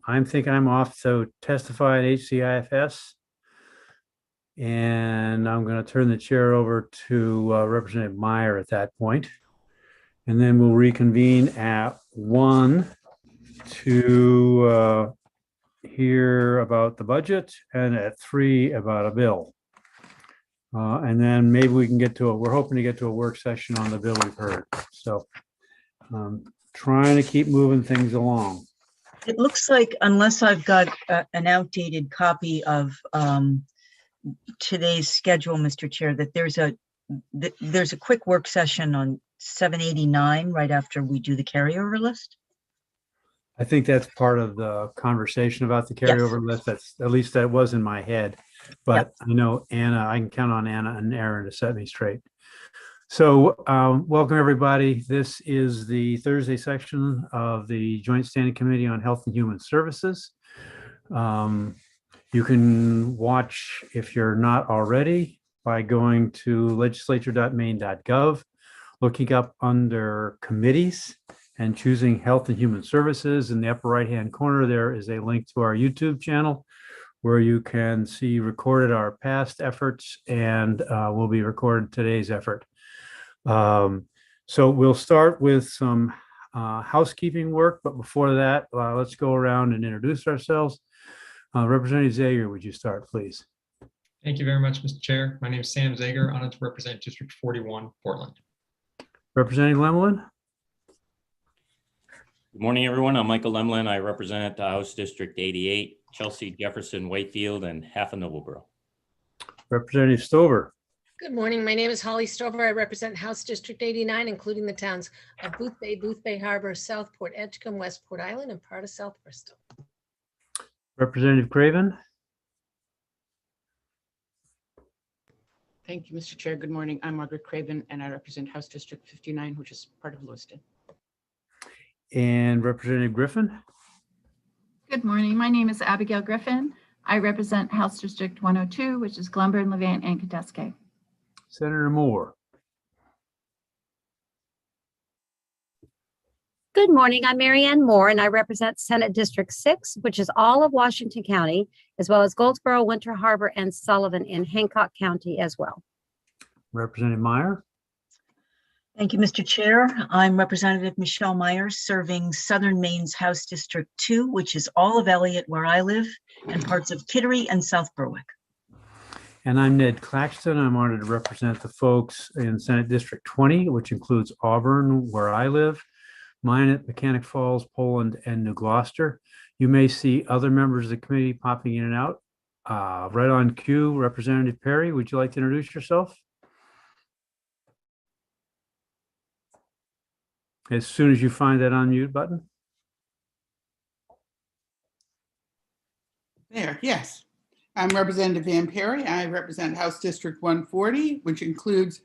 I think I'm off to testify at HCIFS. And I'm going to turn the chair over to Representative Meyer at that point. And then we'll reconvene at 1 to hear about the budget, and at 3 about a bill. And then maybe we can we're hoping to get to a work session on the bill we've heard. So trying to keep moving things along. It looks like, unless I've got an outdated copy of today's schedule, Mr. Chair, that there's a quick work session on 789 right after we do the carryover list. I think that's part of the conversation about the carryover list. That's, at least that was in my head, but I know Anna, I can count on Anna and Aaron to set me straight. So welcome everybody. This is the Thursday section of the Joint Standing Committee on Health and Human Services. You can watch, if you're not already, by going to legislature.maine.gov, looking up under committees and choosing Health and Human Services. In the upper right-hand corner, there is a link to our YouTube channel where you can see recorded our past efforts and will be recorded today's effort. So we'll start with some housekeeping work, but before that, let's go around and introduce ourselves. Representative Zager, would you start, please? Thank you very much, Mr. Chair. My name is Sam Zager, honored to represent District 41, Portland. Representative Lemelin? Good morning, everyone. I'm Michael Lemlin. I represent House District 88, Chelsea, Jefferson, Wakefield, and half of Noblesboro. Representative Stover? Good morning. My name is Holly Stover. I represent House District 89, including the towns of Boothbay Harbor, Southport, Edgecombe, Westport Island, and part of South Bristol. Representative Craven? Thank you, Mr. Chair. Good morning. I'm Margaret Craven, and I represent House District 59, which is part of Lewiston. And Representative Griffin? Good morning. My name is Abigail Griffin. I represent House District 102, which is Glenburn, Levant, and Kadeske. Senator Moore? Good morning. I'm Marianne Moore, and I represent Senate District 6, which is all of Washington County, as well as Goldsboro, Winter Harbor, and Sullivan in Hancock County as well. Representative Meyer? Thank you, Mr. Chair. I'm Representative Michelle Myers, serving Southern Maine's House District 2, which is all of Elliott, where I live, and parts of Kittery and South Berwick. And I'm Ned Claxton. I'm honored to represent the folks in Senate District 20, which includes Auburn, where I live, Minot, Mechanic Falls, Poland, and New Gloucester. You may see other members of the committee popping in and out. Right on cue, Representative Perry, would you like to introduce yourself? As soon as you find that unmute button. There, yes. I'm Representative Van Perry. I represent House District 140, which includes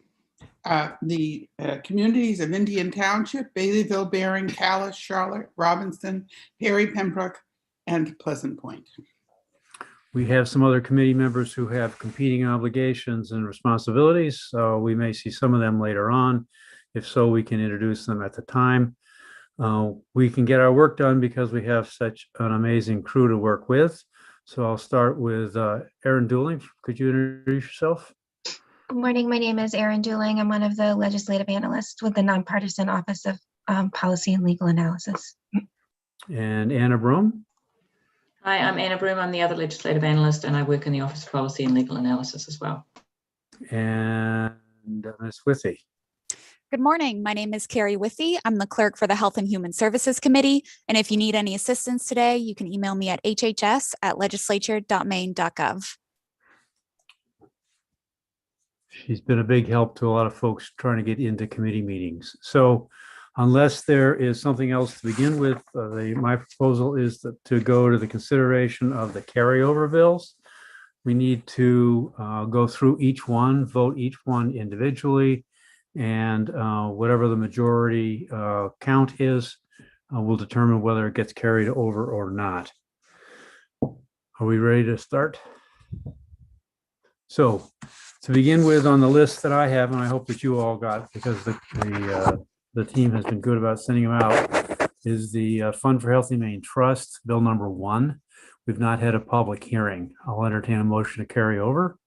the communities of Indian Township, Baileyville, Bering, Calais, Charlotte, Robinson, Perry, Pembroke, and Pleasant Point. We have some other committee members who have competing obligations and responsibilities, so we may see some of them later on. If so, we can introduce them at the time. We can get our work done because we have such an amazing crew to work with. So I'll start with Erin Dooling. Could you introduce yourself? Good morning. My name is Erin Dooling. I'm one of the legislative analysts with the Nonpartisan Office of Policy and Legal Analysis. And Anna Broom. Hi, I'm Anna Broom. I'm the other legislative analyst, and I work in the Office of Policy and Legal Analysis as well. And Ms. Withy. Good morning. My name is Carrie Withy. I'm the clerk for the Health and Human Services Committee. And if you need any assistance today, you can email me at hhs@legislature.maine.gov. She's been a big help to a lot of folks trying to get into committee meetings. So unless there is something else to begin with, my proposal is to go to the consideration of the carryover bills. We need to go through each one, vote each one individually, and whatever the majority count is, will determine whether it gets carried over or not. Are we ready to start? So to begin with, on the list that I have, and I hope that you all got, because the team has been good about sending them out, is the Fund for Healthy Maine Trust, Bill number 1. We've not had a public hearing. I'll entertain a motion to carry over.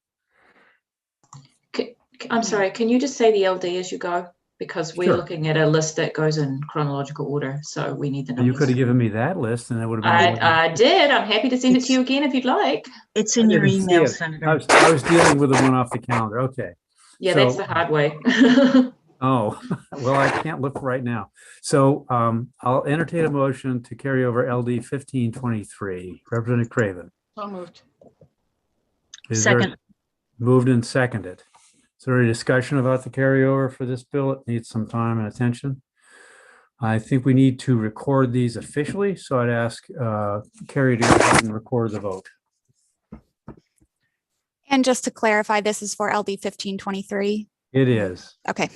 I'm sorry, can you just say the LD as you go? Because we're Sure. looking at a list that goes in chronological order, so we need the You numbers. could have given me that list and that would have been. I did. I'm happy to send it to you again if you'd like. It's in your didn't see email, it. Senator. I was dealing with the one off the calendar. Okay. Yeah, So- that's the hard way. Oh, well, I can't look right now. So I'll entertain a motion to carry over LD 1523. Representative Craven. So moved. Is there- Second. Moved and seconded. Is there any discussion about the carryover for this bill? It needs some time and attention. I think we need to record these officially, so I'd ask Carrie to go ahead and record the vote. And just to clarify, this is for LD 1523. It is. Okay.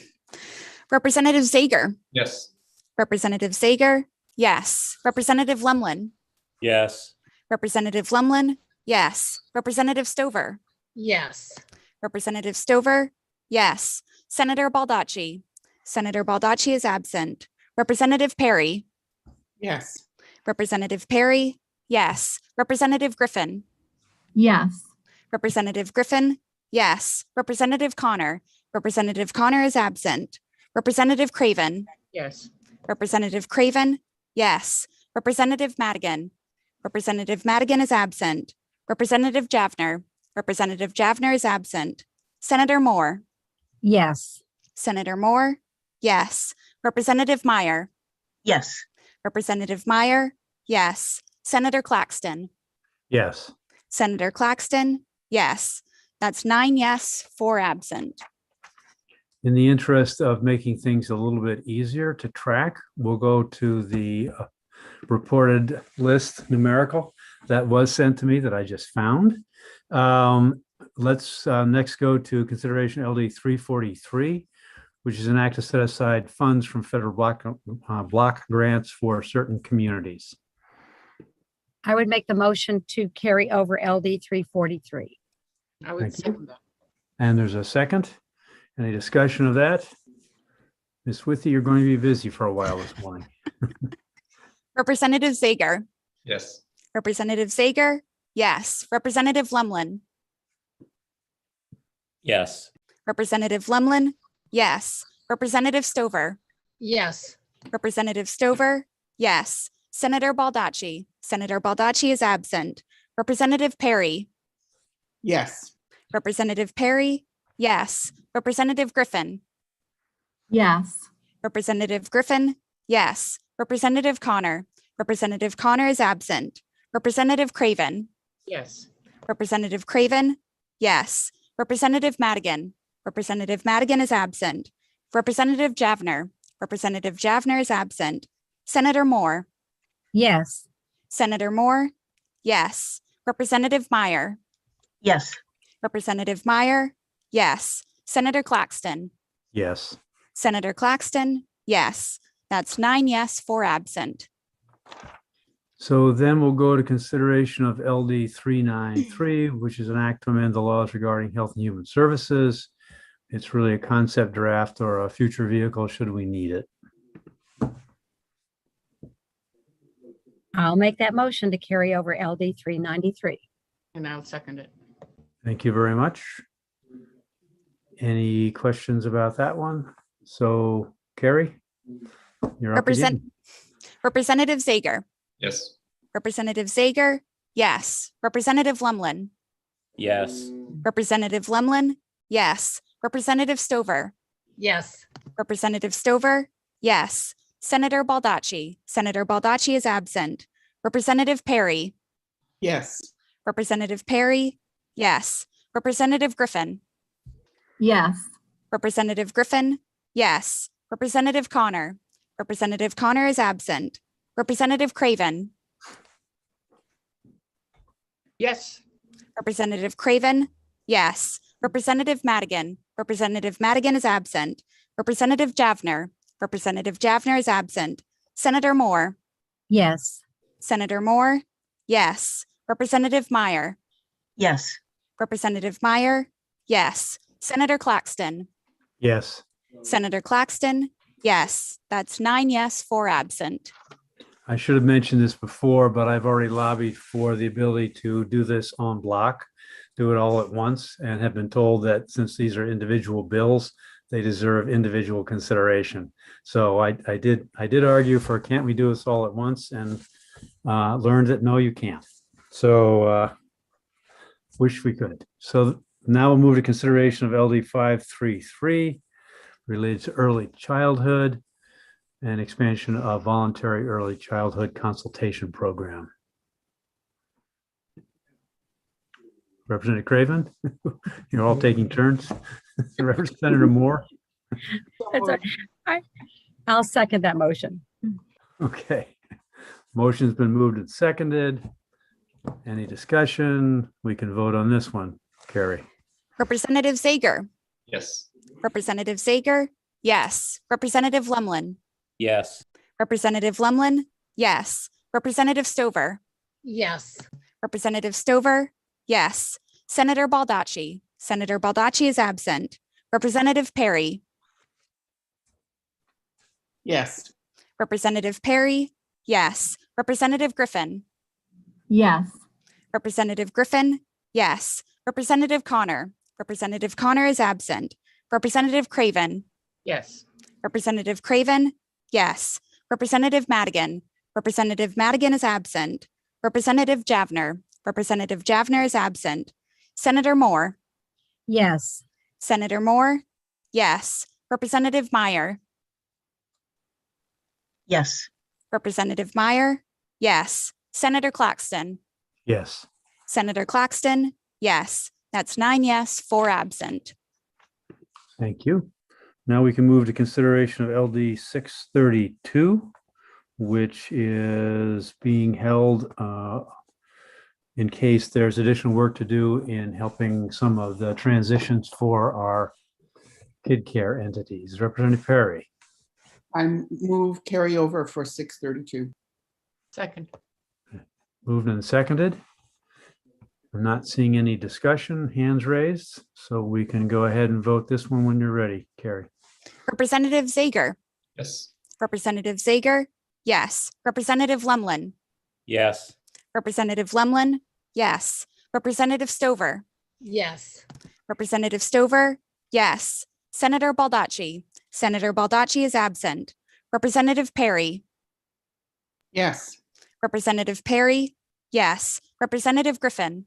Representative Zager. Yes. Representative Zager. Yes. Representative Lemlin. Yes. Representative Lemlin. Yes. Representative Stover. Yes. Representative Stover. Yes. Senator Baldacci. Senator Baldacci is absent. Representative Perry. Yes. Representative Perry. Yes. Representative Griffin. Yes. Representative Griffin. Yes. Representative Connor. Representative Connor is absent. Representative Craven. Yes. Representative Craven. Yes. Representative Madigan. Representative Madigan is absent. Representative Javner. Representative Javner is absent. Senator Moore. Yes. Senator Moore. Yes. Representative Meyer. Yes. Representative Meyer. Yes. Senator Claxton. Yes. Senator Claxton. Yes. That's 9 yes, 4 absent. In the interest of making things a little bit easier to track, we'll go to the reported list numerical that was sent to me that I just found. Let's next go to consideration LD 343, which is an act to set aside funds from federal block grants for certain communities. I would make the motion to carry over LD 343. I would Thank you. second that. And there's a second. Any discussion of that? Ms. Withy, you're going to be busy for a while this morning. Representative Zager. Yes. Representative Zager. Yes. Representative Lemlin. Yes. Representative Lemlin. Yes. Representative Stover. Yes. Representative Stover. Yes. Senator Baldacci. Senator Baldacci is absent. Representative Perry. Yes. Representative Perry. Yes. Representative Griffin. Yes. Representative Griffin. Yes. Representative Connor. Representative Connor is absent. Representative Craven. Yes. Representative Craven. Yes. Representative Madigan. Representative Madigan is absent. Representative Javner. Representative Javner is absent. Senator Moore. Yes. Senator Moore. Yes. Representative Meyer. Yes. Representative Meyer. Yes. Senator Claxton. Yes. Senator Claxton. Yes. That's 9 yes, 4 absent. So then we'll go to consideration of LD 393, which is an act to amend the laws regarding health and human services. It's really a concept draft or a future vehicle should we need it. I'll make that motion to carry over LD 393. And I'll second it. Thank you very much. Any questions about that one? So Carrie, you're up again. Representative Zager. Yes. Representative Zager. Yes. Representative Lemlin. Yes. Representative Lemlin. Yes. Representative Stover. Yes. Representative Stover. Yes. Senator Baldacci. Senator Baldacci is absent. Representative Perry. Yes. Representative Perry. Yes. Representative Griffin. Yes. Representative Griffin. Yes. Representative Connor. Representative Connor is absent. Representative Craven. Yes. Representative Craven. Yes. Representative Madigan. Representative Madigan is absent. Representative Javner. Representative Javner is absent. Senator Moore. Yes. Senator Moore. Yes. Representative Meyer. Yes. Representative Meyer. Yes. Senator Claxton. Yes. Senator Claxton. Yes. That's 9 yes, 4 absent. I should have mentioned this before, but I've already lobbied for the ability to do this en bloc, do it all at once, and have been told that since these are individual bills, they deserve individual consideration. So I did argue for, can't we do this all at once? And learned that no, you can't. So wish we could. So now we'll move to consideration of LD 533 related to early childhood and expansion of voluntary early childhood consultation program. Representative Craven, you're all taking turns. Representative Moore. That's all right. I'll second that motion. Okay. Motion's been moved and seconded. Any discussion? We can vote on this one. Carrie. Representative Zager, Yes. Representative Zager, yes. Representative Lumlin, Yes. Representative Lumlin, yes. Representative Stover, Yes. Representative Stover, yes. Senator Baldacci, Senator Baldacci is absent. Representative Perry, Yes. Representative Perry, yes. Representative Griffin, Yes. Representative Griffin, yes. Representative Connor, Representative Connor is absent. Representative Craven, Yes. Representative Craven, yes. Representative Madigan, Representative Madigan is absent. Representative Javner, Representative Javner is absent. Senator Moore, Yes. Senator Moore, yes. Representative Meyer, Yes. Representative Meyer, yes. Senator Claxton, Yes. Senator Claxton, yes. That's 9 yes, 4 absent. Thank you. Now we can move to consideration of LD 632, which is being held in case there's additional work to do in helping some of the transitions for our kid care entities. Representative Perry. I move carryover for 632. Second. Moved and seconded. I'm not seeing any discussion, hands raised, so we can go ahead and vote this one when you're ready, Carrie. Representative Zager, Yes. Representative Zager, yes. Representative Lumlin, Yes. Representative Lumlin, yes. Representative Stover, Yes. Representative Stover, yes. Senator Baldacci, Senator Baldacci is absent. Representative Perry, Yes. Representative Perry, yes. Representative Griffin,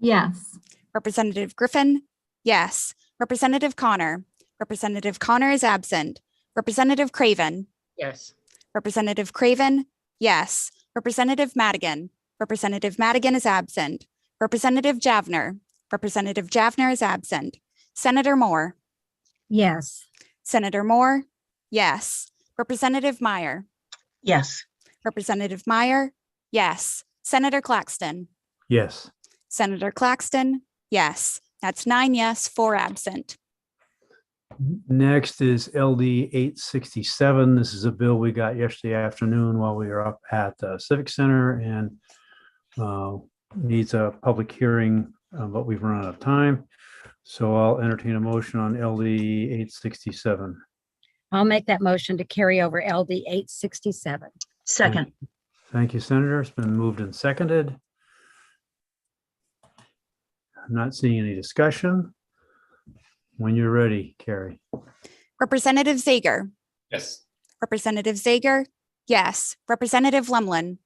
Yes. Representative Griffin, yes. Representative Connor, Representative Connor is absent. Representative Craven, Yes. Representative Craven, yes. Representative Madigan, Representative Madigan is absent. Representative Javner, Representative Javner is absent. Senator Moore, Yes. Senator Moore, yes. Representative Meyer, Yes. Representative Meyer, yes. Senator Claxton, Yes. Senator Claxton, yes. That's 9 yes, 4 absent. Next is LD 867. This is a bill we got yesterday afternoon while we were up at the Civic Center and needs a public hearing, but we've run out of time. So I'll entertain a motion on LD 867. I'll make that motion to carry over LD 867. Second. Thank you, Senator. It's been moved and seconded. I'm not seeing any discussion. When you're ready, Carrie. Representative Zager, Yes. Representative Zager, yes. Representative Lumlin,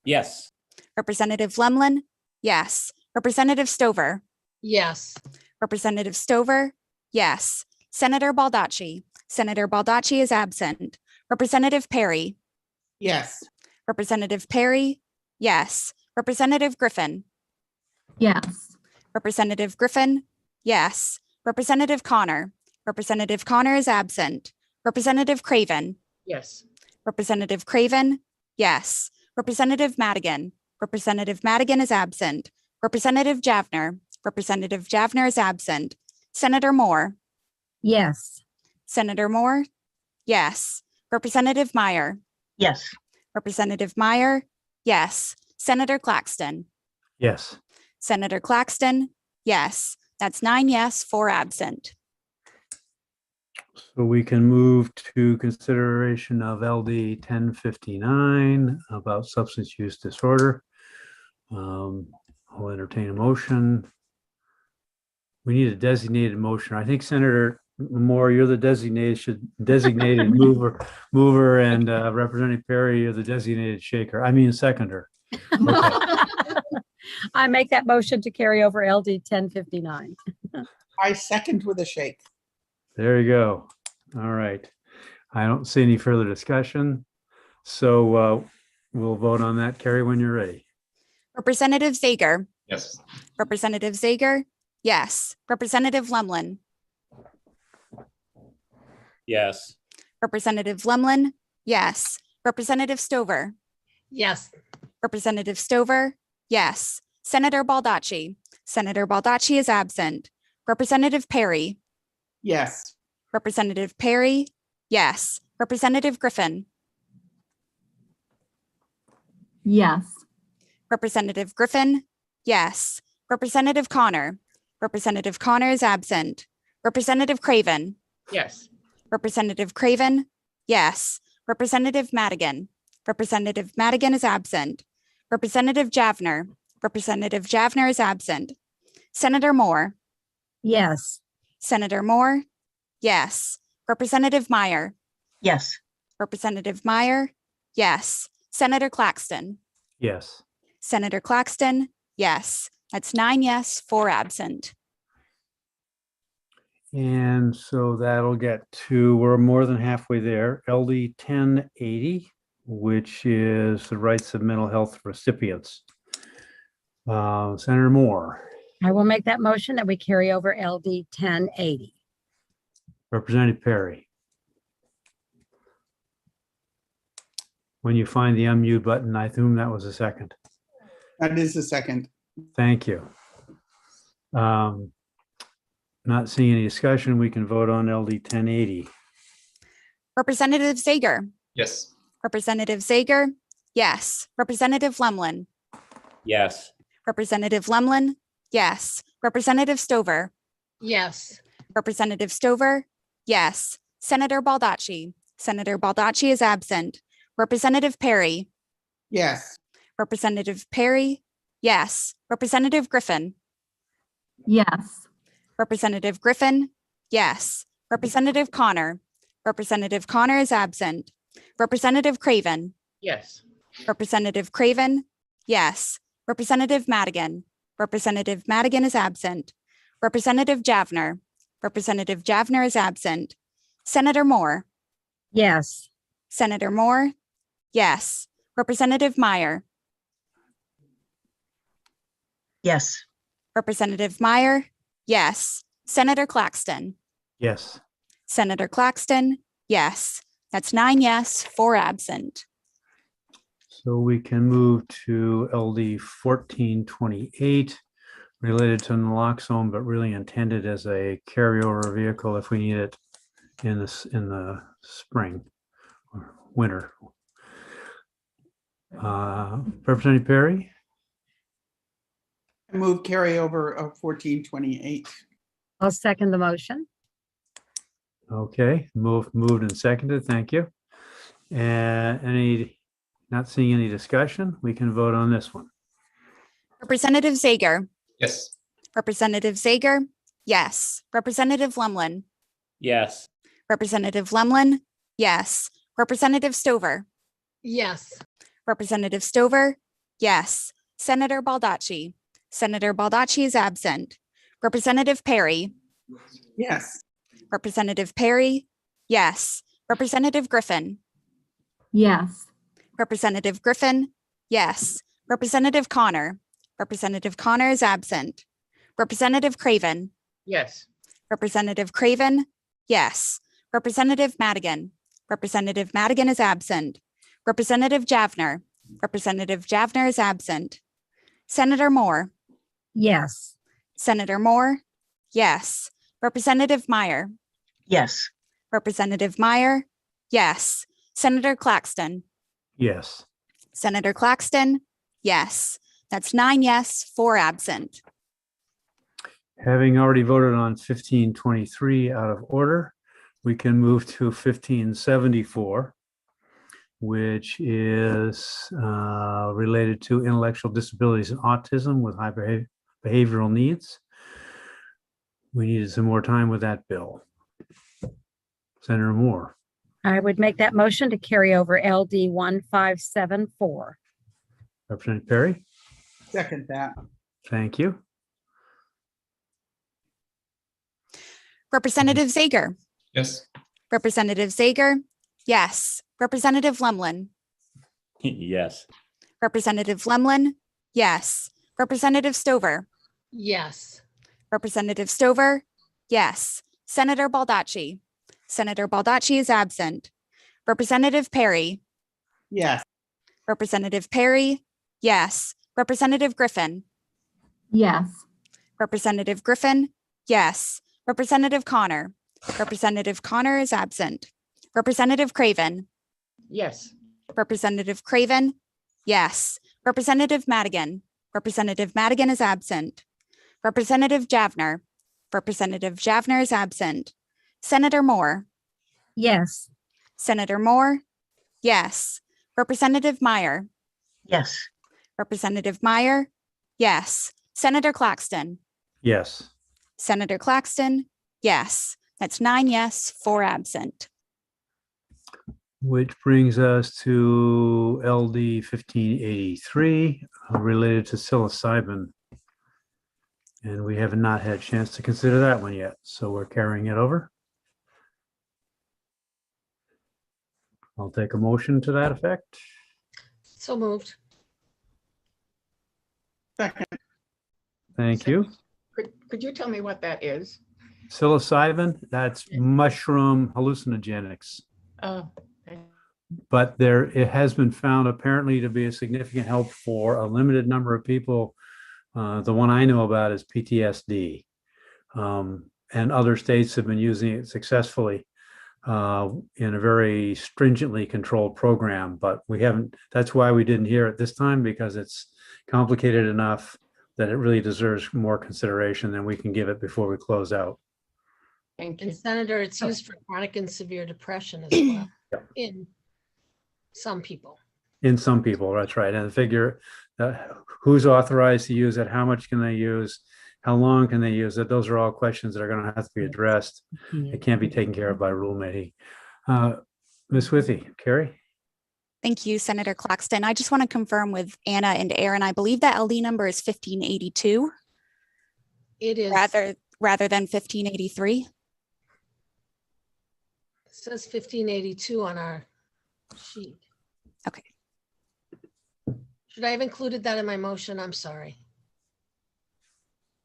Yes. Representative Lumlin, yes. Representative Stover, Yes. Representative Stover, yes. Senator Baldacci, Senator Baldacci is absent. Representative Perry, Yes. Representative Perry, yes. Representative Griffin, Yes. Representative Griffin, yes. Representative Connor, Representative Connor is absent. Representative Craven, Yes. Representative Craven, yes. Representative Madigan, Representative Madigan is absent. Representative Javner, Representative Javner is absent. Senator Moore, Yes. Senator Moore, yes. Representative Meyer, Yes. Representative Meyer, yes. Senator Claxton, Yes. Senator Claxton, yes. That's 9 yes, 4 absent. So we can move to consideration of LD 1059 about substance use disorder. I'll entertain a motion. We need a designated motion. I think Senator Moore, you're the designated mover, and Representative Perry, you're the designated shaker. I mean seconder. Okay. I make that motion to carry over LD 1059. I second with a shake. There you go. All right. I don't see any further discussion. So we'll vote on that. Carrie, when you're ready. Representative Zager, Yes. Representative Zager, yes. Representative Lemlin, Yes. Representative Lemlin, yes. Representative Stover, Yes. Representative Stover, yes. Senator Baldacci, Senator Baldacci is absent. Representative Perry, Yes. Representative Perry, yes. Representative Griffin, Yes. Representative Griffin, yes. Representative Connor, Representative Connor is absent. Representative Craven, Yes. Representative Craven, yes. Representative Madigan, Representative Madigan is absent. Representative Javner, Representative Javner is absent. Senator Moore, Yes. Senator Moore, yes. Representative Meyer, Yes. Representative Meyer, yes. Senator Claxton, Yes. Senator Claxton, yes. That's 9 yes, 4 absent. And so that'll get to, we're more than halfway there, LD 1080, which is the rights of mental health recipients. Senator Moore, I will make that motion that we carry over LD 1080. Representative Perry. When you find the unmute button, I assume that was a second. That is the second. Thank you. Not seeing any discussion, we can vote on LD 1080. Representative Zager, Yes. Representative Zager, yes. Representative Lemlin, Yes. Representative Lemlin, yes. Representative Stover, Yes. Representative Stover, yes. Senator Baldacci, Senator Baldacci is absent. Representative Perry, Yes. Representative Perry, yes. Representative Griffin, Yes. Representative Griffin, yes. Representative Connor, Representative Connor is absent. Representative Craven, Yes. Representative Craven, yes. Representative Madigan, Representative Madigan is absent. Representative Javner, Representative Javner is absent. Senator Moore, Yes. Senator Moore, yes. Representative Meyer, Yes. Representative Meyer, yes. Senator Claxton, Yes. Senator Claxton, yes. That's 9 yes, 4 absent. So we can move to LD 1428, related to naloxone, but really intended as a carryover vehicle if we need it in the spring or winter. Representative Perry, I move carryover of 1428. I'll second the motion. okay, moved and seconded, thank you. And not seeing any discussion, we can vote on this one. Representative Zager, Yes. Representative Zager, yes. Representative Lemlin, Yes. Representative Lemlin, yes. Representative Stover, Yes. Representative Stover, yes. Senator Baldacci, Senator Baldacci is absent. Representative Perry, Yes. Representative Perry, yes. Representative Griffin, Yes. Representative Griffin, yes. Representative Connor, Representative Connor is absent. Representative Craven, Yes. Representative Craven, yes. Representative Madigan, Representative Madigan is absent. Representative Javner, Representative Javner is absent. Senator Moore, Yes. Senator Moore, yes. Representative Meyer, Yes. Representative Meyer, yes. Senator Claxton, Yes. Senator Claxton, yes. That's 9 yes, 4 absent. Having already voted on 1523 out of order, we can move to 1574, which is related to intellectual disabilities and autism with high behavioral needs. We needed some more time with that bill. Senator Moore. I would make that motion to carry over LD 1574. Representative Perry. Second that. Thank you. Representative Zager, Yes. Representative Zager, yes. Representative Lemlin, Yes. Representative Lemlin, yes. Representative Stover, Yes. Representative Stover, yes. Senator Baldacci, Senator Baldacci is absent. Representative Perry, Yes. Representative Perry, yes. Representative Griffin, Yes. Representative Griffin, yes. Representative Connor, Representative Connor is absent. Representative Craven, Yes. Representative Craven, yes. Representative Madigan, Representative Madigan is absent. Representative Javner, Representative Javner is absent. Senator Moore, Yes. Senator Moore, yes. Representative Meyer, Yes. Representative Meyer, yes. Senator Claxton, Yes. Senator Claxton, yes. That's 9 yes, 4 absent. Which brings us to LD 1583, related to psilocybin. And we have not had a chance to consider that one yet, so we're carrying it over. I'll take a motion to that effect. So moved. Second. Thank you. Could you tell me what that is? Psilocybin, that's mushroom hallucinogenics. Oh, okay. But it has been found apparently to be a significant help for a limited number of people. The one I know about is PTSD. And other states have been using it successfully in a very stringently controlled program, but we haven't, that's why we didn't hear it this time, because it's complicated enough that it really deserves more consideration than we can give it before we close out. Thank you. And Senator, it's used for chronic and severe depression as well in some people. In some people, that's right. And the figure, who's authorized to use it, how much can they use, how long can they use it? Those are all questions that are going to have to be addressed. It can't be taken care of by rulemaking. Ms. Withy, Carrie? Thank you, Senator Claxton. I just want to confirm with Anna and Aaron, I believe that LD number is 1582 It is. rather than 1583. It says 1582 on our sheet. Okay. Should I have included that in my motion? I'm sorry.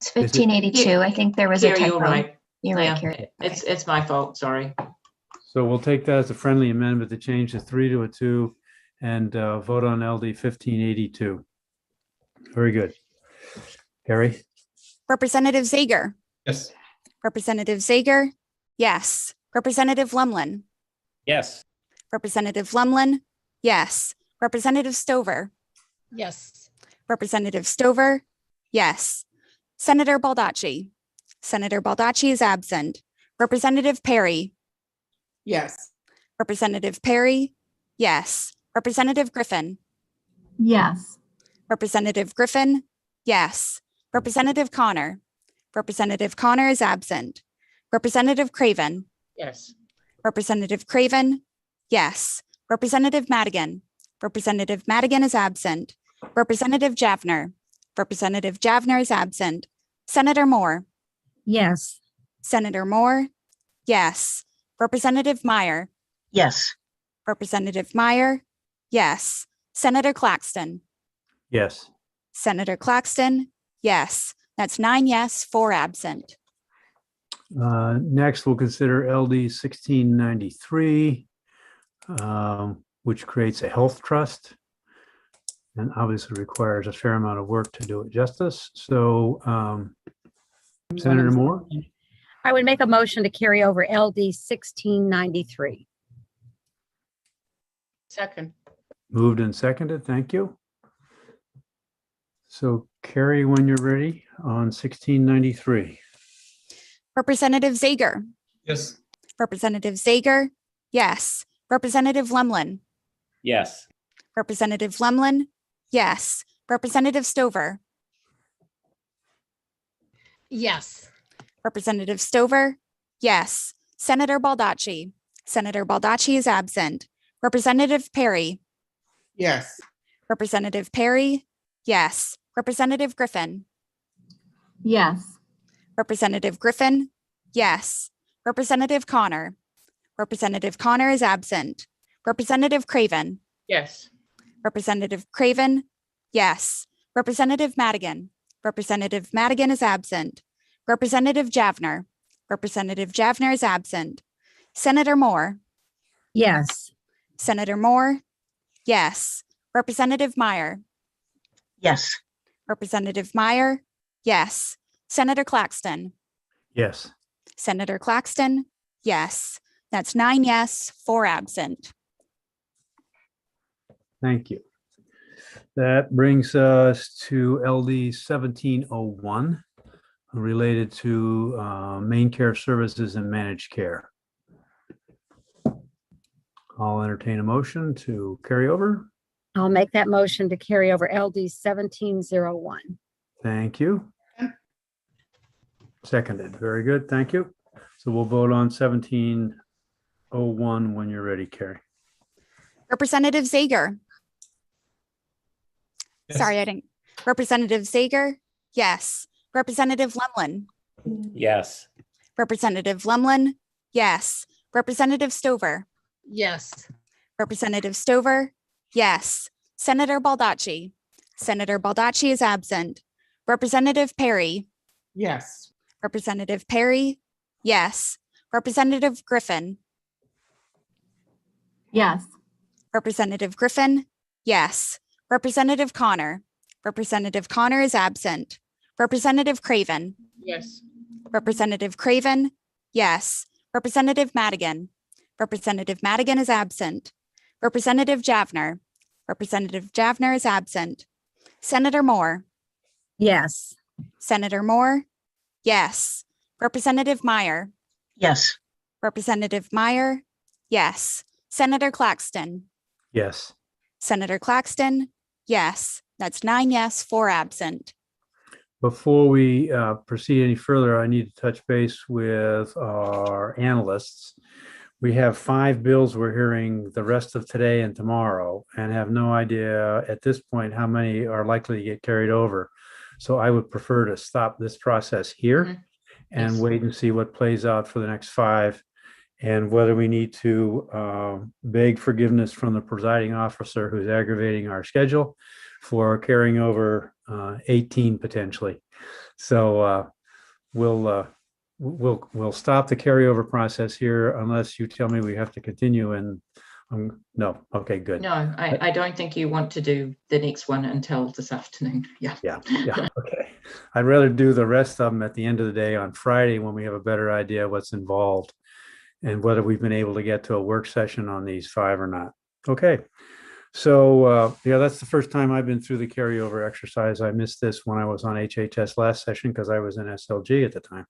It's 1582. I think there was a Carrie, typo. you're right. You're Yeah, right, Carrie. It's my fault, sorry. So we'll take that as a friendly amendment to change the 3 to a 2 and vote on LD 1582. Very good. Carrie? Representative Zager, Yes. Representative Zager, yes. Representative Lemlin, Yes. Representative Lemlin, yes. Representative Stover, Yes. Representative Stover, yes. Senator Baldacci, Senator Baldacci is absent. Representative Perry, Yes. Representative Perry, yes. Representative Griffin, Yes. Representative Griffin, yes. Representative Connor, Representative Connor is absent. Representative Craven, Yes. Representative Craven, yes. Representative Madigan, Representative Madigan is absent. Representative Javner, Representative Javner is absent. Senator Moore, Yes. Senator Moore, yes. Representative Meyer, Yes. Representative Meyer, yes. Senator Claxton, Yes. Senator Claxton, yes. That's 9 yes, 4 absent. Next, we'll consider LD 1693, which creates a health trust and obviously requires a fair amount of work to do it justice. So Senator Moore? I would make a motion to carry over LD 1693. Second. Moved and seconded. Thank you. So Carrie, when you're ready on 1693. Representative Zager, Yes. Representative Zager, yes. Representative Lemlin, Yes. Representative Lemlin, yes. Representative Stover, Yes. Representative Stover, yes. Senator Baldacci, Senator Baldacci is absent. Representative Perry, Yes. Representative Perry, yes. Representative Griffin, Yes. Representative Griffin, yes. Representative Connor, Representative Connor is absent. Representative Craven, Yes. Representative Craven, yes. Representative Madigan, Representative Madigan is absent. Representative Javner, Representative Javner is absent. Senator Moore, Yes. Senator Moore, yes. Representative Meyer, Yes. Representative Meyer, yes. Senator Claxton, Yes. Senator Claxton, yes. That's 9 yes, 4 absent. Thank you. That brings us to LD 1701, related to main care services and managed care. I'll entertain a motion to carry over. I'll make that motion to carry over LD 1701. Thank you. Seconded. Very good. Thank you. So we'll vote on 1701 when you're ready, Carrie. Representative Zager, Yes. sorry, I didn't. Representative Zager, yes. Representative Lemlin, Yes. Representative Lemlin, yes. Representative Stover, Yes. Representative Stover, yes. Senator Baldacci, Senator Baldacci is absent. Representative Perry, Yes. Representative Perry, yes. Representative Griffin, Yes. Representative Griffin, yes. Representative Connor, Representative Connor is absent. Representative Craven, Yes. Representative Craven, yes. Representative Madigan, Representative Madigan is absent. Representative Javner, Representative Javner is absent. Senator Moore, Yes. Senator Moore, yes. Representative Meyer, Yes. Representative Meyer, yes. Senator Claxton, Yes. Senator Claxton, yes. That's 9 yes, 4 absent. Before we proceed any further, I need to touch base with our analysts. We have 5 bills we're hearing the rest of today and tomorrow, and have no idea at this point how many are likely to get carried over. So I would prefer to stop this process here Mhm. and Yes. wait and see what plays out for the next 5, and whether we need to beg forgiveness from the presiding officer who's aggravating our schedule for carrying over 18 potentially. So we'll stop the carryover process here unless you tell me we have to continue. And no, okay, good. No, I don't think you want to do the next one until this afternoon. Yeah. Yeah, okay. I'd rather do the rest of them at the end of the day on Friday when we have a better idea what's involved and whether we've been able to get to a work session on these 5 or not. Okay. So yeah, that's the first time I've been through the carryover exercise. I missed this when I was on HHS last session because I was in SLG at the time.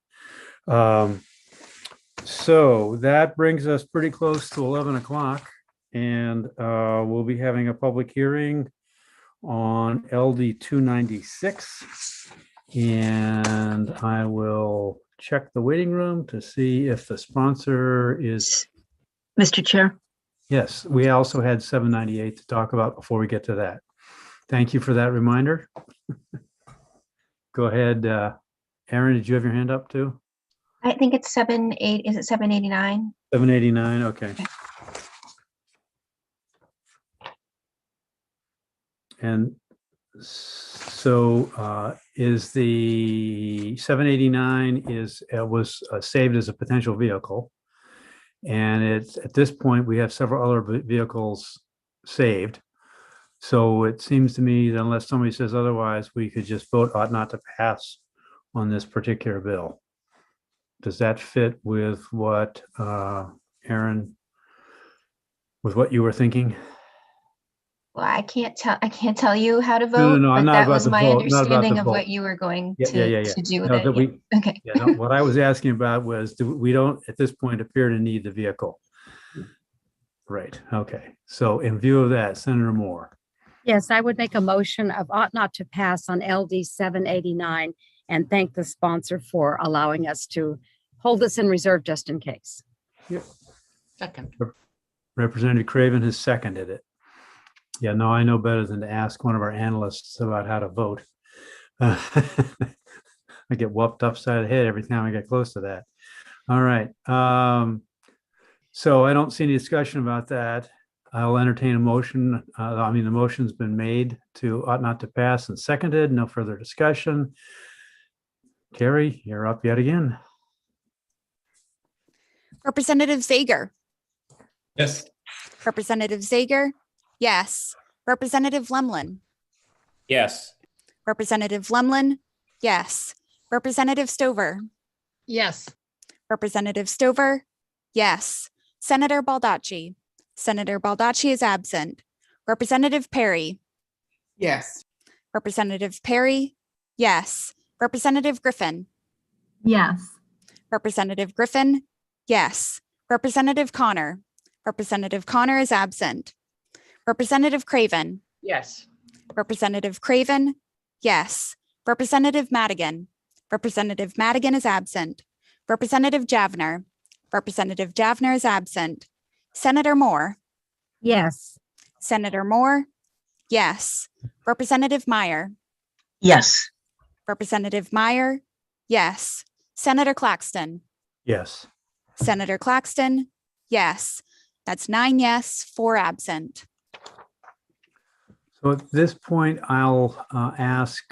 So that brings us pretty close to 11 o'clock, and we'll be having a public hearing on LD 296. And I will check the waiting room to see if the sponsor is. Mr. Chair, Yes, we also had 798 to talk about before we get to that. Thank you for that reminder. Go ahead. Aaron, did you have your hand up too? I think it's 7-8, is it 789? 789, okay. And so is the 789 was saved as a potential vehicle. And it's at this point, we have several other vehicles saved. So it seems to me that unless somebody says otherwise, we could just vote ought not to pass on this particular bill. Does that fit with what, Aaron, with what you were thinking? Well, I can't tell you how to No, vote, no, but not that about was the my vote, not about understanding the of vote. what you were going Yeah. to do with No, it. that Yeah. Okay. Yeah, no, what I was asking about was, we don't at this point appear to need the vehicle. Right, okay. So in view of that, Senator Moore. Yes, I would make a motion of ought not to pass on LD 789 and thank the sponsor for allowing us to hold this in reserve just in case. Second. Representative Craven has seconded it. Yeah, no, I know better than to ask one of our analysts about how to vote. I get whooped upside the head every time I get close to that. All right. So I don't see any discussion about that. I'll entertain a motion. The motion's been made to ought not to pass and seconded. No further discussion. Carrie, you're up yet again. Representative Zager, Yes. Representative Zager, yes. Representative Lemlin, Yes. Representative Lemlin, yes. Representative Stover, Yes. Representative Stover, yes. Senator Baldacci, Senator Baldacci is absent. Representative Perry, Yes. Representative Perry, yes. Representative Griffin, Yes. Representative Griffin, yes. Representative Connor, Representative Connor is absent. Representative Craven, Yes. Representative Craven, yes. Representative Madigan, Representative Madigan is absent. Representative Javner, Representative Javner is absent. Senator Moore, Yes. Senator Moore, yes. Representative Meyer, Yes. Representative Meyer, yes. Senator Claxton, Yes. Senator Claxton, yes. That's 9 yes, 4 absent. So at this point, I'll ask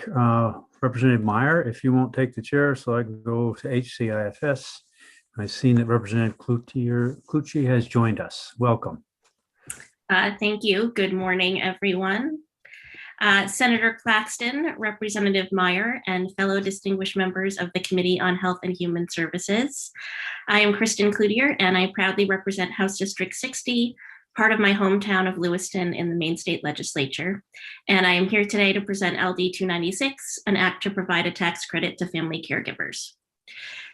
Representative Meyer if you won't take the chair so I can go to HCIFS. I've seen that Representative Clucci has joined us. Welcome. Thank you. Good morning, everyone. Senator Claxton, Representative Meyer, and fellow distinguished members of the Committee on Health and Human Services. I am Kristen Cloutier, and I proudly represent House District 60, part of my hometown of Lewiston in the Maine State Legislature. And I am here today to present LD 296, an act to provide a tax credit to family caregivers.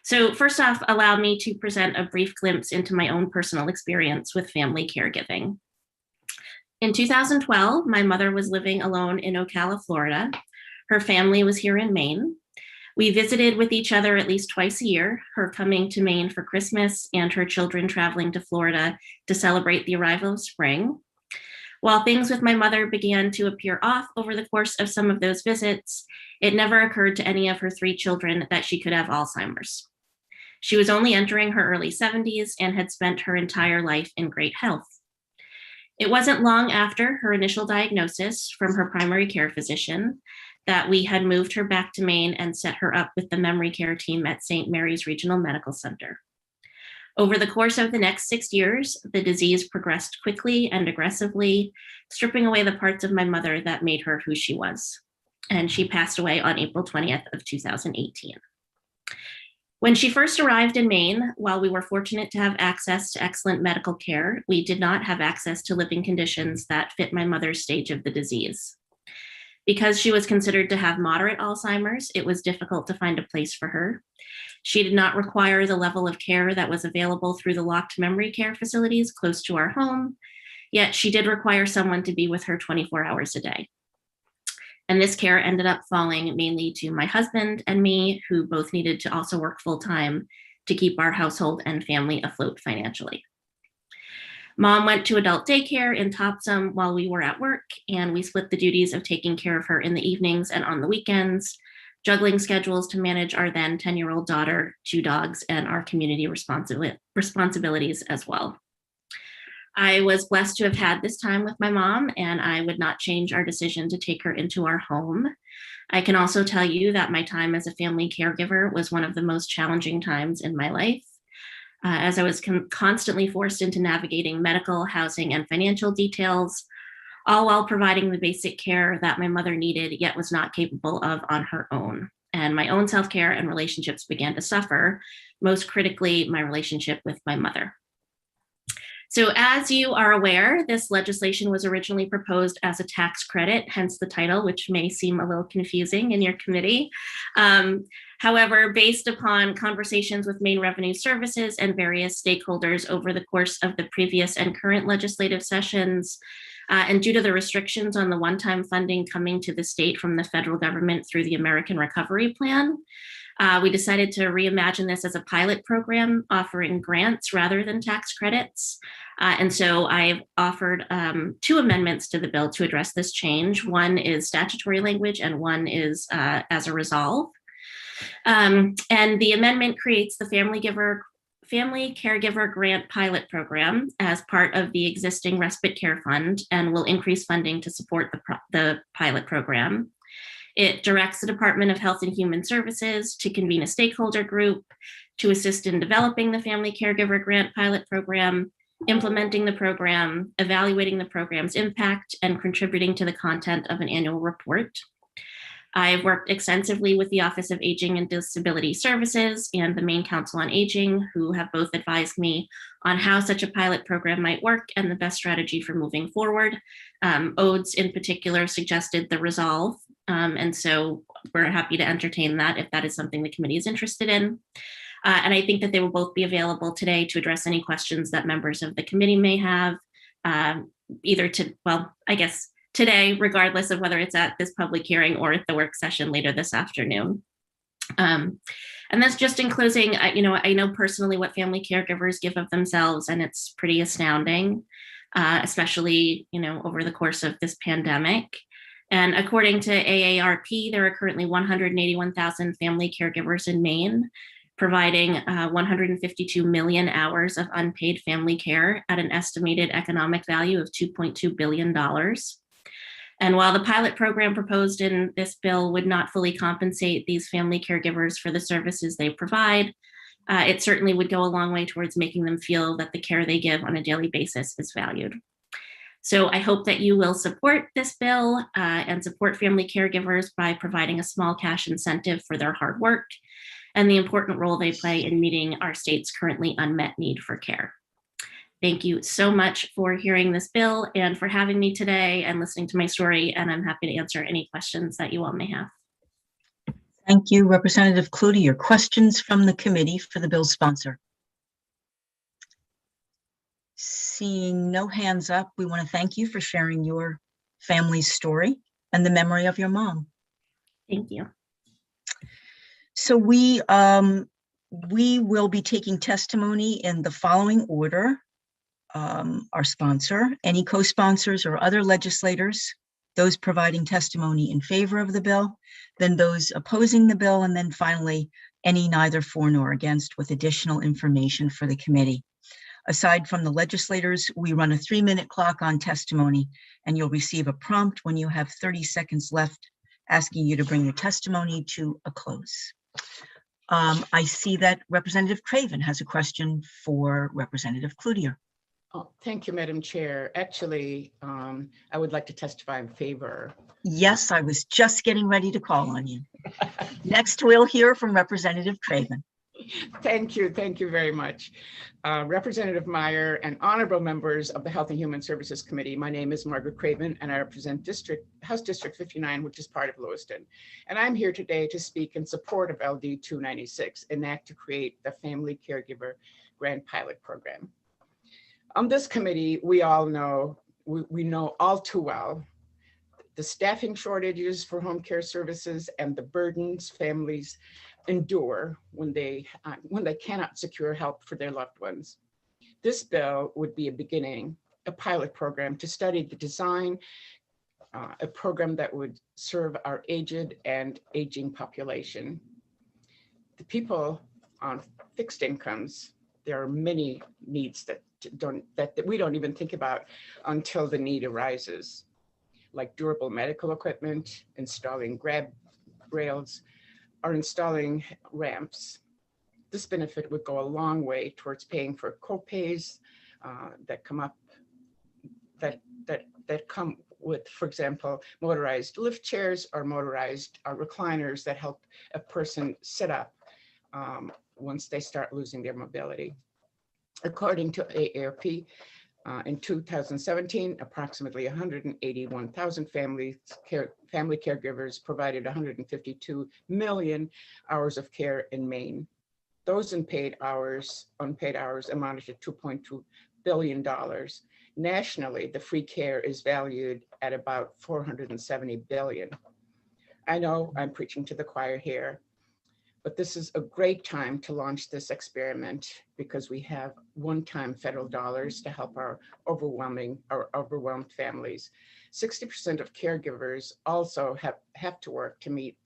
So first off, allow me to present a brief glimpse into my own personal experience with family caregiving. In 2012, my mother was living alone in Ocala, Florida. Her family was here in Maine. We visited with each other at least twice a year, her coming to Maine for Christmas and her children traveling to Florida to celebrate the arrival of spring. While things with my mother began to appear off over the course of some of those visits, it never occurred to any of her 3 children that she could have Alzheimer's. She was only entering her early 70s and had spent her entire life in great health. It wasn't long after her initial diagnosis from her primary care physician that we had moved her back to Maine and set her up with the memory care team at St. Mary's Regional Medical Center. Over the course of the next 6 years, the disease progressed quickly and aggressively, stripping away the parts of my mother that made her who she was. And she passed away on April 20th of 2018. When she first arrived in Maine, while we were fortunate to have access to excellent medical care, we did not have access to living conditions that fit my mother's stage of the disease. Because she was considered to have moderate Alzheimer's, it was difficult to find a place for her. She did not require the level of care that was available through the locked memory care facilities close to our home, yet she did require someone to be with her 24 hours a day. And this care ended up falling mainly to my husband and me, who both needed to also work full-time to keep our household and family afloat financially. Mom went to adult daycare in Topsom while we were at work, and we split the duties of taking care of her in the evenings and on the weekends, juggling schedules to manage our then 10-year-old daughter, 2 dogs, and our community responsibilities as well. I was blessed to have had this time with my mom, and I would not change our decision to take her into our home. I can also tell you that my time as a family caregiver was one of the most challenging times in my life, as I was constantly forced into navigating medical, housing, and financial details, all while providing the basic care that my mother needed, yet was not capable of on her own. And my own self-care and relationships began to suffer, most critically, my relationship with my mother. So as you are aware, this legislation was originally proposed as a tax credit, hence the title, which may seem a little confusing in your committee. However, based upon conversations with Maine Revenue Services and various stakeholders over the course of the previous and current legislative sessions, and due to the restrictions on the one-time funding coming to the state from the federal government through the American Recovery Plan, we decided to reimagine this as a pilot program offering grants rather than tax credits. And so I've offered 2 amendments to the bill to address this change. One is statutory language and one is as a resolve. And the amendment creates the Family Caregiver Grant Pilot Program as part of the existing Respite Care Fund and will increase funding to support the pilot program. It directs the Department of Health and Human Services to convene a stakeholder group to assist in developing the Family Caregiver Grant Pilot Program, implementing the program, evaluating the program's impact, and contributing to the content of an annual report. I've worked extensively with the Office of Aging and Disability Services and the Maine Council on Aging, who have both advised me on how such a pilot program might work and the best strategy for moving forward. ODES in particular suggested the resolve, and so we're happy to entertain that if that is something the committee is interested in. And I think that they will both be available today to address any questions that members of the committee may have, today, regardless of whether it's at this public hearing or at the work session later this afternoon. And that's just in closing, I know personally what family caregivers give of themselves, and it's pretty astounding, especially, over the course of this pandemic. And according to AARP, there are currently 181,000 family caregivers in Maine, providing 152 million hours of unpaid family care at an estimated economic value of $2.2 billion. And while the pilot program proposed in this bill would not fully compensate these family caregivers for the services they provide, it certainly would go a long way towards making them feel that the care they give on a daily basis is valued. So I hope that you will support this bill and support family caregivers by providing a small cash incentive for their hard work and the important role they play in meeting our state's currently unmet need for care. Thank you so much for hearing this bill and for having me today and listening to my story. And I'm happy to answer any questions that you all may have. Thank you, Representative Cloutier. Your questions from the committee for the bill's sponsor. Seeing no hands up, we want to thank you for sharing your family's story and the memory of your mom. Thank you. So we will be taking testimony in the following order. Our sponsor, any co-sponsors or other legislators, those providing testimony in favor of the bill, then those opposing the bill, and then finally, any neither for nor against with additional information for the committee. Aside from the legislators, we run a 3-minute clock on testimony, and you'll receive a prompt when you have 30 seconds left asking you to bring your testimony to a close. I see that Representative Craven has a question for Representative Cloutier. Oh, thank you, Madam Chair. Actually, I would like to testify in favor. Yes, I was just getting ready to call on you. Next, we'll hear from Representative Craven. Thank you very much. Representative Meyer and honorable members of the Health and Human Services Committee, my name is Margaret Craven and I represent House District 59, which is part of Lewiston. And I'm here today to speak in support of LD 296, an act to create the Family Caregiver Grant Pilot Program. On this committee, we all know, we know all too well the staffing shortages for home care services and the burdens families endure when they cannot secure help for their loved ones. This bill would be a beginning, a pilot program to study the design, a program that would serve our aged and aging population. The people on fixed incomes, there are many needs that we don't even think about until the need arises, like durable medical equipment, installing grab rails, or installing ramps. This benefit would go a long way towards paying for co-pays that come with, for example, motorized lift chairs or motorized recliners that help a person sit up once they start losing their mobility. According to AARP, In 2017, approximately 181,000 family caregivers provided 152 million hours of care in Maine. Those unpaid hours amounted to $2.2 billion. Nationally, the free care is valued at about $470 billion. I know I'm preaching to the choir here, but this is a great time to launch this experiment because we have one-time federal dollars to help our overwhelmed families. 60% of caregivers also have to work to make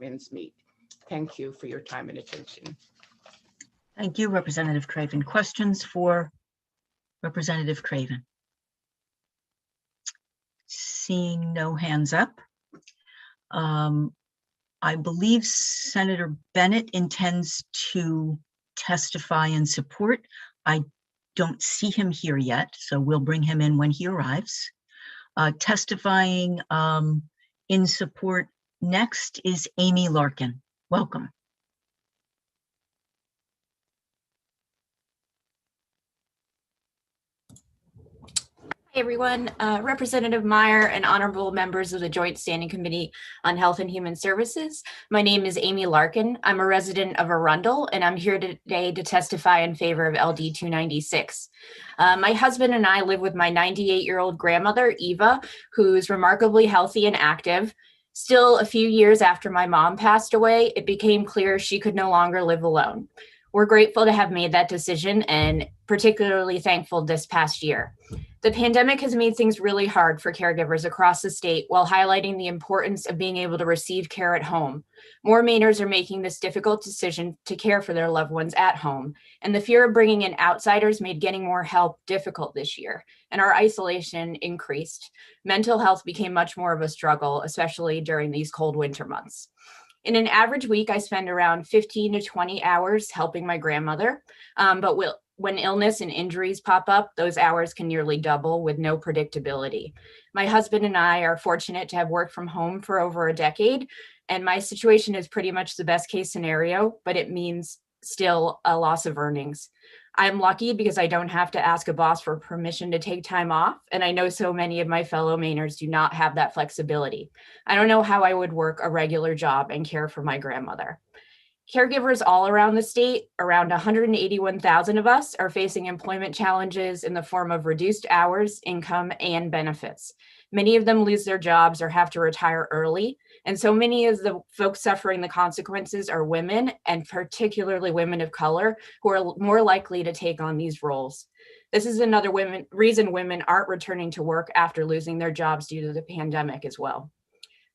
ends meet. Thank you for your time and attention. Thank you, Representative Craven. Questions for Representative Craven? Seeing no hands up. I believe Senator Bennett intends to testify in support. I don't see him here yet, so we'll bring him in when he arrives. Testifying in support next is Amy Larkin. Welcome. Hey everyone, Representative Meyer and honorable members of the Joint Standing Committee on Health and Human Services. My name is Amy Larkin. I'm a resident of Arundel and I'm here today to testify in favor of LD 296. My husband and I live with my 98-year-old grandmother, Eva, who's remarkably healthy and active. Still, a few years after my mom passed away, it became clear she could no longer live alone. We're grateful to have made that decision and particularly thankful this past year. The pandemic has made things really hard for caregivers across the state while highlighting the importance of being able to receive care at home. More Mainers are making this difficult decision to care for their loved ones at home, and the fear of bringing in outsiders made getting more help difficult this year, and our isolation increased. Mental health became much more of a struggle, especially during these cold winter months. In an average week, I spend around 15 to 20 hours helping my grandmother, but when illness and injuries pop up, those hours can nearly double with no predictability. My husband and I are fortunate to have worked from home for over a decade, and my situation is pretty much the best case scenario, but it means still a loss of earnings. I'm lucky because I don't have to ask a boss for permission to take time off, and I know so many of my fellow Mainers do not have that flexibility. I don't know how I would work a regular job and care for my grandmother. Caregivers all around the state, around 181,000 of us, are facing employment challenges in the form of reduced hours, income, and benefits. Many of them lose their jobs or have to retire early, and so many of the folks suffering the consequences are women, and particularly women of color, who are more likely to take on these roles. This is another reason women aren't returning to work after losing their jobs due to the pandemic as well.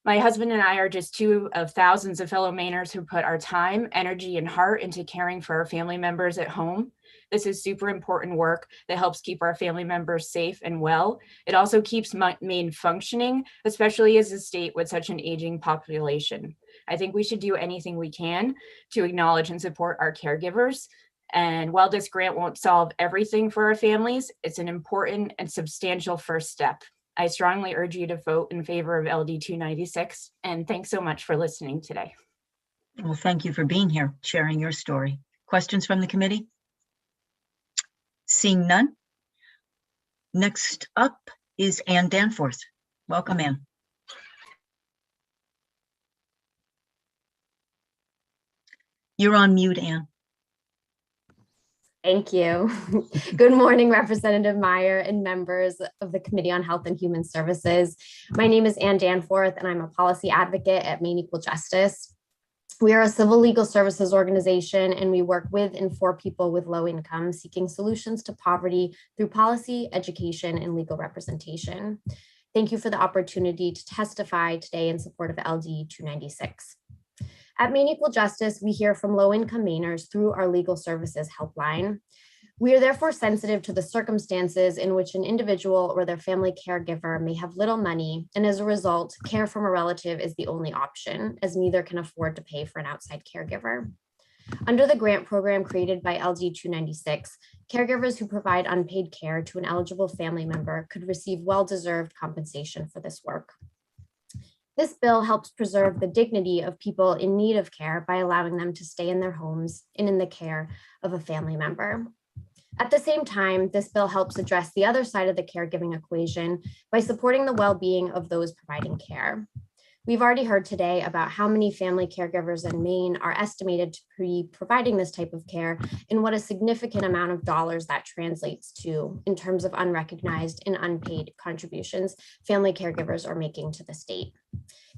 My husband and I are just two of thousands of fellow Mainers who put our time, energy, and heart into caring for our family members at home. This is super important work that helps keep our family members safe and well. It also keeps Maine functioning, especially as a state with such an aging population. I think we should do anything we can to acknowledge and support our caregivers. And while this grant won't solve everything for our families, it's an important and substantial first step. I strongly urge you to vote in favor of LD 296, and thanks so much for listening today. Well, thank you for being here, sharing your story. Questions from the committee? Seeing none. Next up is Ann Danforth. Welcome, Ann. You're on mute, Ann. Thank you. Good morning, Representative Meyer and members of the Committee on Health and Human Services. My name is Ann Danforth, and I'm a policy advocate at Maine Equal Justice. We are a civil legal services organization, and we work with and for people with low income seeking solutions to poverty through policy, education, and legal representation. Thank you for the opportunity to testify today in support of LD 296. At Maine Equal Justice, we hear from low-income Mainers through our legal services helpline. We are therefore sensitive to the circumstances in which an individual or their family caregiver may have little money, and as a result, care from a relative is the only option, as neither can afford to pay for an outside caregiver. Under the grant program created by LD 296, caregivers who provide unpaid care to an eligible family member could receive well-deserved compensation for this work. This bill helps preserve the dignity of people in need of care by allowing them to stay in their homes and in the care of a family member. At the same time, this bill helps address the other side of the caregiving equation by supporting the well-being of those providing care. We've already heard today about how many family caregivers in Maine are estimated to be providing this type of care and what a significant amount of dollars that translates to in terms of unrecognized and unpaid contributions family caregivers are making to the state.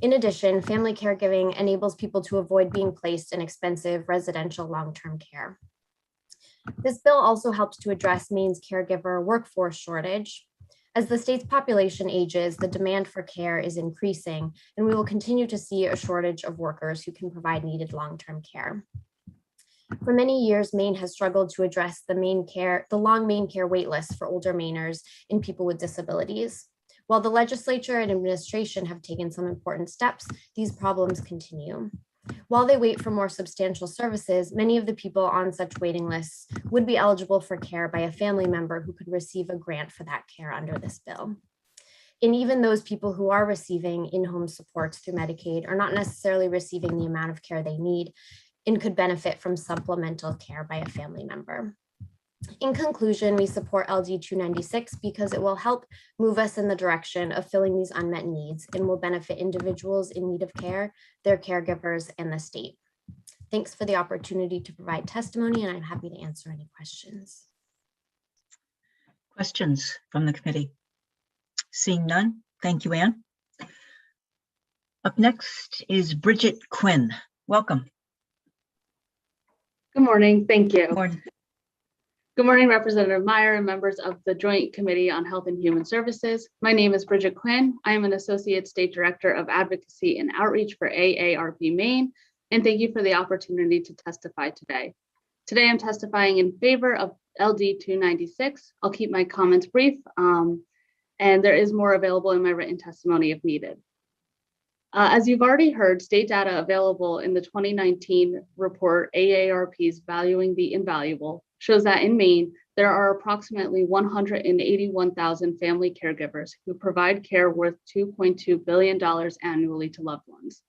In addition, family caregiving enables people to avoid being placed in expensive residential long-term care. This bill also helps to address Maine's caregiver workforce shortage. As the state's population ages, the demand for care is increasing, and we will continue to see a shortage of workers who can provide needed long-term care. For many years, Maine has struggled to address the long Maine care wait lists for older Mainers and people with disabilities. While the legislature and administration have taken some important steps, these problems continue. While they wait for more substantial services, many of the people on such waiting lists would be eligible for care by a family member who could receive a grant for that care under this bill. And even those people who are receiving in-home supports through Medicaid are not necessarily receiving the amount of care they need and could benefit from supplemental care by a family member. In conclusion, we support LD 296 because it will help move us in the direction of filling these unmet needs and will benefit individuals in need of care, their caregivers, and the state. Thanks for the opportunity to provide testimony, and I'm happy to answer any questions. Questions from the committee? Seeing none, thank you, Anne. Up next is Bridget Quinn. Welcome. Good morning. Thank you. Morning. Good morning, Representative Meyer and members of the Joint Committee on Health and Human Services. My name is Bridget Quinn. I am an Associate State Director of Advocacy and Outreach for AARP Maine, and thank you for the opportunity to testify today. Today, I'm testifying in favor of LD 296. I'll keep my comments brief, and there is more available in my written testimony if needed. As you've already heard, state data available in the 2019 report, AARP's Valuing the Invaluable, shows that in Maine, there are approximately 181,000 family caregivers who provide care worth $2.2 billion annually to loved ones.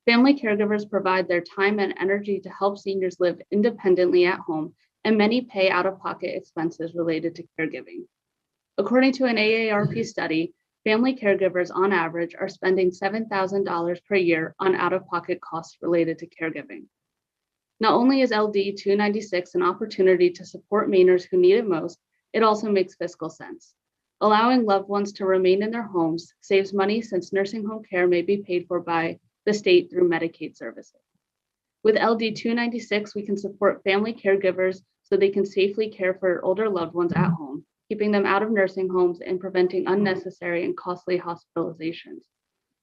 Family caregivers provide their time and energy to help seniors live independently at home, and many pay out-of-pocket expenses related to caregiving. According to an AARP study, family caregivers on average are spending $7,000 per year on out-of-pocket costs related to caregiving. Not only is LD 296 an opportunity to support Mainers who need it most, it also makes fiscal sense. Allowing loved ones to remain in their homes saves money since nursing home care may be paid for by the state through Medicaid services. With LD 296, we can support family caregivers so they can safely care for older loved ones at home, keeping them out of nursing homes and preventing unnecessary and costly hospitalizations.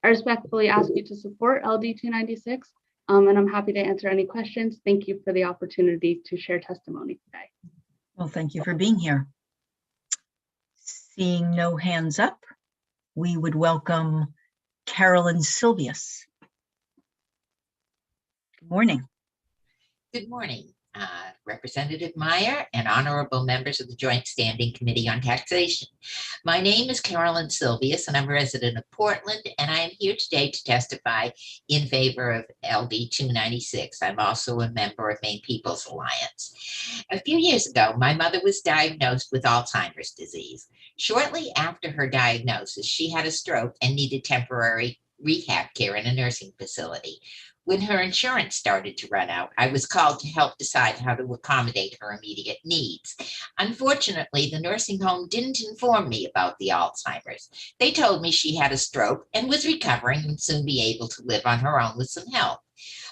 I respectfully ask you to support LD 296. And I'm happy to answer any questions. Thank you for the opportunity to share testimony today. Well, thank you for being here. Seeing no hands up, we would welcome Carolyn Silvius. Good morning. Good morning, Representative Meyer and honorable members of the Joint Standing Committee on Taxation. My name is Carolyn Silvius, and I'm a resident of Portland, and I am here today to testify in favor of LD 296. I'm also a member of Maine People's Alliance. A few years ago, my mother was diagnosed with Alzheimer's disease. Shortly after her diagnosis, she had a stroke and needed temporary rehab care in a nursing facility. When her insurance started to run out, I was called to help decide how to accommodate her immediate needs. Unfortunately, the nursing home didn't inform me about the Alzheimer's. They told me she had a stroke and was recovering and soon be able to live on her own with some help.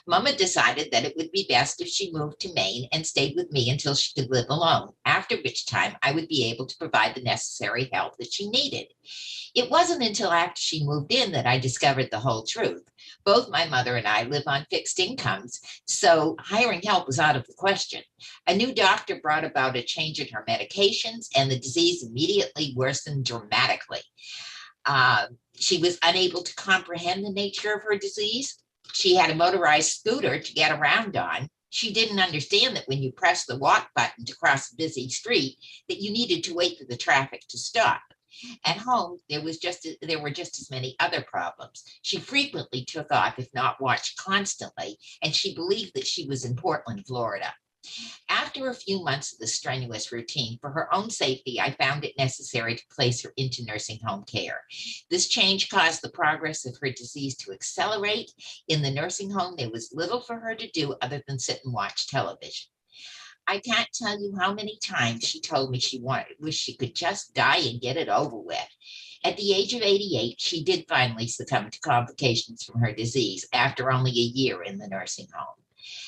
Mama decided that it would be best if she moved to Maine and stayed with me until she could live alone, after which time I would be able to provide the necessary help that she needed. It wasn't until after she moved in that I discovered the whole truth. Both my mother and I live on fixed incomes, so hiring help was out of the question. A new doctor brought about a change in her medications, and the disease immediately worsened dramatically. She was unable to comprehend the nature of her disease. She had a motorized scooter to get around on. She didn't understand that when you press the walk button to cross a busy street, that you needed to wait for the traffic to stop. At home, there were just as many other problems. She frequently took off, if not watched constantly, and she believed that she was in Portland, Florida. After a few months of the strenuous routine, for her own safety, I found it necessary to place her into nursing home care. This change caused the progress of her disease to accelerate. In the nursing home, there was little for her to do other than sit and watch television. I can't tell you how many times she told me she wished she could just die and get it over with. At the age of 88, she did finally succumb to complications from her disease after only a year in the nursing home.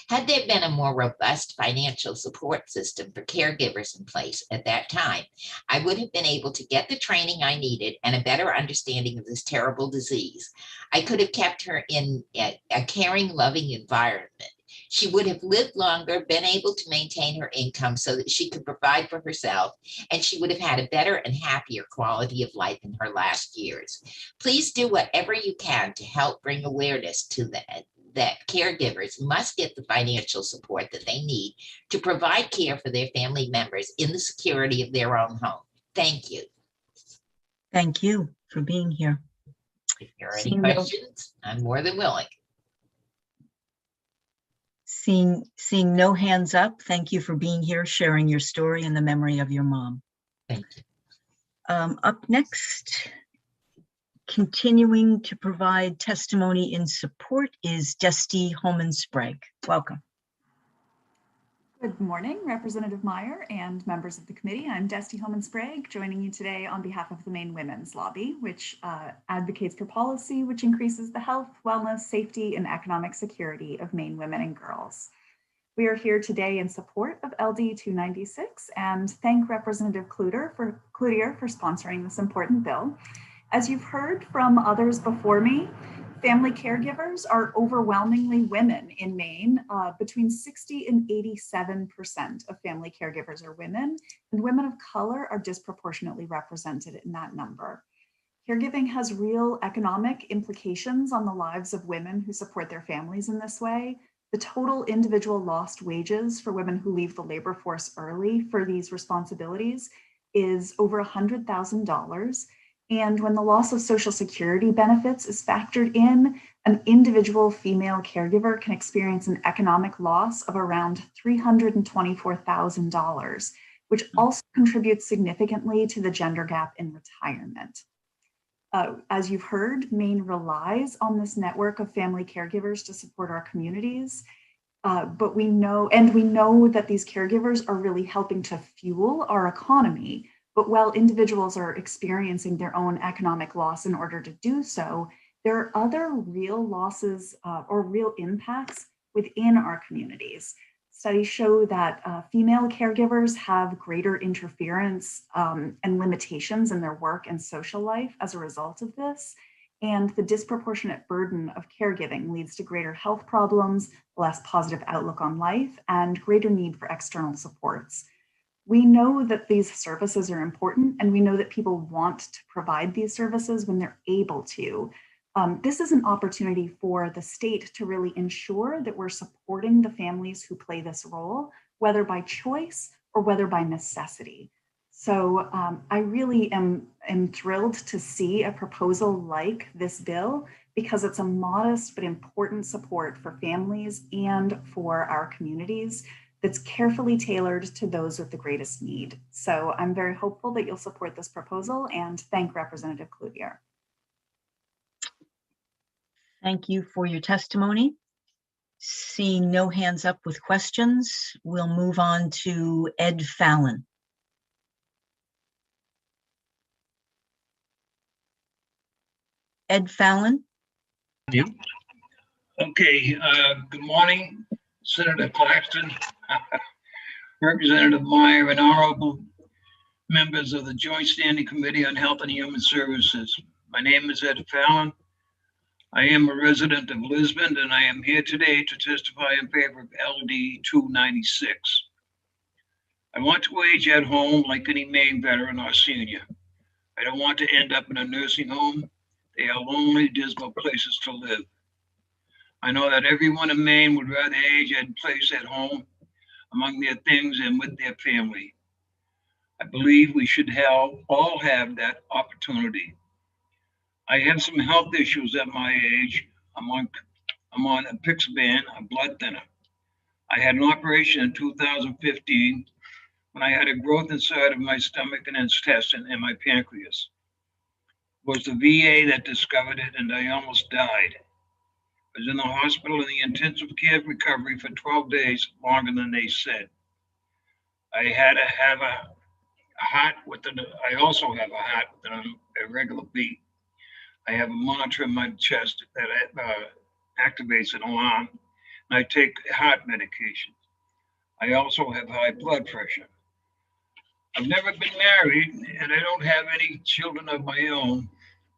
Had there been a more robust financial support system for caregivers in place at that time, I would have been able to get the training I needed and a better understanding of this terrible disease. I could have kept her in a caring, loving environment. She would have lived longer, been able to maintain her income so that she could provide for herself, and she would have had a better and happier quality of life in her last years. Please do whatever you can to help bring awareness to that caregivers must get the financial support that they need to provide care for their family members in the security of their own home. Thank you. Thank you for being here. If there are any questions, I'm more than willing. Seeing no hands up, thank you for being here, sharing your story and the memory of your mom. Thank you. Up next, continuing to provide testimony in support is Dusty Holman-Sprague. Welcome. Good morning, Representative Meyer and members of the committee. I'm Dusty Holman-Sprague, joining you today on behalf of the Maine Women's Lobby, which advocates for policy which increases the health, wellness, safety, and economic security of Maine women and girls. We are here today in support of LD 296 and thank Representative Cloutier for sponsoring this important bill. As you've heard from others before me, family caregivers are overwhelmingly women in Maine. Between 60 and 87% of family caregivers are women, and women of color are disproportionately represented in that number. Caregiving has real economic implications on the lives of women who support their families in this way. The total individual lost wages for women who leave the labor force early for these responsibilities is over $100,000. And when the loss of Social Security benefits is factored in, an individual female caregiver can experience an economic loss of around $324,000, which also contributes significantly to the gender gap in retirement. As you've heard, Maine relies on this network of family caregivers to support our communities. But we know that these caregivers are really helping to fuel our economy. But while individuals are experiencing their own economic loss in order to do so, there are other real losses or real impacts within our communities. Studies show that female caregivers have greater interference and limitations in their work and social life as a result of this. And the disproportionate burden of caregiving leads to greater health problems, less positive outlook on life, and greater need for external supports. We know that these services are important, and we know that people want to provide these services when they're able to. This is an opportunity for the state to really ensure that we're supporting the families who play this role, whether by choice or whether by necessity. So I really am thrilled to see a proposal like this bill because it's a modest but important support for families and for our communities that's carefully tailored to those with the greatest need. So I'm very hopeful that you'll support this proposal and thank Representative Cloutier. Thank you for your testimony. Seeing no hands up with questions, we'll move on to Ed Fallon. Ed Fallon. Yeah. Okay, good morning, Senator Claxton, Representative Meyer, and honorable members of the Joint Standing Committee on Health and Human Services. My name is Ed Fallon. I am a resident of Lisbon, and I am here today to testify in favor of LD 296. I want to age at home like any Maine veteran or senior. I don't want to end up in a nursing home. They are lonely, dismal places to live. I know that everyone in Maine would rather age at place at home among their things and with their family. I believe we should all have that opportunity. I have some health issues at my age. I'm on Apixaban, a blood thinner. I had an operation in 2015 when I had a growth inside of my stomach and intestine and my pancreas. It was the VA that discovered it, and I almost died. I was in the hospital in the intensive care recovery for 12 days, longer than they said. I had to have a heart with I also have a heart with an irregular beat. I have a monitor in my chest that activates an alarm, and I take heart medication. I also have high blood pressure. I've never been married, and I don't have any children of my own,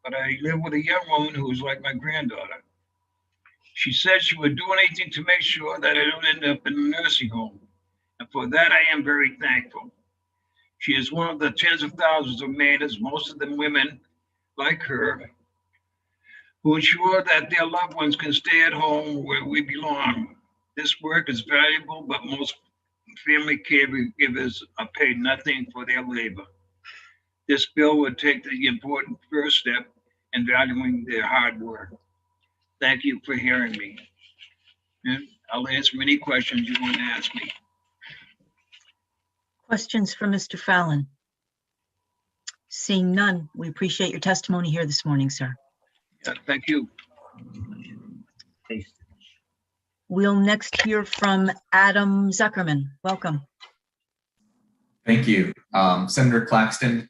but I live with a young woman who is like my granddaughter. She said she would do anything to make sure that I don't end up in a nursing home, and for that I am very thankful. She is one of the tens of thousands of Mainers, most of them women like her, who ensure that their loved ones can stay at home where we belong. This work is valuable, but most family caregivers are paid nothing for their labor. This bill would take the important first step in valuing their hard work. Thank you for hearing me. And I'll answer any questions you want to ask me. Questions for Mr. Fallon? Seeing none, we appreciate your testimony here this morning, sir. Yeah, thank you. We'll next hear from Adam Zuckerman. Welcome. Thank you. Senator Claxton,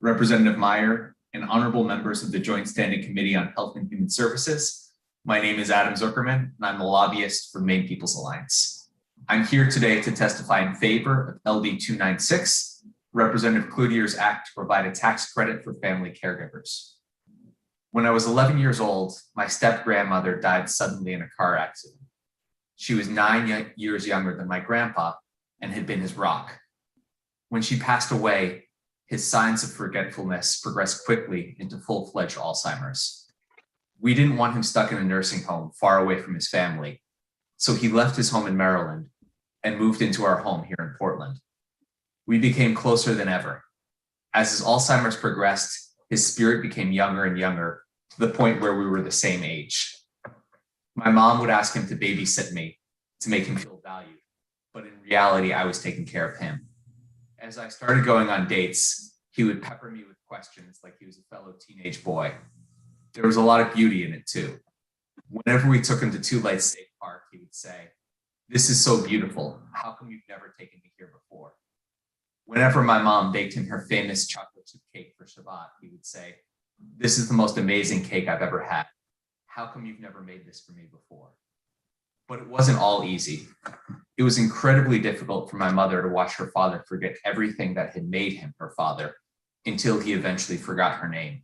Representative Meyer, and honorable members of the Joint Standing Committee on Health and Human Services. My name is Adam Zuckerman, and I'm a lobbyist for Maine People's Alliance. I'm here today to testify in favor of LD 296, Representative Cloutier's act to provide a tax credit for family caregivers. When I was 11 years old, my step-grandmother died suddenly in a car accident. She was 9 years younger than my grandpa and had been his rock. When she passed away, his signs of forgetfulness progressed quickly into full-fledged Alzheimer's. We didn't want him stuck in a nursing home far away from his family, so he left his home in Maryland and moved into our home here in Portland. We became closer than ever. As his Alzheimer's progressed, his spirit became younger and younger to the point where we were the same age. My mom would ask him to babysit me to make him feel valued, but in reality, I was taking care of him. As I started going on dates, he would pepper me with questions like he was a fellow teenage boy. There was a lot of beauty in it too. Whenever we took him to Two Lights State Park, he would say, "This is so beautiful. How come you've never taken me here before?" Whenever my mom baked him her famous chocolate chip cake for Shabbat, he would say, "This is the most amazing cake I've ever had. How come you've never made this for me before?" But it wasn't all easy. It was incredibly difficult for my mother to watch her father forget everything that had made him her father until he eventually forgot her name.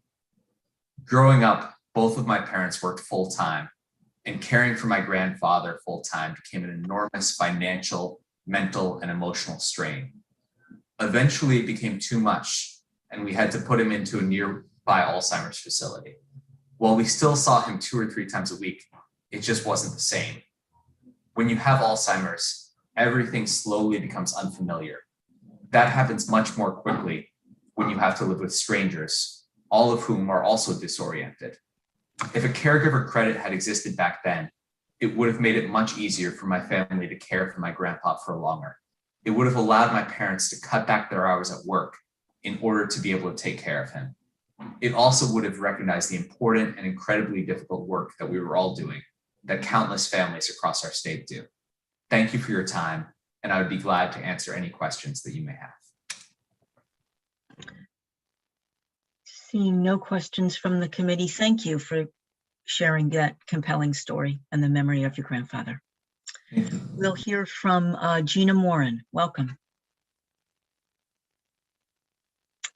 Growing up, both of my parents worked full-time, and caring for my grandfather full-time became an enormous financial, mental, and emotional strain. Eventually, it became too much, and we had to put him into a nearby Alzheimer's facility. While we still saw him 2 or 3 times a week, it just wasn't the same. When you have Alzheimer's, everything slowly becomes unfamiliar. That happens much more quickly when you have to live with strangers, all of whom are also disoriented. If a caregiver credit had existed back then, it would have made it much easier for my family to care for my grandpa for longer. It would have allowed my parents to cut back their hours at work in order to be able to take care of him. It also would have recognized the important and incredibly difficult work that we were all doing, that countless families across our state do. Thank you for your time, and I would be glad to answer any questions that you may have. Seeing no questions from the committee, thank you for sharing that compelling story and the memory of your grandfather. We'll hear from Gina Moran. Welcome.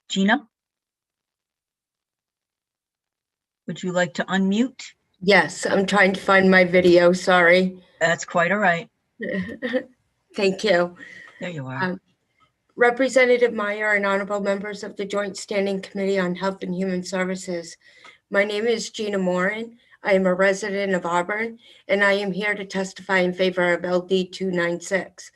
Gina? Would you like to unmute? Yes, I'm trying to find my video, sorry. That's quite all right. Thank you. There you are. Representative Meyer and honorable members of the Joint Standing Committee on Health and Human Services. My name is Gina Moran. I am a resident of Auburn, and I am here to testify in favor of LD 296.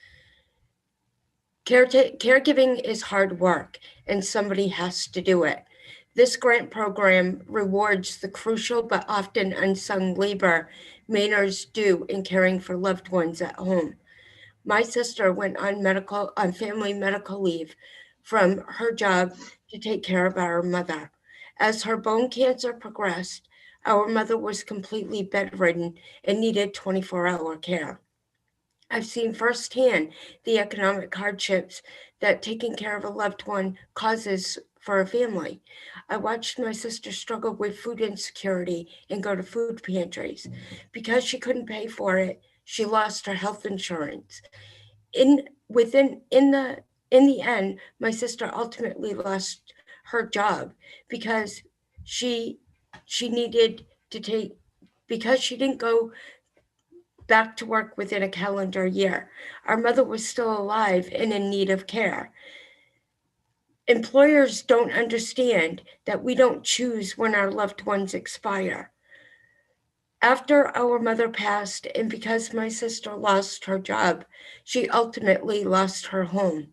Caregiving is hard work, and somebody has to do it. This grant program rewards the crucial but often unsung labor Mainers do in caring for loved ones at home. My sister went on family medical leave from her job to take care of our mother. As her bone cancer progressed, our mother was completely bedridden and needed 24-hour care. I've seen firsthand the economic hardships that taking care of a loved one causes for a family. I watched my sister struggle with food insecurity and go to food pantries. Because she couldn't pay for it, she lost her health insurance. In the end, my sister ultimately lost her job because she needed to take, because she didn't go back to work within a calendar year. Our mother was still alive and in need of care. Employers don't understand that we don't choose when our loved ones expire. After our mother passed, and because my sister lost her job, she ultimately lost her home.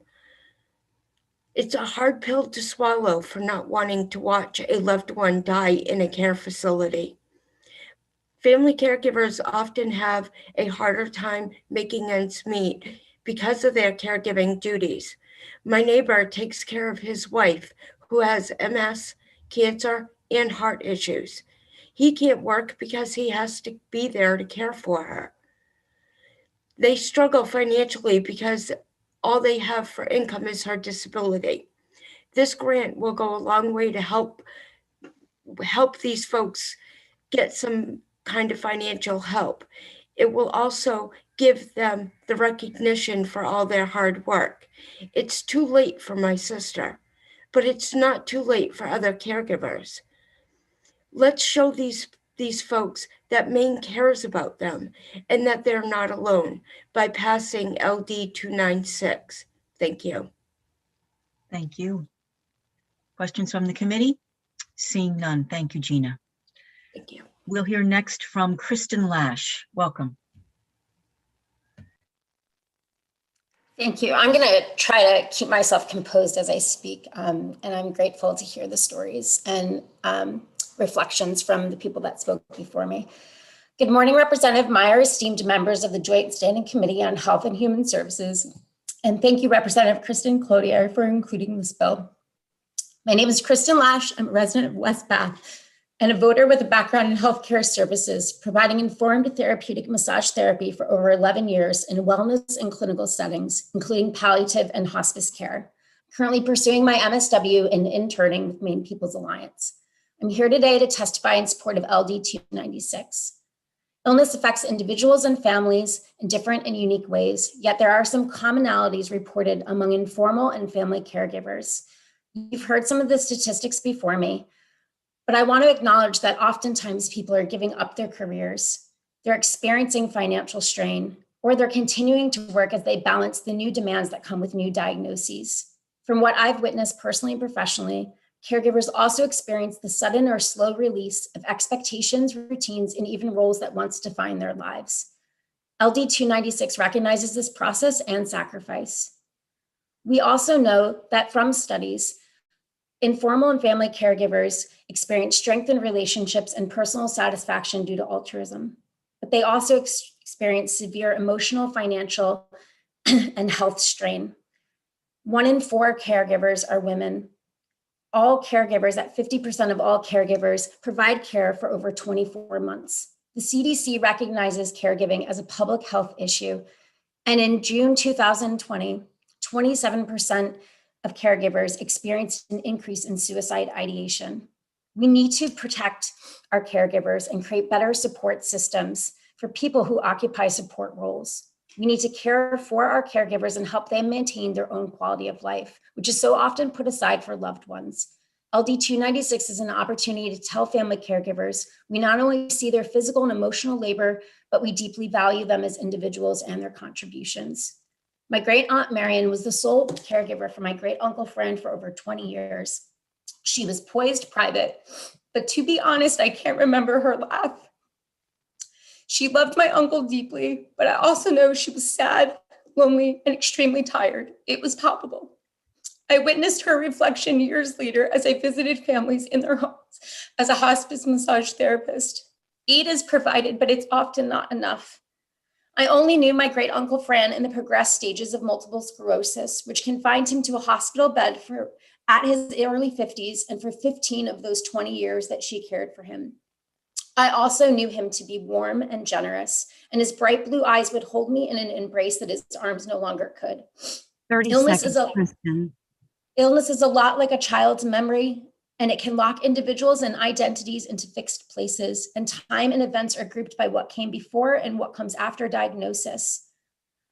It's a hard pill to swallow for not wanting to watch a loved one die in a care facility. Family caregivers often have a harder time making ends meet because of their caregiving duties. My neighbor takes care of his wife who has MS, cancer, and heart issues. He can't work because he has to be there to care for her. They struggle financially because all they have for income is her disability. This grant will go a long way to help these folks get some kind of financial help. It will also give them the recognition for all their hard work. It's too late for my sister, but it's not too late for other caregivers. Let's show these folks that Maine cares about them and that they're not alone by passing LD 296. Thank you. Thank you. Questions from the committee? Seeing none. Thank you, Gina. Thank you. We'll hear next from Kristen Lash. Welcome. Thank you. I'm going to try to keep myself composed as I speak, and I'm grateful to hear the stories and reflections from the people that spoke before me. Good morning, Representative Meyer, esteemed members of the Joint Standing Committee on Health and Human Services, and thank you, Representative Kristen Cloutier, for including this bill. My name is Kristen Lash. I'm a resident of West Bath and a voter with a background in healthcare services, providing informed therapeutic massage therapy for over 11 years in wellness and clinical settings, including palliative and hospice care. Currently pursuing my MSW in interning with Maine People's Alliance. I'm here today to testify in support of LD 296. Illness affects individuals and families in different and unique ways, yet there are some commonalities reported among informal and family caregivers. You've heard some of the statistics before me, but I want to acknowledge that oftentimes people are giving up their careers, they're experiencing financial strain, or they're continuing to work as they balance the new demands that come with new diagnoses. From what I've witnessed personally and professionally, caregivers also experience the sudden or slow release of expectations, routines, and even roles that once defined their lives. LD 296 recognizes this process and sacrifice. We also know that from studies, informal and family caregivers experience strengthened relationships and personal satisfaction due to altruism, but they also experience severe emotional, financial, and health strain. 1 in 4 caregivers are women. All caregivers, at 50% of all caregivers, provide care for over 24 months. The CDC recognizes caregiving as a public health issue, and in June 2020, 27% of caregivers experienced an increase in suicide ideation. We need to protect our caregivers and create better support systems for people who occupy support roles. We need to care for our caregivers and help them maintain their own quality of life, which is so often put aside for loved ones. LD 296 is an opportunity to tell family caregivers we not only see their physical and emotional labor, but we deeply value them as individuals and their contributions. My great aunt Marion was the sole caregiver for my great uncle Fran for over 20 years. She was poised, private, but to be honest, I can't remember her laugh. She loved my uncle deeply, but I also know she was sad, lonely, and extremely tired. It was palpable. I witnessed her reflection years later as I visited families in their homes as a hospice massage therapist. Aid is provided, but it's often not enough. I only knew my great uncle Fran in the progressed stages of multiple sclerosis, which confined him to a hospital bed at his early 50s and for 15 of those 20 years that she cared for him. I also knew him to be warm and generous, and his bright blue eyes would hold me in an embrace that his arms no longer could. 30 Illness seconds, Kristen. Illness is a lot like a child's memory, and it can lock individuals and identities into fixed places, and time and events are grouped by what came before and what comes after diagnosis.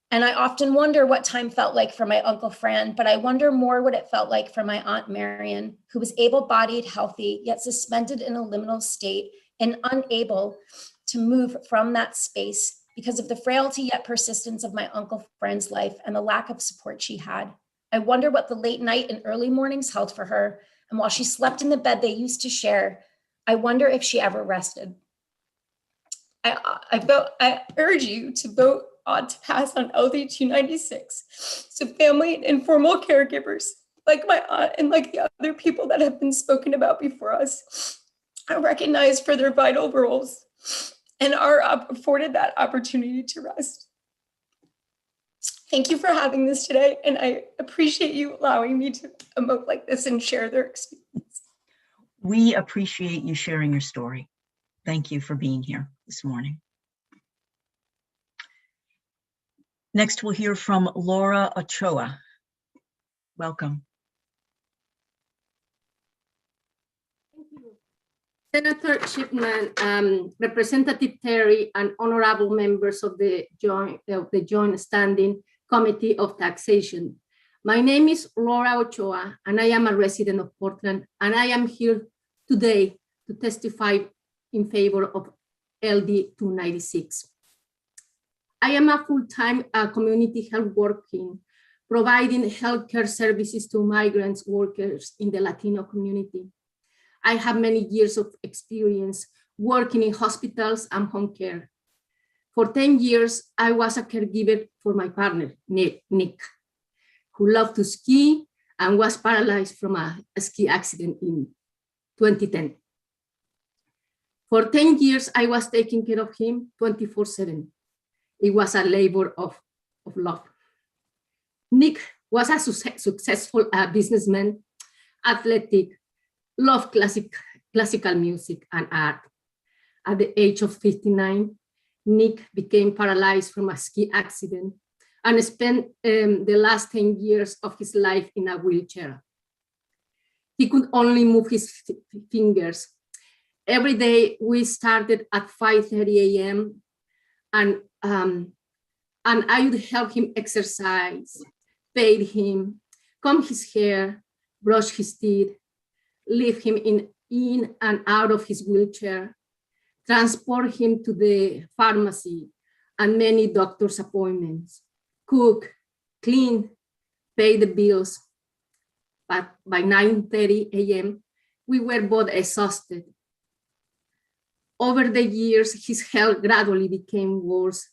And I often wonder what time felt like for my Uncle Fran, but I wonder more what it felt like for my Aunt Marion, who was able-bodied, healthy, yet suspended in a liminal state and unable to move from that space because of the frailty yet persistence of my Uncle Fran's life and the lack of support she had. I wonder what the late night and early mornings held for her. And while she slept in the bed they used to share, I wonder if she ever rested. I urge you to vote to pass on LD 296. So family and formal caregivers, like my aunt and like the other people that have been spoken about before us, are recognized for their vital roles and are afforded that opportunity to rest. Thank you for having this today, and I appreciate you allowing me to emote like this and share their experience. We appreciate you sharing your story. Thank you for being here this morning. Next, we'll hear from Laura Ochoa. Welcome. Senator Shipman, Representative Terry, and honorable members of the Joint Standing Committee of Taxation. My name is Laura Ochoa, and I am a resident of Portland, and I am here today to testify in favor of LD 296. I am a full-time community health worker, providing healthcare services to migrant workers in the Latino community. I have many years of experience working in hospitals and home care. For 10 years, I was a caregiver for my partner, Nick, who loved to ski and was paralyzed from a ski accident in 2010. For 10 years, I was taking care of him 24/7. It was a labor of love. Nick was a successful businessman, athletic, loved classical music and art. At the age of 59, Nick became paralyzed from a ski accident and spent the last 10 years of his life in a wheelchair. He could only move his fingers. Every day we started at 5:30 a.m. and I would help him exercise, bathe him, comb his hair, brush his teeth, lift him in and out of his wheelchair, transport him to the pharmacy and many doctor's appointments, cook, clean, pay the bills. But by 9:30 a.m., we were both exhausted. Over the years, his health gradually became worse.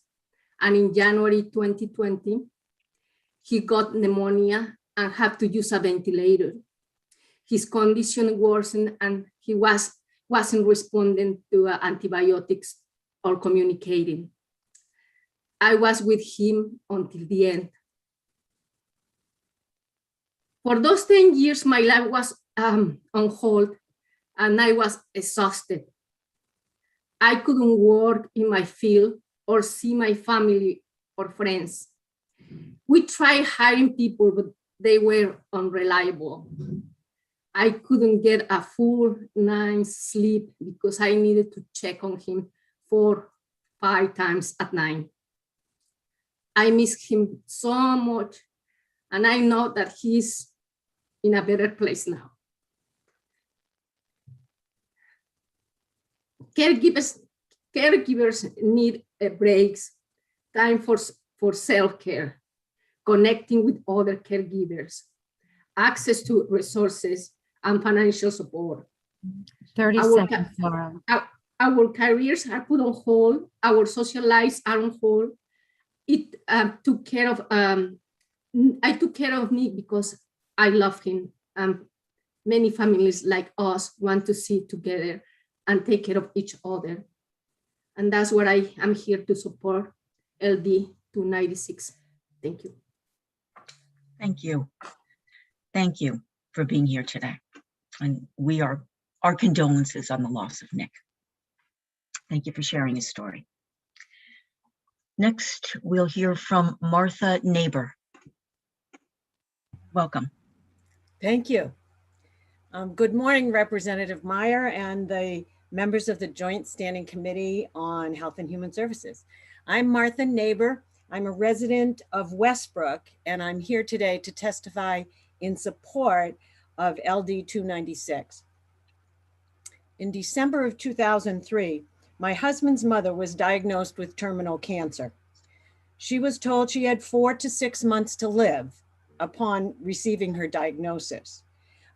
And in January 2020, he got pneumonia and had to use a ventilator. His condition worsened and he wasn't responding to antibiotics or communicating. I was with him until the end. For those 10 years, my life was on hold and I was exhausted. I couldn't work in my field or see my family or friends. We tried hiring people, but they were unreliable. I couldn't get a full night's sleep because I needed to check on him 4-5 times at night. I miss him so much, and I know that he's in a better place now. Caregivers need breaks, time for self-care, connecting with other caregivers, access to resources, and financial support. 30 seconds, Laura. Our careers are put on hold, our social lives are on hold. I took care of Nick because I love him. Many families like us want to sit together and take care of each other. And that's what I am here to support. LD 296. Thank you. Thank you. Thank you for being here today. And our condolences on the loss of Nick. Thank you for sharing his story. Next, we'll hear from Martha Neighbor. Welcome. Thank you. Good morning, Representative Meyer and the members of the Joint Standing Committee on Health and Human Services. I'm Martha Neighbor. I'm a resident of Westbrook, and I'm here today to testify in support of LD 296. In December of 2003, my husband's mother was diagnosed with terminal cancer. She was told she had 4 to 6 months to live upon receiving her diagnosis.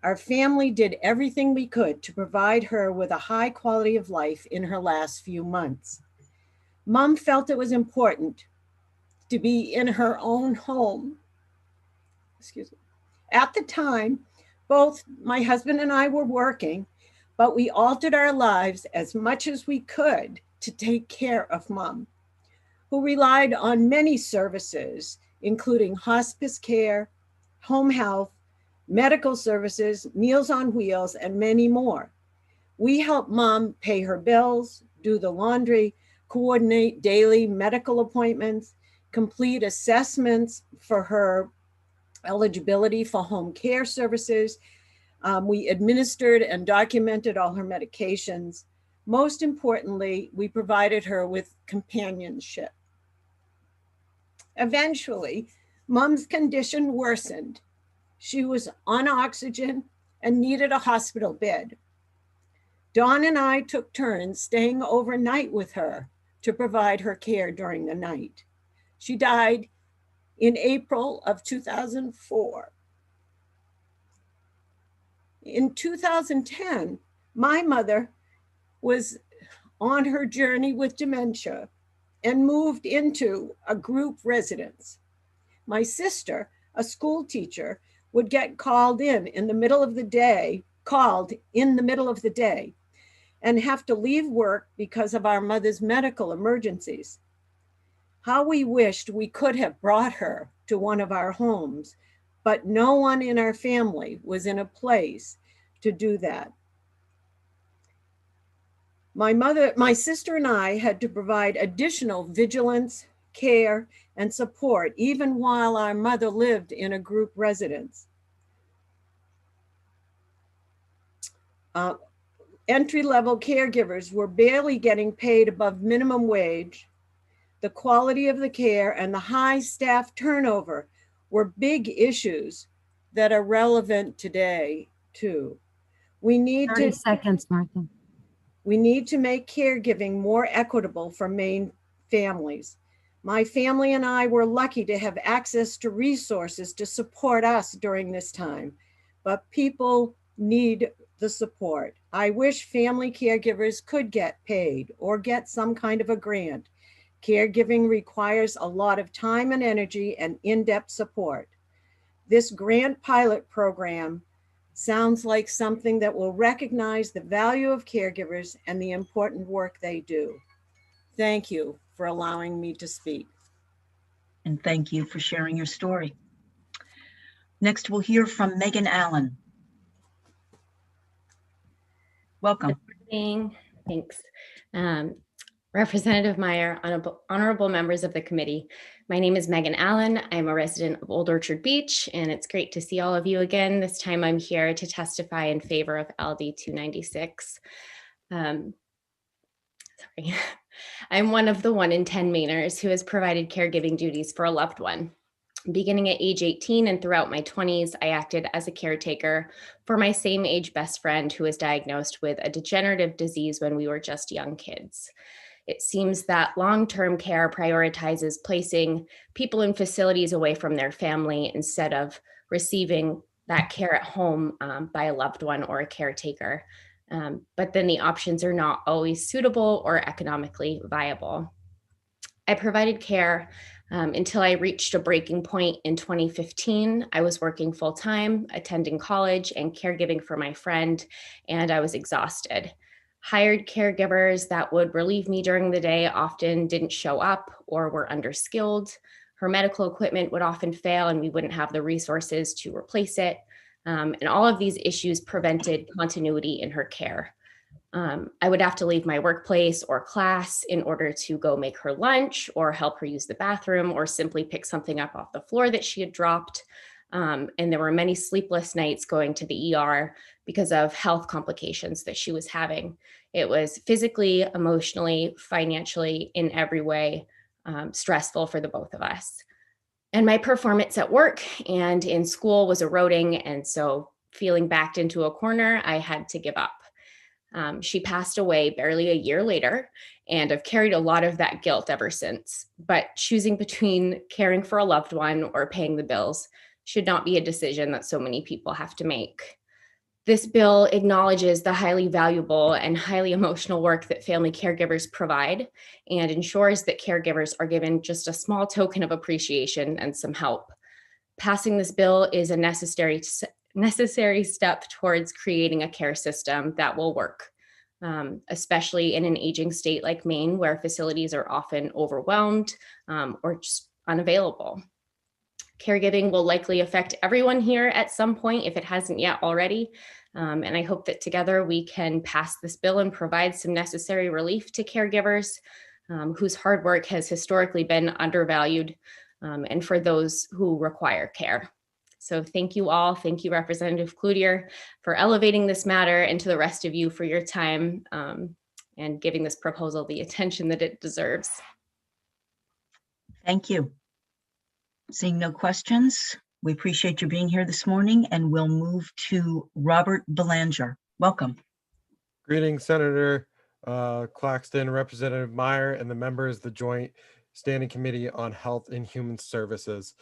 Our family did everything we could to provide her with a high quality of life in her last few months. Mom felt it was important to be in her own home. Excuse me. At the time, both my husband and I were working, but we altered our lives as much as we could to take care of Mom, who relied on many services, including hospice care, home health, medical services, Meals on Wheels, and many more. We helped Mom pay her bills, do the laundry, coordinate daily medical appointments, complete assessments for her eligibility for home care services. We administered and documented all her medications. Most importantly, we provided her with companionship. Eventually, Mom's condition worsened. She was on oxygen and needed a hospital bed. Dawn and I took turns staying overnight with her to provide her care during the night. She died in April of 2004. In 2010, my mother was on her journey with dementia and moved into a group residence. My sister, a school teacher, would get called in the middle of the day, and have to leave work because of our mother's medical emergencies. How we wished we could have brought her to one of our homes, but no one in our family was in a place to do that. My sister and I had to provide additional vigilance, care, and support even while our mother lived in a group residence. Entry-level caregivers were barely getting paid above minimum wage. The quality of the care and the high staff turnover were big issues that are relevant today too. We need 30 seconds, Martha. We need to make caregiving more equitable for Maine families. My family and I were lucky to have access to resources to support us during this time, but people need the support. I wish family caregivers could get paid or get some kind of a grant. Caregiving requires a lot of time and energy and in-depth support. This grant pilot program sounds like something that will recognize the value of caregivers and the important work they do. Thank you for allowing me to speak. And thank you for sharing your story. Next, we'll hear from Megan Allen. Welcome. Good morning. Thanks. Representative Meyer, honorable members of the committee. My name is Megan Allen. I'm a resident of Old Orchard Beach, and it's great to see all of you again. This time I'm here to testify in favor of LD 296. Sorry. I'm one of the 1 in 10 Mainers who has provided caregiving duties for a loved one. Beginning at age 18 and throughout my 20s, I acted as a caretaker for my same age best friend who was diagnosed with a degenerative disease when we were just young kids. It seems that long-term care prioritizes placing people in facilities away from their family instead of receiving that care at home by a loved one or a caretaker. But then the options are not always suitable or economically viable. I provided care until I reached a breaking point in 2015. I was working full-time, attending college and caregiving for my friend, and I was exhausted. Hired caregivers that would relieve me during the day often didn't show up or were underskilled. Her medical equipment would often fail and we wouldn't have the resources to replace it. And all of these issues prevented continuity in her care. I would have to leave my workplace or class in order to go make her lunch or help her use the bathroom or simply pick something up off the floor that she had dropped. And there were many sleepless nights going to the ER because of health complications that she was having. It was physically, emotionally, financially, in every way stressful for the both of us. And my performance at work and in school was eroding. And so feeling backed into a corner, I had to give up. She passed away barely a year later, and I've carried a lot of that guilt ever since. But choosing between caring for a loved one or paying the bills should not be a decision that so many people have to make. This bill acknowledges the highly valuable and highly emotional work that family caregivers provide and ensures that caregivers are given just a small token of appreciation and some help. Passing this bill is a necessary step towards creating a care system that will work, especially in an aging state like Maine, where facilities are often overwhelmed or just unavailable. Caregiving will likely affect everyone here at some point if it hasn't yet already. And I hope that together we can pass this bill and provide some necessary relief to caregivers whose hard work has historically been undervalued and for those who require care. So thank you all. Thank you, Representative Cloutier, for elevating this matter, and to the rest of you for your time and giving this proposal the attention that it deserves. Thank you. Seeing no questions, we appreciate you being here this morning, and we'll move to Robert Belanger. Welcome. Greetings, Senator Claxton, Representative Meyer, and the members of the Joint Standing Committee on Health and Human Services.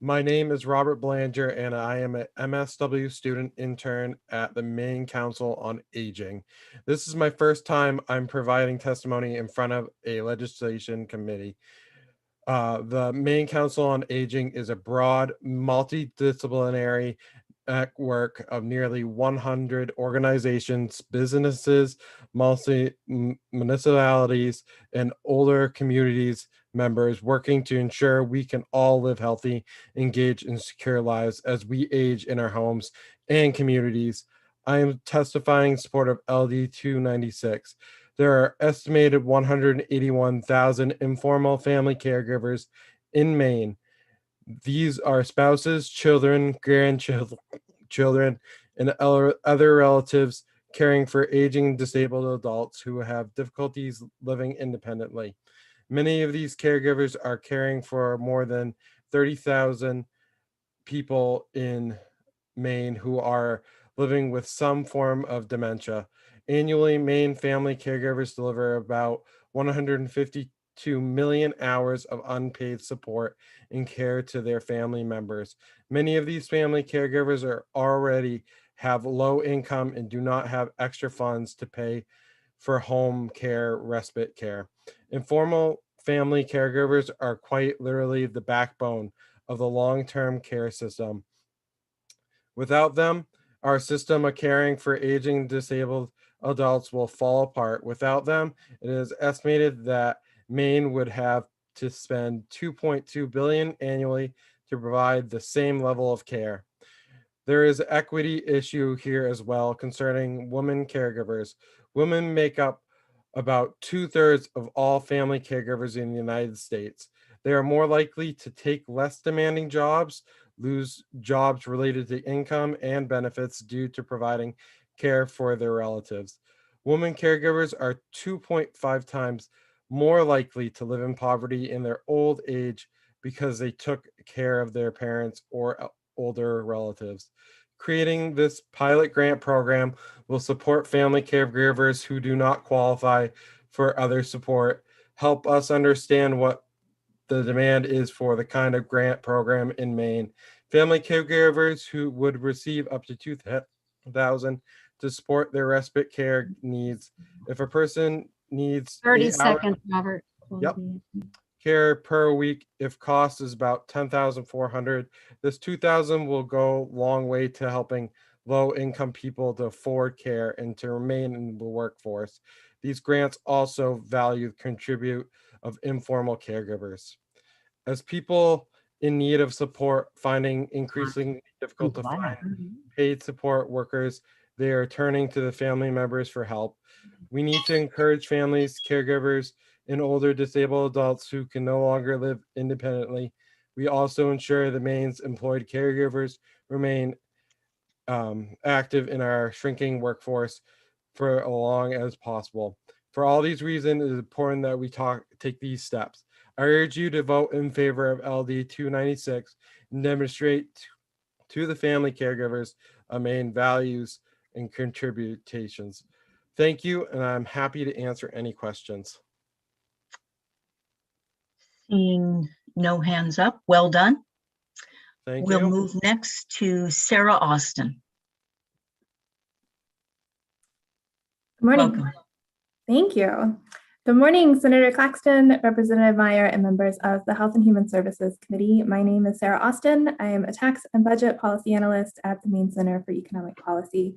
My name is Robert Belanger, and I am an MSW student intern at the Maine Council on Aging. This is my first time I'm providing testimony in front of a legislation committee. The Maine Council on Aging is a broad, multidisciplinary network of nearly 100 organizations, businesses, municipalities, and older communities members working to ensure we can all live healthy, engage, and secure lives as we age in our homes and communities. I am testifying in support of LD 296. There are estimated 181,000 informal family caregivers in Maine. These are spouses, children, grandchildren, and other relatives caring for aging disabled adults who have difficulties living independently. Many of these caregivers are caring for more than 30,000 people in Maine who are living with some form of dementia. Annually, Maine family caregivers deliver about 152 million hours of unpaid support and care to their family members. Many of these family caregivers are already have low income and do not have extra funds to pay for home care, respite care. Informal family caregivers are quite literally the backbone of the long-term care system. Without them, our system of caring for aging disabled adults will fall apart. Without them, it is estimated that Maine would have to spend $2.2 billion annually to provide the same level of care. There is an equity issue here as well concerning women caregivers. Women make up about 2/3 of all family caregivers in the United States. They are more likely to take less demanding jobs, lose jobs related to income and benefits due to providing care for their relatives. Women caregivers are 2.5 times more likely to live in poverty in their old age because they took care of their parents or older relatives. Creating this pilot grant program will support family caregivers who do not qualify for other support, help us understand what the demand is for the kind of grant program in Maine. Family caregivers who would receive up to $2,000 to support their respite care needs. If a person needs 30 8 seconds, Robert. Yep. Care per week, if cost is about $10,400, this $2,000 will go a long way to helping low-income people to afford care and to remain in the workforce. These grants also value the contribute of informal caregivers. As people in need of support finding increasingly difficult to find paid support workers, they are turning to the family members for help. We need to encourage families, caregivers, and older disabled adults who can no longer live independently. We also ensure the Maine's employed caregivers remain active in our shrinking workforce for as long as possible. For all these reasons, it is important that we take these steps. I urge you to vote in favor of LD 296 and demonstrate to the family caregivers our main values and contributions. Thank you, and I'm happy to answer any questions. Seeing no hands up, well done. Thank We'll you. move next to Sarah Austin. Good morning. Welcome. Thank you. Good morning, Senator Claxton, Representative Meyer, and members of the Health and Human Services Committee. My name is Sarah Austin. I am a tax and budget policy analyst at the Maine Center for Economic Policy,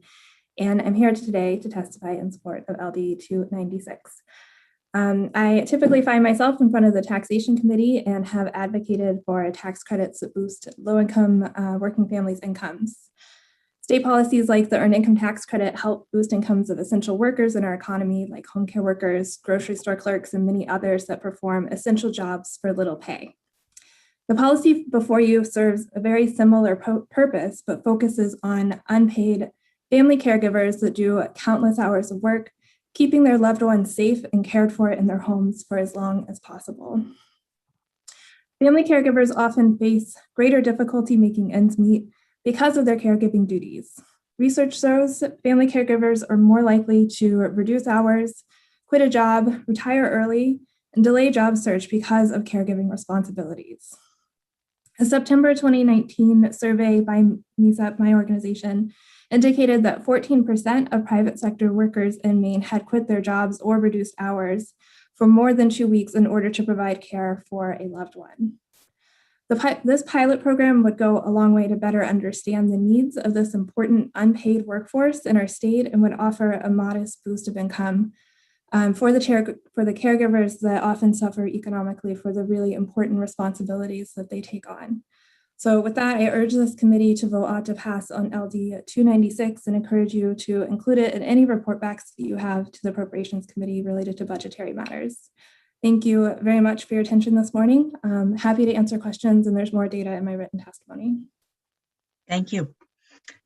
and I'm here today to testify in support of LD 296. I typically find myself in front of the Taxation Committee and have advocated for tax credits that boost low-income working families' incomes. State policies like the Earned Income Tax Credit help boost incomes of essential workers in our economy, like home care workers, grocery store clerks, and many others that perform essential jobs for little pay. The policy before you serves a very similar purpose, but focuses on unpaid family caregivers that do countless hours of work, keeping their loved ones safe and cared for in their homes for as long as possible. Family caregivers often face greater difficulty making ends meet because of their caregiving duties. Research shows family caregivers are more likely to reduce hours, quit a job, retire early, and delay job search because of caregiving responsibilities. A September 2019 survey by MESAP, my organization, indicated that 14% of private sector workers in Maine had quit their jobs or reduced hours for more than 2 weeks in order to provide care for a loved one. This pilot program would go a long way to better understand the needs of this important unpaid workforce in our state and would offer a modest boost of income for the caregivers that often suffer economically for the really important responsibilities that they take on. So with that, I urge this committee to vote ought to pass on LD 296 and encourage you to include it in any report backs that you have to the Appropriations Committee related to budgetary matters. Thank you very much for your attention this morning. I'm happy to answer questions, and there's more data in my written testimony. Thank you.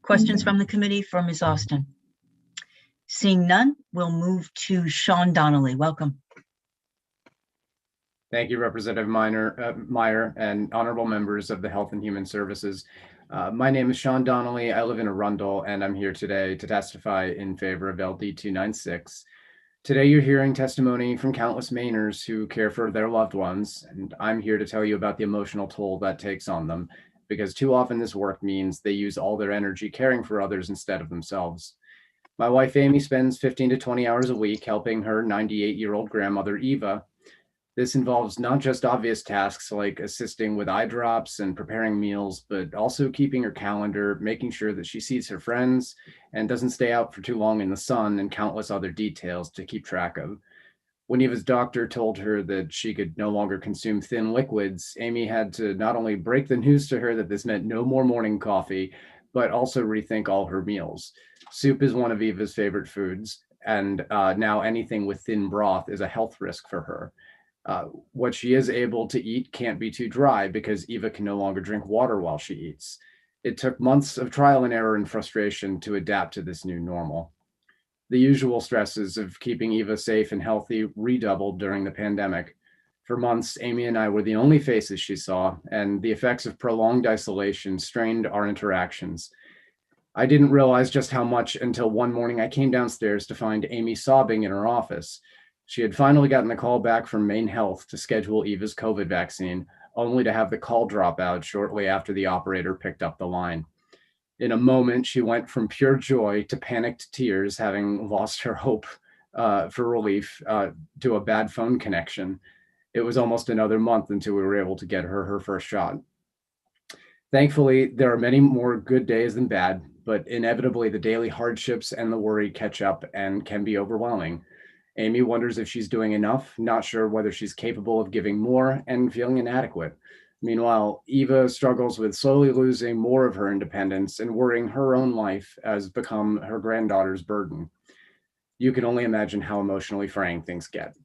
Questions from the committee for Ms. Austin? Seeing none, we'll move to Sean Donnelly. Welcome. Thank you, Representative Meyer and honorable members of the Health and Human Services. My name is Sean Donnelly. I live in Arundel, and I'm here today to testify in favor of LD 296. Today, you're hearing testimony from countless Mainers who care for their loved ones, and I'm here to tell you about the emotional toll that takes on them, because too often this work means they use all their energy caring for others instead of themselves. My wife, Amy, spends 15 to 20 hours a week helping her 98-year-old grandmother, Eva. This involves not just obvious tasks like assisting with eye drops and preparing meals, but also keeping her calendar, making sure that she sees her friends and doesn't stay out for too long in the sun, and countless other details to keep track of. When Eva's doctor told her that she could no longer consume thin liquids, Amy had to not only break the news to her that this meant no more morning coffee, but also rethink all her meals. Soup is one of Eva's favorite foods, and now anything with thin broth is a health risk for her. What she is able to eat can't be too dry because Eva can no longer drink water while she eats. It took months of trial and error and frustration to adapt to this new normal. The usual stresses of keeping Eva safe and healthy redoubled during the pandemic. For months, Amy and I were the only faces she saw, and the effects of prolonged isolation strained our interactions. I didn't realize just how much until one morning I came downstairs to find Amy sobbing in her office. She had finally gotten the call back from Maine Health to schedule Eva's COVID vaccine, only to have the call drop out shortly after the operator picked up the line. In a moment, she went from pure joy to panicked tears, having lost her hope for relief to a bad phone connection. It was almost another month until we were able to get her first shot. Thankfully, there are many more good days than bad. but inevitably the daily hardships and the worry catch up and can be overwhelming. Amy wonders if she's doing enough, not sure whether she's capable of giving more, and feeling inadequate. Meanwhile, Eva struggles with slowly losing more of her independence and worrying her own life has become her granddaughter's burden. You can only imagine how emotionally fraying things get.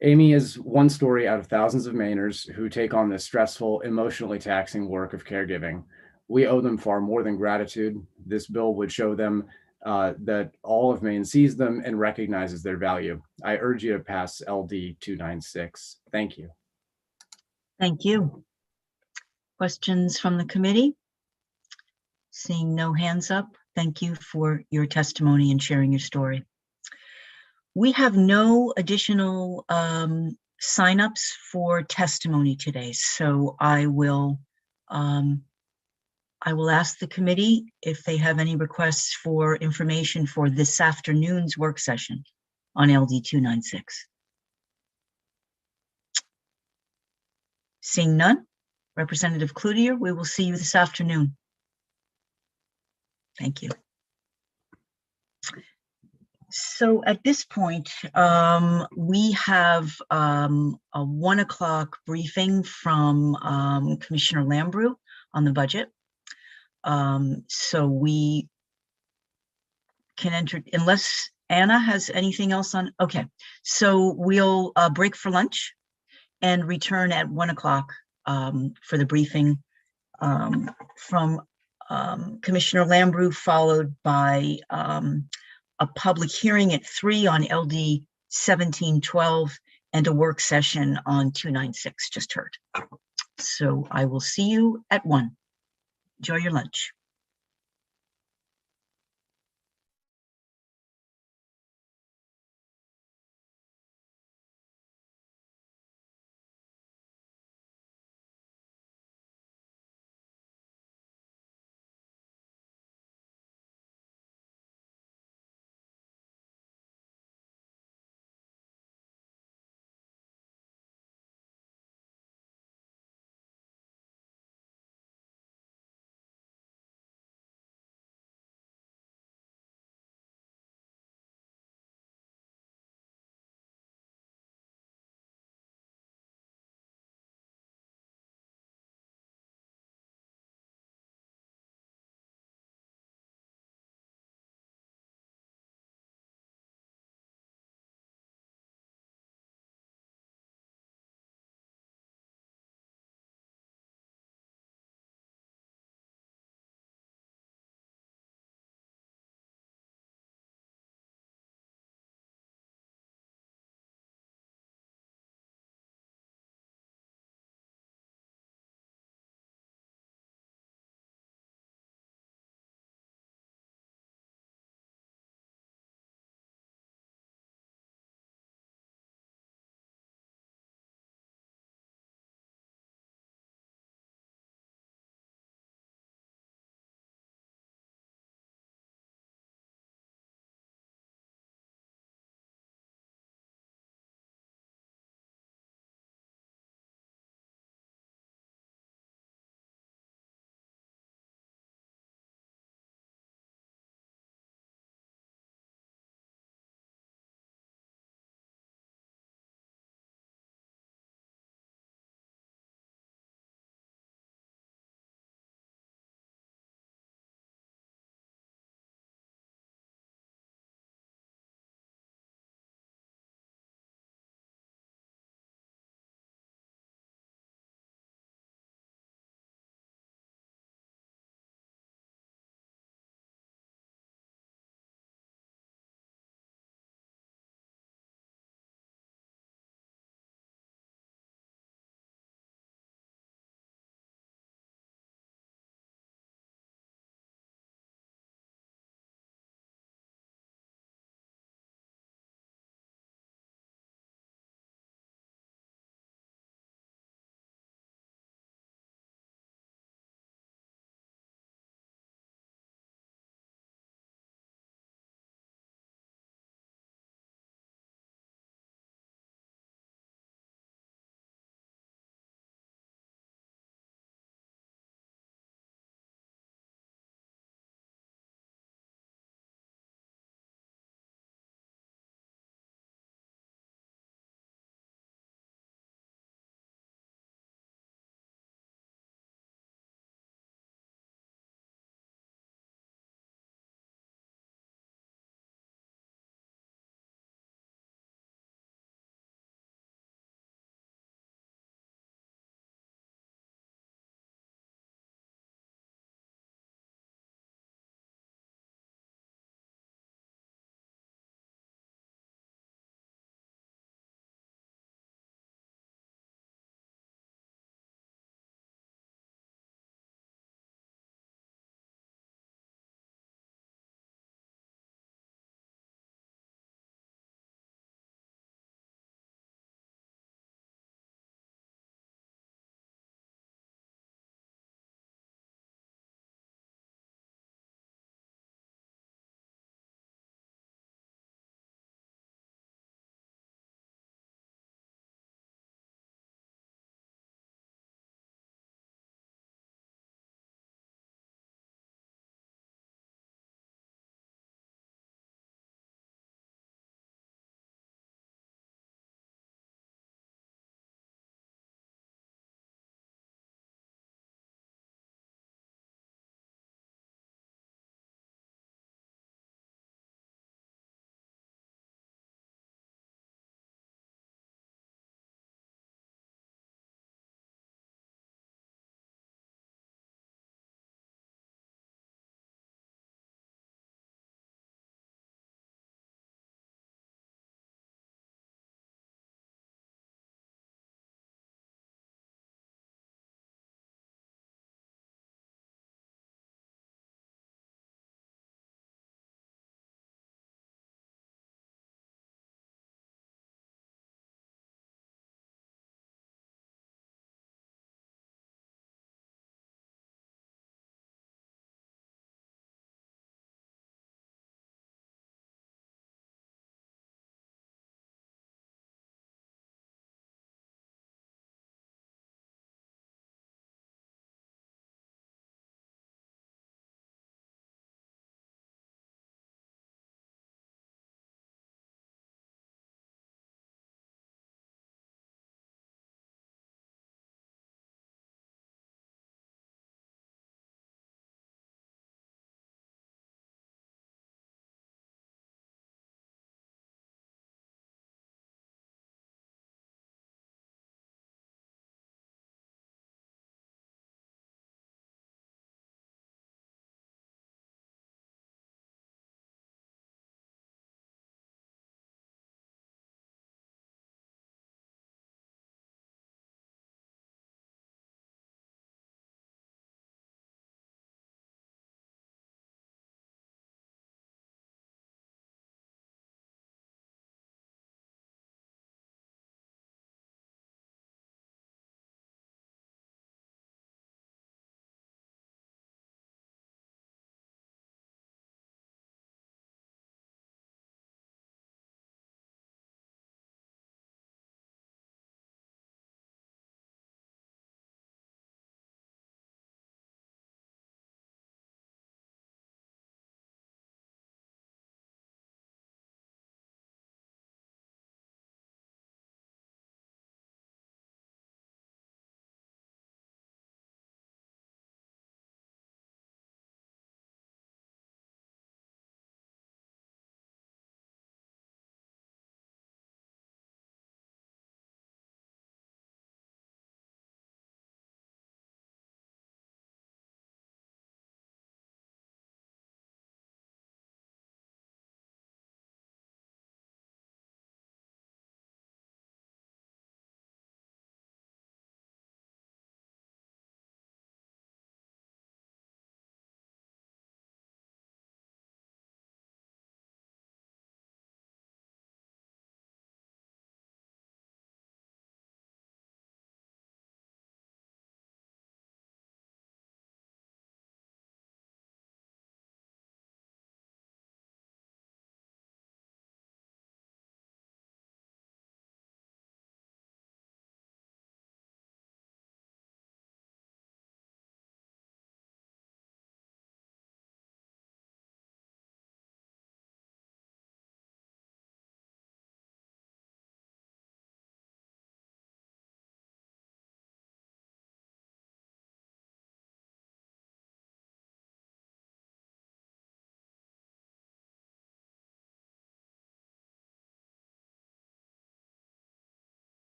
Amy is one story out of thousands of Mainers who take on this stressful, emotionally taxing work of caregiving. We owe them far more than gratitude. This bill would show them that all of Maine sees them and recognizes their value. I urge you to pass LD 296. Thank you. Thank you. Questions from the committee? Seeing no hands up, thank you for your testimony and sharing your story. We have no additional signups for testimony today, so I will ask the committee if they have any requests for information for this afternoon's work session on LD 296. Seeing none, Representative Cloutier, we will see you this afternoon. Thank you. So at this point, we have a 1 o'clock briefing from Commissioner Lambrou on the budget. So we can enter, unless Anna has anything else on, okay. So we'll break for lunch and return at 1 o'clock for the briefing from Commissioner Lambrou, followed by a public hearing at 3 on LD 1712 and a work session on 296, just heard. So I will see you at 1. Enjoy your lunch.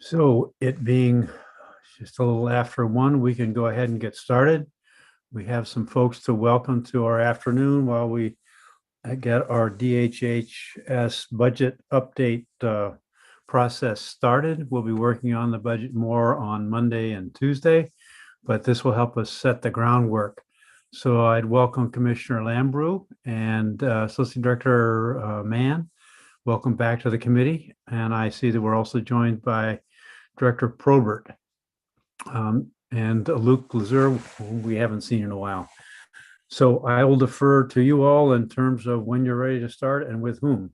So it being just a little after 1, we can go ahead and get started. We have some folks to welcome to our afternoon while we get our DHHS budget update process started. We'll be working on the budget more on Monday and Tuesday, but this will help us set the groundwork. So I'd welcome Commissioner Lambrou and Associate Director Mann. Welcome back to the committee. And I see that we're also joined by Director Probert and Luke Lazur, whom we haven't seen in a while. So I will defer to you all in terms of when you're ready to start and with whom.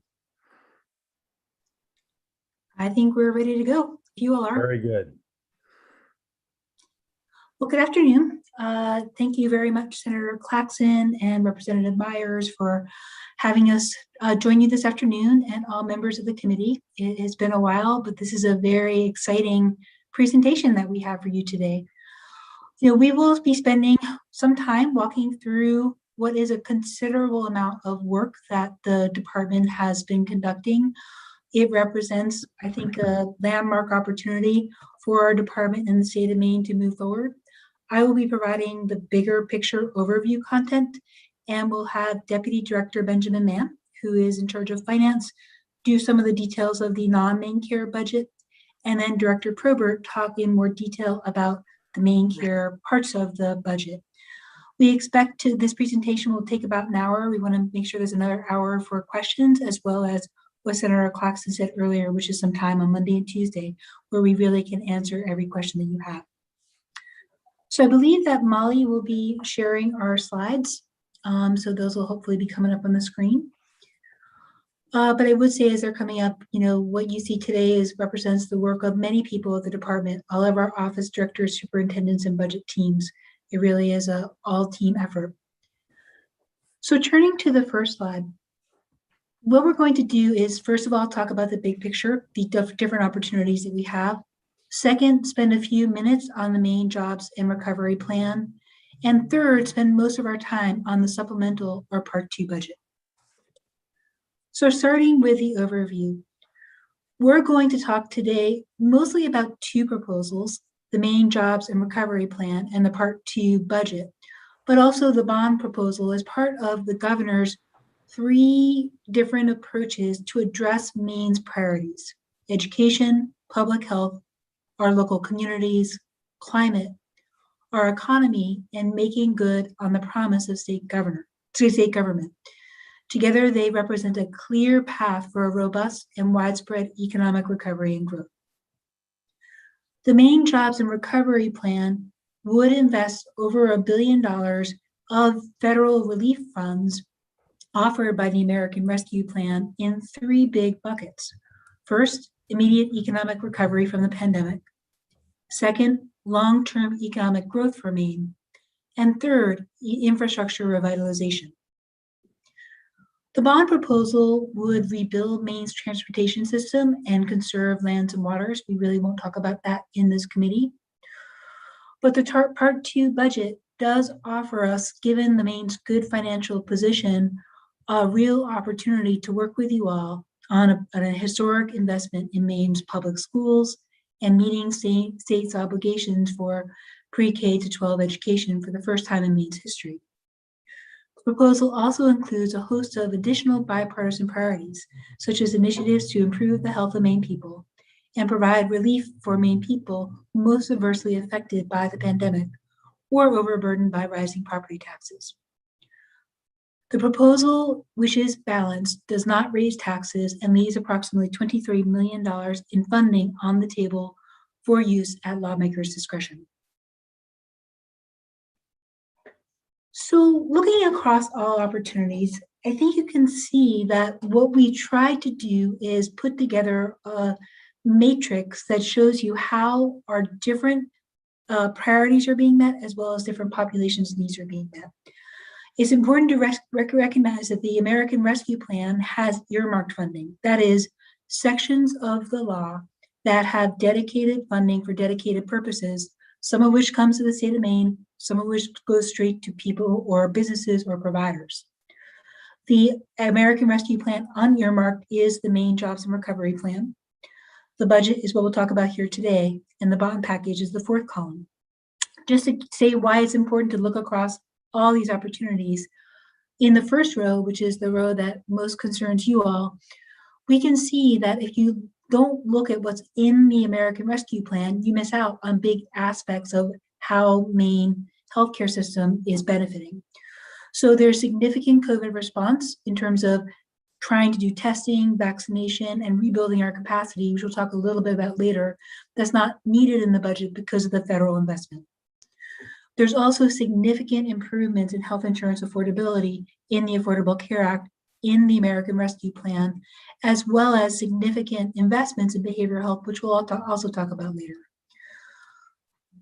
I think we're ready to go. If you all are. Very good. Well, good afternoon. Thank you very much, Senator Claxton and Representative Myers, for having us join you this afternoon, and all members of the committee. It has been a while, but this is a very exciting presentation that we have for you today. We will be spending some time walking through what is a considerable amount of work that the department has been conducting. It represents, I think, a landmark opportunity for our department in the state of Maine to move forward. I will be providing the bigger picture overview content, and we'll have Deputy Director Benjamin Mann, who is in charge of finance, do some of the details of the non-main care budget, and then Director Probert talk in more detail about the main care parts of the budget. We expect this presentation will take about an hour. We want to make sure there's another hour for questions, as well as what Senator Claxton said earlier, which is some time on Monday and Tuesday, where we really can answer every question that you have. So I believe that Molly will be sharing our slides. So those will hopefully be coming up on the screen. But I would say as they're coming up, what you see today represents the work of many people at the department, all of our office directors, superintendents, and budget teams. It really is an all-team effort. So turning to the first slide, what we're going to do is, first of all, talk about the big picture, the different opportunities that we have. Second, spend a few minutes on the main jobs and recovery plan. And third, spend most of our time on the supplemental or Part 2 budget. So starting with the overview, we're going to talk today mostly about 2 proposals, the main jobs and recovery plan and the Part 2 budget, but also the bond proposal as part of the governor's 3 different approaches to address Maine's priorities: education, public health, our local communities, climate, our economy, and making good on the promise of state government. Together, they represent a clear path for a robust and widespread economic recovery and growth. The main jobs and recovery plan would invest over $1 billion of federal relief funds offered by the American Rescue Plan in 3 big buckets. First, immediate economic recovery from the pandemic. Second, long-term economic growth for Maine. And third, infrastructure revitalization. The bond proposal would rebuild Maine's transportation system and conserve lands and waters. We really won't talk about that in this committee. But the Part 2 budget does offer us, given the Maine's good financial position, a real opportunity to work with you all on a historic investment in Maine's public schools and meeting state's obligations for pre-K to 12 education for the first time in Maine's history. The proposal also includes a host of additional bipartisan priorities, such as initiatives to improve the health of Maine people and provide relief for Maine people most adversely affected by the pandemic or overburdened by rising property taxes. The proposal, which is balanced, does not raise taxes and leaves approximately $23 million in funding on the table for use at lawmakers' discretion. So looking across all opportunities, I think you can see that what we try to do is put together a matrix that shows you how our different priorities are being met, as well as different populations' needs are being met. It's important to recognize that the American Rescue Plan has earmarked funding. That is, sections of the law that have dedicated funding for dedicated purposes, some of which comes to the state of Maine, some of which goes straight to people or businesses or providers. The American Rescue Plan unearmarked is the Maine Jobs and Recovery Plan. The budget is what we'll talk about here today, and the bond package is the fourth column. Just to say why it's important to look across all these opportunities, in the first row, which is the row that most concerns you all, we can see that if you don't look at what's in the American Rescue Plan, you miss out on big aspects of how Maine healthcare system is benefiting. So there's significant COVID response in terms of trying to do testing, vaccination, and rebuilding our capacity, which we'll talk a little bit about later, that's not needed in the budget because of the federal investment. There's also significant improvements in health insurance affordability in the Affordable Care Act, in the American Rescue Plan, as well as significant investments in behavioral health, which we'll also talk about later.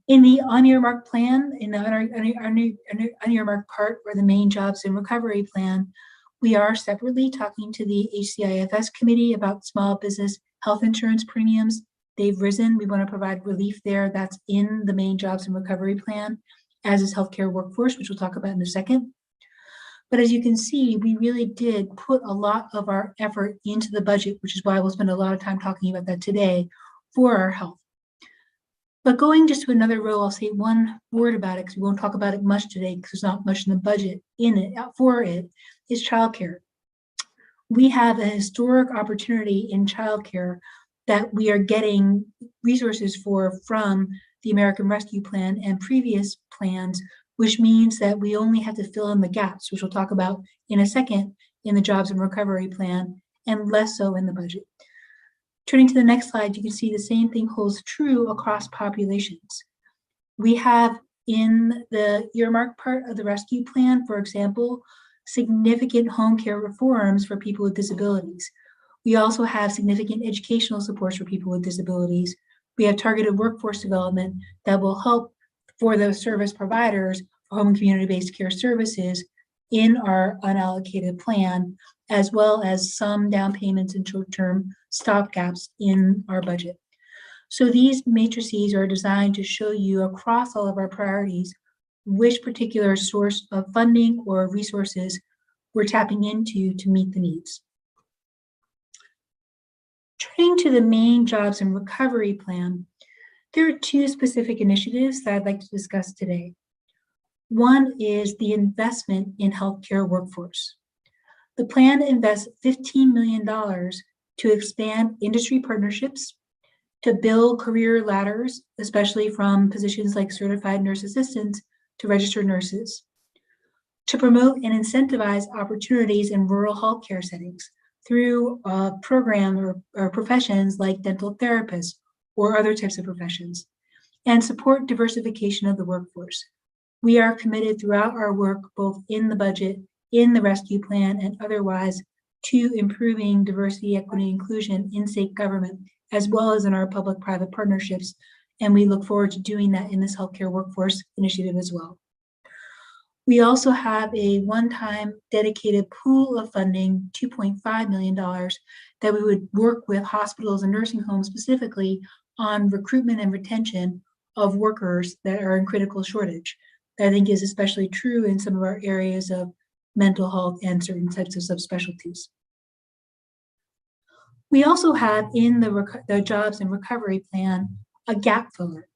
In the unearmarked plan, in the unearmarked part, or the Maine Jobs and Recovery Plan, we are separately talking to the HCIFS committee about small business health insurance premiums. They've risen. We want to provide relief there. That's in the Maine Jobs and Recovery Plan, as is healthcare workforce, which we'll talk about in a second. But as you can see, we really did put a lot of our effort into the budget, which is why we'll spend a lot of time talking about that today, for our health. But going just to another row, I'll say one word about it because we won't talk about it much today because there's not much in the budget in it for it, is childcare. We have a historic opportunity in childcare that we are getting resources for from the American Rescue Plan and previous plans, which means that we only have to fill in the gaps, which we'll talk about in a second in the Jobs and Recovery Plan, and less so in the budget. Turning to the next slide, you can see the same thing holds true across populations. We have in the earmarked part of the rescue plan, for example, significant home care reforms for people with disabilities. We also have significant educational supports for people with disabilities. We have targeted workforce development that will help for those service providers for home and community-based care services in our unallocated plan, as well as some down payments and short-term stopgaps in our budget. So these matrices are designed to show you across all of our priorities which particular source of funding or resources we're tapping into to meet the needs. Turning to the Maine Jobs and Recovery Plan, there are two specific initiatives that I'd like to discuss today. One is the investment in healthcare workforce. The plan invests $15 million to expand industry partnerships, to build career ladders, especially from positions like certified nurse assistants to registered nurses, to promote and incentivize opportunities in rural healthcare settings through a program or professions like dental therapists or other types of professions, and support diversification of the workforce. We are committed throughout our work, both in the budget, in the rescue plan, and otherwise, to improving diversity, equity, inclusion in state government, as well as in our public-private partnerships. And we look forward to doing that in this healthcare workforce initiative as well. We also have a one-time dedicated pool of funding, $2.5 million, that we would work with hospitals and nursing homes specifically on recruitment and retention of workers that are in critical shortage. That I think is especially true in some of our areas of mental health and certain types of subspecialties. We also have in the Jobs and Recovery Plan a gap filler.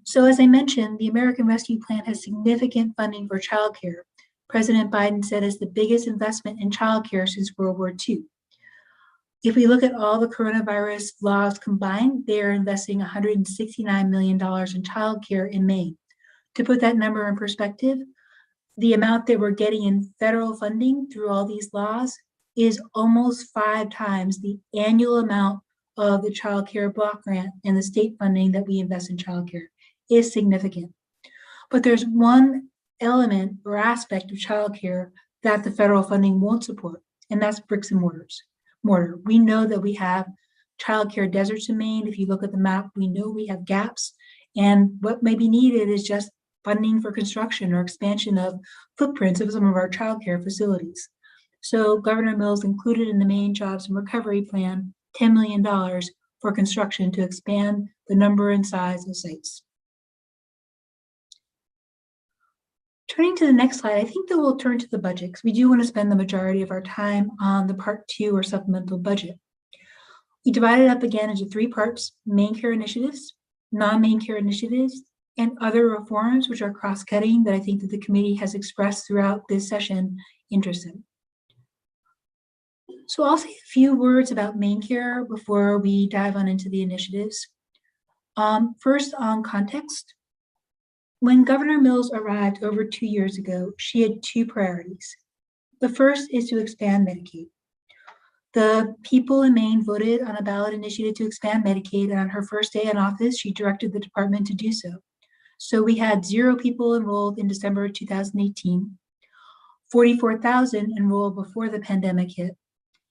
So as I mentioned, the American Rescue Plan has significant funding for childcare. President Biden said it's the biggest investment in childcare since World War II. If we look at all the coronavirus laws combined, they're investing $169 million in childcare in Maine. To put that number in perspective, the amount that we're getting in federal funding through all these laws is almost 5 times the annual amount of the child care block grant and the state funding that we invest in child care is significant. But there's one element or aspect of child care that the federal funding won't support, and that's bricks and mortar. We know that we have child care deserts in Maine. If you look at the map, we know we have gaps, and what may be needed is just funding for construction or expansion of footprints of some of our child care facilities. So Governor Mills included in the Maine Jobs and Recovery Plan $10 million for construction to expand the number and size of sites. Turning to the next slide, I think that we'll turn to the budget because we do want to spend the majority of our time on the part 2 or supplemental budget. We divided up again into 3 parts: main care initiatives, non-main care initiatives, and other reforms, which are cross-cutting that I think that the committee has expressed throughout this session interest in. So I'll say a few words about main care before we dive on into the initiatives. First, on context. When Governor Mills arrived over 2 years ago, she had 2 priorities. The first is to expand Medicaid. The people in Maine voted on a ballot initiative to expand Medicaid, and on her first day in office, she directed the department to do so. So we had 0 people enrolled in December 2018, 44,000 enrolled before the pandemic hit,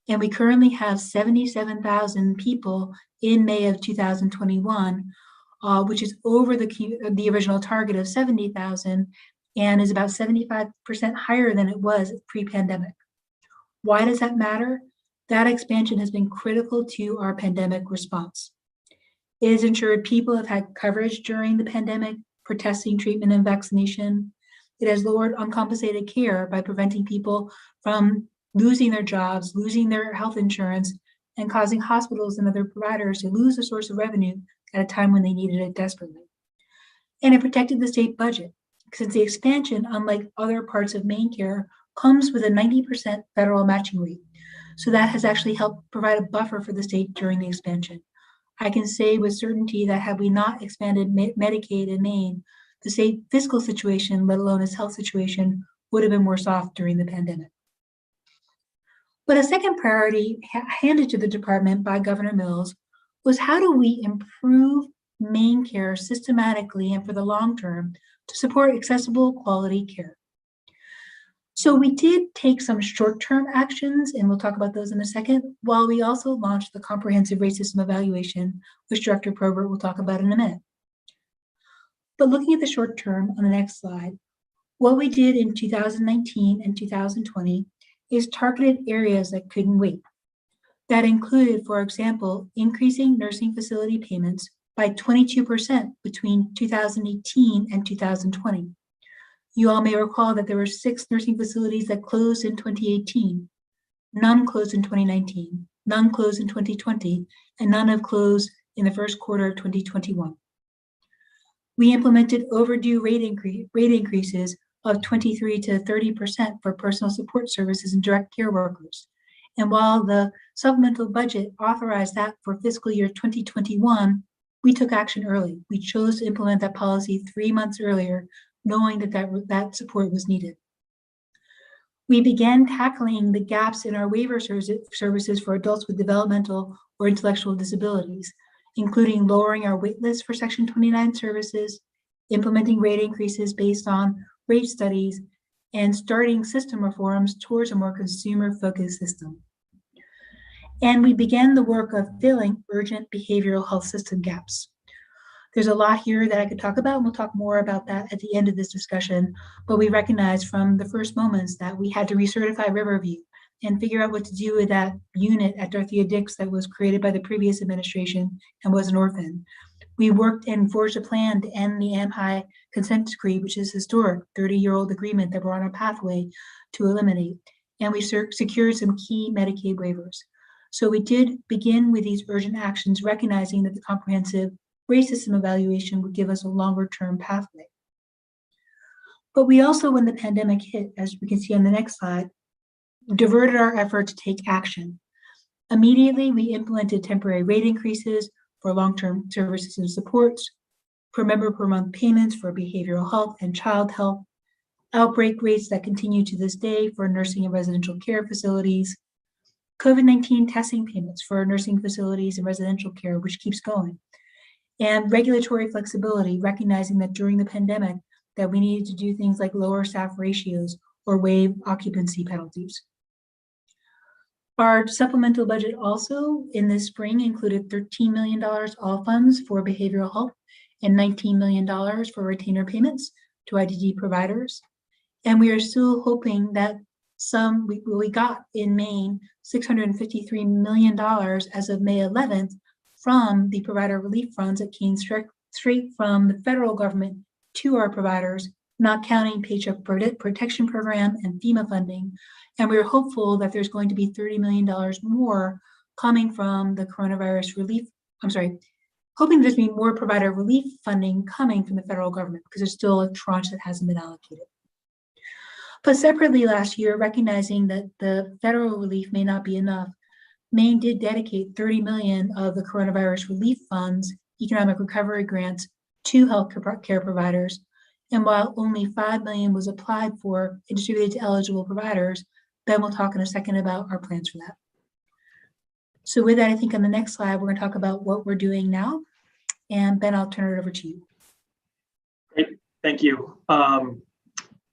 and we currently have 77,000 people in May of 2021, which is over the original target of 70,000 and is about 75% higher than it was pre-pandemic. Why does that matter? That expansion has been critical to our pandemic response. It has ensured people have had coverage during the pandemic for testing, treatment, and vaccination. It has lowered uncompensated care by preventing people from losing their jobs, losing their health insurance, and causing hospitals and other providers to lose a source of revenue at a time when they needed it desperately. And it protected the state budget, since the expansion, unlike other parts of Maine care, comes with a 90% federal matching rate. So that has actually helped provide a buffer for the state during the expansion. I can say with certainty that had we not expanded Medicaid in Maine, the state fiscal situation, let alone its health situation, would have been worse off during the pandemic. But a second priority handed to the department by Governor Mills was how do we improve Maine care systematically and for the long term to support accessible quality care. So we did take some short-term actions, and we'll talk about those in a second, while we also launched the comprehensive rate system evaluation, which Director Probert will talk about in a minute. But looking at the short term on the next slide, what we did in 2019 and 2020 is targeted areas that couldn't wait. That included, for example, increasing nursing facility payments by 22% between 2018 and 2020. You all may recall that there were 6 nursing facilities that closed in 2018, none closed in 2019, none closed in 2020, and none have closed in the first quarter of 2021. We implemented overdue rate increases of 23 to 30% for personal support services and direct care workers. And while the supplemental budget authorized that for fiscal year 2021, we took action early. We chose to implement that policy 3 months earlier, knowing that support was needed. We began tackling the gaps in our waiver services for adults with developmental or intellectual disabilities, including lowering our wait list for Section 29 services, implementing rate increases based on rate studies, and starting system reforms towards a more consumer-focused system. And we began the work of filling urgent behavioral health system gaps. There's a lot here that I could talk about, and we'll talk more about that at the end of this discussion, but we recognized from the first moments that we had to recertify Riverview and figure out what to do with that unit at Dorothea Dix that was created by the previous administration and was an orphan. We worked and forged a plan to end the AMHI consent decree, which is historic 30-year-old agreement that we're on a pathway to eliminate. And we secured some key Medicaid waivers. So we did begin with these urgent actions, recognizing that the comprehensive rate system evaluation would give us a longer-term pathway. But we also, when the pandemic hit, as we can see on the next slide, diverted our effort to take action. Immediately, we implemented temporary rate increases for long-term services and supports, per member per month payments for behavioral health and child health, outbreak rates that continue to this day for nursing and residential care facilities, COVID-19 testing payments for nursing facilities and residential care, which keeps going, and regulatory flexibility, recognizing that during the pandemic that we needed to do things like lower staff ratios or waive occupancy penalties. Our supplemental budget also in this spring included $13 million all funds for behavioral health and $19 million for retainer payments to IDD providers. And we are still hoping that we got in Maine $653 million as of May 11th from the provider relief funds that came straight from the federal government to our providers, not counting Paycheck Protection Program and FEMA funding. And we're hopeful that there's going to be $30 million more coming from the coronavirus relief. Hoping there's going to be more provider relief funding coming from the federal government because there's still a tranche that hasn't been allocated. But separately last year, recognizing that the federal relief may not be enough, Maine did dedicate $30 million of the coronavirus relief funds, economic recovery grants to health care providers. And while only $5 million was applied for and distributed to eligible providers, Ben will talk in a second about our plans for that. So with that, I think on the next slide, we're going to talk about what we're doing now. And Ben, I'll turn it over to you. Great, thank you.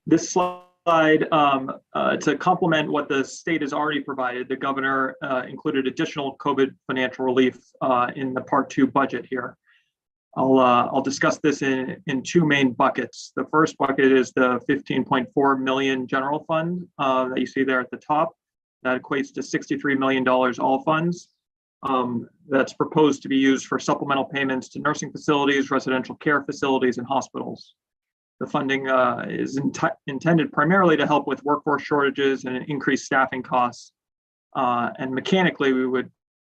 This slide, to complement what the state has already provided, the governor included additional COVID financial relief in the Part 2 budget here. I'll discuss this in two main buckets. The first bucket is the $15.4 million general fund that you see there at the top. That equates to $63 million all funds. That's proposed to be used for supplemental payments to nursing facilities, residential care facilities, and hospitals. The funding is intended primarily to help with workforce shortages and increased staffing costs. And mechanically, we would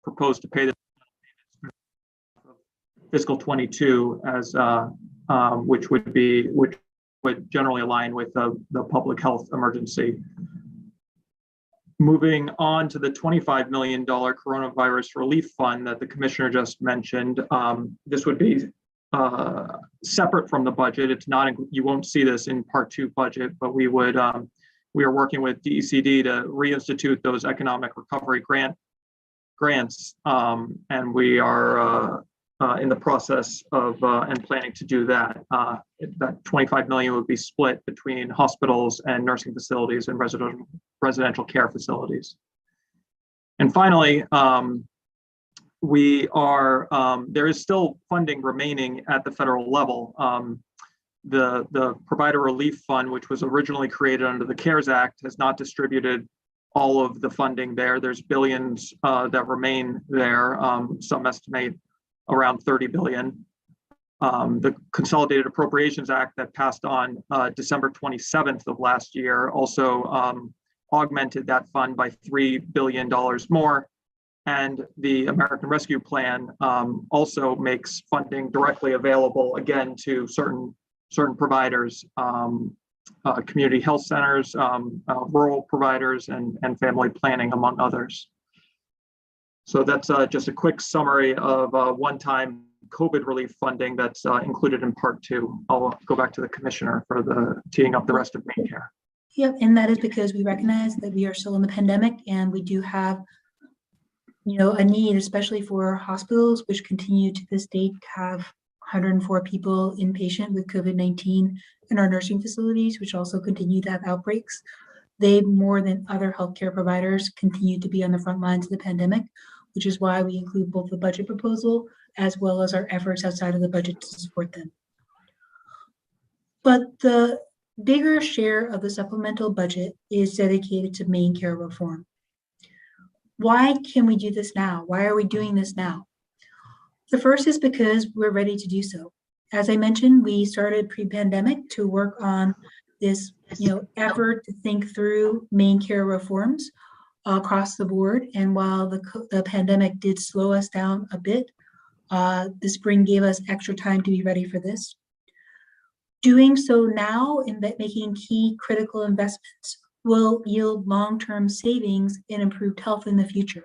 propose to pay the fiscal 22 as which would generally align with the public health emergency. Moving on to the $25 million coronavirus relief fund that the commissioner just mentioned, this would be separate from the budget. It's not, you won't see this in Part 2 budget, but we are working with DECD to reinstitute those economic recovery grants, and we are in the process of and planning to do that. That $25 million would be split between hospitals and nursing facilities and residential care facilities. And finally, there is still funding remaining at the federal level. The Provider Relief Fund, which was originally created under the CARES Act, has not distributed all of the funding there. There's billions that remain there. Some estimate around 30 billion. The Consolidated Appropriations Act that passed on December 27th of last year also augmented that fund by $3 billion more. And the American Rescue Plan also makes funding directly available again to certain providers, community health centers, rural providers, and family planning, among others. So that's just a quick summary of one-time COVID relief funding that's included in Part 2. I'll go back to the commissioner for the teeing up the rest of Maine Care. Yep, and that is because we recognize that we are still in the pandemic and we do have a need, especially for hospitals, which continue to this date to have 104 people inpatient with COVID-19 in our nursing facilities, which also continue to have outbreaks. They, more than other healthcare providers, continue to be on the front lines of the pandemic, which is why we include both the budget proposal as well as our efforts outside of the budget to support them. But the bigger share of the supplemental budget is dedicated to Maine Care reform. Why can we do this now? Why are we doing this now? The first is because we're ready to do so. As I mentioned, we started pre-pandemic to work on this effort to think through Maine Care reforms across the board. And while the pandemic did slow us down a bit, the spring gave us extra time to be ready for this. Doing so now and making key critical investments will yield long-term savings and improved health in the future.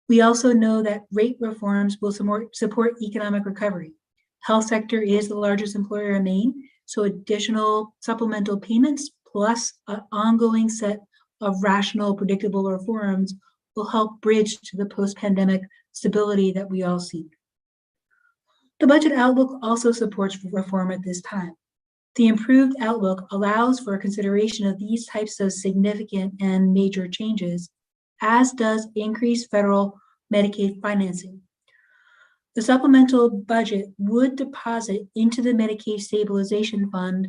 We also know that rate reforms will support economic recovery. Health sector is the largest employer in Maine, So additional supplemental payments plus an ongoing set of rational, predictable reforms will help bridge to the post-pandemic stability that we all seek. The budget outlook also supports reform at this time. The improved outlook allows for consideration of these types of significant and major changes, as does increased federal Medicaid financing. The supplemental budget would deposit into the Medicaid Stabilization Fund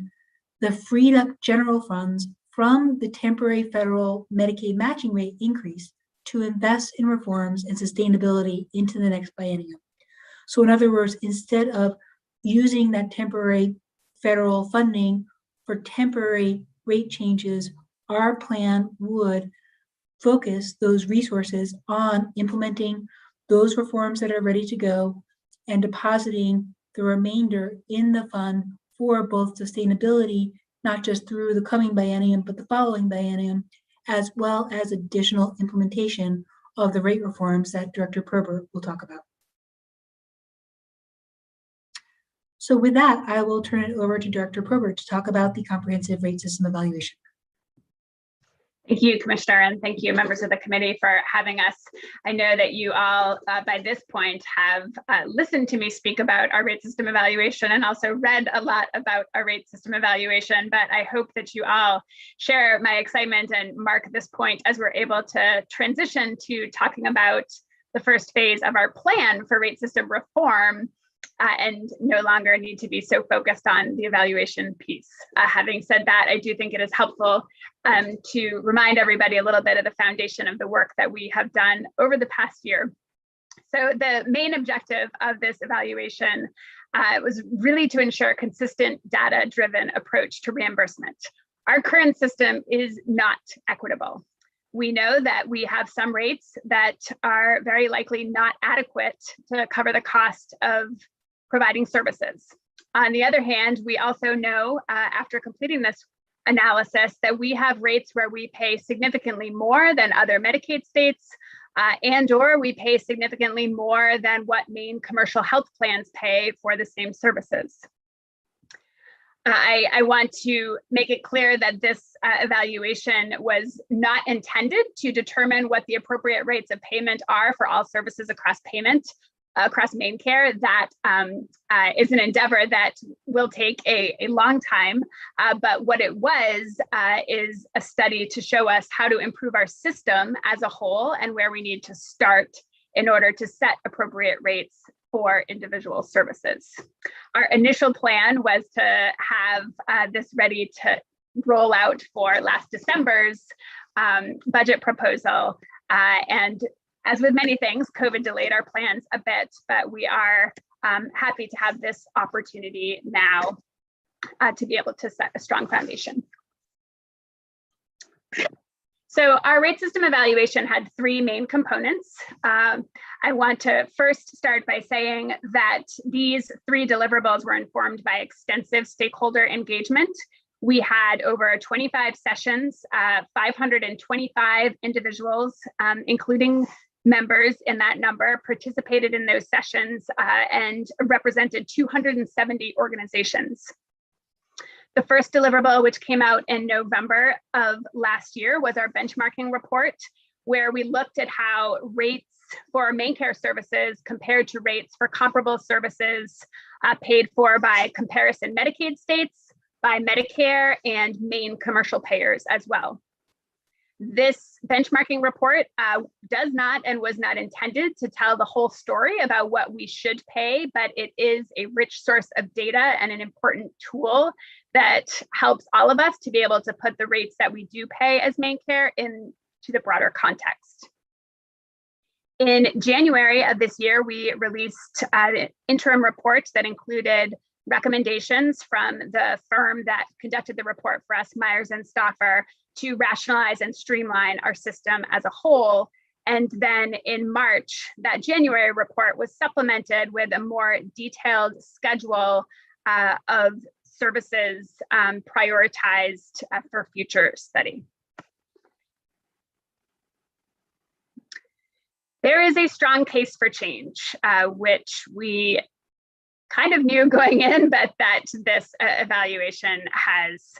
the freed up general funds from the temporary federal Medicaid matching rate increase to invest in reforms and sustainability into the next biennium. So in other words, instead of using that temporary federal funding for temporary rate changes, our plan would focus those resources on implementing those reforms that are ready to go and depositing the remainder in the fund for both sustainability, not just through the coming biennium, but the following biennium, as well as additional implementation of the rate reforms that Director Probert will talk about. So with that, I will turn it over to Director Probert to talk about the comprehensive rate system evaluation. Thank you, Commissioner, and thank you, members of the committee, for having us. I know that you all, by this point, have listened to me speak about our rate system evaluation and also read a lot about our rate system evaluation, but I hope that you all share my excitement and mark this point as we're able to transition to talking about the first phase of our plan for rate system reform, and no longer need to be so focused on the evaluation piece. Having said that, I do think it is helpful to remind everybody a little bit of the foundation of the work that we have done over the past year. So the main objective of this evaluation was really to ensure a consistent data-driven approach to reimbursement. Our current system is not equitable. We know that we have some rates that are very likely not adequate to cover the cost of providing services. On the other hand, we also know after completing this analysis that we have rates where we pay significantly more than other Medicaid states and/or we pay significantly more than what main commercial health plans pay for the same services. I want to make it clear that this evaluation was not intended to determine what the appropriate rates of payment are for all services across main care. That is an endeavor that will take a long time, but what it was is a study to show us how to improve our system as a whole and where we need to start in order to set appropriate rates for individual services. Our initial plan was to have this ready to roll out for last December's budget proposal, and as with many things, COVID delayed our plans a bit, but we are happy to have this opportunity now to be able to set a strong foundation. So our rate system evaluation had three main components. I want to first start by saying that these three deliverables were informed by extensive stakeholder engagement. We had over 25 sessions, 525 individuals, including members in that number, participated in those sessions and represented 270 organizations. The first deliverable, which came out in November of last year, was our benchmarking report, where we looked at how rates for main care services compared to rates for comparable services paid for by comparison Medicaid states, by Medicare, and main commercial payers as well. This benchmarking report does not and was not intended to tell the whole story about what we should pay, but it is a rich source of data and an important tool that helps all of us to be able to put the rates that we do pay as main care into the broader context. In January of this year, we released an interim report that included recommendations from the firm that conducted the report for us, Myers and Stauffer, to rationalize and streamline our system as a whole. And then in March, that January report was supplemented with a more detailed schedule of services prioritized for future study. There is a strong case for change, which we kind of knew going in, but that this evaluation has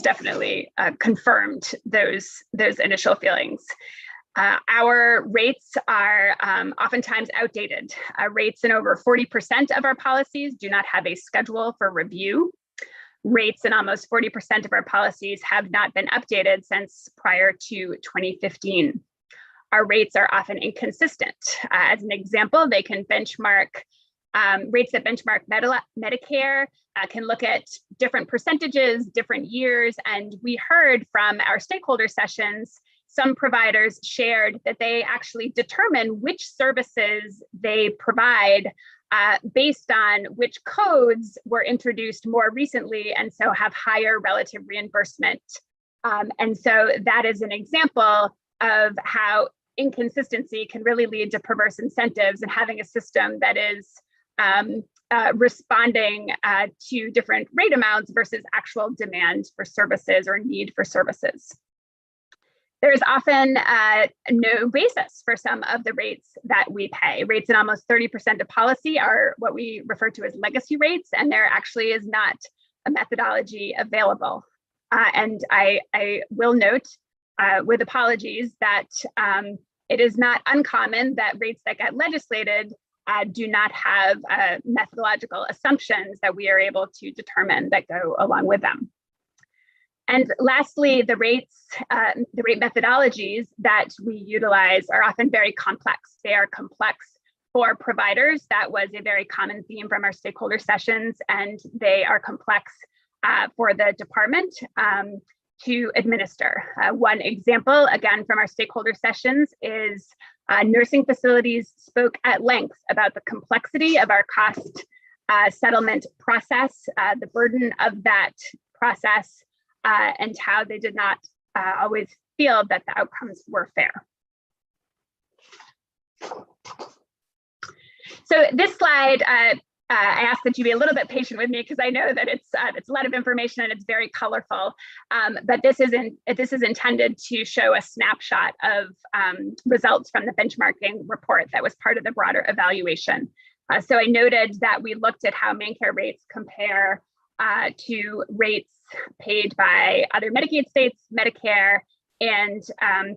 definitely confirmed those initial feelings. Our rates are oftentimes outdated. Rates in over 40% of our policies do not have a schedule for review. Rates in almost 40% of our policies have not been updated since prior to 2015. Our rates are often inconsistent. As an example, they can benchmark rates that benchmark Medicare, can look at different percentages, different years, and we heard from our stakeholder sessions, some providers shared that they actually determine which services they provide based on which codes were introduced more recently and so have higher relative reimbursement. And so that is an example of how inconsistency can really lead to perverse incentives, and having a system that is responding to different rate amounts versus actual demand for services or need for services. There's often no basis for some of the rates that we pay. Rates in almost 30% of policy are what we refer to as legacy rates, and there actually is not a methodology available. And I will note with apologies that it is not uncommon that rates that get legislated do not have methodological assumptions that we are able to determine that go along with them. And lastly, the rate methodologies that we utilize are often very complex. They are complex for providers. That was a very common theme from our stakeholder sessions, and they are complex for the department to administer. One example, again, from our stakeholder sessions is nursing facilities spoke at length about the complexity of our cost settlement process, the burden of that process, and how they did not always feel that the outcomes were fair. So this slide, I ask that you be a little bit patient with me because I know that it's a lot of information and it's very colorful. But this is intended to show a snapshot of results from the benchmarking report that was part of the broader evaluation. So I noted that we looked at how main care rates compare to rates paid by other Medicaid states, Medicare, and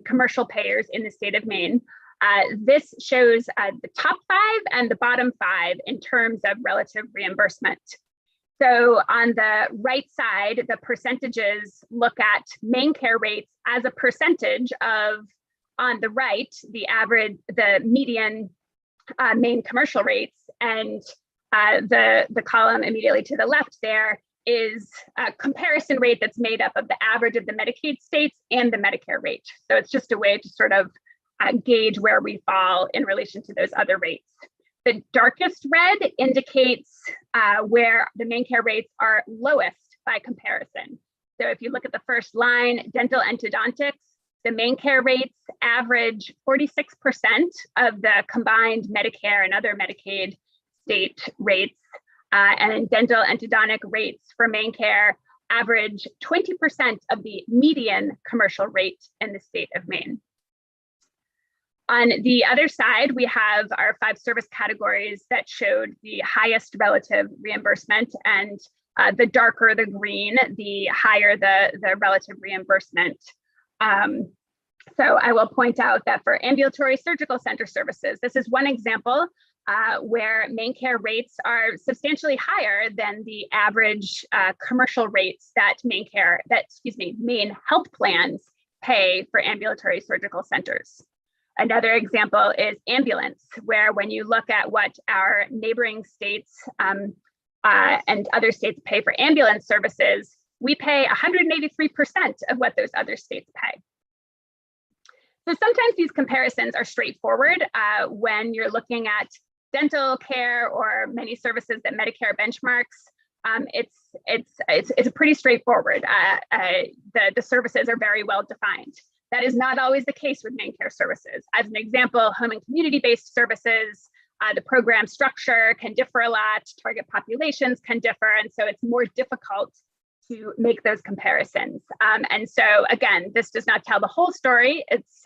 commercial payers in the state of Maine. This shows the top 5 and the bottom 5 in terms of relative reimbursement. So on the right side, the percentages look at main care rates as a percentage of, on the right, the median Maine commercial rates, and the column immediately to the left there is a comparison rate that's made up of the average of the Medicaid states and the Medicare rate. So it's just a way to sort of gauge where we fall in relation to those other rates. The darkest red indicates where the main care rates are lowest by comparison. So if you look at the first line, dental endodontics, the main care rates average 46% of the combined Medicare and other Medicaid state rates. And dental endodontic rates for main care average 20% of the median commercial rate in the state of Maine. On the other side, we have our 5 service categories that showed the highest relative reimbursement, and the darker the green, the higher the relative reimbursement. So I will point out that for ambulatory surgical center services, this is one example where main care rates are substantially higher than the average commercial rates that Maine health plans pay for ambulatory surgical centers. Another example is ambulance, where when you look at what our neighboring states and other states pay for ambulance services, we pay 183% of what those other states pay. So sometimes these comparisons are straightforward when you're looking at dental care or many services that Medicare benchmarks. It's pretty straightforward. The services are very well defined. That is not always the case with main care services. As an example, home and community-based services, the program structure can differ a lot, target populations can differ, and so it's more difficult to make those comparisons. And so again, this does not tell the whole story. It's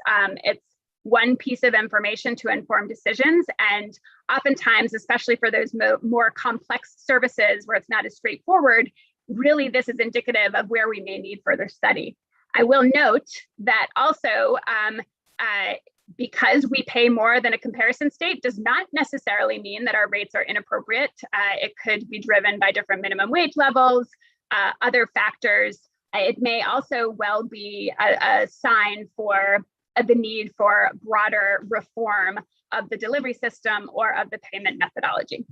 one piece of information to inform decisions. And oftentimes, especially for those more complex services where it's not as straightforward, really this is indicative of where we may need further study. I will note that also because we pay more than a comparison state does not necessarily mean that our rates are inappropriate. It could be driven by different minimum wage levels, other factors. It may also well be a sign for the need for broader reform of the delivery system or of the payment methodology.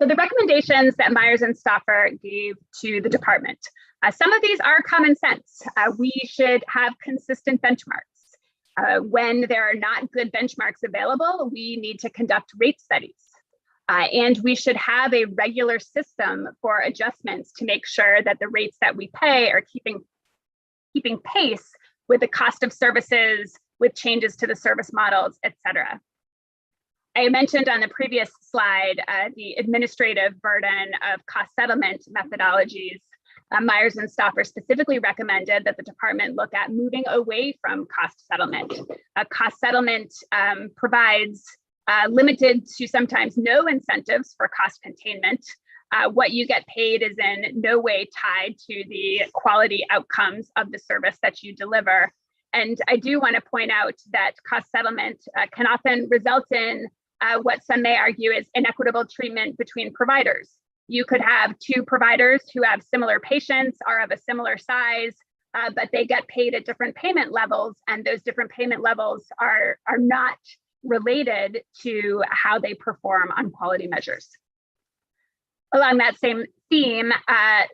So the recommendations that Myers and Stauffer gave to the department, some of these are common sense. We should have consistent benchmarks. When there are not good benchmarks available, we need to conduct rate studies. And we should have a regular system for adjustments to make sure that the rates that we pay are keeping pace with the cost of services, with changes to the service models, et cetera. I mentioned on the previous slide the administrative burden of cost settlement methodologies. Myers and Stauffer specifically recommended that the department look at moving away from cost settlement. Cost settlement provides limited to sometimes no incentives for cost containment. What you get paid is in no way tied to the quality outcomes of the service that you deliver. And I do want to point out that cost settlement can often result in what some may argue is inequitable treatment between providers. You could have two providers who have similar patients, are of a similar size, but they get paid at different payment levels, and those different payment levels are not related to how they perform on quality measures. Along that same theme,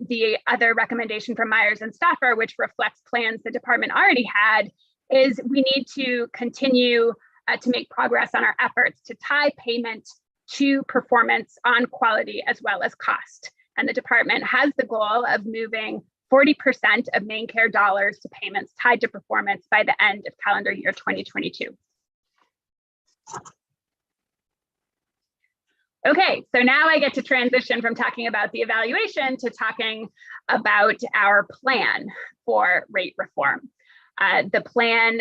the other recommendation from Myers and Stauffer, which reflects plans the department already had, is we need to continue to make progress on our efforts to tie payment to performance on quality as well as cost. And the department has the goal of moving 40% of main care dollars to payments tied to performance by the end of calendar year 2022. Okay, so now I get to transition from talking about the evaluation to talking about our plan for rate reform. The plan,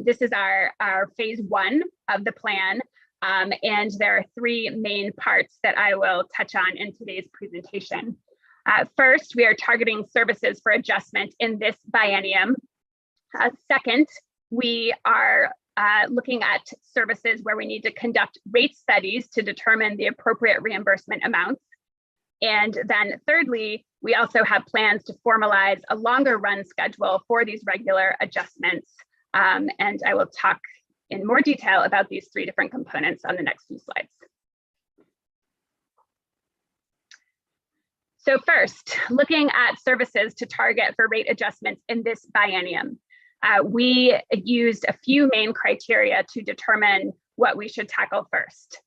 this is our phase one of the plan, and there are three main parts that I will touch on in today's presentation. First, we are targeting services for adjustment in this biennium. Second, we are looking at services where we need to conduct rate studies to determine the appropriate reimbursement amounts. And then thirdly, we also have plans to formalize a longer run schedule for these regular adjustments. And I will talk in more detail about these three different components on the next few slides. So first, looking at services to target for rate adjustments in this biennium. We used a few main criteria to determine what we should tackle first.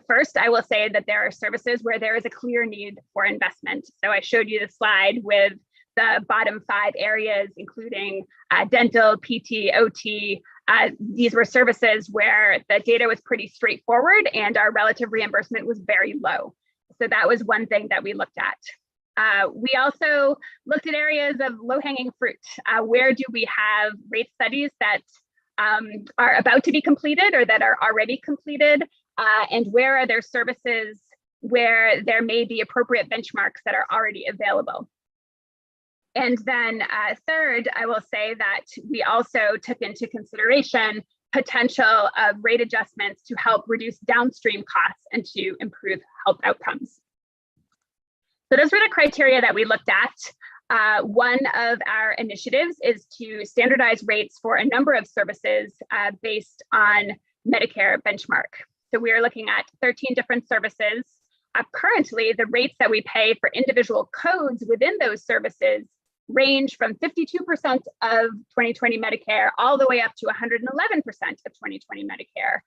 First, I will say that there are services where there is a clear need for investment. So I showed you the slide with the bottom 5 areas, including dental, PT, OT. These were services where the data was pretty straightforward and our relative reimbursement was very low. So that was one thing that we looked at. We also looked at areas of low-hanging fruit. Where do we have rate studies that are about to be completed or that are already completed? And where are there services where there may be appropriate benchmarks that are already available? And then third, I will say that we also took into consideration potential of rate adjustments to help reduce downstream costs and to improve health outcomes. So those were the criteria that we looked at. One of our initiatives is to standardize rates for a number of services based on Medicare benchmark. So we are looking at 13 different services. Currently, the rates that we pay for individual codes within those services range from 52% of 2020 Medicare all the way up to 111% of 2020 Medicare.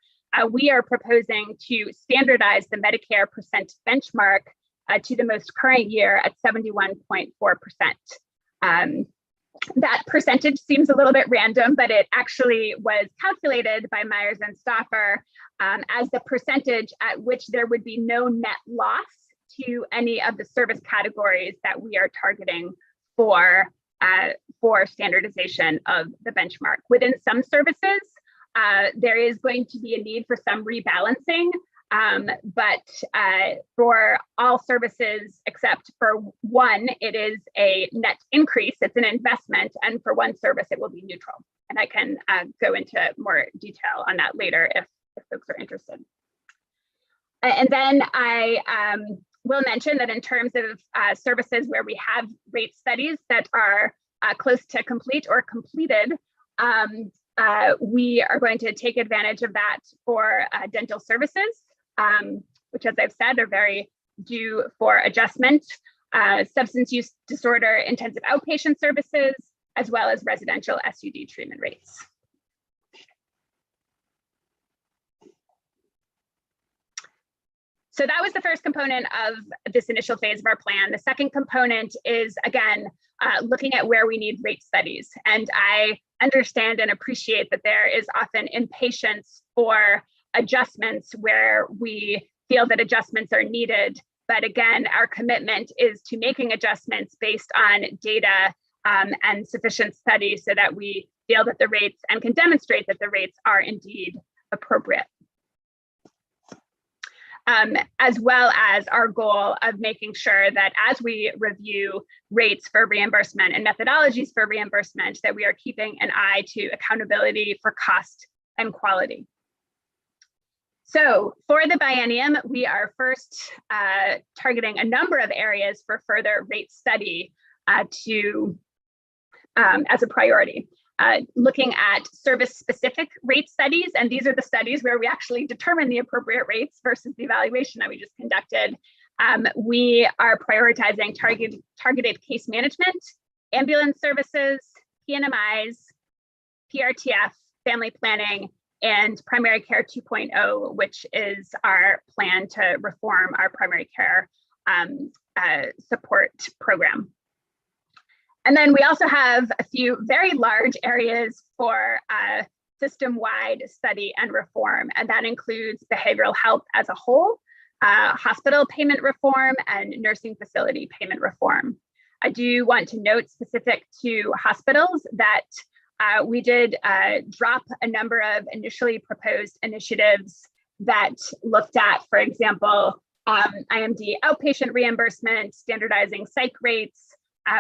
We are proposing to standardize the Medicare percent benchmark to the most current year at 71.4%. That percentage seems a little bit random, but it actually was calculated by Myers and Stauffer as the percentage at which there would be no net loss to any of the service categories that we are targeting for for standardization of the benchmark. Within some services, there is going to be a need for some rebalancing, but for all services except for one, it is a net increase, it's an investment, and for one service, it will be neutral. And I can go into more detail on that later if folks are interested. And then I will mention that in terms of services where we have rate studies that are close to complete or completed, we are going to take advantage of that for dental services, which, as I've said, are very due for adjustment, substance use disorder intensive outpatient services, as well as residential SUD treatment rates. So that was the first component of this initial phase of our plan. The second component is, again, looking at where we need rate studies. And I understand and appreciate that there is often impatience for adjustments where we feel that adjustments are needed. But again, our commitment is to making adjustments based on data and sufficient studies so that we feel that the rates and can demonstrate that the rates are indeed appropriate. As well as our goal of making sure that as we review rates for reimbursement and methodologies for reimbursement, that we are keeping an eye to accountability for cost and quality. So for the biennium, we are first targeting a number of areas for further rate study as a priority. Looking at service-specific rate studies, and these are the studies where we actually determine the appropriate rates versus the evaluation that we just conducted. We are prioritizing targeted case management, ambulance services, PNMIs, PRTF, family planning, and primary care 2.0, which is our plan to reform our primary care support program. And then we also have a few very large areas for system-wide study and reform, and that includes behavioral health as a whole, hospital payment reform, and nursing facility payment reform. I do want to note specific to hospitals that we did drop a number of initially proposed initiatives that looked at, for example, IMD outpatient reimbursement, standardizing psych rates.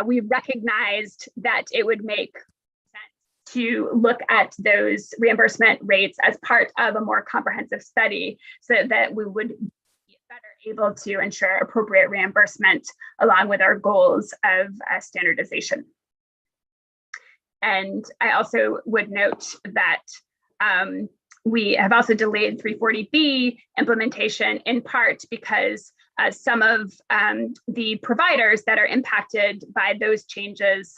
We recognized that it would make sense to look at those reimbursement rates as part of a more comprehensive study so that we would be better able to ensure appropriate reimbursement along with our goals of standardization. And I also would note that we have also delayed 340B implementation in part because some of the providers that are impacted by those changes,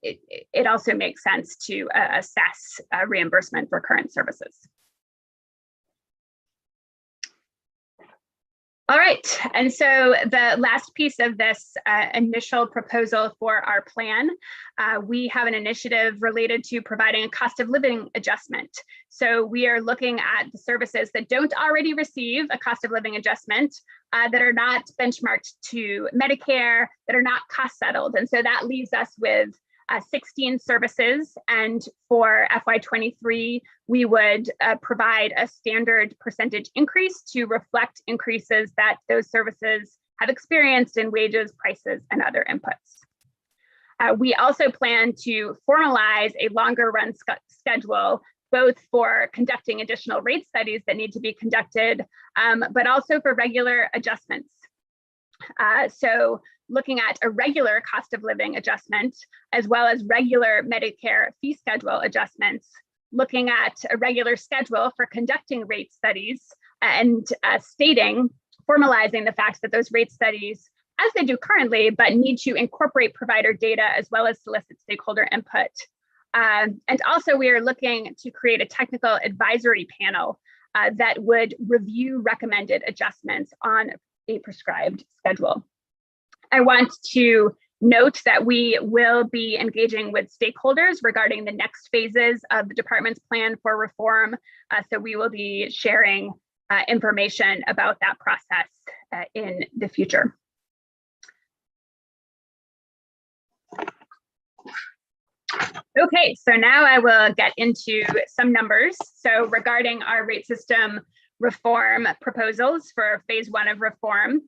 it also makes sense to assess reimbursement for current services. All right, and so the last piece of this initial proposal for our plan, we have an initiative related to providing a cost of living adjustment. So we are looking at the services that don't already receive a cost of living adjustment, that are not benchmarked to Medicare, that are not cost settled. And so that leaves us with 16 services, and for FY23, we would provide a standard percentage increase to reflect increases that those services have experienced in wages, prices, and other inputs. We also plan to formalize a longer run schedule, both for conducting additional rate studies that need to be conducted, but also for regular adjustments. So looking at a regular cost of living adjustment, as well as regular Medicare fee schedule adjustments, looking at a regular schedule for conducting rate studies and formalizing the fact that those rate studies, as they do currently, but need to incorporate provider data as well as solicit stakeholder input. And also we are looking to create a technical advisory panel that would review recommended adjustments on a prescribed schedule. I want to note that we will be engaging with stakeholders regarding the next phases of the department's plan for reform. So we will be sharing information about that process in the future. Okay, so now I will get into some numbers. So regarding our rate system reform proposals for phase 1 of reform,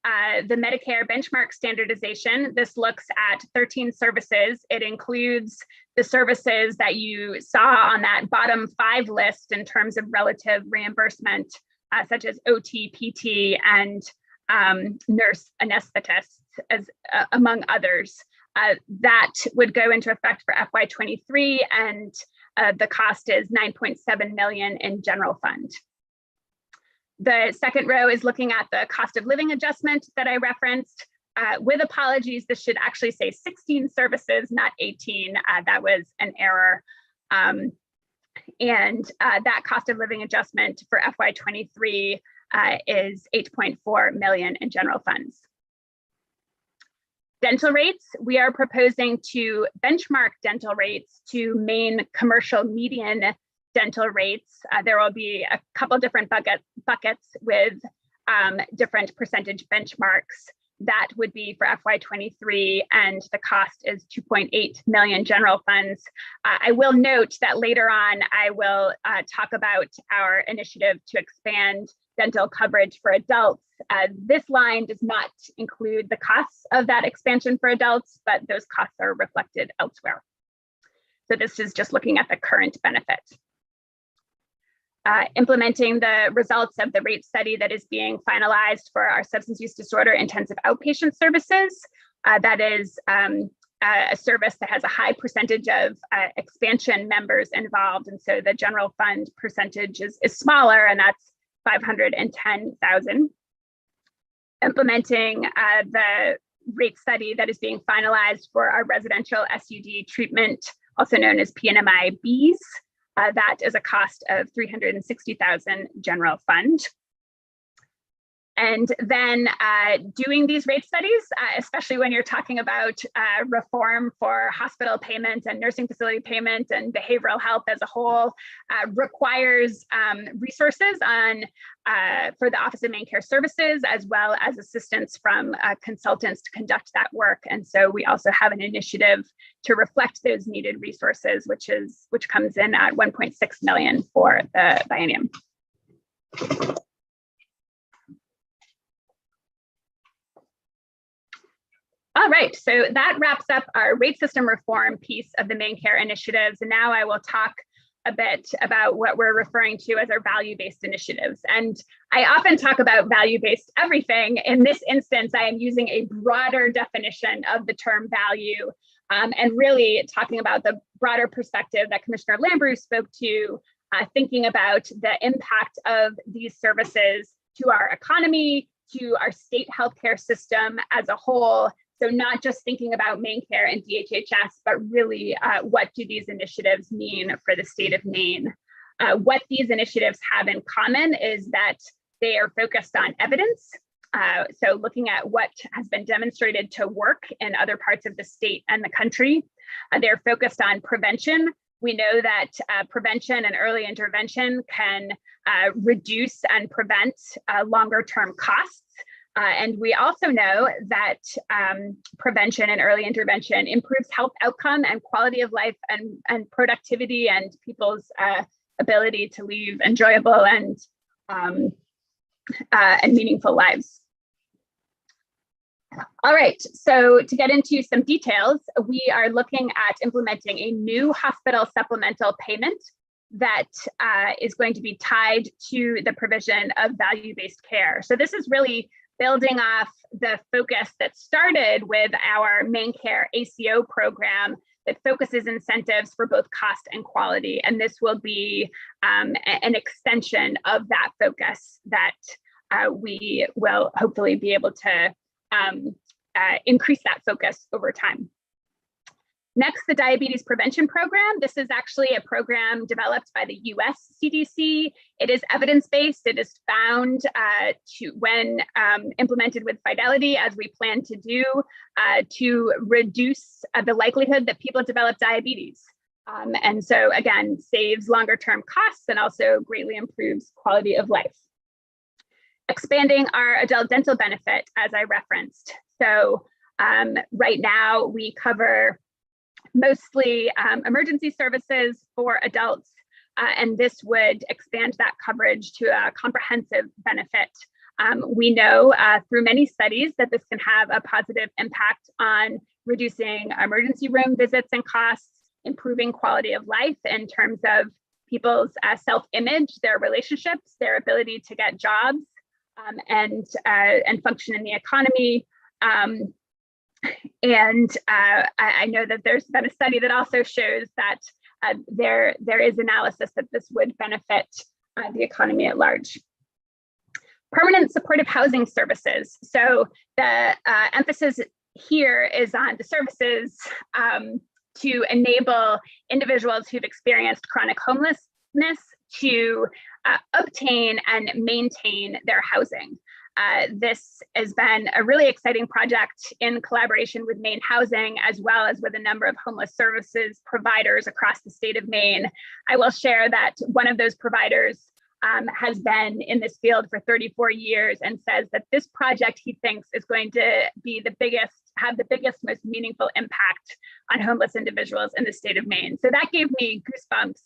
the Medicare benchmark standardization, this looks at 13 services. It includes the services that you saw on that bottom 5 list in terms of relative reimbursement, such as OT, PT, and nurse anesthetists, as among others. That would go into effect for FY23, and the cost is $9.7 million in general fund. The second row is looking at the cost of living adjustment that I referenced. With apologies, this should actually say 16 services, not 18. That was an error. That cost of living adjustment for FY23 is $8.4 million in general funds. Dental rates, we are proposing to benchmark dental rates to Maine commercial median dental rates. There will be a couple different buckets with different percentage benchmarks. That would be for FY23, and the cost is 2.8 million general funds. I will note that later on, I will talk about our initiative to expand dental coverage for adults. This line does not include the costs of that expansion for adults, but those costs are reflected elsewhere. So this is just looking at the current benefit. Implementing the results of the rate study that is being finalized for our substance use disorder intensive outpatient services. That is a service that has a high percentage of expansion members involved. And so the general fund percentage is smaller, and that's 510,000. Implementing the rate study that is being finalized for our residential SUD treatment, also known as PNMI-Bs. That is a cost of 360,000 general fund. And then doing these rate studies, especially when you're talking about reform for hospital payment and nursing facility payment and behavioral health as a whole, requires resources for the Office of Maine Care Services, as well as assistance from consultants to conduct that work. And so we also have an initiative to reflect those needed resources, which comes in at 1.6 million for the biennium. All right, so that wraps up our rate system reform piece of the Maine Care initiatives. And now I will talk a bit about what we're referring to as our value-based initiatives. And I often talk about value-based everything. In this instance, I am using a broader definition of the term value, and really talking about the broader perspective that Commissioner Lambrou spoke to, thinking about the impact of these services to our economy, to our state healthcare system as a whole. So not just thinking about Maine Care and DHHS, but really what do these initiatives mean for the state of Maine? What these initiatives have in common is that they are focused on evidence. So looking at what has been demonstrated to work in other parts of the state and the country. They're focused on prevention. We know that prevention and early intervention can reduce and prevent longer-term costs. And we also know that prevention and early intervention improves health outcome and quality of life and productivity and people's ability to live enjoyable and meaningful lives. All right, so to get into some details, we are looking at implementing a new hospital supplemental payment that is going to be tied to the provision of value-based care. So this is really building off the focus that started with our Maine Care ACO program that focuses incentives for both cost and quality. And this will be an extension of that focus that we will hopefully be able to increase that focus over time. Next, the Diabetes Prevention Program. This is actually a program developed by the US CDC. It is evidence-based. It is found when implemented with fidelity, as we plan to do, to reduce the likelihood that people develop diabetes. And so again, saves longer-term costs and also greatly improves quality of life. Expanding our adult dental benefit, as I referenced. So right now we cover mostly emergency services for adults, and this would expand that coverage to a comprehensive benefit. We know through many studies that this can have a positive impact on reducing emergency room visits and costs, improving quality of life in terms of people's self-image, their relationships, their ability to get jobs, and function in the economy. I know that there's been a study that also shows that there is analysis that this would benefit the economy at large. Permanent supportive housing services. So the emphasis here is on the services to enable individuals who've experienced chronic homelessness to obtain and maintain their housing. This has been a really exciting project in collaboration with Maine Housing, as well as with a number of homeless services providers across the state of Maine. I will share that one of those providers has been in this field for 34 years and says that this project he thinks is going to be have the biggest, most meaningful impact on homeless individuals in the state of Maine. So that gave me goosebumps.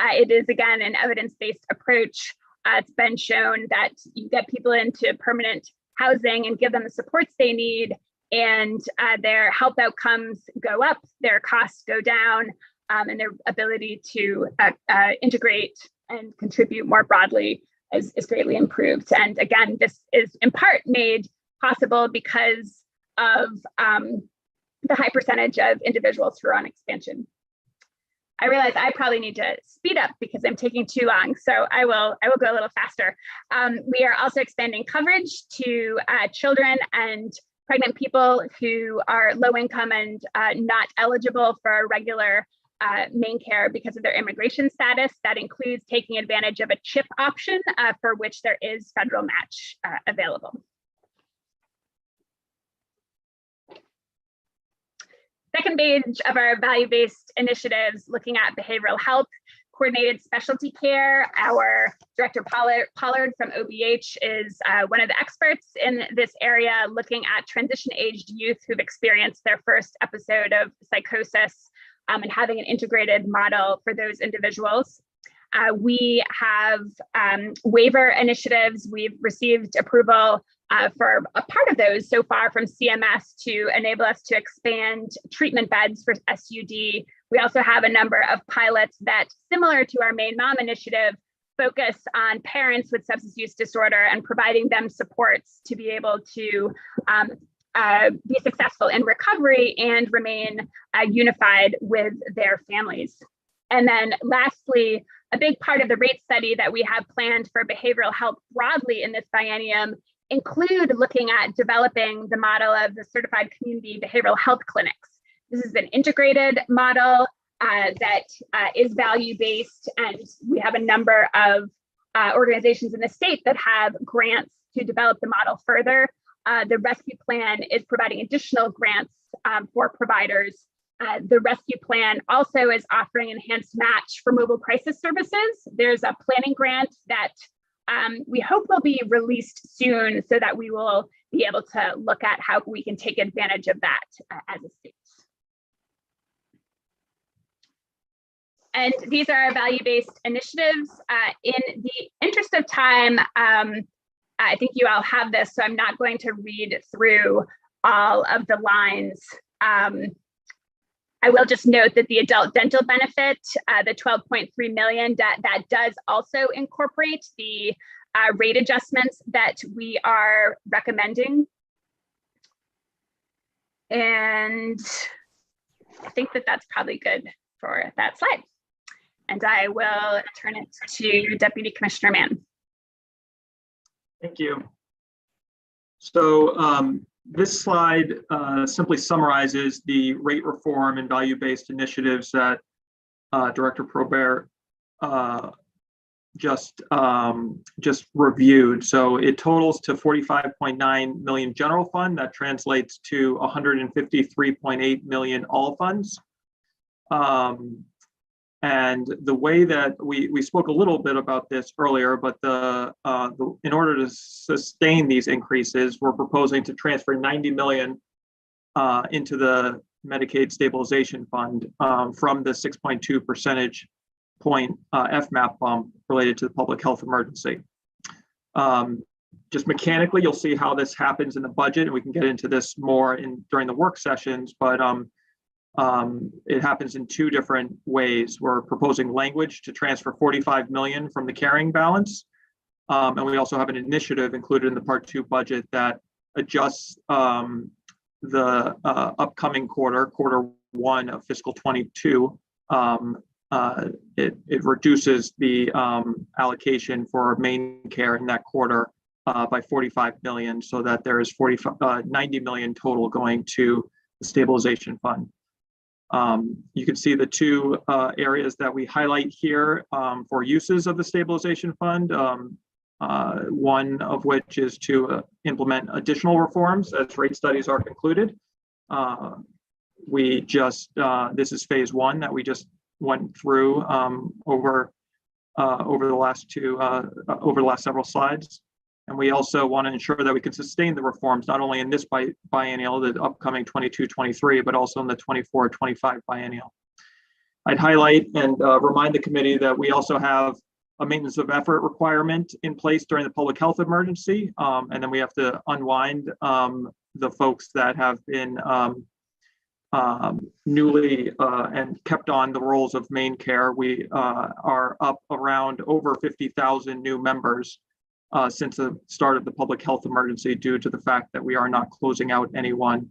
It is, again, an evidence-based approach. It's been shown that you get people into permanent housing and give them the supports they need, and their health outcomes go up, their costs go down, and their ability to integrate and contribute more broadly is greatly improved. And again, this is in part made possible because of the high percentage of individuals who are on expansion. I realize I probably need to speed up because I'm taking too long, so I will go a little faster. We are also expanding coverage to children and pregnant people who are low income and not eligible for regular Maine care because of their immigration status. That includes taking advantage of a CHIP option for which there is federal match available. Second page of our value-based initiatives, looking at behavioral health, coordinated specialty care. Our Director Pollard from OBH is one of the experts in this area, looking at transition-aged youth who've experienced their first episode of psychosis, and having an integrated model for those individuals. We have waiver initiatives. We've received approval for a part of those so far from CMS to enable us to expand treatment beds for SUD. We also have a number of pilots that, similar to our Maine Mom initiative, focus on parents with substance use disorder and providing them supports to be able to be successful in recovery and remain unified with their families. And then lastly, a big part of the rate study that we have planned for behavioral health broadly in this biennium include looking at developing the model of the certified community behavioral health clinics. This is an integrated model that is value-based, and we have a number of organizations in the state that have grants to develop the model further. The rescue plan is providing additional grants for providers. The rescue plan also is offering enhanced match for mobile crisis services. There's a planning grant that we hope will be released soon so that we will be able to look at how we can take advantage of that as a state. And these are our value-based initiatives. In the interest of time, I think you all have this, so I'm not going to read through all of the lines. I will just note that the adult dental benefit, the 12.3 million, that does also incorporate the rate adjustments that we are recommending. And I think that that's probably good for that slide. And I will turn it to Deputy Commissioner Mann. Thank you. So this slide simply summarizes the rate reform and value-based initiatives that Director Probert just reviewed. So it totals to 45.9 million general fund. That translates to 153.8 million all funds. And the way that we spoke a little bit about this earlier, but in order to sustain these increases, we're proposing to transfer 90 million into the Medicaid Stabilization Fund from the 6.2 percentage point FMAP bump related to the public health emergency. Just mechanically, you'll see how this happens in the budget, and we can get into this more during the work sessions, but it happens in two different ways. We're proposing language to transfer 45 million from the carrying balance. And we also have an initiative included in the Part 2 budget that adjusts the upcoming quarter 1 of fiscal 22. It reduces the allocation for main care in that quarter by 45 million, so that there is 90 million total going to the stabilization fund. You can see the two areas that we highlight here for uses of the stabilization fund. One of which is to implement additional reforms as rate studies are concluded. This is phase 1 that we just went through over the last several slides. And we also want to ensure that we can sustain the reforms, not only in this biennial, the upcoming 22-23, but also in the 24-25 biennial. I'd highlight and remind the committee that we also have a maintenance of effort requirement in place during the public health emergency. And then we have to unwind the folks that have been newly and kept on the roles of main care. We are up around over 50,000 new members since the start of the public health emergency, due to the fact that we are not closing out anyone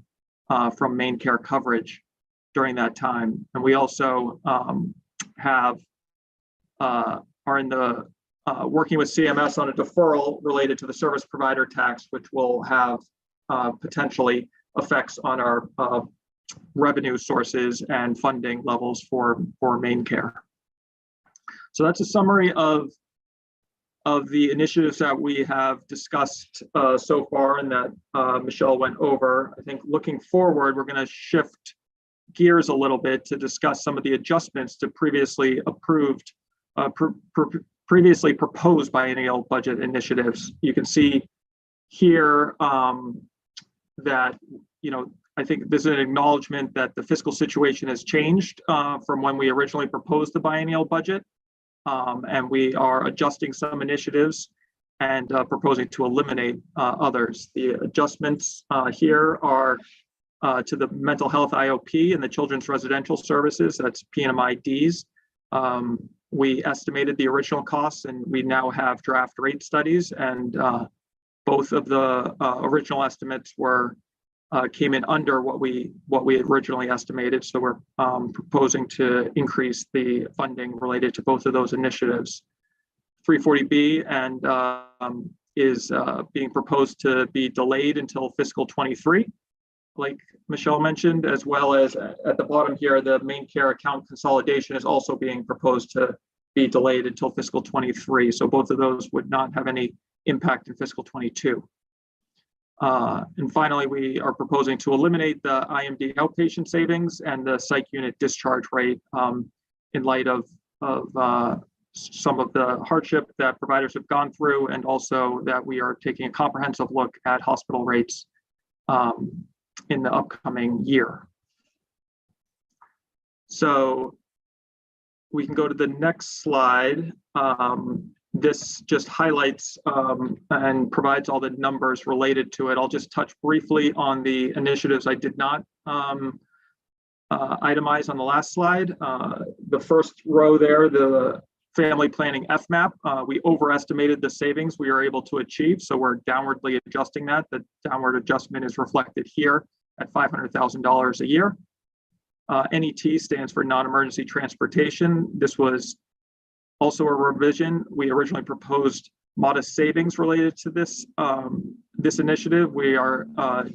from main care coverage during that time. And we also are in the working with CMS on a deferral related to the service provider tax, which will have potentially effects on our revenue sources and funding levels for main care. So that's a summary of the initiatives that we have discussed so far and that Michelle went over. I think looking forward, we're going to shift gears a little bit to discuss some of the adjustments to previously approved, previously proposed biennial budget initiatives. You can see here that, I think this is an acknowledgement that the fiscal situation has changed from when we originally proposed the biennial budget. And we are adjusting some initiatives and proposing to eliminate others. The adjustments here are to the mental health IOP and the children's residential services, that's PMIDs. We estimated the original costs, and we now have draft rate studies, and both of the original estimates came in under what we had originally estimated. So we're proposing to increase the funding related to both of those initiatives. 340B and is being proposed to be delayed until fiscal 23, like Michelle mentioned, as well as at the bottom here, the main care account consolidation is also being proposed to be delayed until fiscal 23. So both of those would not have any impact in fiscal 22. And finally, we are proposing to eliminate the IMD outpatient savings and the psych unit discharge rate in light of some of the hardship that providers have gone through, and also that we are taking a comprehensive look at hospital rates in the upcoming year. So we can go to the next slide. This just highlights and provides all the numbers related to it. I'll just touch briefly on the initiatives I did not itemize on the last slide. The first row there, the family planning FMAP, we overestimated the savings we were able to achieve, so we're downwardly adjusting that. The downward adjustment is reflected here at $500,000 a year. NET stands for non-emergency transportation. This was also a revision. We originally proposed modest savings related to this this initiative. We are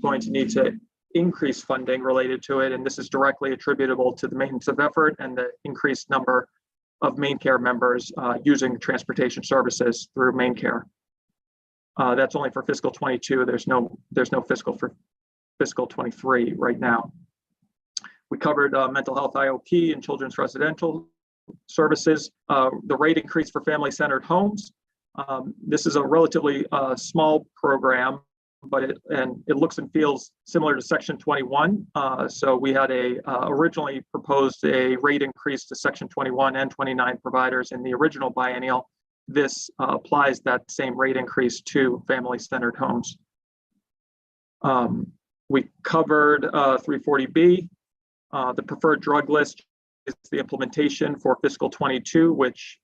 going to need to increase funding related to it, and this is directly attributable to the maintenance of effort and the increased number of main care members using transportation services through main care. That's only for fiscal 22. There's no fiscal for fiscal 23 right now. We covered mental health IOP and children's residential services. The rate increase for family-centered homes. This is a relatively small program, but it looks and feels similar to Section 21. So we had originally proposed a rate increase to Section 21 and 29 providers in the original biennial. This applies that same rate increase to family-centered homes. We covered 340B. The preferred drug list is the implementation for fiscal 22, which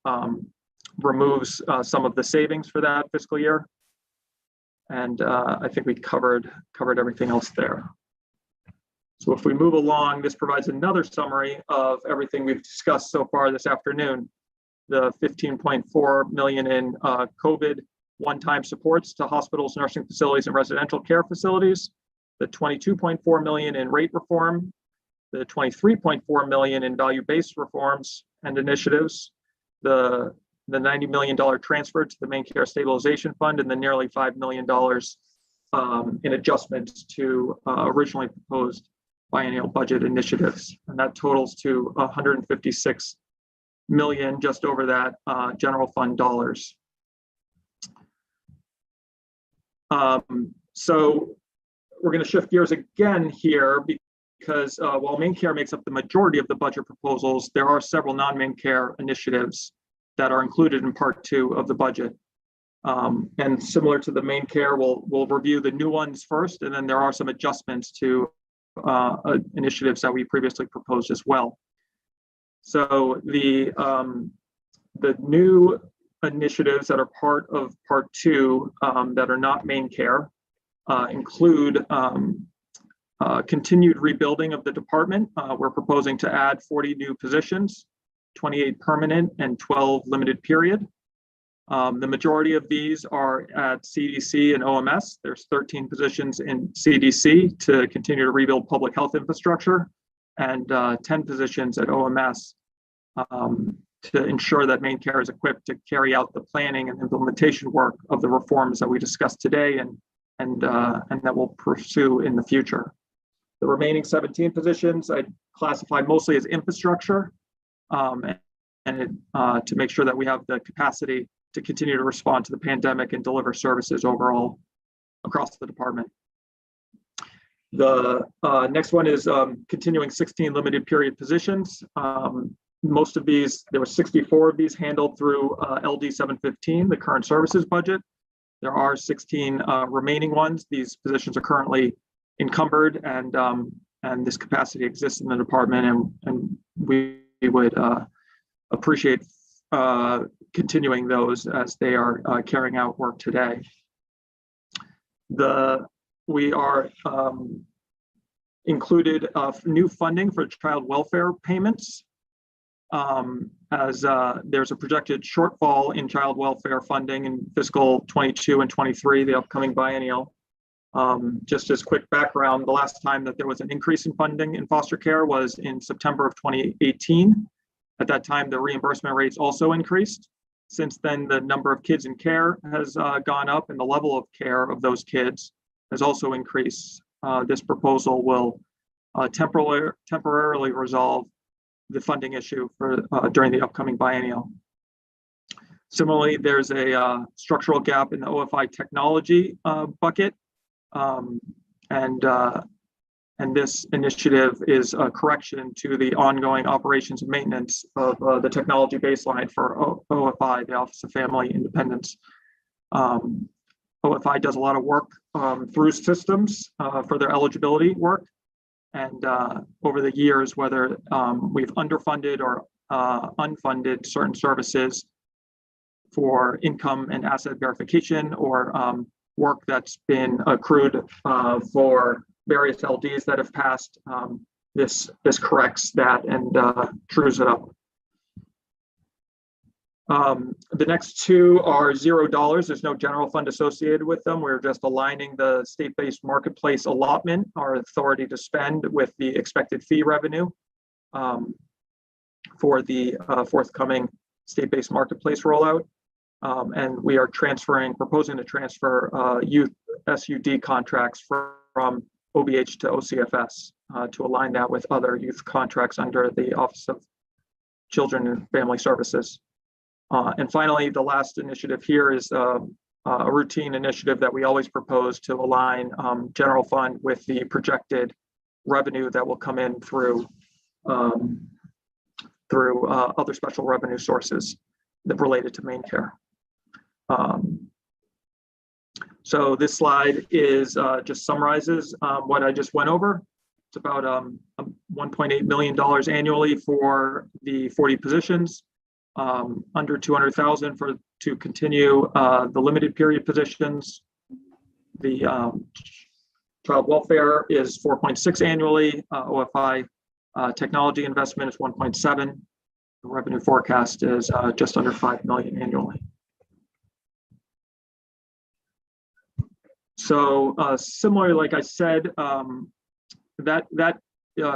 removes some of the savings for that fiscal year. And I think we covered everything else there. So if we move along, this provides another summary of everything we've discussed so far this afternoon. The $15.4 million in COVID one-time supports to hospitals, nursing facilities, and residential care facilities, the $22.4 million in rate reform, the $23.4 million in value-based reforms and initiatives, the $90 million transfer to the main care stabilization fund, and the nearly $5 million in adjustments to originally proposed biennial budget initiatives. And that totals to 156 million, just over that general fund dollars. So we're going to shift gears again here because while main care makes up the majority of the budget proposals, there are several non-main care initiatives that are included in part 2 of the budget. And similar to the main care, we'll review the new ones first, and then there are some adjustments to initiatives that we previously proposed as well. So the new initiatives that are part of part 2 that are not main care include continued rebuilding of the department. We're proposing to add 40 new positions, 28 permanent and 12 limited period. The majority of these are at CDC and OMS. There's 13 positions in CDC to continue to rebuild public health infrastructure, and 10 positions at OMS to ensure that main care is equipped to carry out the planning and implementation work of the reforms that we discussed today and that we'll pursue in the future. The remaining 17 positions I classified mostly as infrastructure, to make sure that we have the capacity to continue to respond to the pandemic and deliver services overall across the department. The next one is continuing 16 limited period positions. Most of these, there were 64 of these handled through LD 715, the current services budget. There are 16 remaining ones. These positions are currently encumbered, and this capacity exists in the department, and we would appreciate continuing those as they are carrying out work today. We are included new funding for child welfare payments, as there's a projected shortfall in child welfare funding in fiscal 22 and 23, the upcoming biennial. Just as quick background, the last time that there was an increase in funding in foster care was in September of 2018. At that time, the reimbursement rates also increased. Since then, the number of kids in care has gone up, and the level of care of those kids has also increased. This proposal will temporarily resolve the funding issue for during the upcoming biennial. Similarly, there's a structural gap in the OFI technology bucket, and this initiative is a correction to the ongoing operations and maintenance of the technology baseline for OFI, the Office of Family Independence. OFI does a lot of work through systems for their eligibility work. And over the years, whether we've underfunded or unfunded certain services for income and asset verification, or work that's been accrued for various LDs that have passed, this corrects that and trues it up. The next two are $0. There's no general fund associated with them. We're just aligning the state-based marketplace allotment, our authority to spend, with the expected fee revenue for the forthcoming state-based marketplace rollout. And we are proposing to transfer youth SUD contracts from OBH to OCFS to align that with other youth contracts under the Office of Children and Family Services. And finally, the last initiative here is a routine initiative that we always propose to align general fund with the projected revenue that will come in through other special revenue sources that related to main care. So this slide is just summarizes what I just went over. It's about $1.8 million annually for the 40 positions, under 200,000 to continue the limited period positions. The child welfare is 4.6 annually. OFI technology investment is 1.7. The revenue forecast is just under 5 million annually. So similarly, like I said, that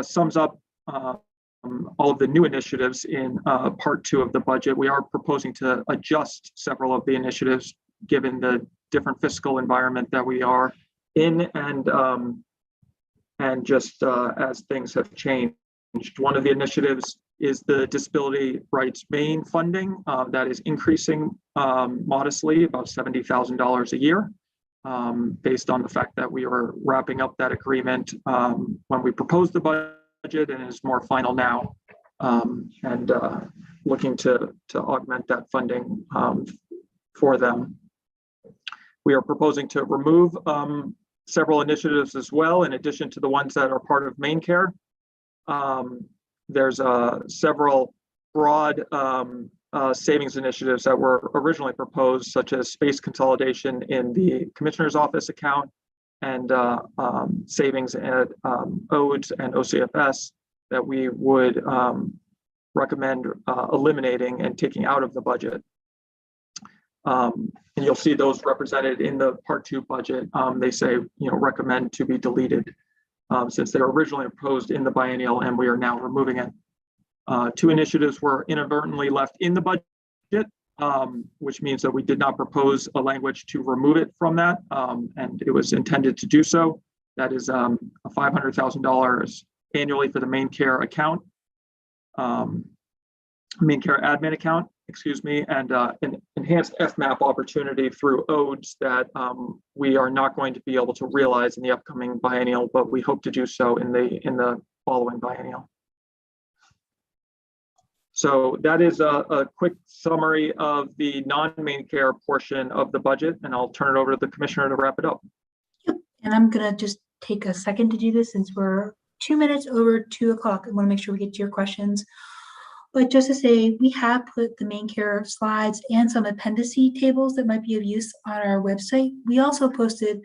sums up all of the new initiatives in part 2 of the budget. We are proposing to adjust several of the initiatives given the different fiscal environment that we are in, and just as things have changed. One of the initiatives is the disability rights main funding that is increasing modestly, about $70,000 a year. Based on the fact that we were wrapping up that agreement when we proposed the budget, and is more final now, and looking to augment that funding for them. We are proposing to remove several initiatives as well, in addition to the ones that are part of main care. There's several broad savings initiatives that were originally proposed, such as space consolidation in the Commissioner's Office account, and savings at ODES and OCFS that we would recommend eliminating and taking out of the budget. And you'll see those represented in the Part 2 budget. They say, recommend to be deleted since they were originally proposed in the biennial, and we are now removing it. 2 initiatives were inadvertently left in the budget, which means that we did not propose a language to remove it from that, and it was intended to do so. That is $500,000 annually for the main care account, main care admin account, excuse me, and an enhanced FMAP opportunity through ODES that we are not going to be able to realize in the upcoming biennial, but we hope to do so in the following biennial. So that is a quick summary of the non-main care portion of the budget, and I'll turn it over to the Commissioner to wrap it up. Yep. And I'm gonna just take a second to do this since we're 2 minutes over 2 o'clock. I want to make sure we get to your questions. But just to say, we have put the main care slides and some appendice tables that might be of use on our website. We also posted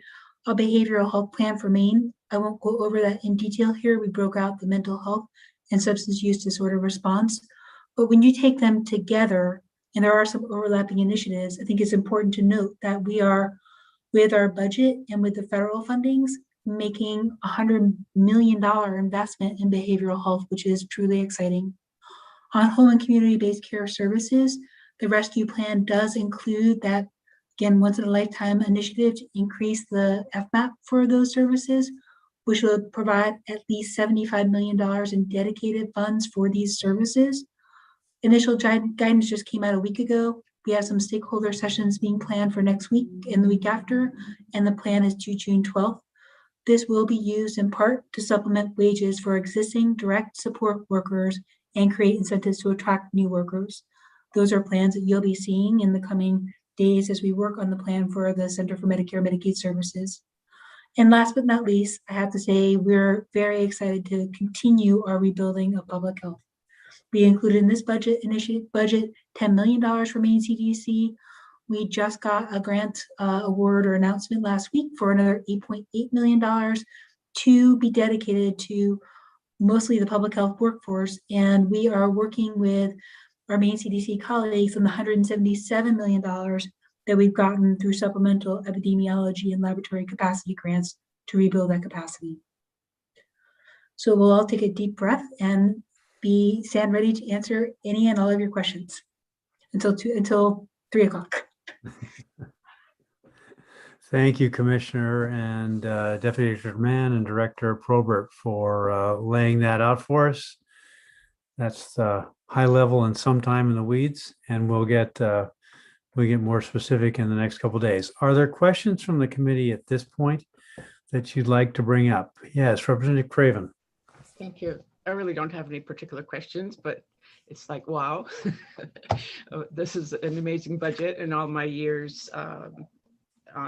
a behavioral health plan for Maine. I won't go over that in detail here. We broke out the mental health and substance use disorder response. But when you take them together, and there are some overlapping initiatives, I think it's important to note that we are, with our budget and with the federal fundings, making $100 million investment in behavioral health, which is truly exciting. On home and community-based care services, the rescue plan does include that, again, once in a lifetime initiative to increase the FMAP for those services, which will provide at least $75 million in dedicated funds for these services. Initial guidance just came out a week ago. We have some stakeholder sessions being planned for next week and the week after, and the plan is due June 12th. This will be used in part to supplement wages for existing direct support workers and create incentives to attract new workers. Those are plans that you'll be seeing in the coming days as we work on the plan for the Center for Medicare and Medicaid Services. And last but not least, I have to say we're very excited to continue our rebuilding of public health. We included in this budget $10 million for Maine CDC. We just got a grant award or announcement last week for another $8.8 million to be dedicated to mostly the public health workforce. And we are working with our Maine CDC colleagues on the $177 million that we've gotten through supplemental epidemiology and laboratory capacity grants to rebuild that capacity. So we'll all take a deep breath and stand ready to answer any and all of your questions until 3 o'clock. Thank you, Commissioner and Deputy Director Mann and Director Probert for laying that out for us. That's high level and sometime in the weeds, and we'll get we get more specific in the next couple of days. Are there questions from the committee at this point that you'd like to bring up? Yes, Representative Craven. Thank you. I really don't have any particular questions, but it's like, wow, this is an amazing budget. In all my years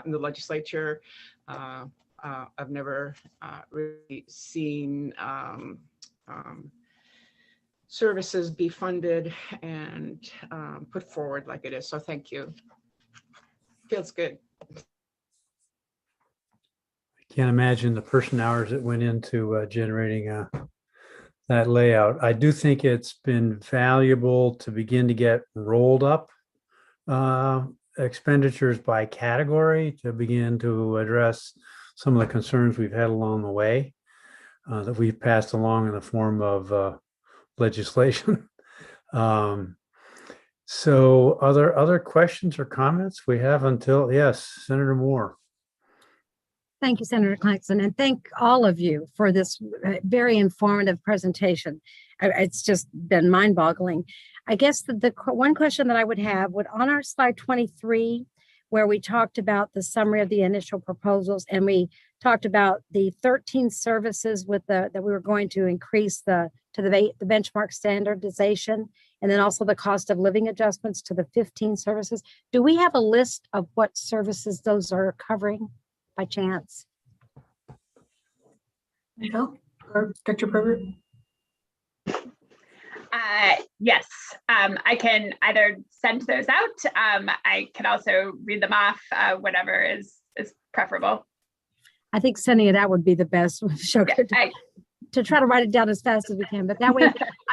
in the legislature, I've never really seen services be funded and put forward like it is. So thank you. Feels good. I can't imagine the person hours that went into generating that layout. I do think it's been valuable to begin to get rolled up expenditures by category to begin to address some of the concerns we've had along the way that we've passed along in the form of legislation. So other questions or comments we have until, yes, Senator Moore. Thank you, Senator Claxton, and thank all of you for this very informative presentation. It's just been mind-boggling. I guess the one question that I would have would, on our slide 23, where we talked about the summary of the initial proposals, and we talked about the 13 services with that we were going to increase to the benchmark standardization, and then also the cost of living adjustments to the 15 services. Do we have a list of what services those are covering by chance? Michelle or Dr. Probert? Yes, I can either send those out. I can also read them off, whatever is preferable. I think sending it out would be the best. To try to write it down as fast as we can, but that way,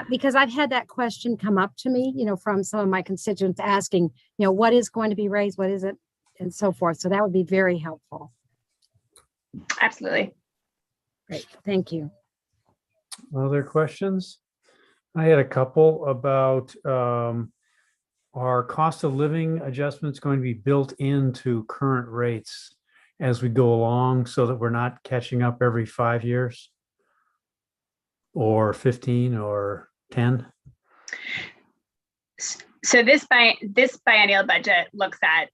because I've had that question come up to me, from some of my constituents asking, what is going to be raised, what is it, and so forth. So that would be very helpful. Absolutely. Great, thank you. Other questions? I had a couple about our cost of living adjustments going to be built into current rates as we go along so that we're not catching up every 5 years or 15 or 10? So this biennial budget looks at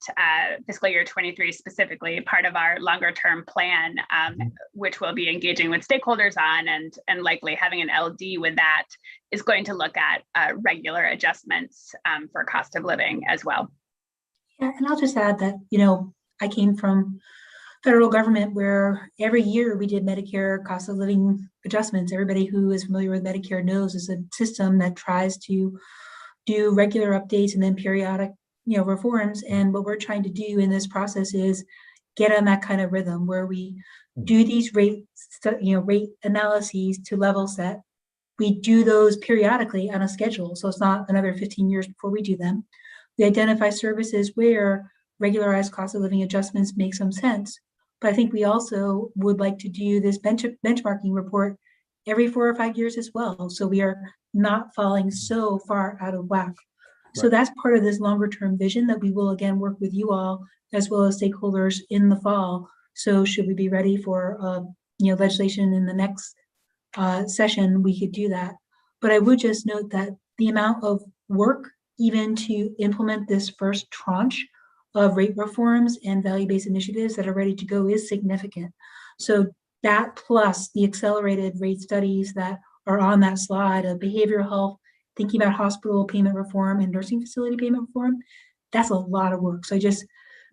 fiscal year 23 specifically, part of our longer term plan, which we'll be engaging with stakeholders on, and likely having an LD with that, is going to look at regular adjustments for cost of living as well. Yeah, and I'll just add that, I came from federal government where every year we did Medicare cost of living adjustments. Everybody who is familiar with Medicare knows it's a system that tries to do regular updates and then periodic, reforms. And what we're trying to do in this process is get on that kind of rhythm where we do these rate analyses to level set. We do those periodically on a schedule. So it's not another 15 years before we do them. We identify services where regularized cost of living adjustments make some sense. But I think we also would like to do this benchmarking report every 4 or 5 years as well. So we are not falling so far out of whack. So that's part of this longer term vision that we will again work with you all as well as stakeholders in the fall. So should we be ready for legislation in the next session, we could do that. But I would just note that the amount of work even to implement this first tranche of rate reforms and value-based initiatives that are ready to go is significant. So that plus the accelerated rate studies that are on that slide of behavioral health, thinking about hospital payment reform and nursing facility payment reform, that's a lot of work. So I just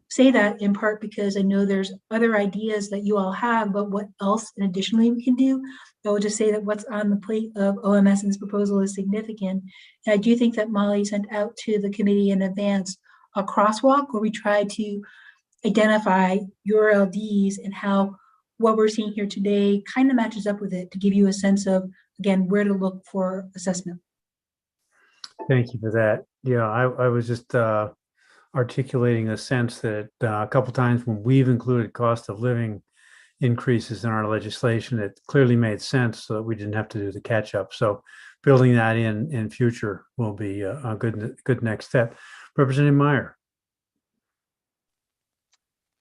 say that in part because I know there's other ideas that you all have about what else and additionally we can do. I will just say that what's on the plate of OMS in this proposal is significant. And I do think that Molly sent out to the committee in advance a crosswalk where we try to identify your LDs and how what we're seeing here today kind of matches up with it to give you a sense of, again, where to look for assessment. Thank you for that. Yeah, I was just articulating a sense that a couple times when we've included cost of living increases in our legislation, it clearly made sense so that we didn't have to do the catch up. So building that in future will be a good next step. Representative Meyer.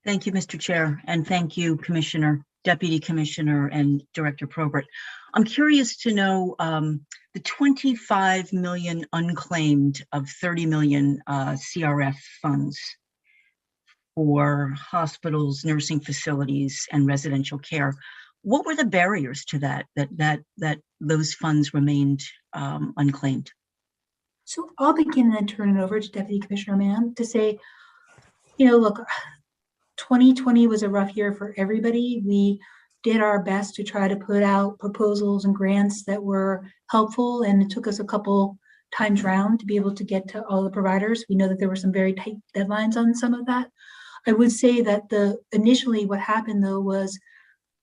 Thank you, Mr. Chair, and thank you, Commissioner. Deputy Commissioner and Director Probert. I'm curious to know the 25 million unclaimed of 30 million CRF funds for hospitals, nursing facilities, and residential care. What were the barriers to that those funds remained unclaimed? So I'll begin and turn it over to Deputy Commissioner Mann to say, look, 2020 was a rough year for everybody. We did our best to try to put out proposals and grants that were helpful, and it took us a couple times round to be able to get to all the providers. We know that there were some very tight deadlines on some of that. I would say that initially what happened though was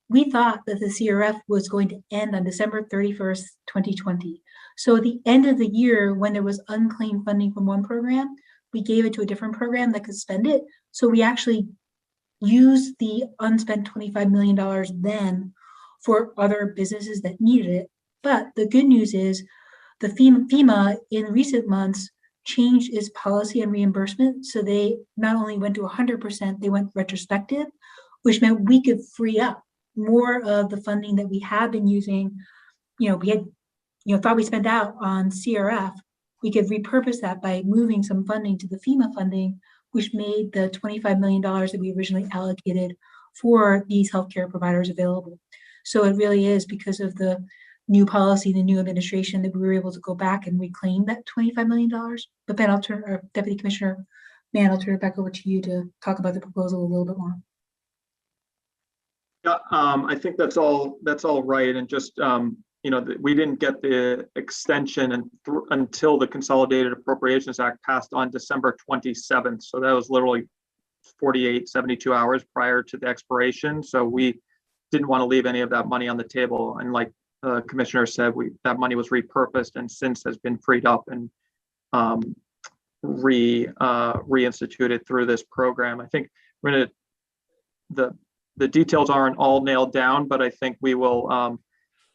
we thought that the CRF was going to end on December 31st, 2020. So at the end of the year, when there was unclaimed funding from one program, we gave it to a different program that could spend it. So we actually used the unspent $25 million then for other businesses that needed it. But the good news is the FEMA in recent months changed its policy on reimbursement. So they not only went to 100%, they went retrospective, which meant we could free up more of the funding that we had been using. We had, thought we spent out on CRF. We could repurpose that by moving some funding to the FEMA funding, which made the $25 million that we originally allocated for these healthcare providers available. So it really is because of the new policy, the new administration, that we were able to go back and reclaim that $25 million. But Ben, Deputy Commissioner Mann, I'll turn it back over to you to talk about the proposal a little bit more. Yeah, I think that's all right. And just, we didn't get the extension until the Consolidated Appropriations Act passed on December 27th. So that was literally 72 hours prior to the expiration. So we didn't want to leave any of that money on the table. And like the commissioner said, that money was repurposed and since has been freed up and reinstituted through this program. I think the details aren't all nailed down, but I think we will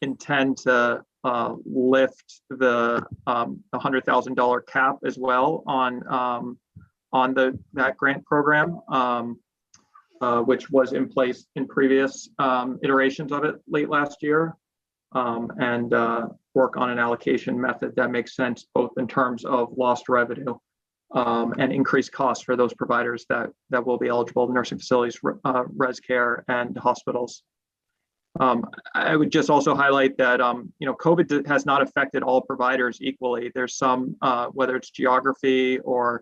intend to lift the $100,000 cap as well on that grant program, which was in place in previous iterations of it late last year, and work on an allocation method that makes sense both in terms of lost revenue and increased costs for those providers that will be eligible, nursing facilities, res care, and hospitals. I would just also highlight that COVID has not affected all providers equally. There's some, whether it's geography or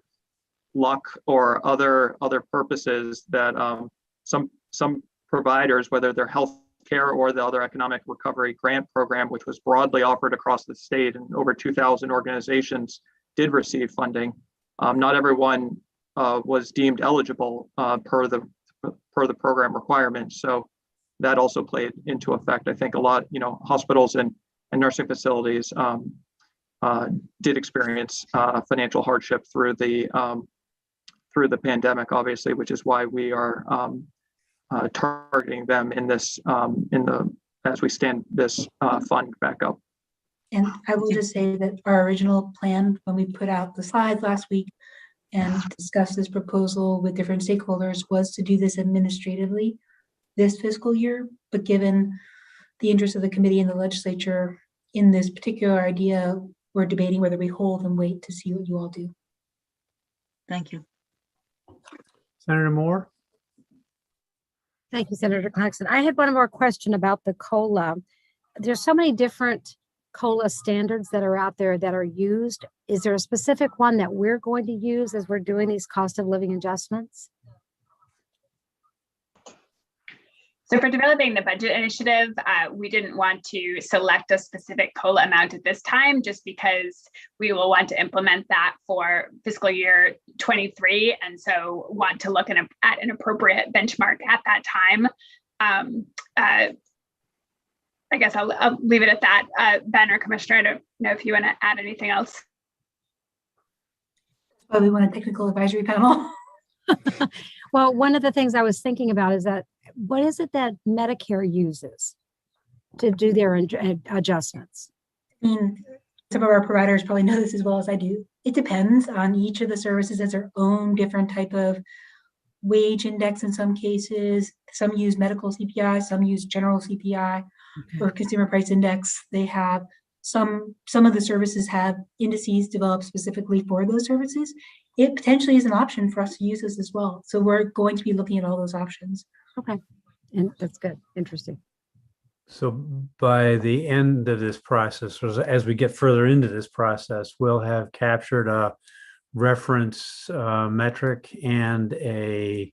luck or other purposes, that some providers, whether they're health care or the other economic recovery grant program, which was broadly offered across the state and over 2,000 organizations did receive funding. Not everyone was deemed eligible per the program requirements. So that also played into effect. I think a lot, hospitals and nursing facilities did experience financial hardship through the pandemic, obviously, which is why we are targeting them in this as we stand this fund back up. And I will just say that our original plan, when we put out the slides last week and discussed this proposal with different stakeholders, was to do this administratively this fiscal year. But given the interest of the committee and the legislature in this particular idea, we're debating whether we hold and wait to see what you all do. Thank you. Senator Moore? Thank you, Senator Claxton. I had one more question about the COLA. There's so many different COLA standards that are out there that are used. Is there a specific one that we're going to use as we're doing these cost of living adjustments? So for developing the budget initiative, we didn't want to select a specific COLA amount at this time, just because we will want to implement that for fiscal year 23. And so want to look at an appropriate benchmark at that time. I guess I'll leave it at that. Ben or Commissioner, I don't know if you want to add anything else. Well, we want a technical advisory panel. Well, one of the things I was thinking about is that what is it that Medicare uses to do their adjustments? I mean, some of our providers probably know this as well as I do. It depends on each of the services as their own different type of wage index in some cases. Some use medical CPI, some use general CPI or consumer price index. They have some of the services have indices developed specifically for those services. It potentially is an option for us to use this as well. So we're going to be looking at all those options. Okay, and that's good. Interesting. So by the end of this process, or as we get further into this process, we'll have captured a reference metric and a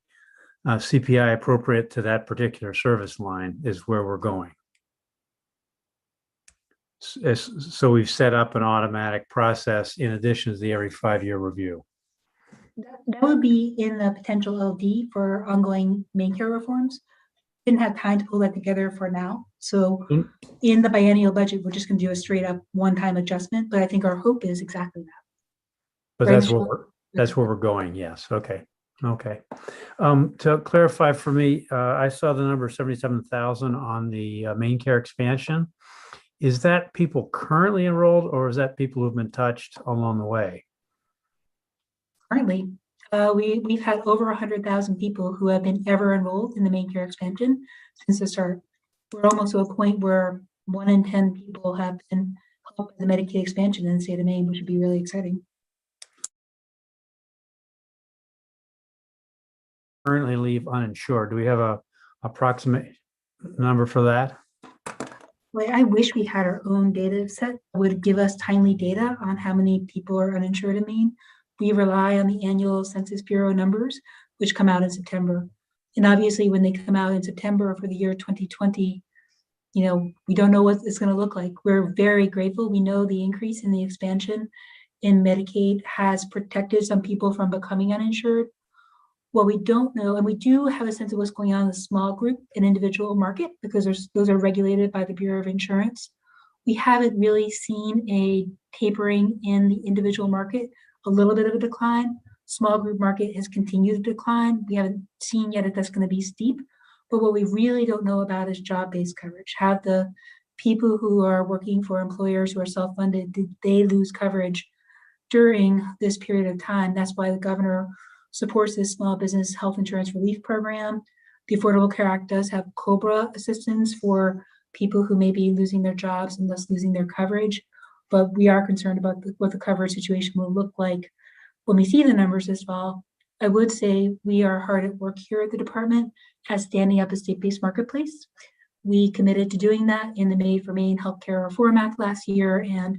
CPI appropriate to that particular service line is where we're going. So we've set up an automatic process in addition to the every 5-year review. That would be in the potential LD for ongoing main care reforms. Didn't have time to pull that together for now. So in the biennial budget, we're just going to do a straight up one-time adjustment. But I think our hope is exactly that. But that's where we're going. Yes. Okay. Okay. To clarify for me, I saw the number 77,000 on the main care expansion. Is that people currently enrolled, or is that people who've been touched along the way? Currently, we've had over 100,000 people who have been ever enrolled in the main care expansion since the start. We're almost to a point where 1 in 10 people have been helped by the Medicaid expansion in the state of Maine, which would be really exciting. Currently leave uninsured. Do we have a approximate number for that? Well, I wish we had our own data set that would give us timely data on how many people are uninsured in Maine. We rely on the annual Census Bureau numbers, which come out in September. And obviously, when they come out in September for the year 2020, you know, we don't know what it's going to look like. We're very grateful. We know the increase in the expansion in Medicaid has protected some people from becoming uninsured. What we don't know, and we do have a sense of what's going on in the small group and individual market, because those are regulated by the Bureau of Insurance. We haven't really seen a tapering in the individual market, a little bit of a decline. Small group market has continued to decline. We haven't seen yet if that's going to be steep. But what we really don't know about is job-based coverage. Have the people who are working for employers who are self-funded, did they lose coverage during this period of time? That's why the governor supports this small business health insurance relief program. The Affordable Care Act does have COBRA assistance for people who may be losing their jobs and thus losing their coverage. But we are concerned about what the coverage situation will look like when we see the numbers this fall. I would say we are hard at work here at the department at standing up a state-based marketplace. We committed to doing that in the Made for Maine Healthcare Reform Act last year. And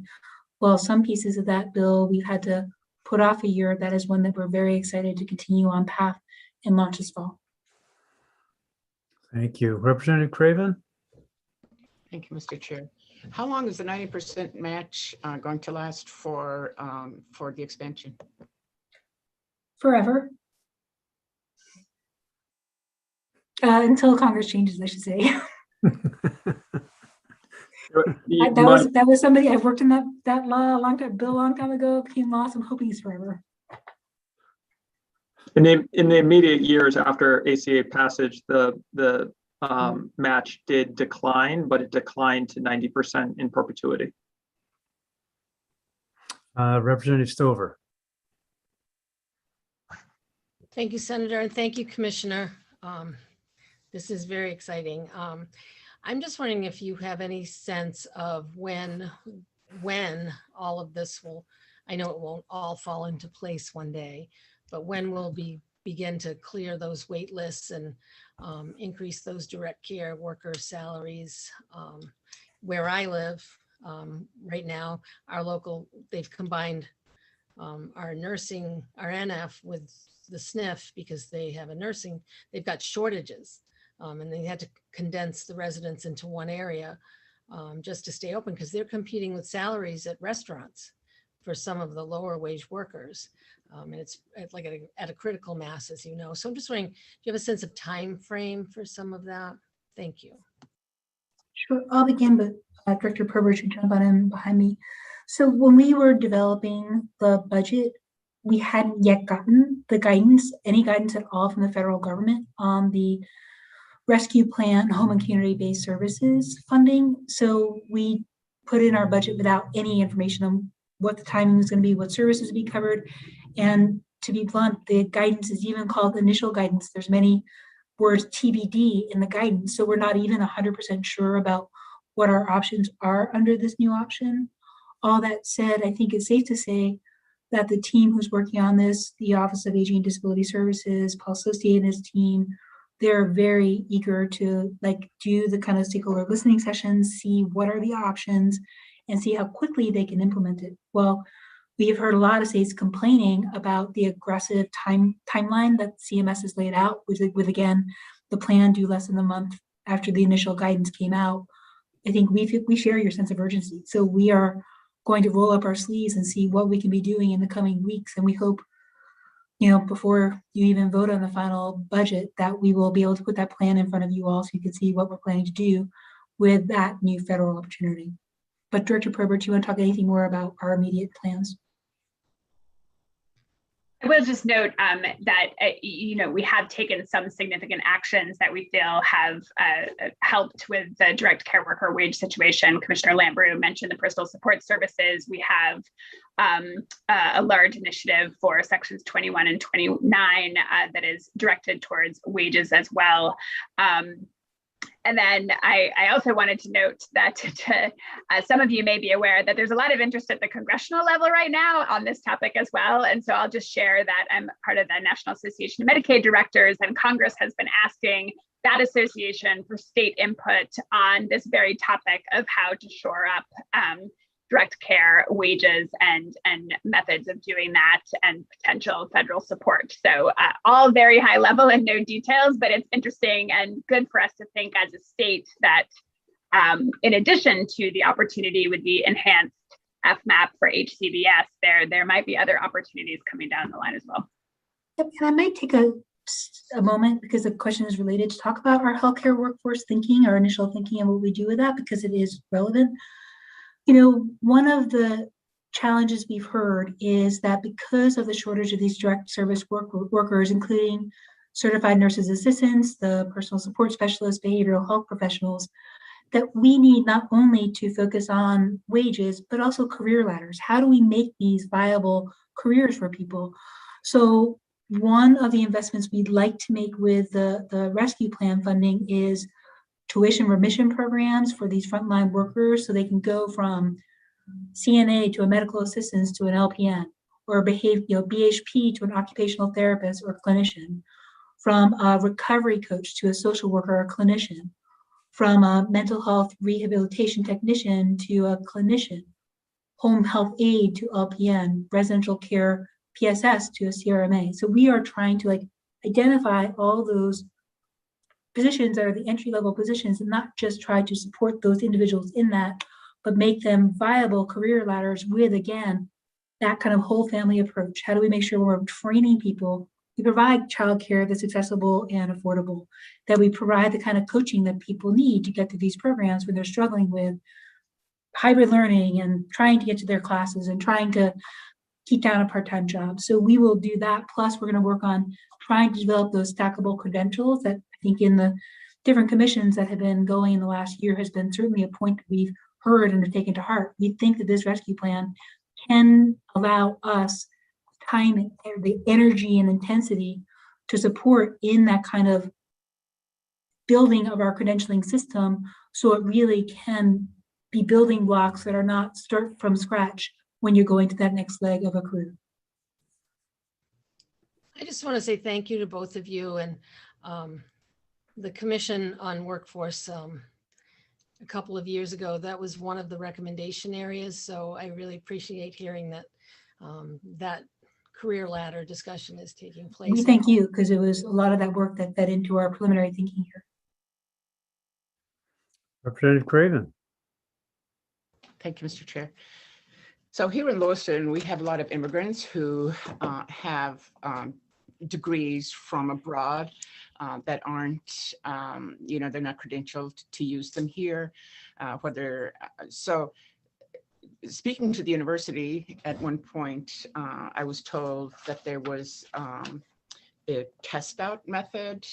while some pieces of that bill we've had to put off a year, that is one that we're very excited to continue on path and launch this fall. Thank you. Representative Craven? Thank you, Mr. Chair. How long is the 90% match going to last for the expansion? Forever. Until Congress changes, I should say. that was somebody I've worked in that law a long time, bill a long time ago, became law, so I'm hoping it's forever. In the immediate years after ACA passage, the match did decline, but it declined to 90% in perpetuity. Representative Stover. Thank you, Senator, and thank you, Commissioner. This is very exciting. I'm just wondering if you have any sense of when all of this will, I know it won't all fall into place one day, but when we'll begin to clear those wait lists and increase those direct care workers' salaries. Where I live right now, they've combined our nursing, our NF with the SNF because they have they've got shortages. And they had to condense the residents into one area just to stay open because they're competing with salaries at restaurants for some of the lower wage workers. And it's like at a critical mass, as you know. So I'm just wondering, do you have a sense of time frame for some of that? Thank you. Sure, I'll begin, but Director Perber should jump on in behind me. So when we were developing the budget, we hadn't yet gotten the guidance, any guidance at all from the federal government on the rescue plan, home and community-based services funding. So we put in our budget without any information on what the timing was going to be, what services would be covered. And to be blunt, the guidance is even called initial guidance. There's many words TBD in the guidance. So we're not even 100% sure about what our options are under this new option. All that said, I think it's safe to say that the team who's working on this, the Office of Aging and Disability Services, Paul Sostier and his team, they're very eager to do the kind of stakeholder listening sessions, see what are the options, and see how quickly they can implement it. Well, we have heard a lot of states complaining about the aggressive timeline that CMS has laid out with again, the plan due less than a month after the initial guidance came out. I think we share your sense of urgency. So we are going to roll up our sleeves and see what we can be doing in the coming weeks. And we hope, before you even vote on the final budget, that we will be able to put that plan in front of you all so you can see what we're planning to do with that new federal opportunity. But Director Probert, do you want to talk anything more about our immediate plans? I will just note that, we have taken some significant actions that we feel have helped with the direct care worker wage situation. Commissioner Lambrou mentioned the personal support services. We have a large initiative for sections 21 and 29 that is directed towards wages as well. And then I also wanted to note that some of you may be aware that there's a lot of interest at the congressional level right now on this topic as well. And so I'll just share that I'm part of the National Association of Medicaid Directors, and Congress has been asking that association for state input on this very topic of how to shore up direct care wages and methods of doing that and potential federal support. So all very high level and no details, but it's interesting and good for us to think as a state that in addition to the opportunity with the enhanced FMAP for HCBS, there might be other opportunities coming down the line as well. Yep, and I might take a moment, because the question is related, to talk about our healthcare workforce thinking, our initial thinking, and what we do with that, because it is relevant. One of the challenges we've heard is that because of the shortage of these direct service workers, including certified nurses assistants, the personal support specialists, behavioral health professionals, that we need not only to focus on wages, but also career ladders. How do we make these viable careers for people? So one of the investments we'd like to make with the rescue plan funding is tuition remission programs for these frontline workers, so they can go from CNA to a medical assistant to an LPN, or BHP to an occupational therapist or clinician, from a recovery coach to a social worker or clinician, from a mental health rehabilitation technician to a clinician, home health aide to LPN, residential care PSS to a CRMA. So we are trying to identify all those positions that are the entry-level positions, and not just try to support those individuals in that, but make them viable career ladders with, again, that kind of whole family approach. How do we make sure when we're training people, we provide childcare that's accessible and affordable, that we provide the kind of coaching that people need to get to these programs when they're struggling with hybrid learning and trying to get to their classes and trying to keep down a part-time job. So we will do that. Plus, we're going to work on trying to develop those stackable credentials that I think in the different commissions that have been going in the last year has been certainly a point that we've heard and have taken to heart. We think that this rescue plan can allow us time, the energy and intensity to support in that kind of building of our credentialing system, so it really can be building blocks that are not start from scratch when you're going to that next leg of a career. I just want to say thank you to both of you, and the Commission on Workforce a couple of years ago, that was one of the recommendation areas. So I really appreciate hearing that that career ladder discussion is taking place. We thank you, because it was a lot of that work that fed into our preliminary thinking here. Representative Craven. Thank you, Mr. Chair. So here in Lewiston, we have a lot of immigrants who have degrees from abroad that aren't, they're not credentialed to use them here. So speaking to the university at one point, I was told that there was a test out method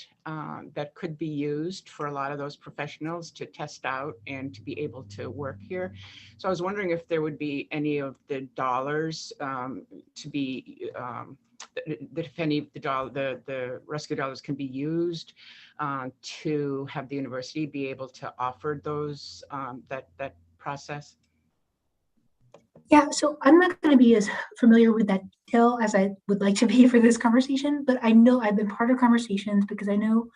that could be used for a lot of those professionals to test out and to be able to work here. So I was wondering if there would be any of the dollars to be that if any of the rescue dollars can be used to have the university be able to offer those that process? Yeah, so I'm not going to be as familiar with that detail as I would like to be for this conversation, but I know I've been part of conversations because I know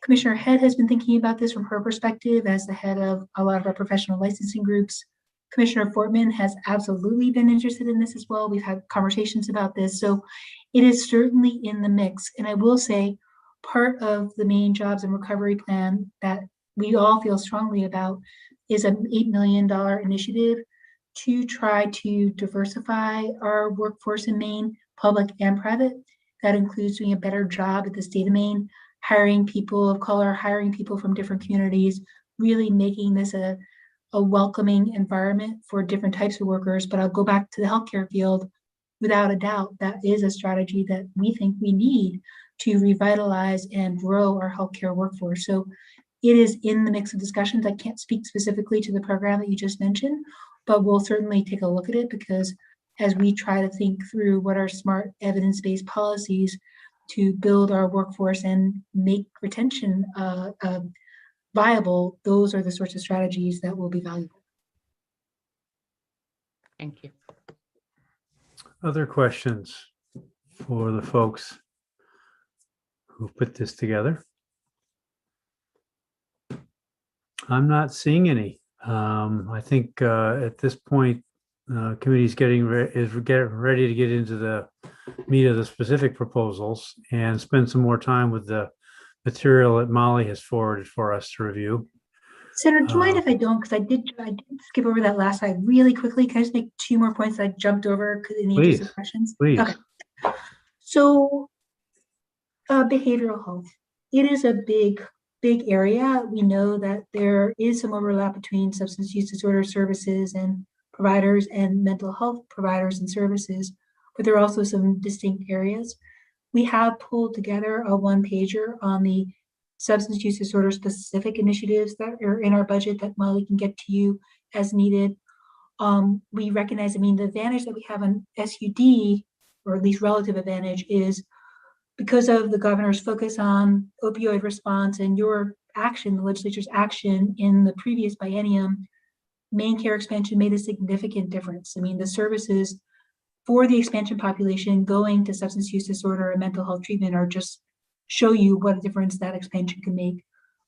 Commissioner Head has been thinking about this from her perspective as the head of a lot of our professional licensing groups. Commissioner Fortman has absolutely been interested in this as well. We've had conversations about this. So it is certainly in the mix. And I will say part of the main jobs and recovery plan that we all feel strongly about is an $8 million initiative to try to diversify our workforce in Maine, public and private. That includes doing a better job at the state of Maine, hiring people of color, hiring people from different communities, really making this a welcoming environment for different types of workers. But I'll go back to the healthcare field. Without a doubt, that is a strategy that we think we need to revitalize and grow our healthcare workforce. So it is in the mix of discussions. I can't speak specifically to the program that you just mentioned, but we'll certainly take a look at it because as we try to think through what are smart evidence-based policies to build our workforce and make retention viable, those are the sorts of strategies that will be valuable. Thank you. Other questions for the folks who put this together? I'm not seeing any. I think at this point, committee's getting ready to get into the meat of the specific proposals and spend some more time with the material that Molly has forwarded for us to review. Senator, do you mind if I don't? Because I did skip over that last slide really quickly. Can I just make 2 more points that I jumped over in the interest of questions? Please. Okay. So behavioral health. It is a big area. We know that there is some overlap between substance use disorder services and providers and mental health providers and services, but there are also some distinct areas. We have pulled together a 1-pager on the substance use disorder specific initiatives that are in our budget that Molly can get to you as needed. We recognize, the advantage that we have on SUD, or at least relative advantage, is because of the governor's focus on opioid response and your action, the legislature's action in the previous biennium, Maine Care expansion made a significant difference. The services for the expansion population going to substance use disorder and mental health treatment are just show you what a difference that expansion can make.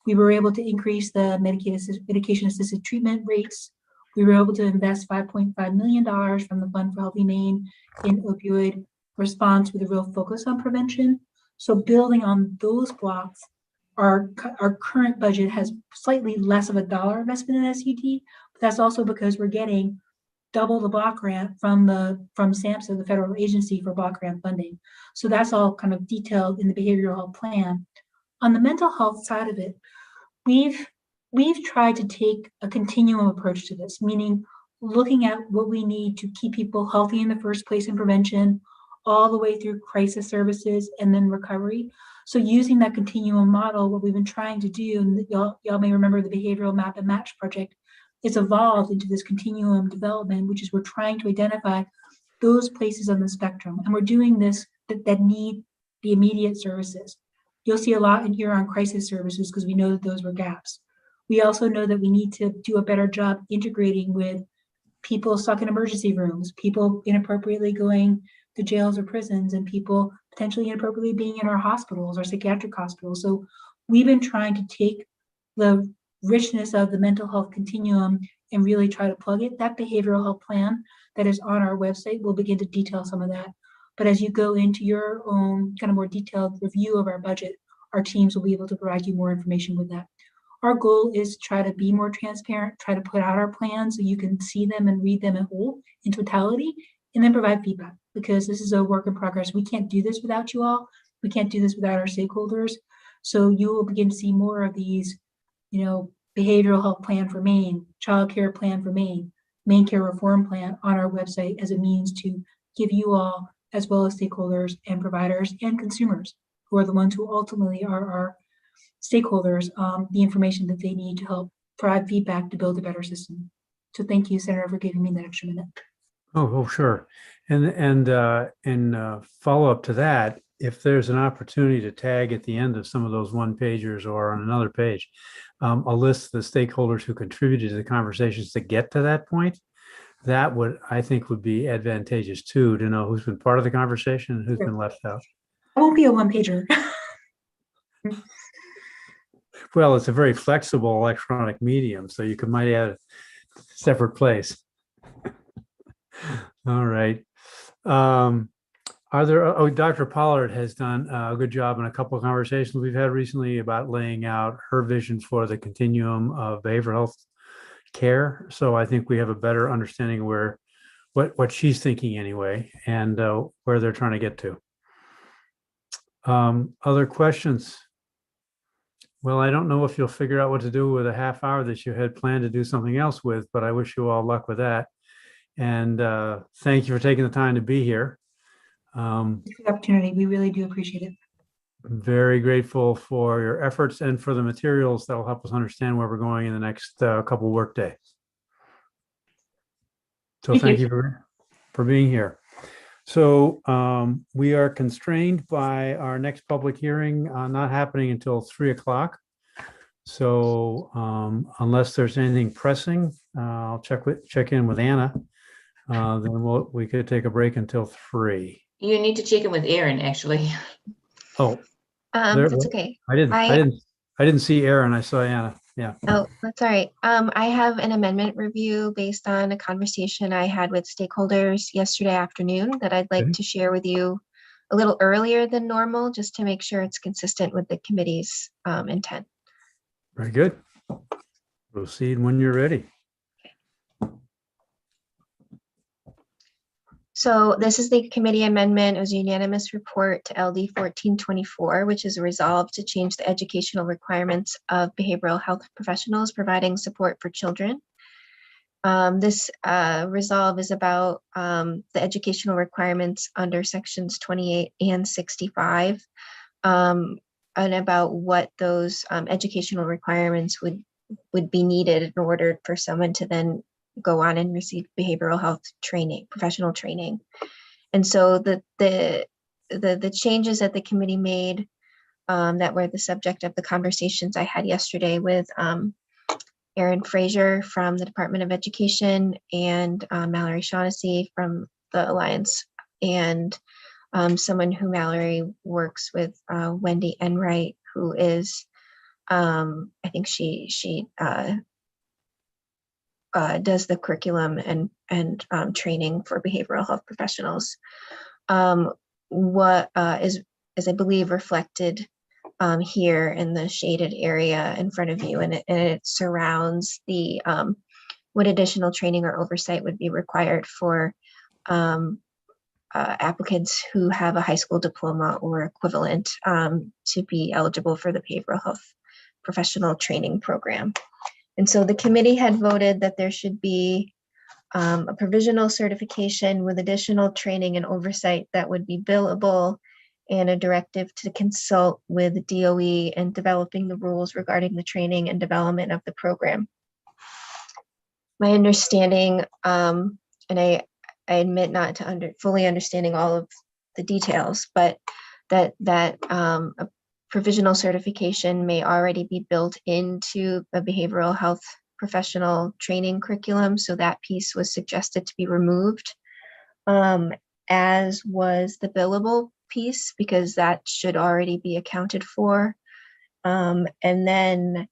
We were able to increase the medication-assisted treatment rates. We were able to invest $5.5 million from the Fund for Healthy Maine in opioid response with a real focus on prevention. So building on those blocks, our current budget has slightly less of a dollar investment in SUD, but that's also because we're getting double the block grant from SAMHSA, the federal agency for block grant funding. So that's all kind of detailed in the behavioral health plan. On the mental health side of it, we've tried to take a continuum approach to this, meaning looking at what we need to keep people healthy in the first place in prevention, all the way through crisis services and then recovery. So using that continuum model, what we've been trying to do, and y'all may remember the behavioral map and match project, it's evolved into this continuum development, which is we're trying to identify those places on the spectrum. And we're doing this that need the immediate services. You'll see a lot in here on crisis services because we know that those were gaps. We also know that we need to do a better job integrating with people stuck in emergency rooms, people inappropriately going to jails or prisons, and people potentially inappropriately being in our hospitals or psychiatric hospitals. So we've been trying to take the richness of the mental health continuum and really try to plug it. That behavioral health plan that is on our website will begin to detail some of that. But as you go into your own kind of more detailed review of our budget, our teams will be able to provide you more information with that. Our goal is to try to be more transparent, try to put out our plans so you can see them and read them in whole, in totality, and then provide feedback, because this is a work in progress. We can't do this without you all. We can't do this without our stakeholders. So you will begin to see more of these, behavioral health plan for Maine, child care plan for Maine, Maine care reform plan on our website as a means to give you all, as well as stakeholders and providers and consumers, who are the ones who ultimately are our stakeholders, the information that they need to help provide feedback to build a better system. So thank you, Senator, for giving me that extra minute. Oh, sure. And follow up to that, if there's an opportunity to tag at the end of some of those one pagers or on another page, a list of the stakeholders who contributed to the conversations to get to that point, that would, I think, would be advantageous too, to know who's been part of the conversation and who's been left out. It won't be a one pager. Well, it's a very flexible electronic medium, so you might add a separate place. All right. Are there, Dr. Pollard has done a good job in a couple of conversations we've had recently about laying out her vision for the continuum of behavioral health care. So I think we have a better understanding of what she's thinking anyway, and where they're trying to get to. Other questions? Well, I don't know if you'll figure out what to do with a half hour that you had planned to do something else with, but I wish you all luck with that. And thank you for taking the time to be here. Thanks for the opportunity. We really do appreciate it. Very grateful for your efforts and for the materials that will help us understand where we're going in the next couple work days. So thank you for being here. So we are constrained by our next public hearing not happening until 3 o'clock. So unless there's anything pressing, I'll check in with Anna. Then we could take a break until 3. You need to check in with Aaron, actually. Oh, That's okay. I didn't see Aaron. I saw Anna. Yeah. Oh, that's all right. I have an amendment review based on a conversation I had with stakeholders yesterday afternoon that I'd like to share with you a little earlier than normal, just to make sure it's consistent with the committee's intent. Very good. Proceed when you're ready. So this is the committee amendment. It was a unanimous report to LD 1424, which is a resolve to change the educational requirements of behavioral health professionals providing support for children. This resolve is about the educational requirements under sections 28 and 65, and about what those educational requirements would be needed in order for someone to then go on and receive behavioral health training, professional training. And so the changes that the committee made that were the subject of the conversations I had yesterday with Erin Fraser from the Department of Education and Mallory Shaughnessy from the Alliance, and someone who Mallory works with, Wendy Enright, who is, I think she does the curriculum and training for behavioral health professionals. What is I believe reflected here in the shaded area in front of you, and it surrounds the what additional training or oversight would be required for applicants who have a high school diploma or equivalent to be eligible for the behavioral health professional training program. And so the committee had voted that there should be a provisional certification with additional training and oversight that would be billable, and a directive to consult with DOE in developing the rules regarding the training and development of the program. My understanding, and I admit not to fully understanding all of the details, but that a provisional certification may already be built into a behavioral health professional training curriculum. So that piece was suggested to be removed, as was the billable piece, because that should already be accounted for. And then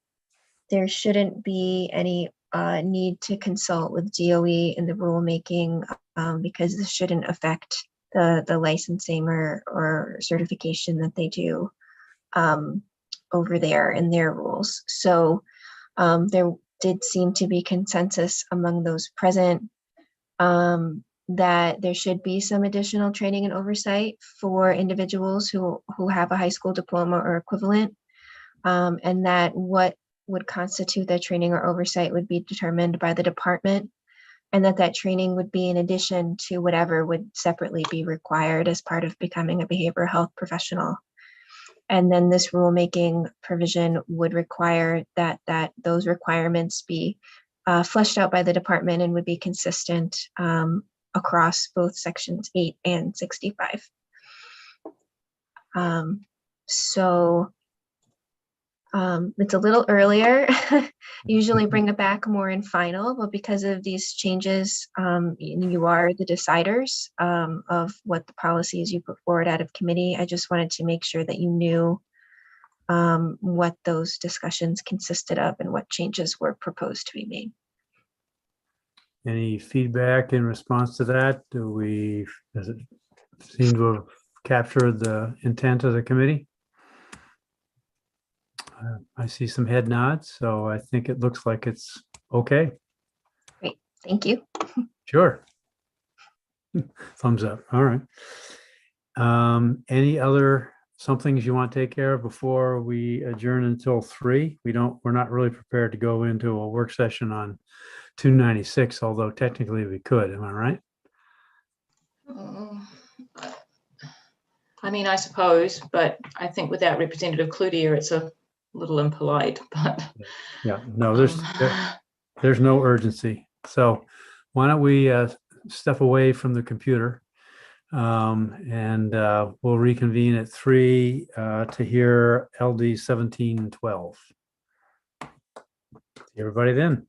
there shouldn't be any need to consult with DOE in the rulemaking, because this shouldn't affect the licensing or certification that they do over there in their rules. So there did seem to be consensus among those present that there should be some additional training and oversight for individuals who have a high school diploma or equivalent, and that what would constitute that training or oversight would be determined by the department, and that training would be in addition to whatever would separately be required as part of becoming a behavioral health professional. And then this rulemaking provision would require that those requirements be fleshed out by the department and would be consistent across both sections 8 and 65. It's a little earlier. Usually bring it back more in final, but because of these changes, you are the deciders of what the policies you put forward out of committee. I just wanted to make sure that you knew what those discussions consisted of and what changes were proposed to be made. Any feedback in response to that? Does it seem to have captured the intent of the committee? I see some head nods, so I think it looks like it's okay. Great, thank you. Sure. Thumbs up. All right. Any other somethings you want to take care of before we adjourn until 3? We're not really prepared to go into a work session on 296, although technically we could. Am I right? I mean, I suppose, but I think without Representative Cloutier, it's a little impolite, but. Yeah, no, there's no urgency. So why don't we step away from the computer and we'll reconvene at 3 to hear LD 1712. See everybody then.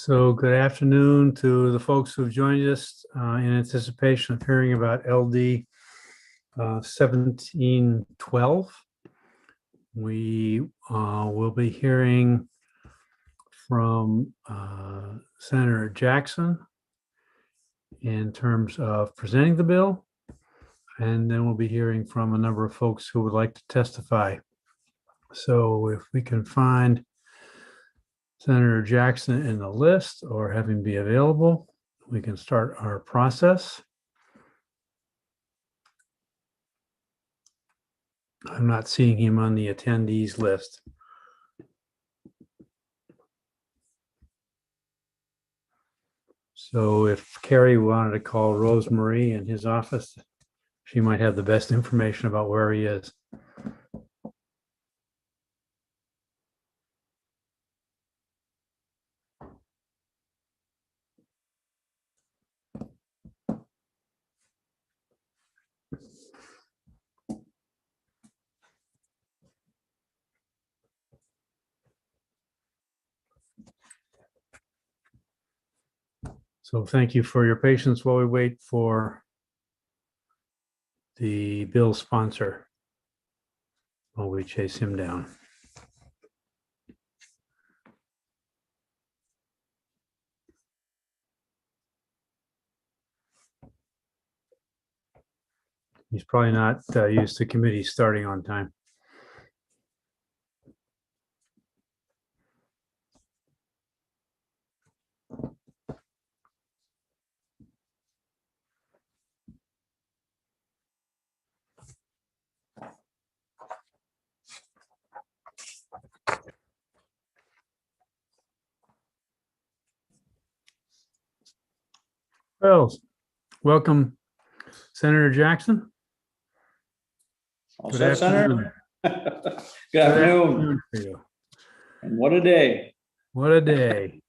So good afternoon to the folks who've joined us in anticipation of hearing about LD 1712. We will be hearing from Senator Jackson in terms of presenting the bill, and then we'll be hearing from a number of folks who would like to testify. So if we can find Senator Jackson in the list or have him be available, we can start our process. I'm not seeing him on the attendees list. So if Carrie wanted to call Rosemary in his office, she might have the best information about where he is. So thank you for your patience while we wait for the bill sponsor, while we chase him down. He's probably not used to committees starting on time. Well, welcome, Senator Jackson. All Good set, Senator? Good afternoon. for you. And what a day. What a day.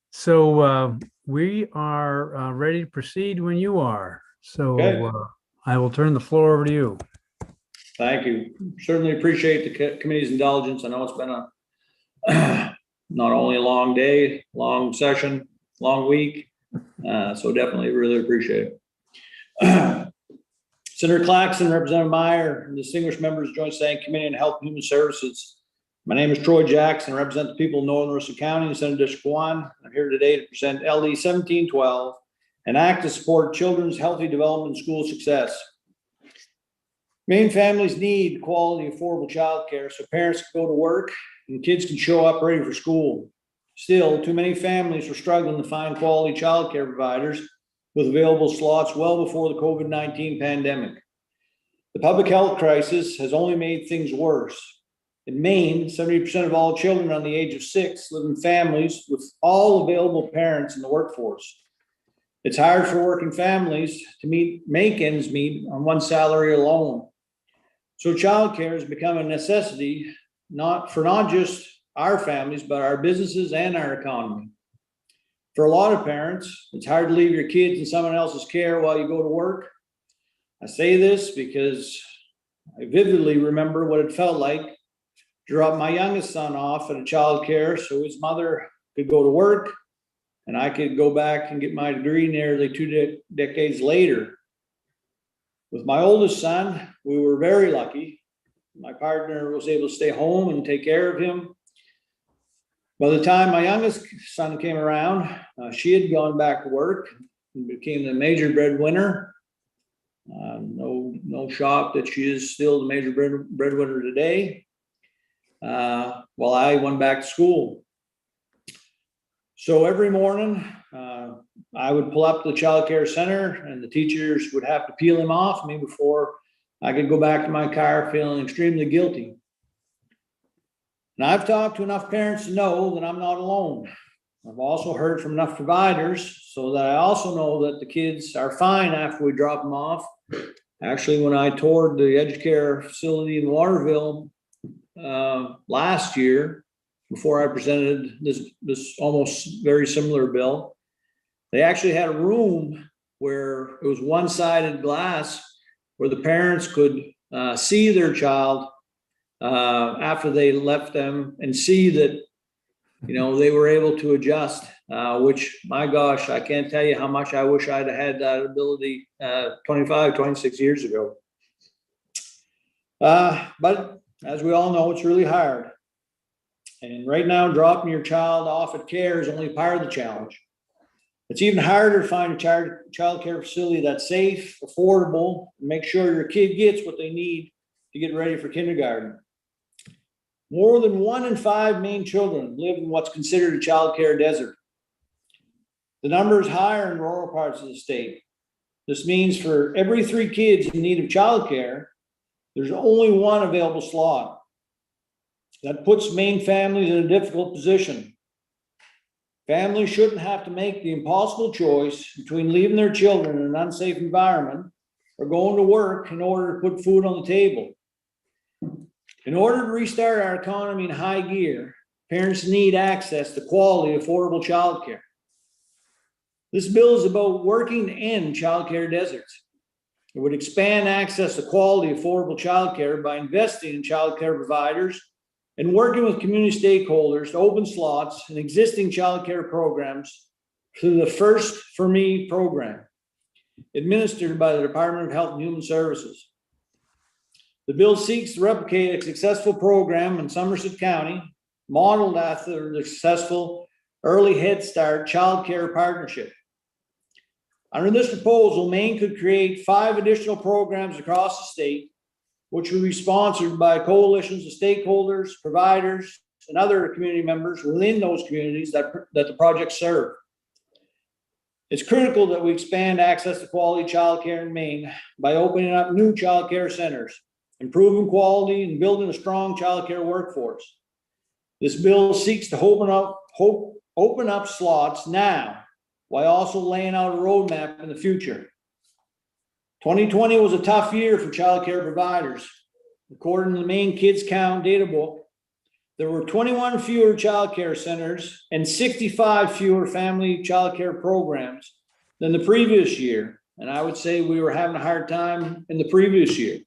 So we are ready to proceed when you are. So Okay. I will turn the floor over to you. Thank you. Certainly appreciate the committee's indulgence. I know it's been a not only a long day, long session, long week. So definitely really appreciate it. Senator Claxton, Representative Meyer, and distinguished members of the Joint Standing Committee on Health and Human Services. My name is Troy Jackson. I represent the people of Northern Mercer County and Senate District 1. I'm here today to present LD 1712, an act to support children's healthy development and school success. Maine families need quality, affordable childcare so parents can go to work and kids can show up ready for school. Still, too many families are struggling to find quality childcare providers with available slots well before the COVID-19 pandemic. The public health crisis has only made things worse. In Maine, 70% of all children under the age of 6 live in families with all available parents in the workforce. It's hard for working families to make ends meet on one salary alone. So childcare has become a necessity, not just our families, but our businesses and our economy. For a lot of parents, it's hard to leave your kids in someone else's care while you go to work. I say this because I vividly remember what it felt like to drop my youngest son off at a child care so his mother could go to work and I could go back and get my degree nearly 2 decades later. With my oldest son, we were very lucky. My partner was able to stay home and take care of him. By the time my youngest son came around, she had gone back to work and became the major breadwinner. No shock that she is still the major breadwinner today, while I went back to school. So every morning, I would pull up to the child care center and the teachers would have to peel him off me before I could go back to my car feeling extremely guilty. And I've talked to enough parents to know that I'm not alone. I've also heard from enough providers so that I also know that the kids are fine after we drop them off. Actually, when I toured the EduCare facility in Waterville last year, before I presented this almost very similar bill, they actually had a room where it was one-sided glass where the parents could see their child after they left them and see that they were able to adjust, which, my gosh, I can't tell you how much I wish I'd had that ability 25, 26 years ago. But as we all know, it's really hard. And right now, dropping your child off at care is only part of the challenge. It's even harder to find a child care facility that's safe, affordable, and make sure your kid gets what they need to get ready for kindergarten. More than 1 in 5 Maine children live in what's considered a child care desert. The number is higher in rural parts of the state. This means for every 3 kids in need of child care, there's only 1 available slot. That puts Maine families in a difficult position. Families shouldn't have to make the impossible choice between leaving their children in an unsafe environment or going to work in order to put food on the table. In order to restart our economy in high gear, parents need access to quality, affordable childcare. This bill is about working to end childcare deserts. It would expand access to quality, affordable childcare by investing in childcare providers and working with community stakeholders to open slots in existing childcare programs through the First For Me program, administered by the Department of Health and Human Services. The bill seeks to replicate a successful program in Somerset County, modeled after the successful Early Head Start Child Care Partnership. Under this proposal, Maine could create 5 additional programs across the state, which will be sponsored by coalitions of stakeholders, providers, and other community members within those communities that the projects serve. It's critical that we expand access to quality childcare in Maine by opening up new childcare centers, improving quality, and building a strong childcare workforce. This bill seeks to open up slots now, while also laying out a roadmap in the future. 2020 was a tough year for childcare providers. According to the Maine Kids Count data book, there were 21 fewer childcare centers and 65 fewer family childcare programs than the previous year. And I would say we were having a hard time in the previous year.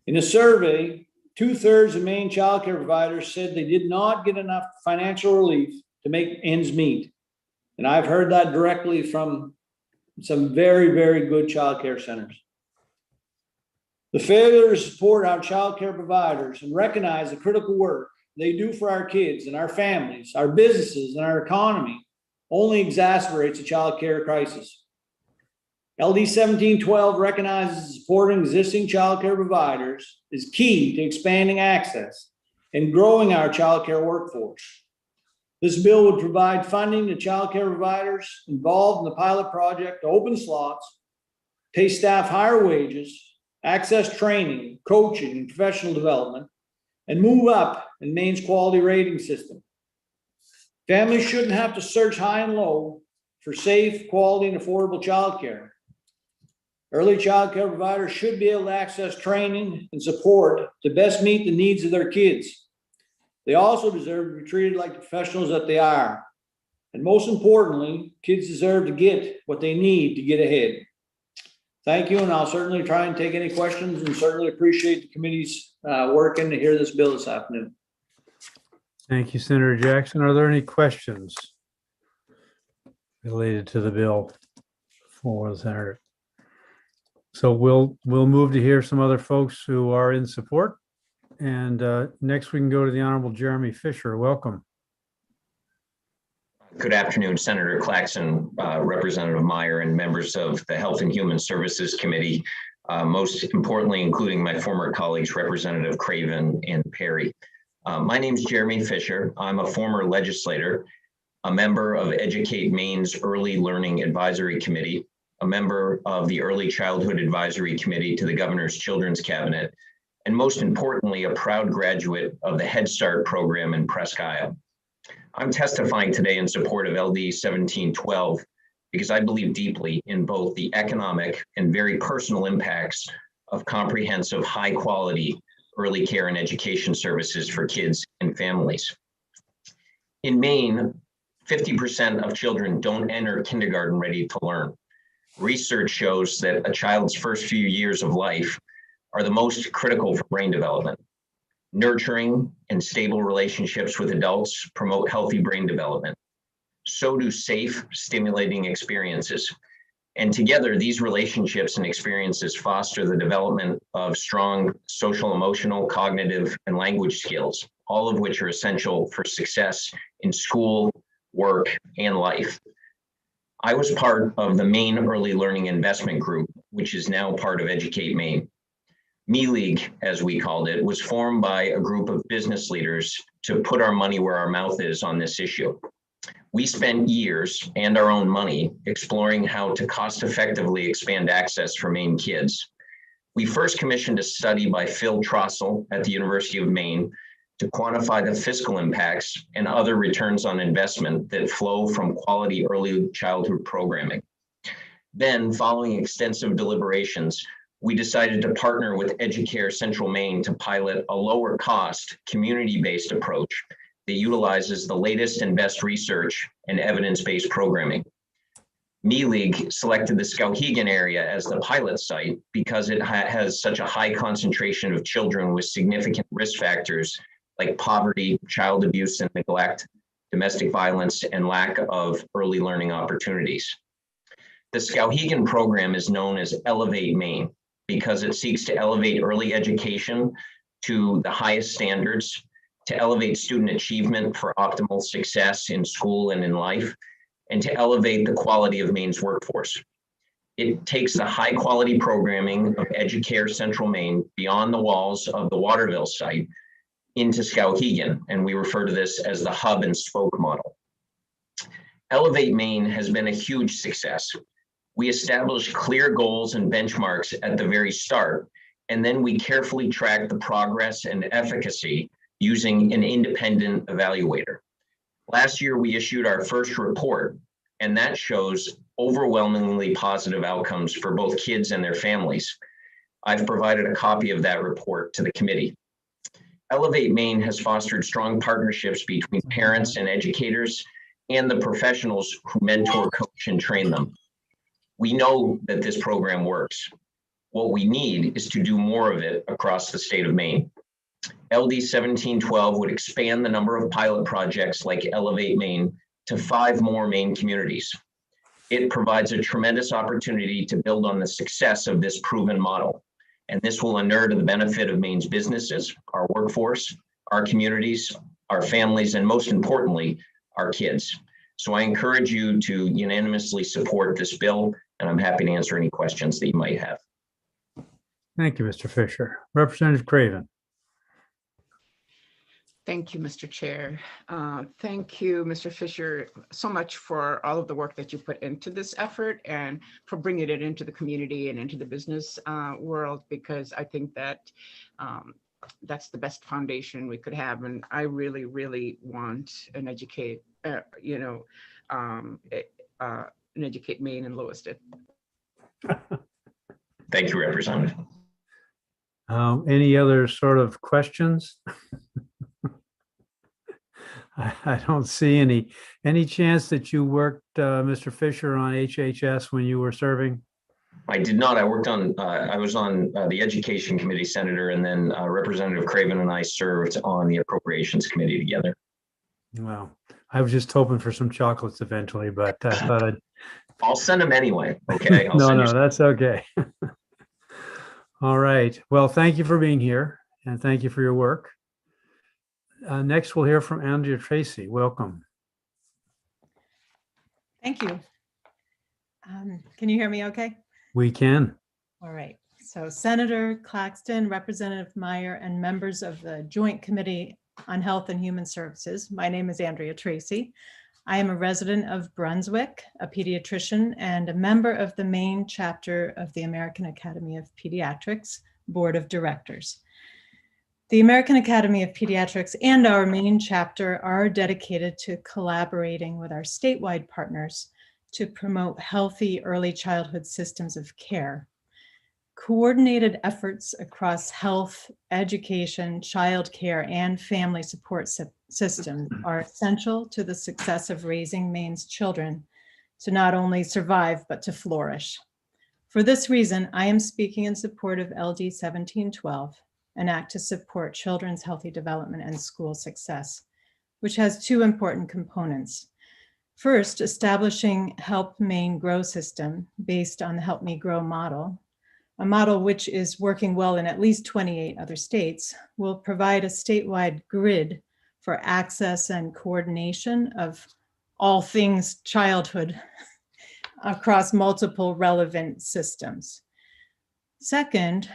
In a survey, 2/3 of Maine childcare providers said they did not get enough financial relief to make ends meet. And I've heard that directly from some very, very good childcare centers. The failure to support our childcare providers and recognize the critical work they do for our kids and our families, our businesses, and our economy only exacerbates the childcare crisis. LD 1712 recognizes supporting existing childcare providers is key to expanding access and growing our childcare workforce. This bill would provide funding to childcare providers involved in the pilot project to open slots, pay staff higher wages, access training, coaching, and professional development, and move up in Maine's quality rating system. Families shouldn't have to search high and low for safe, quality, and affordable childcare. Early childcare providers should be able to access training and support to best meet the needs of their kids. They also deserve to be treated like the professionals that they are. And most importantly, kids deserve to get what they need to get ahead. Thank you, and I'll certainly try and take any questions and certainly appreciate the committee's working to hear this bill this afternoon. Thank you, Senator Jackson. Are there any questions related to the bill for the Senator? So we'll move to hear some other folks who are in support. And next we can go to the Honorable Jeremy Fisher. Welcome. Good afternoon, Senator Claxton, Representative Meyer, and members of the Health and Human Services Committee, most importantly, including my former colleagues, Representative Craven and Perry. My name is Jeremy Fisher. I'm a former legislator, a member of Educate Maine's Early Learning Advisory Committee, a member of the Early Childhood Advisory Committee to the Governor's Children's Cabinet, and most importantly, a proud graduate of the Head Start program in Presque Isle. I'm testifying today in support of LD 1712 because I believe deeply in both the economic and very personal impacts of comprehensive, high-quality early care and education services for kids and families. In Maine, 50% of children don't enter kindergarten ready to learn. Research shows that a child's first few years of life are the most critical for brain development. Nurturing and stable relationships with adults promote healthy brain development. So do safe, stimulating experiences. And together, these relationships and experiences foster the development of strong social, emotional, cognitive, and language skills, all of which are essential for success in school, work, and life. I was part of the Maine Early Learning Investment Group, which is now part of Educate Maine. Me-League, as we called it, was formed by a group of business leaders to put our money where our mouth is on this issue. We spent years and our own money exploring how to cost-effectively expand access for Maine kids. We first commissioned a study by Phil Trossel at the University of Maine to quantify the fiscal impacts and other returns on investment that flow from quality early childhood programming. Then, following extensive deliberations, we decided to partner with Educare Central Maine to pilot a lower cost, community-based approach that utilizes the latest and best research and evidence-based programming. Me-League selected the Skowhegan area as the pilot site because it has such a high concentration of children with significant risk factors like poverty, child abuse and neglect, domestic violence, and lack of early learning opportunities. The Skowhegan program is known as Elevate Maine because it seeks to elevate early education to the highest standards, to elevate student achievement for optimal success in school and in life, and to elevate the quality of Maine's workforce. It takes the high quality programming of Educare Central Maine beyond the walls of the Waterville site into Skowhegan, and we refer to this as the hub and spoke model. Elevate Maine has been a huge success. We established clear goals and benchmarks at the very start, and then we carefully tracked the progress and efficacy using an independent evaluator. Last year, we issued our first report, and that shows overwhelmingly positive outcomes for both kids and their families. I've provided a copy of that report to the committee. Elevate Maine has fostered strong partnerships between parents and educators and the professionals who mentor, coach, and train them. We know that this program works. What we need is to do more of it across the state of Maine. LD 1712 would expand the number of pilot projects like Elevate Maine to 5 more Maine communities. It provides a tremendous opportunity to build on the success of this proven model. And this will inure to the benefit of Maine's businesses, our workforce, our communities, our families, and most importantly, our kids. So I encourage you to unanimously support this bill, and I'm happy to answer any questions that you might have. Thank you, Mr. Fisher. Representative Craven. Thank you, Mr. Chair. Thank you, Mr. Fisher, so much for all of the work that you put into this effort and for bringing it into the community and into the business world, because I think that that's the best foundation we could have. And I really, really want an Educate, an Educate Maine in Lewiston. Thank you, Representative. Any other sort of questions? I don't see any. Any chance that you worked, Mr. Fisher, on HHS when you were serving? I did not. I worked on, I was on the Education Committee, Senator, and then Representative Craven and I served on the Appropriations Committee together. Well, I was just hoping for some chocolates eventually, but I thought I'll send them anyway, okay? No, that's okay. All right. Well, thank you for being here, and thank you for your work. Next, we'll hear from Andrea Tracy. Welcome. Thank you. Can you hear me okay? We can. All right. So Senator Claxton, Representative Meyer, and members of the Joint Committee on Health and Human Services. My name is Andrea Tracy. I am a resident of Brunswick, a pediatrician, and a member of the Maine chapter of the American Academy of Pediatrics Board of Directors. The American Academy of Pediatrics and our Maine chapter are dedicated to collaborating with our statewide partners to promote healthy early childhood systems of care. Coordinated efforts across health, education, childcare, and family support systems are essential to the success of raising Maine's children to not only survive, but to flourish. For this reason, I am speaking in support of LD 1712, an act to support children's healthy development and school success, which has two important components. First, establishing Help Maine Grow system based on the Help Me Grow model, a model which is working well in at least 28 other states, will provide a statewide grid for access and coordination of all things childhood across multiple relevant systems. Second,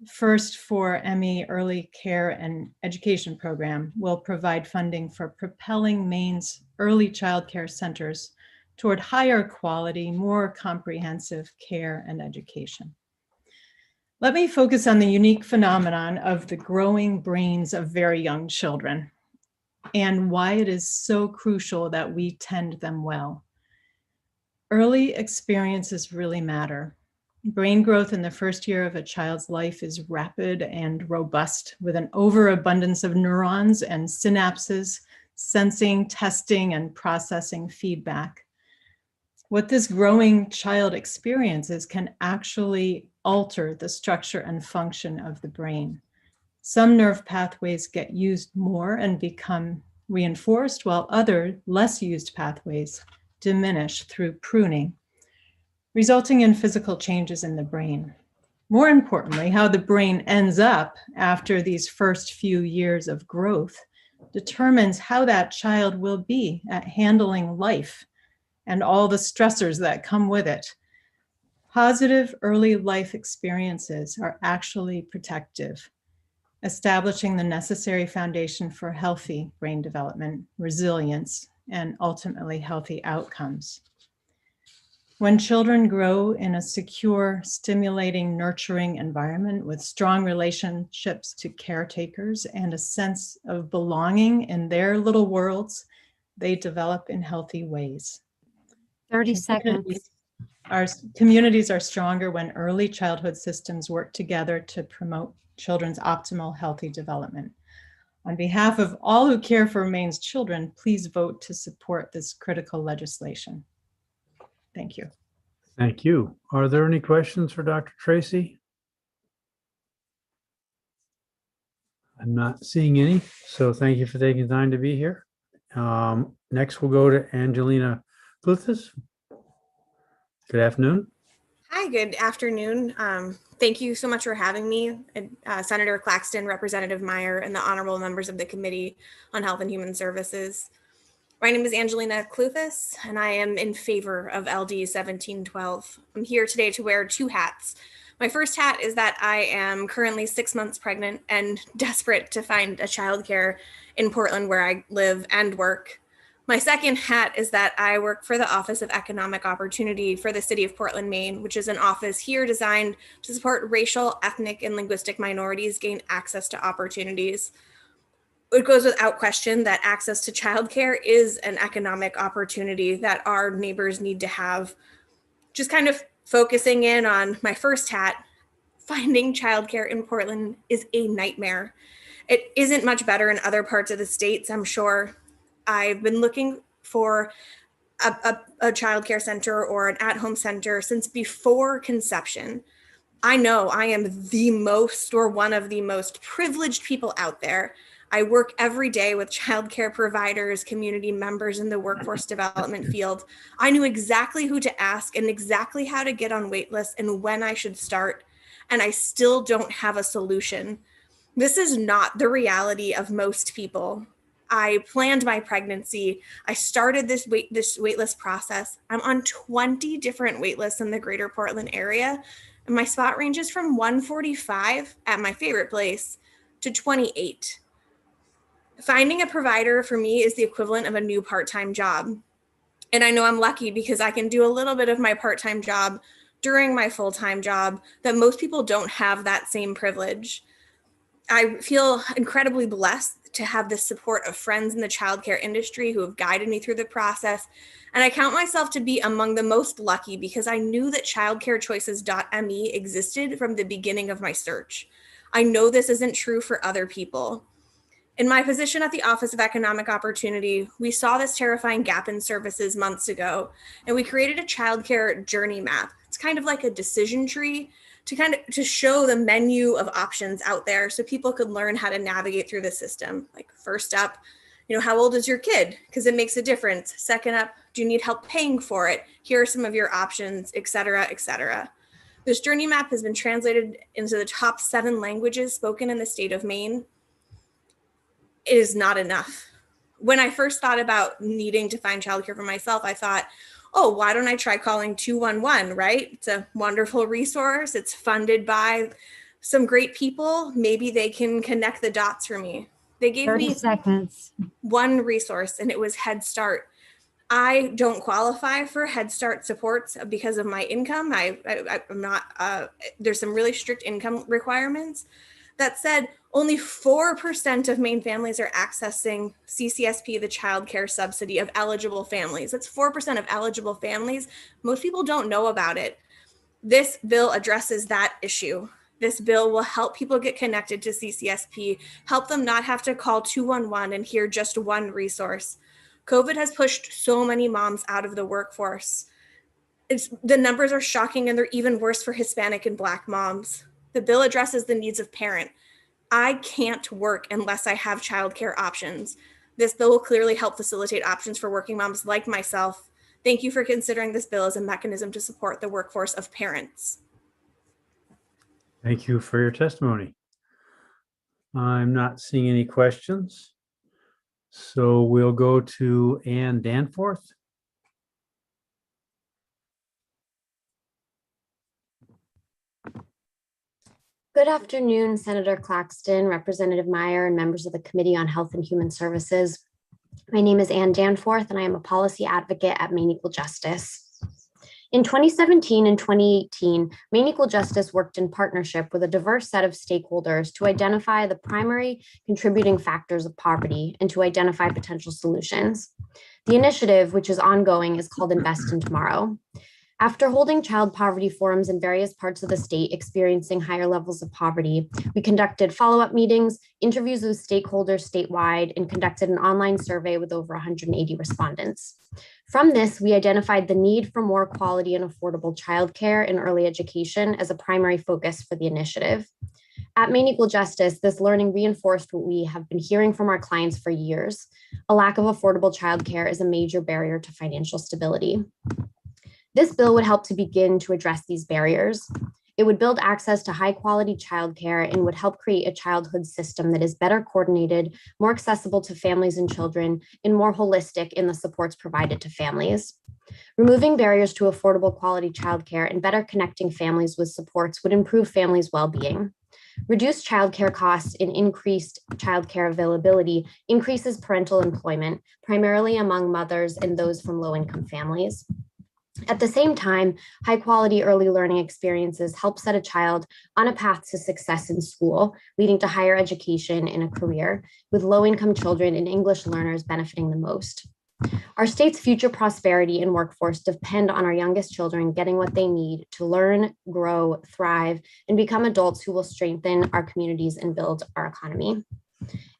First for ME Early Care and Education Program will provide funding for propelling Maine's early child care centers toward higher quality, more comprehensive care and education. Let me focus on the unique phenomenon of the growing brains of very young children and why it is so crucial that we tend them well. Early experiences really matter. Brain growth in the first year of a child's life is rapid and robust, with an overabundance of neurons and synapses, sensing, testing, and processing feedback. What this growing child experiences can actually alter the structure and function of the brain. Some nerve pathways get used more and become reinforced, while other less used pathways diminish through pruning, resulting in physical changes in the brain. More importantly, how the brain ends up after these first few years of growth determines how that child will be at handling life and all the stressors that come with it. Positive early life experiences are actually protective, establishing the necessary foundation for healthy brain development, resilience, and ultimately healthy outcomes. When children grow in a secure, stimulating, nurturing environment with strong relationships to caretakers and a sense of belonging in their little worlds, they develop in healthy ways. 30 seconds. Our communities are stronger when early childhood systems work together to promote children's optimal healthy development. On behalf of all who care for Maine's children, please vote to support this critical legislation. Thank you. Thank you. Are there any questions for Dr. Tracy? I'm not seeing any, so thank you for taking time to be here. Next, we'll go to Angelina Cluthis. Good afternoon. Hi, good afternoon. Thank you so much for having me, Senator Claxton, Representative Meyer, and the honorable members of the Committee on Health and Human Services. My name is Angelina Cluthis, and I am in favor of LD 1712. I'm here today to wear two hats. My first hat is that I am currently 6 months pregnant and desperate to find a childcare in Portland where I live and work. My second hat is that I work for the Office of Economic Opportunity for the City of Portland, Maine, which is an office here designed to support racial, ethnic, and linguistic minorities gain access to opportunities. It goes without question that access to childcare is an economic opportunity that our neighbors need to have. Just kind of focusing in on my first hat, finding childcare in Portland is a nightmare. It isn't much better in other parts of the states, I'm sure. I've been looking for a childcare center or an at-home center since before conception. I know I am the most or one of the most privileged people out there. I work every day with childcare providers, community members in the workforce development field. I knew exactly who to ask and exactly how to get on wait lists and when I should start, and I still don't have a solution. This is not the reality of most people. I planned my pregnancy. I started this waitlist process. I'm on 20 different waitlists in the greater Portland area, and my spot ranges from 145 at my favorite place to 28. Finding a provider for me is the equivalent of a new part-time job. And I know I'm lucky because I can do a little bit of my part-time job during my full-time job that most people don't have that same privilege. I feel incredibly blessed to have the support of friends in the childcare industry who have guided me through the process. And I count myself to be among the most lucky because I knew that childcarechoices.me existed from the beginning of my search. I know this isn't true for other people. In my position at the Office of Economic Opportunity, we saw this terrifying gap in services months ago, and we created a childcare journey map. It's kind of like a decision tree to show the menu of options out there so people could learn how to navigate through the system. Like first up, how old is your kid? Because it makes a difference. Second up, do you need help paying for it? Here are some of your options, et cetera, et cetera. This journey map has been translated into the top 7 languages spoken in the state of Maine. It is not enough. When I first thought about needing to find childcare for myself, I thought, oh, why don't I try calling 211, right? It's a wonderful resource. It's funded by some great people. Maybe they can connect the dots for me. They gave 30 me seconds. one resource, and it was Head Start. I don't qualify for Head Start supports because of my income. I'm not, there's some really strict income requirements. That said, only 4% of Maine families are accessing CCSP, the child care subsidy of eligible families. That's 4% of eligible families. Most people don't know about it. This bill addresses that issue. This bill will help people get connected to CCSP, help them not have to call 211 and hear just one resource. COVID has pushed so many moms out of the workforce. The numbers are shocking, and they're even worse for Hispanic and Black moms. The bill addresses the needs of parent. I can't work unless I have childcare options. This bill will clearly help facilitate options for working moms like myself. Thank you for considering this bill as a mechanism to support the workforce of parents. Thank you for your testimony. I'm not seeing any questions. So we'll go to Ann Danforth. Good afternoon, Senator Claxton, Representative Meyer, and members of the Committee on Health and Human Services. My name is Ann Danforth, and I am a policy advocate at Maine Equal Justice. In 2017 and 2018, Maine Equal Justice worked in partnership with a diverse set of stakeholders to identify the primary contributing factors of poverty and to identify potential solutions. The initiative, which is ongoing, is called Invest in Tomorrow. After holding child poverty forums in various parts of the state experiencing higher levels of poverty, we conducted follow-up meetings, interviews with stakeholders statewide, and conducted an online survey with over 180 respondents. From this, we identified the need for more quality and affordable childcare and early education as a primary focus for the initiative. At Maine Equal Justice, this learning reinforced what we have been hearing from our clients for years. A lack of affordable childcare is a major barrier to financial stability. This bill would help to begin to address these barriers. It would build access to high quality childcare and would help create a childhood system that is better coordinated, more accessible to families and children, and more holistic in the supports provided to families. Removing barriers to affordable quality childcare and better connecting families with supports would improve families' well-being. Reduced childcare costs and increased childcare availability increases parental employment, primarily among mothers and those from low-income families. At the same time, high-quality early learning experiences help set a child on a path to success in school, leading to higher education and a career, with low-income children and English learners benefiting the most. Our state's future prosperity and workforce depend on our youngest children getting what they need to learn, grow, thrive, and become adults who will strengthen our communities and build our economy.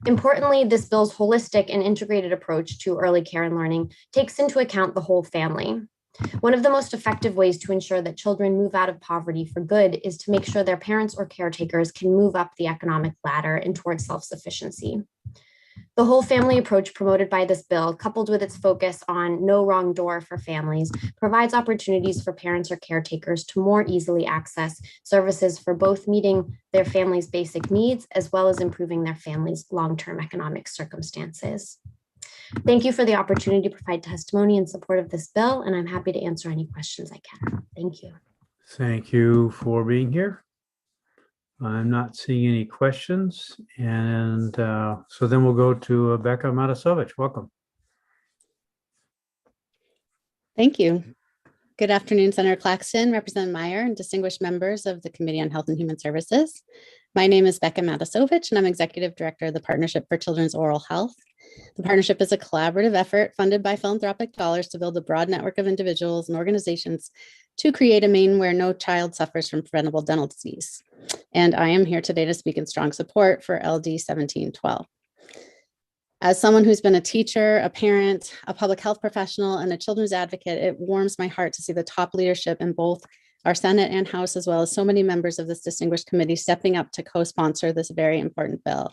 Importantly, this bill's holistic and integrated approach to early care and learning takes into account the whole family. One of the most effective ways to ensure that children move out of poverty for good is to make sure their parents or caretakers can move up the economic ladder and towards self-sufficiency. The whole family approach promoted by this bill, coupled with its focus on no wrong door for families, provides opportunities for parents or caretakers to more easily access services for both meeting their family's basic needs as well as improving their family's long-term economic circumstances. Thank you for the opportunity to provide testimony in support of this bill, and I'm happy to answer any questions I can. Thank you. Thank you for being here. I'm not seeing any questions, and so then we'll go to Becca Matasovich. Welcome. Thank you. Good afternoon, Senator Claxton, Representative Meyer, and distinguished members of the Committee on Health and Human Services. My name is Becca Matasovich, and I'm Executive Director of the Partnership for Children's Oral Health. The partnership is a collaborative effort funded by philanthropic dollars to build a broad network of individuals and organizations to create a Maine where no child suffers from preventable dental disease. And I am here today to speak in strong support for LD 1712. As someone who's been a teacher, a parent, a public health professional, and a children's advocate, it warms my heart to see the top leadership in both our Senate and House, as well as so many members of this distinguished committee stepping up to co-sponsor this very important bill.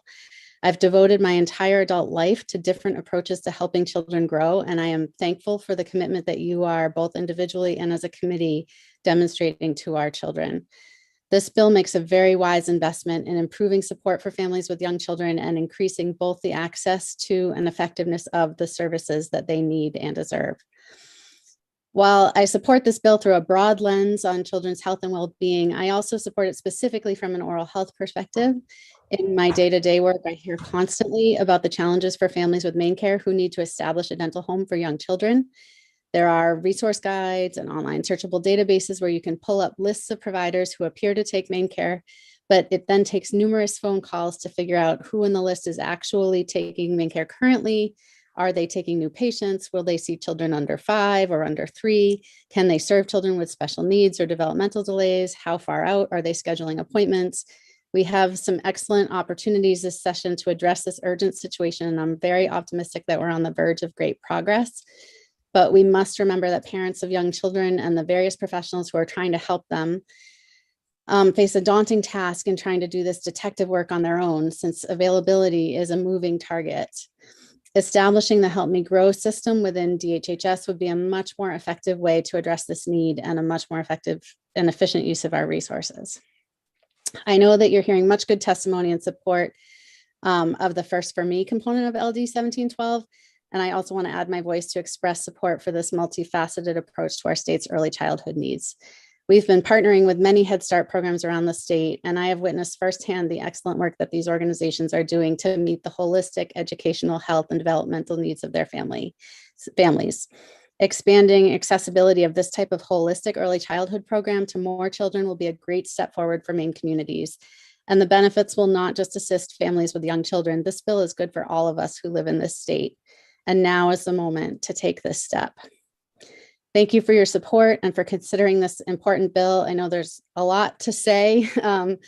I've devoted my entire adult life to different approaches to helping children grow, and I am thankful for the commitment that you are, both individually and as a committee, demonstrating to our children. This bill makes a very wise investment in improving support for families with young children and increasing both the access to and effectiveness of the services that they need and deserve. While I support this bill through a broad lens on children's health and well-being, I also support it specifically from an oral health perspective. In my day-to-day work, I hear constantly about the challenges for families with main care who need to establish a dental home for young children. There are resource guides and online searchable databases where you can pull up lists of providers who appear to take main care, but it then takes numerous phone calls to figure out who in the list is actually taking main care currently. Are they taking new patients? Will they see children under 5 or under 3? Can they serve children with special needs or developmental delays? How far out are they scheduling appointments? We have some excellent opportunities this session to address this urgent situation, and I'm very optimistic that we're on the verge of great progress. But we must remember that parents of young children and the various professionals who are trying to help them face a daunting task in trying to do this detective work on their own, since availability is a moving target. Establishing the Help Me Grow system within DHHS would be a much more effective way to address this need and a much more effective and efficient use of our resources. I know that you're hearing much good testimony and support of the First for Me component of LD 1712. And I also want to add my voice to express support for this multifaceted approach to our state's early childhood needs. We've been partnering with many Head Start programs around the state, and I have witnessed firsthand the excellent work that these organizations are doing to meet the holistic educational, health, and developmental needs of their families. Expanding accessibility of this type of holistic early childhood program to more children will be a great step forward for Maine communities. And the benefits will not just assist families with young children. This bill is good for all of us who live in this state. And now is the moment to take this step. Thank you for your support and for considering this important bill. I know there's a lot to say and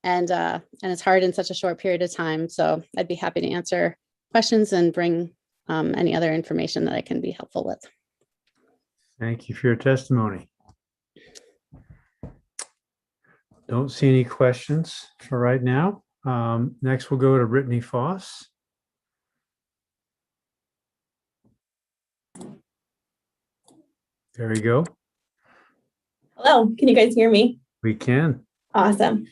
it's hard in such a short period of time. So I'd be happy to answer questions and bring any other information that I can be helpful with. Thank you for your testimony. Don't see any questions for right now. Next, we'll go to Brittany Foss. There you go. Hello, can you guys hear me? We can. Awesome.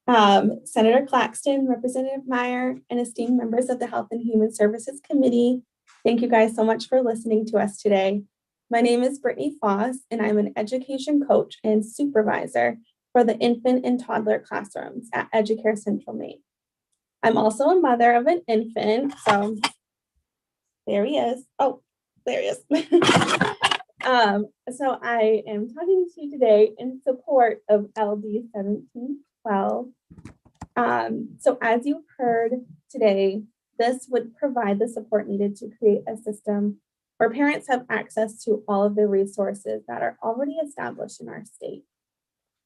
Senator Claxton, Representative Meyer, and esteemed members of the Health and Human Services Committee, thank you guys so much for listening to us today. My name is Brittany Foss, and I'm an education coach and supervisor for the infant and toddler classrooms at Educare Central Maine. I'm also a mother of an infant, so there he is. Oh, there he is. So I am talking to you today in support of LD 1712. So as you've heard today, this would provide the support needed to create a system where parents have access to all of the resources that are already established in our state.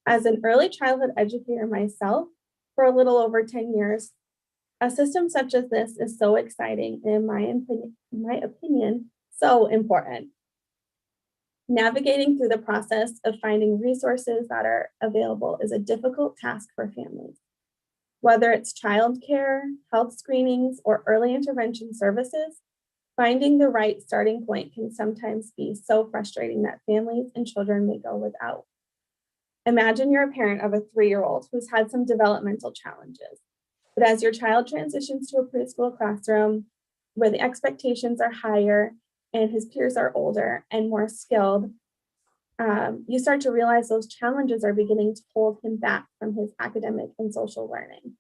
As an early childhood educator myself for a little over 10 years, a system such as this is so exciting and in my opinion, so important. Navigating through the process of finding resources that are available is a difficult task for families. Whether it's childcare, health screenings, or early intervention services, finding the right starting point can sometimes be so frustrating that families and children may go without. Imagine you're a parent of a 3-year-old who's had some developmental challenges, but as your child transitions to a preschool classroom where the expectations are higher and his peers are older and more skilled, you start to realize those challenges are beginning to hold him back from his academic and social learning.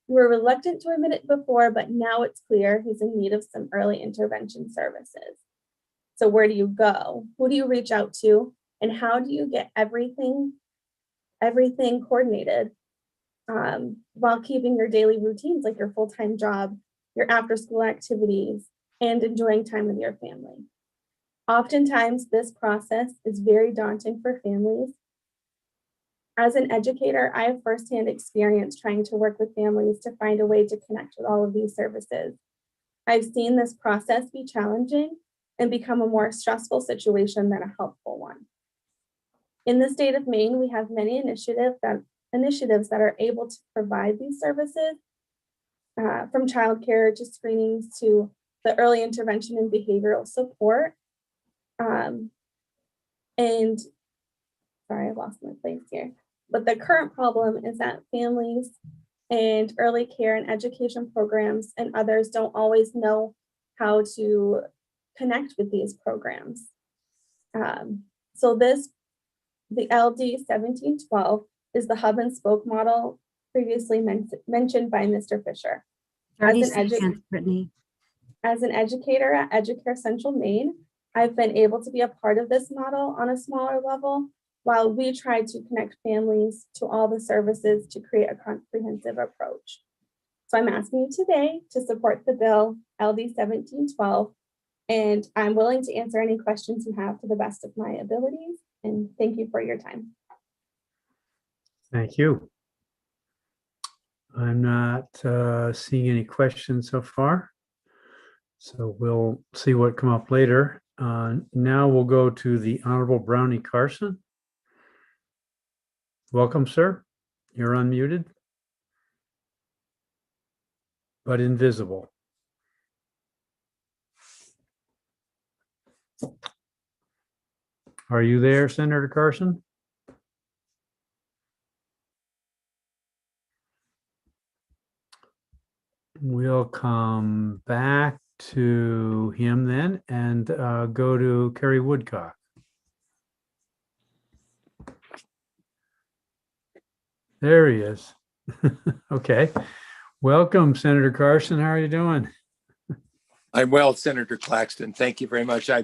You were reluctant to admit it before, but now it's clear he's in need of some early intervention services. So where do you go? Who do you reach out to? And how do you get everything coordinated while keeping your daily routines, like your full-time job, your after-school activities, and enjoying time with your family? Oftentimes, this process is very daunting for families. As an educator, I have firsthand experience trying to work with families to find a way to connect with all of these services. I've seen this process be challenging and become a more stressful situation than a helpful one. In the state of Maine, we have many initiatives that are able to provide these services, from childcare to screenings to the early intervention and behavioral support. And sorry, I lost my place here. But the current problem is that families and early care and education programs and others don't always know how to connect with these programs. So the LD 1712 is the hub and spoke model previously mentioned by Mr. Fisher. 30 seconds, Brittany. As an educator at Educare Central Maine, I've been able to be a part of this model on a smaller level while we try to connect families to all the services to create a comprehensive approach. So I'm asking you today to support the bill LD 1712, and I'm willing to answer any questions you have to the best of my abilities. And thank you for your time. Thank you. I'm not seeing any questions so far. So we'll see what come up later. Now we'll go to the Honorable Brownie Carson. Welcome, sir. You're unmuted, but invisible. Are you there, Senator Carson? We'll come back to him then and go to Kerry Woodcock. There he is. Okay. Welcome, Senator Carson. How are you doing? I'm well, Senator Claxton. Thank you very much. I'm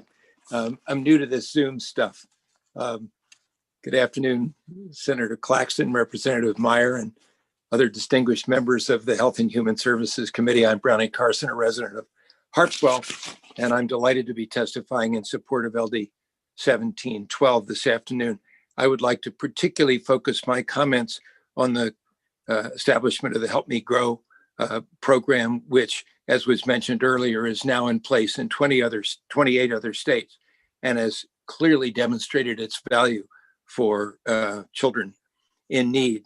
new to this Zoom stuff. Good afternoon, Senator Claxton, Representative Meyer, and other distinguished members of the Health and Human Services Committee. I'm Brownie Carson, a resident of Harpswell, and I'm delighted to be testifying in support of LD 1712 this afternoon. I would like to particularly focus my comments on the establishment of the Help Me Grow program, which, as was mentioned earlier, is now in place in 28 other states and has clearly demonstrated its value for children in need.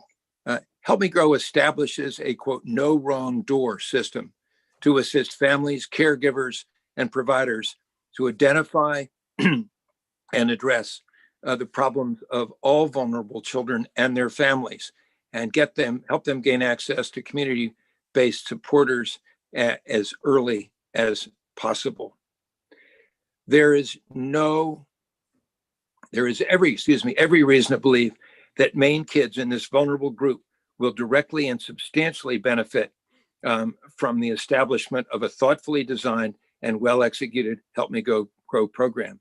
Help Me Grow establishes a, quote, no wrong door system to assist families, caregivers, and providers to identify and address the problems of all vulnerable children and their families, and help them gain access to community-based supporters as early as possible. There is every reason to believe that Maine kids in this vulnerable group will directly and substantially benefit from the establishment of a thoughtfully designed and well-executed Help Me Grow program.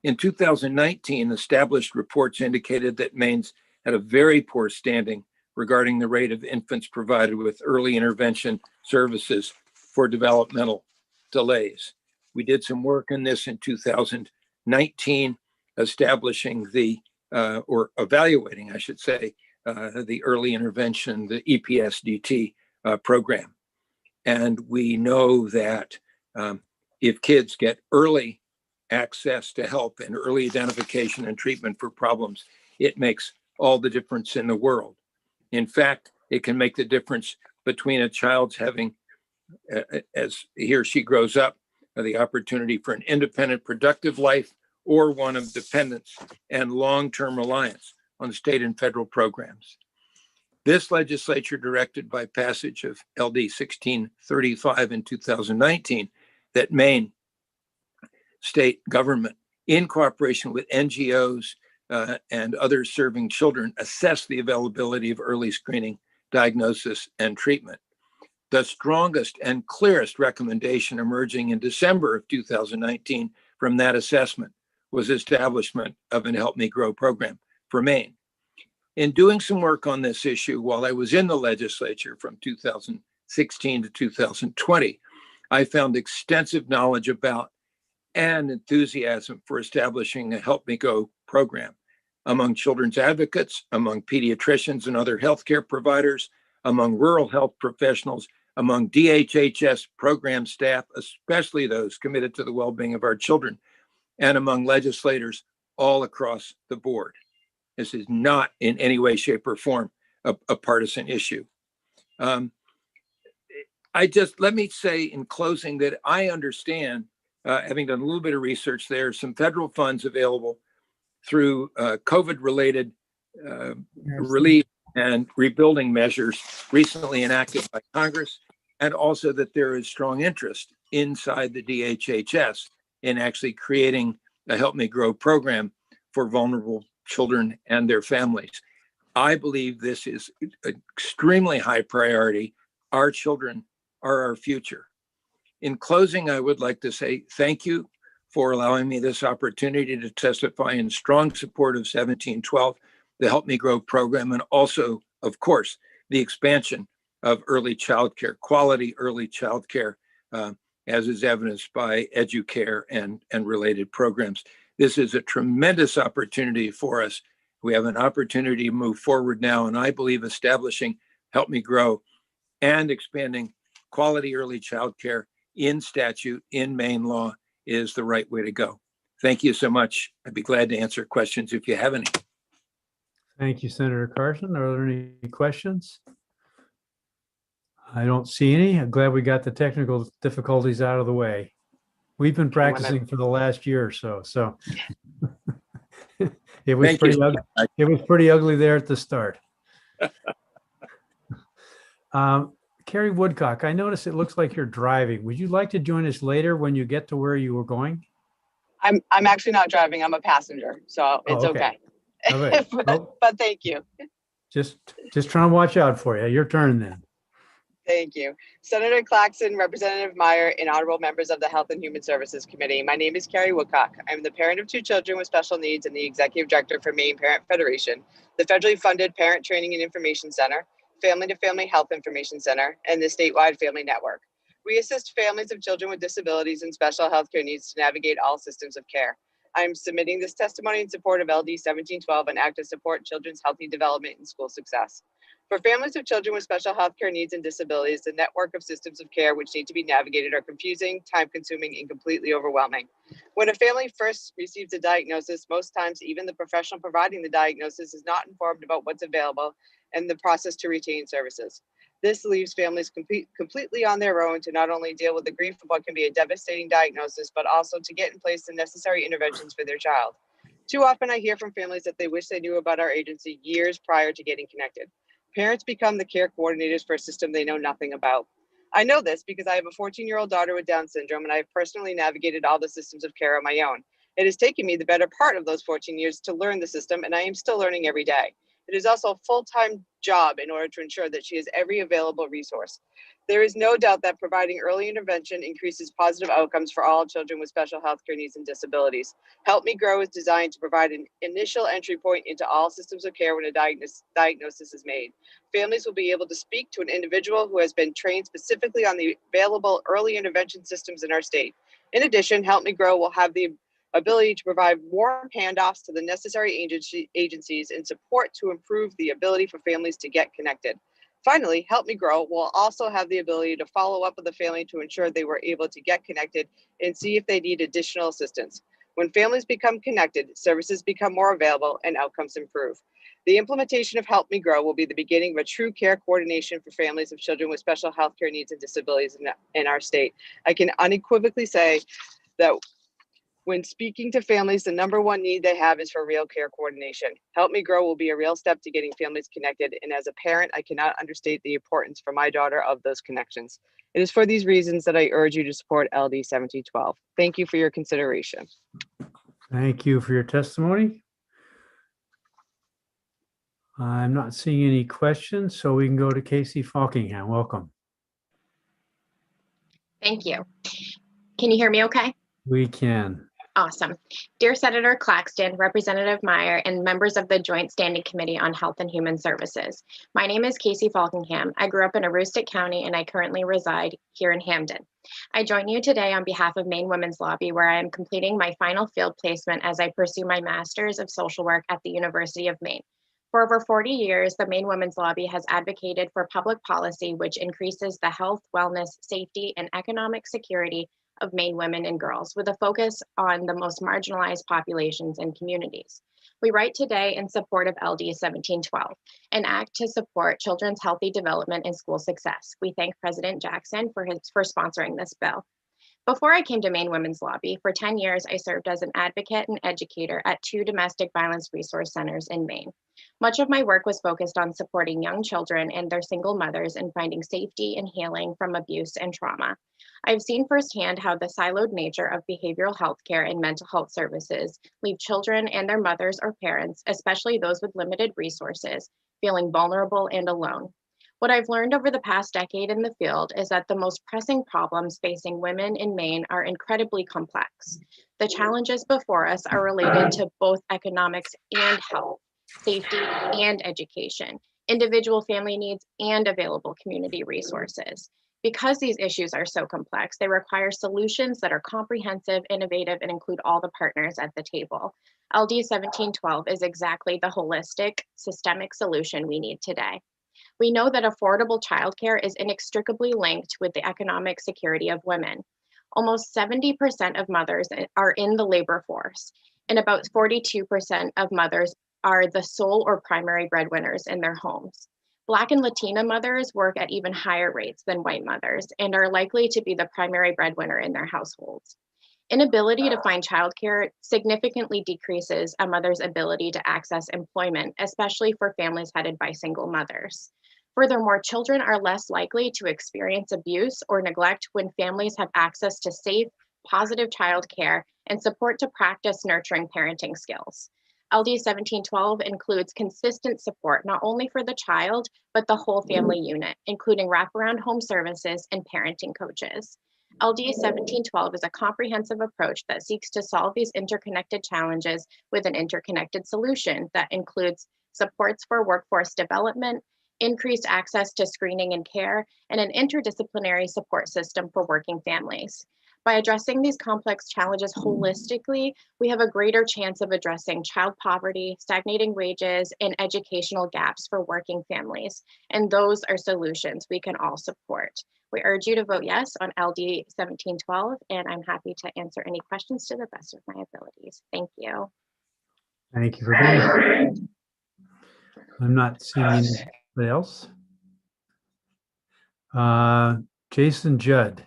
In 2019, established reports indicated that Maine's had a very poor standing regarding the rate of infants provided with early intervention services for developmental delays. We did some work in this in 2019, establishing or evaluating, I should say, the early intervention, the EPSDT program. And we know that if kids get early access to help and early identification and treatment for problems, it makes all the difference in the world. In fact, it can make the difference between a child's having, as he or she grows up, the opportunity for an independent, productive life, or one of dependence and long-term reliance on state and federal programs. This legislature directed by passage of LD 1635 in 2019 that Maine state government, in cooperation with NGOs and others serving children, assess the availability of early screening, diagnosis, and treatment. The strongest and clearest recommendation emerging in December of 2019 from that assessment was establishment of an Help Me Grow program for Maine. In doing some work on this issue while I was in the legislature from 2016 to 2020, I found extensive knowledge about and enthusiasm for establishing a Help Me Grow program among children's advocates, among pediatricians and other healthcare providers, among rural health professionals, among DHHS program staff, especially those committed to the well-being of our children, and among legislators all across the board. This is not in any way, shape, or form a partisan issue. Let me say in closing that I understand, having done a little bit of research, there are some federal funds available through COVID-related relief and rebuilding measures recently enacted by Congress, and also that there is strong interest inside the DHHS in actually creating a Help Me Grow program for vulnerable children and their families. I believe this is an extremely high priority. Our children are our future. In closing, I would like to say thank you for allowing me this opportunity to testify in strong support of 1712, the Help Me Grow program, and also, of course, the expansion of early childcare, quality early childcare, as is evidenced by EduCare and related programs. This is a tremendous opportunity for us. We have an opportunity to move forward now, and I believe establishing Help Me Grow and expanding quality early childcare in statute, in Maine law, is the right way to go. Thank you so much. I'd be glad to answer questions if you have any. Thank you, Senator Carson. Are there any questions? I don't see any. I'm glad we got the technical difficulties out of the way. We've been practicing for the last year or so. So it was pretty ugly. It was pretty ugly there at the start. Carrie Woodcock, I noticed it looks like you're driving. Would you like to join us later when you get to where you were going? I'm actually not driving. I'm a passenger, so it's okay. All right. but thank you. Just trying to watch out for you. Your turn then. Thank you. Senator Claxton, Representative Meyer, and honorable members of the Health and Human Services Committee. My name is Carrie Woodcock. I'm the parent of 2 children with special needs and the executive director for Maine Parent Federation, the federally funded Parent Training and Information Center, Family to Family Health Information Center, and the statewide Family Network. We assist families of children with disabilities and special healthcare needs to navigate all systems of care. I am submitting this testimony in support of LD 1712, an act to support children's healthy development and school success. For families of children with special healthcare needs and disabilities, the network of systems of care which need to be navigated are confusing, time-consuming, and completely overwhelming. When a family first receives a diagnosis, most times even the professional providing the diagnosis is not informed about what's available and the process to retain services. This leaves families completely on their own to not only deal with the grief of what can be a devastating diagnosis, but also to get in place the necessary interventions for their child. Too often I hear from families that they wish they knew about our agency years prior to getting connected. Parents become the care coordinators for a system they know nothing about. I know this because I have a 14-year-old daughter with Down syndrome, and I have personally navigated all the systems of care on my own. It has taken me the better part of those 14 years to learn the system, and I am still learning every day. It is also a full-time job in order to ensure that she has every available resource. There is no doubt that providing early intervention increases positive outcomes for all children with special healthcare needs and disabilities. Help Me Grow is designed to provide an initial entry point into all systems of care when a diagnosis is made. Families will be able to speak to an individual who has been trained specifically on the available early intervention systems in our state. In addition, Help Me Grow will have the ability to provide warm handoffs to the necessary agencies and support to improve the ability for families to get connected. Finally, Help Me Grow will also have the ability to follow up with the family to ensure they were able to get connected and see if they need additional assistance. When families become connected, services become more available and outcomes improve. The implementation of Help Me Grow will be the beginning of a true care coordination for families of children with special healthcare needs and disabilities in our state. I can unequivocally say that when speaking to families, the number one need they have is for real care coordination. Help Me Grow will be a real step to getting families connected. And as a parent, I cannot understate the importance for my daughter of those connections. It is for these reasons that I urge you to support LD 1712. Thank you for your consideration. Thank you for your testimony. I'm not seeing any questions, so we can go to Casey Falkingham. Welcome. Thank you. Can you hear me okay? We can. Awesome. Dear Senator Claxton, Representative Meyer, and members of the Joint Standing Committee on Health and Human Services. My name is Casey Falkingham. I grew up in Aroostook County and I currently reside here in Hamden. I join you today on behalf of Maine Women's Lobby, where I am completing my final field placement as I pursue my Master's of Social Work at the University of Maine. For over 40 years, the Maine Women's Lobby has advocated for public policy which increases the health, wellness, safety, and economic security of Maine women and girls with a focus on the most marginalized populations and communities. We write today in support of LD 1712, an act to support children's healthy development and school success. We thank President Jackson for sponsoring this bill. Before I came to Maine Women's Lobby, for 10 years, I served as an advocate and educator at 2 domestic violence resource centers in Maine. Much of my work was focused on supporting young children and their single mothers in finding safety and healing from abuse and trauma. I've seen firsthand how the siloed nature of behavioral health care and mental health services leave children and their mothers or parents, especially those with limited resources, feeling vulnerable and alone. What I've learned over the past decade in the field is that the most pressing problems facing women in Maine are incredibly complex. The challenges before us are related to both economics and health, safety and education, individual family needs and available community resources. Because these issues are so complex, they require solutions that are comprehensive, innovative, and include all the partners at the table. LD 1712 is exactly the holistic, systemic solution we need today. We know that affordable childcare is inextricably linked with the economic security of women. Almost 70% of mothers are in the labor force, and about 42% of mothers are the sole or primary breadwinners in their homes. Black and Latina mothers work at even higher rates than white mothers and are likely to be the primary breadwinner in their households. Inability to find childcare significantly decreases a mother's ability to access employment, especially for families headed by single mothers. Furthermore, children are less likely to experience abuse or neglect when families have access to safe, positive childcare and support to practice nurturing parenting skills. LD 1712 includes consistent support not only for the child, but the whole family unit, including wraparound home services and parenting coaches. LD 1712 is a comprehensive approach that seeks to solve these interconnected challenges with an interconnected solution that includes supports for workforce development, increased access to screening and care, and an interdisciplinary support system for working families. By addressing these complex challenges holistically, we have a greater chance of addressing child poverty, stagnating wages, and educational gaps for working families. And those are solutions we can all support. We urge you to vote yes on LD 1712, and I'm happy to answer any questions to the best of my abilities. Thank you. Thank you for being here. I'm not seeing anybody else. Jason Judd,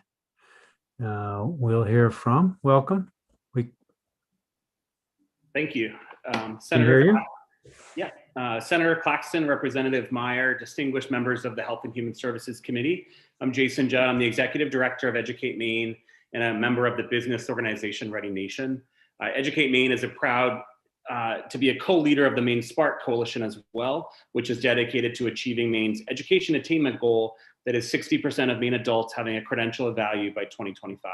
we'll hear from. Welcome. Thank you. Senator. Senator Claxton, Representative Meyer, distinguished members of the Health and Human Services Committee. I'm Jason Judd. I'm the Executive Director of Educate Maine and a member of the business organization Ready Nation. Educate Maine is proud to be a co-leader of the Maine Spark Coalition as well, which is dedicated to achieving Maine's education attainment goal that is 60% of Maine adults having a credential of value by 2025.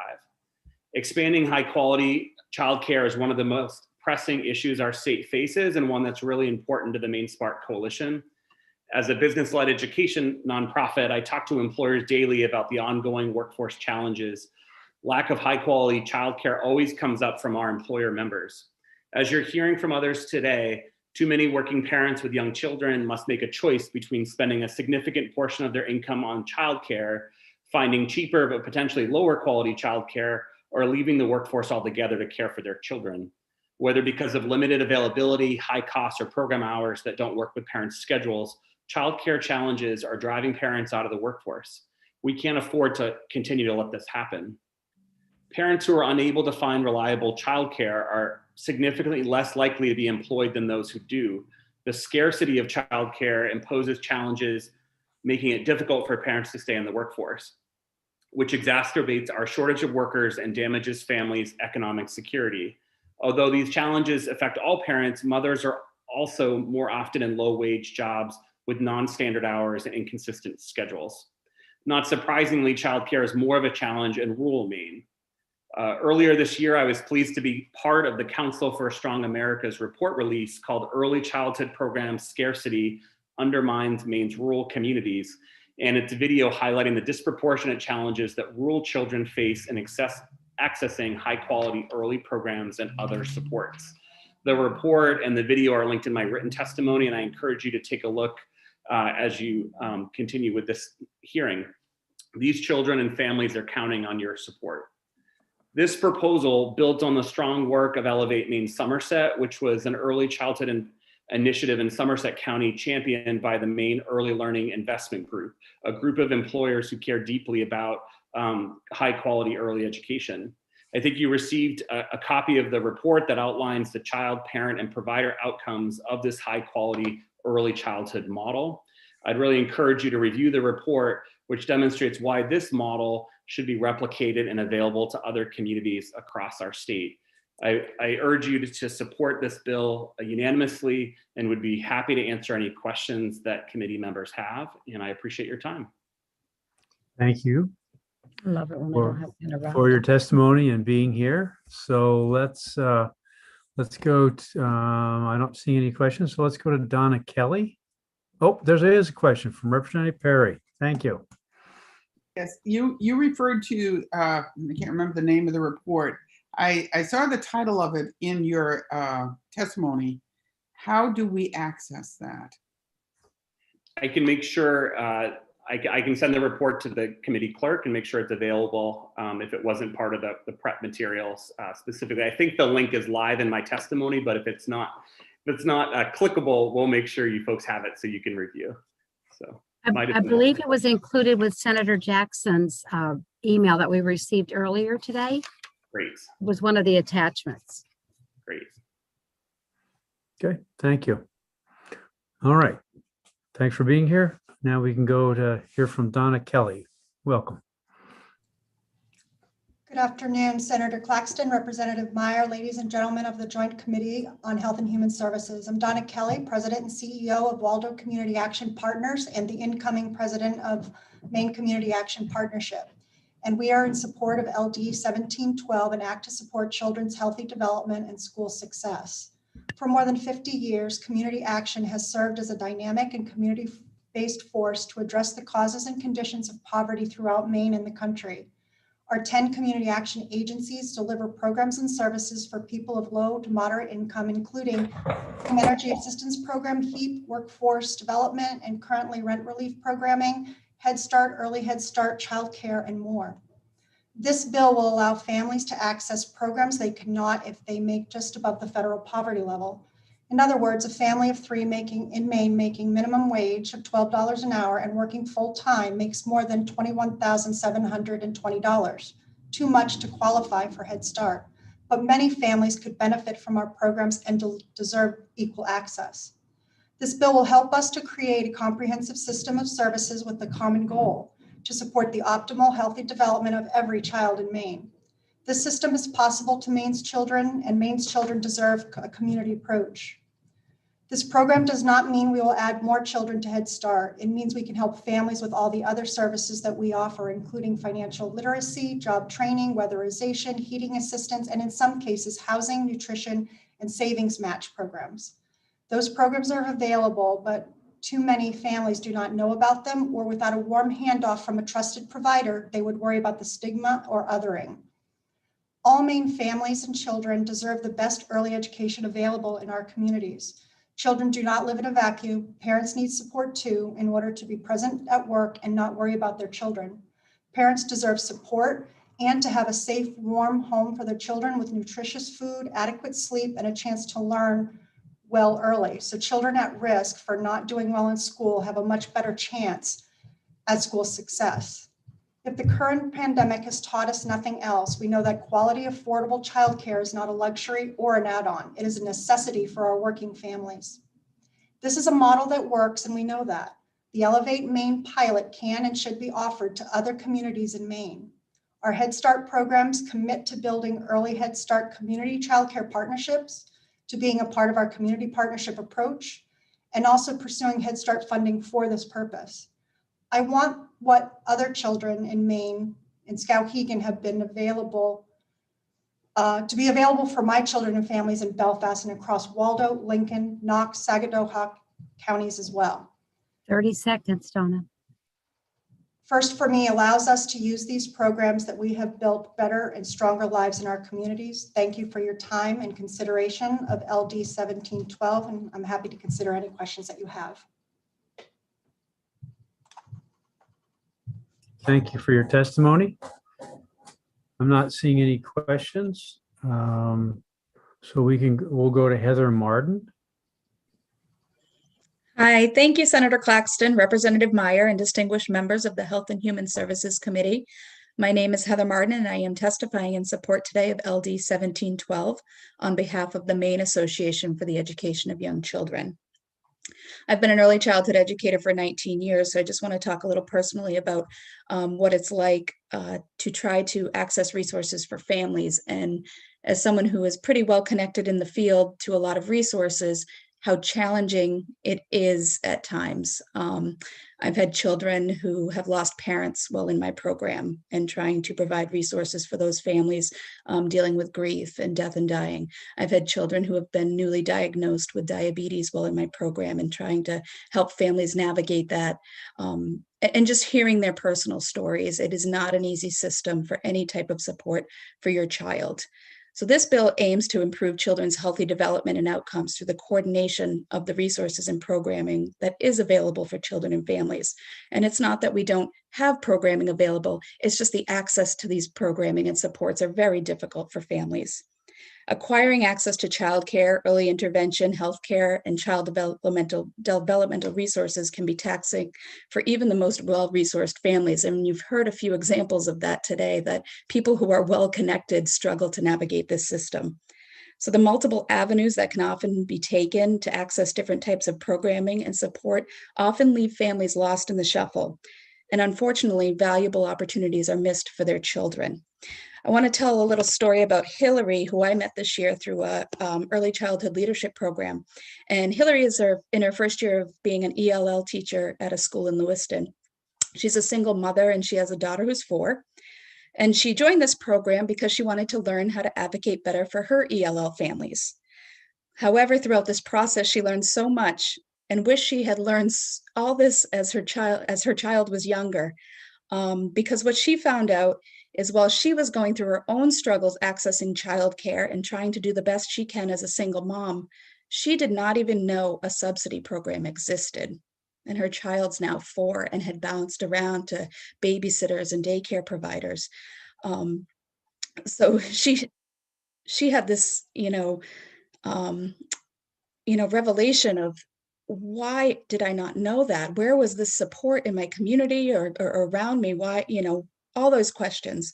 Expanding high quality childcare is one of the most pressing issues our state faces and one that's really important to the Maine Spark Coalition. As a business-led education nonprofit, I talk to employers daily about the ongoing workforce challenges. Lack of high quality childcare always comes up from our employer members. As you're hearing from others today, too many working parents with young children must make a choice between spending a significant portion of their income on childcare, finding cheaper but potentially lower quality childcare, or leaving the workforce altogether to care for their children. Whether because of limited availability, high costs, or program hours that don't work with parents' schedules, childcare challenges are driving parents out of the workforce. We can't afford to continue to let this happen. Parents who are unable to find reliable childcare are significantly less likely to be employed than those who do. The scarcity of childcare imposes challenges, making it difficult for parents to stay in the workforce, which exacerbates our shortage of workers and damages families' economic security. Although these challenges affect all parents, mothers are also more often in low-wage jobs with non-standard hours and inconsistent schedules. Not surprisingly, childcare is more of a challenge in rural Maine. Earlier this year, I was pleased to be part of the Council for a Strong America's report release called Early Childhood Program Scarcity Undermines Maine's Rural Communities, and its video highlighting the disproportionate challenges that rural children face in accessing high quality early programs and other supports. The report and the video are linked in my written testimony, and I encourage you to take a look as you continue with this hearing. These children and families are counting on your support. This proposal builds on the strong work of Elevate Maine Somerset, which was an early childhood initiative in Somerset County championed by the Maine Early Learning Investment Group, a group of employers who care deeply about high quality early education. I think you received a copy of the report that outlines the child, parent, and provider outcomes of this high quality early childhood model. I'd really encourage you to review the report, which demonstrates why this model should be replicated and available to other communities across our state. I urge you to support this bill unanimously and would be happy to answer any questions that committee members have. And I appreciate your time. Thank you I love it when I don't have to interrupt. for your testimony and being here. So let's go to, I don't see any questions. So let's go to Donna Kelly. Oh, there is a question from Representative Perry. Thank you. Yes, you referred to, I can't remember the name of the report. I saw the title of it in your testimony. How do we access that? I can make sure, I can send the report to the committee clerk and make sure it's available if it wasn't part of the prep materials specifically. I think the link is live in my testimony, but if it's not clickable, we'll make sure you folks have it so you can review. So I believe it was included with Senator Jackson's email that we received earlier today. Great. It was one of the attachments. Great. Okay, thank you. All right. Thanks for being here. Now we can go to hear from Donna Kelly. Welcome. Good afternoon, Senator Claxton, Representative Meyer, ladies and gentlemen of the Joint Committee on Health and Human Services. I'm Donna Kelly, President and CEO of Waldo Community Action Partners and the incoming President of Maine Community Action Partnership. And we are in support of LD 1712, an act to support children's healthy development and school success. For more than 50 years, Community Action has served as a dynamic and community-based force to address the causes and conditions of poverty throughout Maine and the country. Our 10 community action agencies deliver programs and services for people of low to moderate income, including Home Energy Assistance Program, HEAP, Workforce Development, and currently rent relief programming, Head Start, Early Head Start, childcare, and more. This bill will allow families to access programs they cannot if they make just above the federal poverty level. In other words, a family of three in Maine making minimum wage of $12 an hour and working full-time makes more than $21,720, too much to qualify for Head Start. But many families could benefit from our programs and deserve equal access. This bill will help us to create a comprehensive system of services with the common goal to support the optimal healthy development of every child in Maine. This system is possible to Maine's children, and Maine's children deserve a community approach. This program does not mean we will add more children to Head Start. It means we can help families with all the other services that we offer, including financial literacy, job training, weatherization, heating assistance, and in some cases, housing, nutrition, and savings match programs. Those programs are available, but too many families do not know about them, or without a warm handoff from a trusted provider, they would worry about the stigma or othering. All Maine families and children deserve the best early education available in our communities. Children do not live in a vacuum. Parents need support too in order to be present at work and not worry about their children. Parents deserve support and to have a safe, warm home for their children with nutritious food, adequate sleep, and a chance to learn well early. So children at risk for not doing well in school have a much better chance at school success. If the current pandemic has taught us nothing else, we know that quality, affordable childcare is not a luxury or an add-on. It is a necessity for our working families. This is a model that works, and we know that. The Elevate Maine pilot can and should be offered to other communities in Maine. Our Head Start programs commit to building early Head Start community childcare partnerships, to being a part of our community partnership approach, and also pursuing Head Start funding for this purpose. I want what other children in Maine and Skowhegan have been available to be available for my children and families in Belfast and across Waldo, Lincoln, Knox, Sagadahoc counties as well. 30 seconds, Donna. First, for me, allows us to use these programs that we have built better and stronger lives in our communities. Thank you for your time and consideration of LD 1712, and I'm happy to consider any questions that you have. Thank you for your testimony. I'm not seeing any questions. So we'll go to Heather Martin. Hi, thank you, Senator Claxton, Representative Meyer, and distinguished members of the Health and Human Services Committee. My name is Heather Martin, and I am testifying in support today of LD 1712 on behalf of the Maine Association for the Education of Young Children. I've been an early childhood educator for 19 years, so I just want to talk a little personally about what it's like to try to access resources for families. And as someone who is pretty well connected in the field to a lot of resources, how challenging it is at times. I've had children who have lost parents while in my program and trying to provide resources for those families dealing with grief and death and dying. I've had children who have been newly diagnosed with diabetes while in my program and trying to help families navigate that. And just hearing their personal stories. It is not an easy system for any type of support for your child. So this bill aims to improve children's healthy development and outcomes through the coordination of the resources and programming that is available for children and families. And it's not that we don't have programming available, it's just the access to these programming and supports are very difficult for families. Acquiring access to childcare, early intervention, healthcare, and child developmental resources can be taxing for even the most well-resourced families. And you've heard a few examples of that today, that people who are well-connected struggle to navigate this system. So the multiple avenues that can often be taken to access different types of programming and support often leave families lost in the shuffle. And unfortunately, valuable opportunities are missed for their children. I want to tell a little story about Hillary, who I met this year through a early childhood leadership program. And Hillary is in her first year of being an ELL teacher at a school in Lewiston. She's a single mother and she has a daughter who's 4. And she joined this program because she wanted to learn how to advocate better for her ELL families. However, throughout this process, she learned so much and wished she had learned all this as her child was younger. Because what she found out is while she was going through her own struggles accessing childcare and trying to do the best she can as a single mom, she did not even know a subsidy program existed. And her child's now 4 and had bounced around to babysitters and daycare providers. So she had this, revelation of, why did I not know that? Where was this support in my community or around me? Why, all those questions.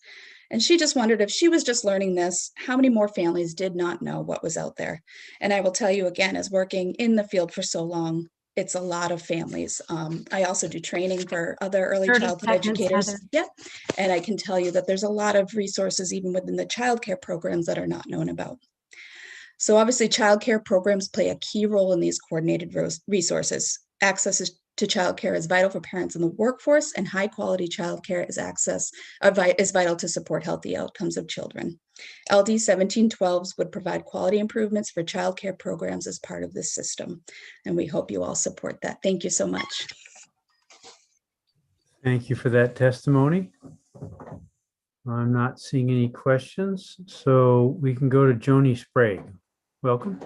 And she just wondered, if she was just learning this, how many more families did not know what was out there? And I will tell you again, as working in the field for so long, it's a lot of families. I also do training for other early 30 childhood seconds, educators. Heather. Yep. And I can tell you that there's a lot of resources even within the childcare programs that are not known about. So obviously childcare programs play a key role in these coordinated resources. Access to childcare is vital for parents in the workforce, and high quality childcare is vital to support healthy outcomes of children. LD 1712s would provide quality improvements for childcare programs as part of this system. And we hope you all support that. Thank you so much. Thank you for that testimony. I'm not seeing any questions, so we can go to Joni Sprague. Welcome.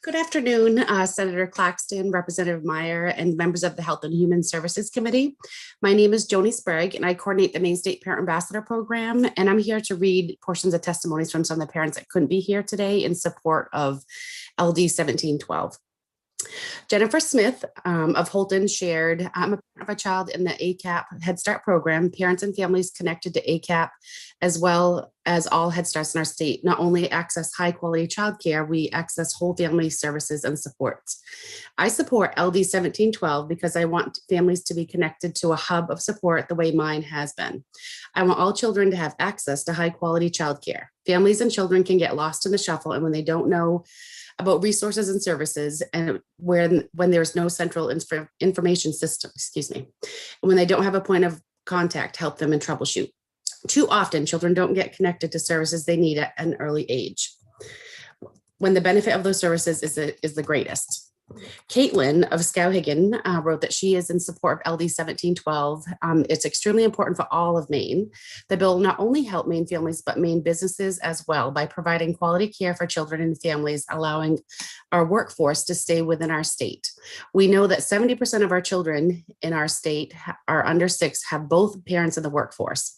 Good afternoon, Senator Claxton, Representative Meyer, and members of the Health and Human Services Committee. My name is Joni Sprague, and I coordinate the Maine State Parent Ambassador Program, and I'm here to read portions of testimonies from some of the parents that couldn't be here today in support of LD 1712. Jennifer Smith of Holton shared, I'm a parent of a child in the ACAP Head Start program. Parents and families connected to ACAP, as well as all Head Starts in our state, not only access high quality childcare, we access whole family services and supports. I support LD 1712 because I want families to be connected to a hub of support the way mine has been. I want all children to have access to high quality childcare. Families and children can get lost in the shuffle, and when they don't know about resources and services, and when there's no central information system, and when they don't have a point of contact, help them and troubleshoot. Too often, children don't get connected to services they need at an early age, when the benefit of those services is the greatest. Caitlin of Skowhegan wrote that she is in support of LD 1712. It's extremely important for all of Maine. The bill will not only help Maine families, but Maine businesses as well by providing quality care for children and families, allowing our workforce to stay within our state. We know that 70% of our children in our state are under 6, have both parents in the workforce.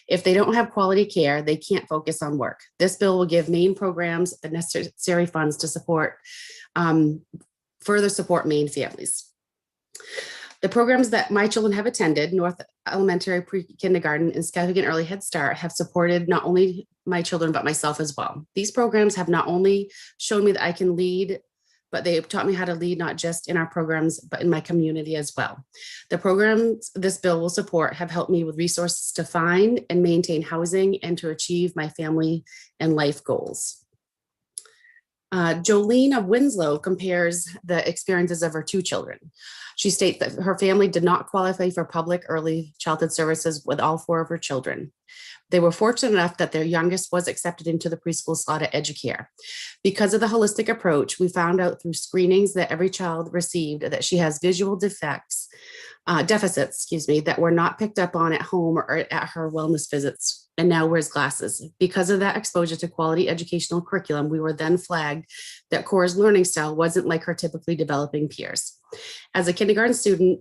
If they don't have quality care, they can't focus on work. This bill will give Maine programs the necessary funds to support further support Maine families. The programs that my children have attended, North Elementary Pre-Kindergarten and Skowhegan Early Head Start, have supported not only my children, but myself as well. These programs have not only shown me that I can lead, but they have taught me how to lead not just in our programs, but in my community as well. The programs this bill will support have helped me with resources to find and maintain housing and to achieve my family and life goals. Jolene of Winslow compares the experiences of her 2 children. She states that her family did not qualify for public early childhood services with all 4 of her children. They were fortunate enough that their youngest was accepted into the preschool slot at Educare. Because of the holistic approach, we found out through screenings that every child received that she has visual deficits, that were not picked up on at home or at her wellness visits, and now wears glasses. Because of that exposure to quality educational curriculum, we were then flagged that Cora's learning style wasn't like her typically developing peers. As a kindergarten student,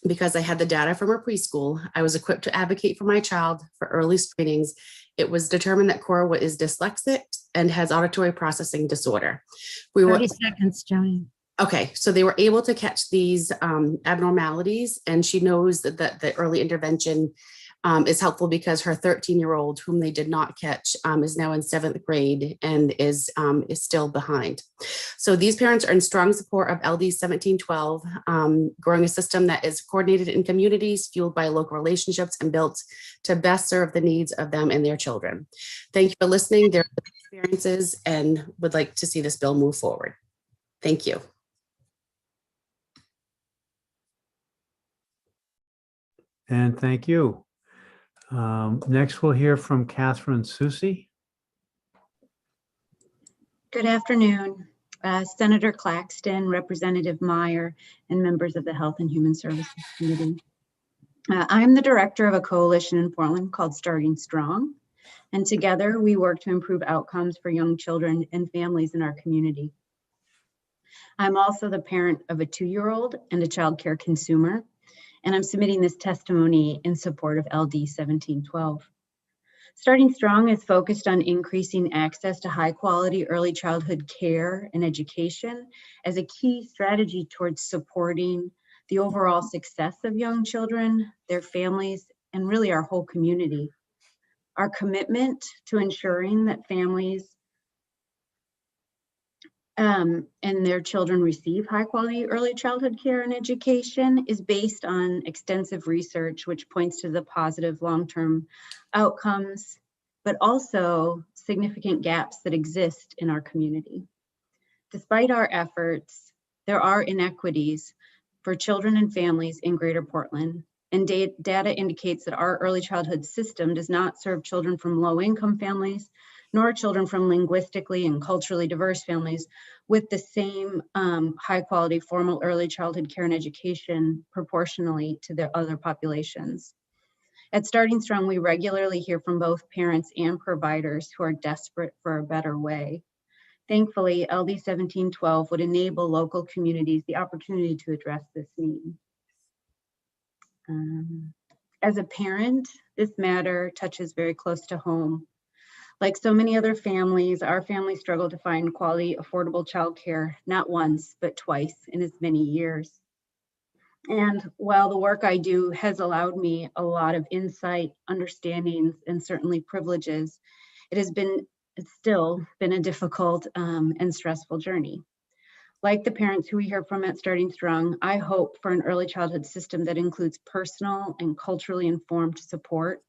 because I had the data from her preschool, I was equipped to advocate for my child for early screenings. It was determined that Cora is dyslexic and has auditory processing disorder. 30 seconds, Joni. Okay, so they were able to catch these abnormalities, and she knows that the early intervention is helpful because her 13-year-old, whom they did not catch, is now in 7th grade and is still behind. So these parents are in strong support of LD 1712, growing a system that is coordinated in communities, fueled by local relationships, and built to best serve the needs of them and their children. Thank you for listening. Their experiences, and would like to see this bill move forward. Thank you. And thank you. Next, we'll hear from Catherine Susi. Good afternoon, Senator Claxton, Representative Meyer, and members of the Health and Human Services Committee. I'm the director of a coalition in Portland called Starting Strong, and together we work to improve outcomes for young children and families in our community. I'm also the parent of a 2-year-old and a child care consumer, and I'm submitting this testimony in support of LD 1712. Starting Strong is focused on increasing access to high quality early childhood care and education as a key strategy towards supporting the overall success of young children, their families, and really our whole community. Our commitment to ensuring that families and their children receive high quality early childhood care and education is based on extensive research, which points to the positive long-term outcomes, but also significant gaps that exist in our community. Despite our efforts, there are inequities for children and families in Greater Portland, and data indicates that our early childhood system does not serve children from low-income families, nor children from linguistically and culturally diverse families with the same high quality formal early childhood care and education proportionally to their other populations. At Starting Strong, we regularly hear from both parents and providers who are desperate for a better way. Thankfully, LD 1712 would enable local communities the opportunity to address this need. As a parent, this matter touches very close to home. Like so many other families, our family struggled to find quality, affordable childcare, not once, but twice in as many years. And while the work I do has allowed me a lot of insight, understandings, and certainly privileges, it's still been a difficult and stressful journey. Like the parents who we hear from at Starting Strong, I hope for an early childhood system that includes personal and culturally informed support,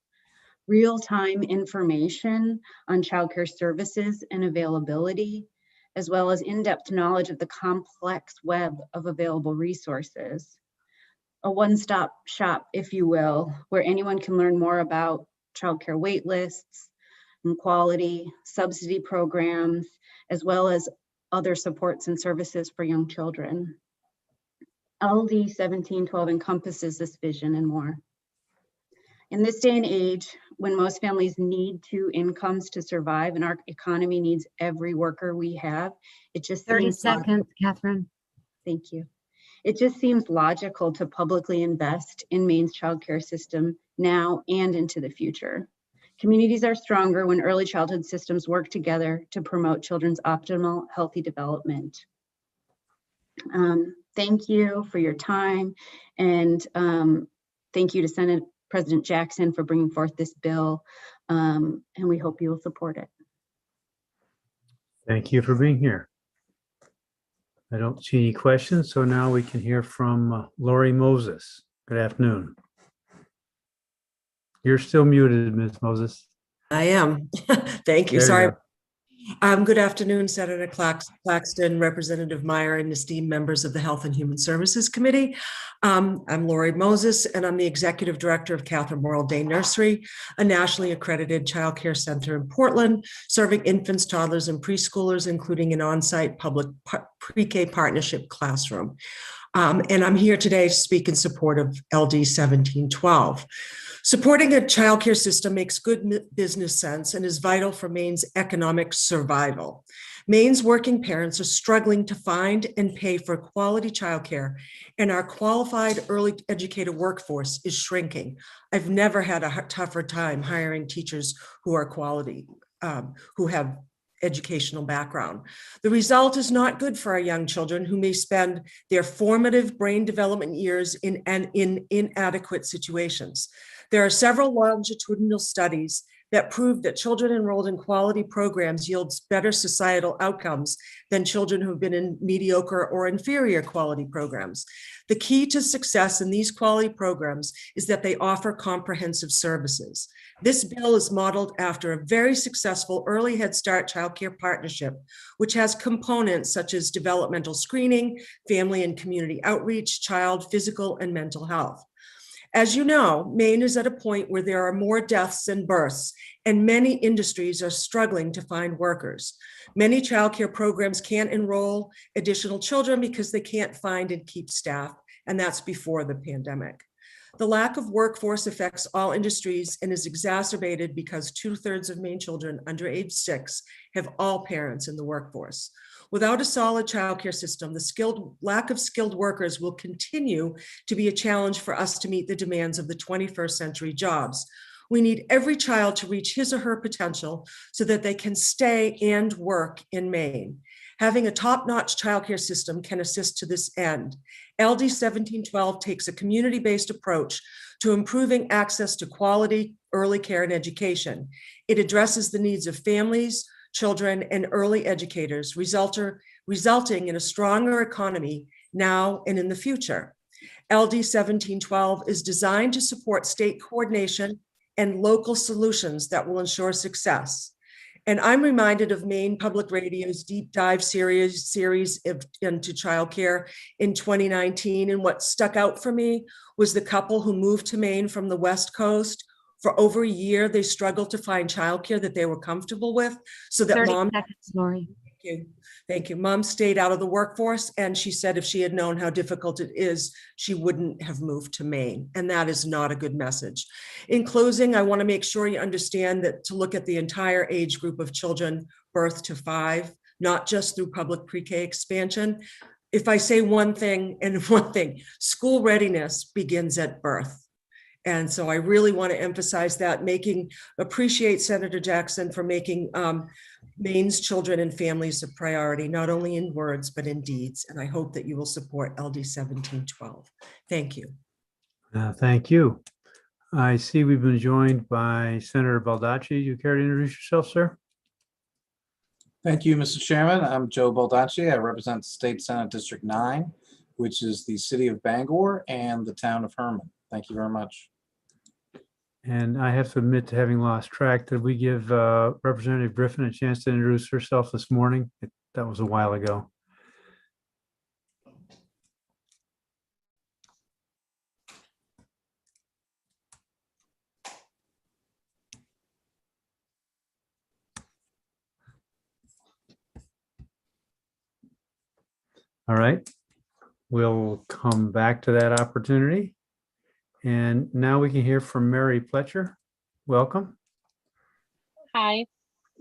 real-time information on childcare services and availability, as well as in-depth knowledge of the complex web of available resources. A one-stop shop, if you will, where anyone can learn more about childcare wait lists and quality, subsidy programs, as well as other supports and services for young children. LD 1712 encompasses this vision and more. In this day and age, when most families need 2 incomes to survive and our economy needs every worker we have, it just 30 seems seconds, Catherine. Thank you. It just seems logical to publicly invest in Maine's childcare system now and into the future. Communities are stronger when early childhood systems work together to promote children's optimal, healthy development. Thank you for your time, and thank you to Senate President Jackson for bringing forth this bill, and we hope you will support it. Thank you for being here. I don't see any questions, so now we can hear from Lori Moses. Good afternoon. You're still muted, Ms. Moses. I am. Thank you. There Sorry. you Good afternoon, Senator Claxton, Representative Meyer, and esteemed members of the Health and Human Services Committee. I'm Lori Moses, and I'm the Executive Director of Catherine Morrill Day Nursery, a nationally accredited childcare center in Portland, serving infants, toddlers, and preschoolers, including an on-site public pre-K partnership classroom. And I'm here today to speak in support of LD 1712. Supporting a childcare system makes good business sense and is vital for Maine's economic survival. Maine's working parents are struggling to find and pay for quality childcare, and our qualified early educator workforce is shrinking. I've never had a tougher time hiring teachers who are quality, who have educational background. The result is not good for our young children who may spend their formative brain development years in inadequate situations. There are several longitudinal studies that prove that children enrolled in quality programs yields better societal outcomes than children who've been in mediocre or inferior quality programs. The key to success in these quality programs is that they offer comprehensive services. This bill is modeled after a very successful early Head Start childcare partnership, which has components such as developmental screening, family and community outreach, child physical and mental health. As you know, Maine is at a point where there are more deaths than births, and many industries are struggling to find workers. Many childcare programs can't enroll additional children because they can't find and keep staff, and that's before the pandemic. The lack of workforce affects all industries and is exacerbated because 2/3 of Maine children under age 6 have all parents in the workforce. Without a solid childcare system, the lack of skilled workers will continue to be a challenge for us to meet the demands of the 21st century jobs. We need every child to reach his or her potential so that they can stay and work in Maine. Having a top-notch childcare system can assist to this end. LD 1712 takes a community-based approach to improving access to quality early care and education. It addresses the needs of families, children, and early educators, resulting in a stronger economy now and in the future. LD 1712 is designed to support state coordination and local solutions that will ensure success. And I'm reminded of Maine Public Radio's deep dive series into childcare in 2019. And what stuck out for me was the couple who moved to Maine from the West Coast. For over a year, they struggled to find childcare that they were comfortable with, so that 30 mom. seconds, Lori. Thank you. Mom stayed out of the workforce, and she said if she had known how difficult it is, she wouldn't have moved to Maine, and that is not a good message. In closing, I want to make sure you understand that to look at the entire age group of children birth to 5, not just through public pre-K expansion. If I say one thing, school readiness begins at birth. And so I really want to emphasize that, appreciate Senator Jackson for making Maine's children and families a priority, not only in words, but in deeds. And I hope that you will support LD 1712. Thank you. Thank you. I see we've been joined by Senator Baldacci. Do you care to introduce yourself, sir? Thank you, Mr. Chairman. I'm Joe Baldacci. I represent State Senate District 9, which is the city of Bangor and the town of Herman. Thank you very much. And I have to admit to having lost track. Did we give Representative Griffin a chance to introduce herself this morning? That was a while ago. All right, we'll come back to that opportunity. And now we can hear from Mary Pletcher. Welcome. Hi.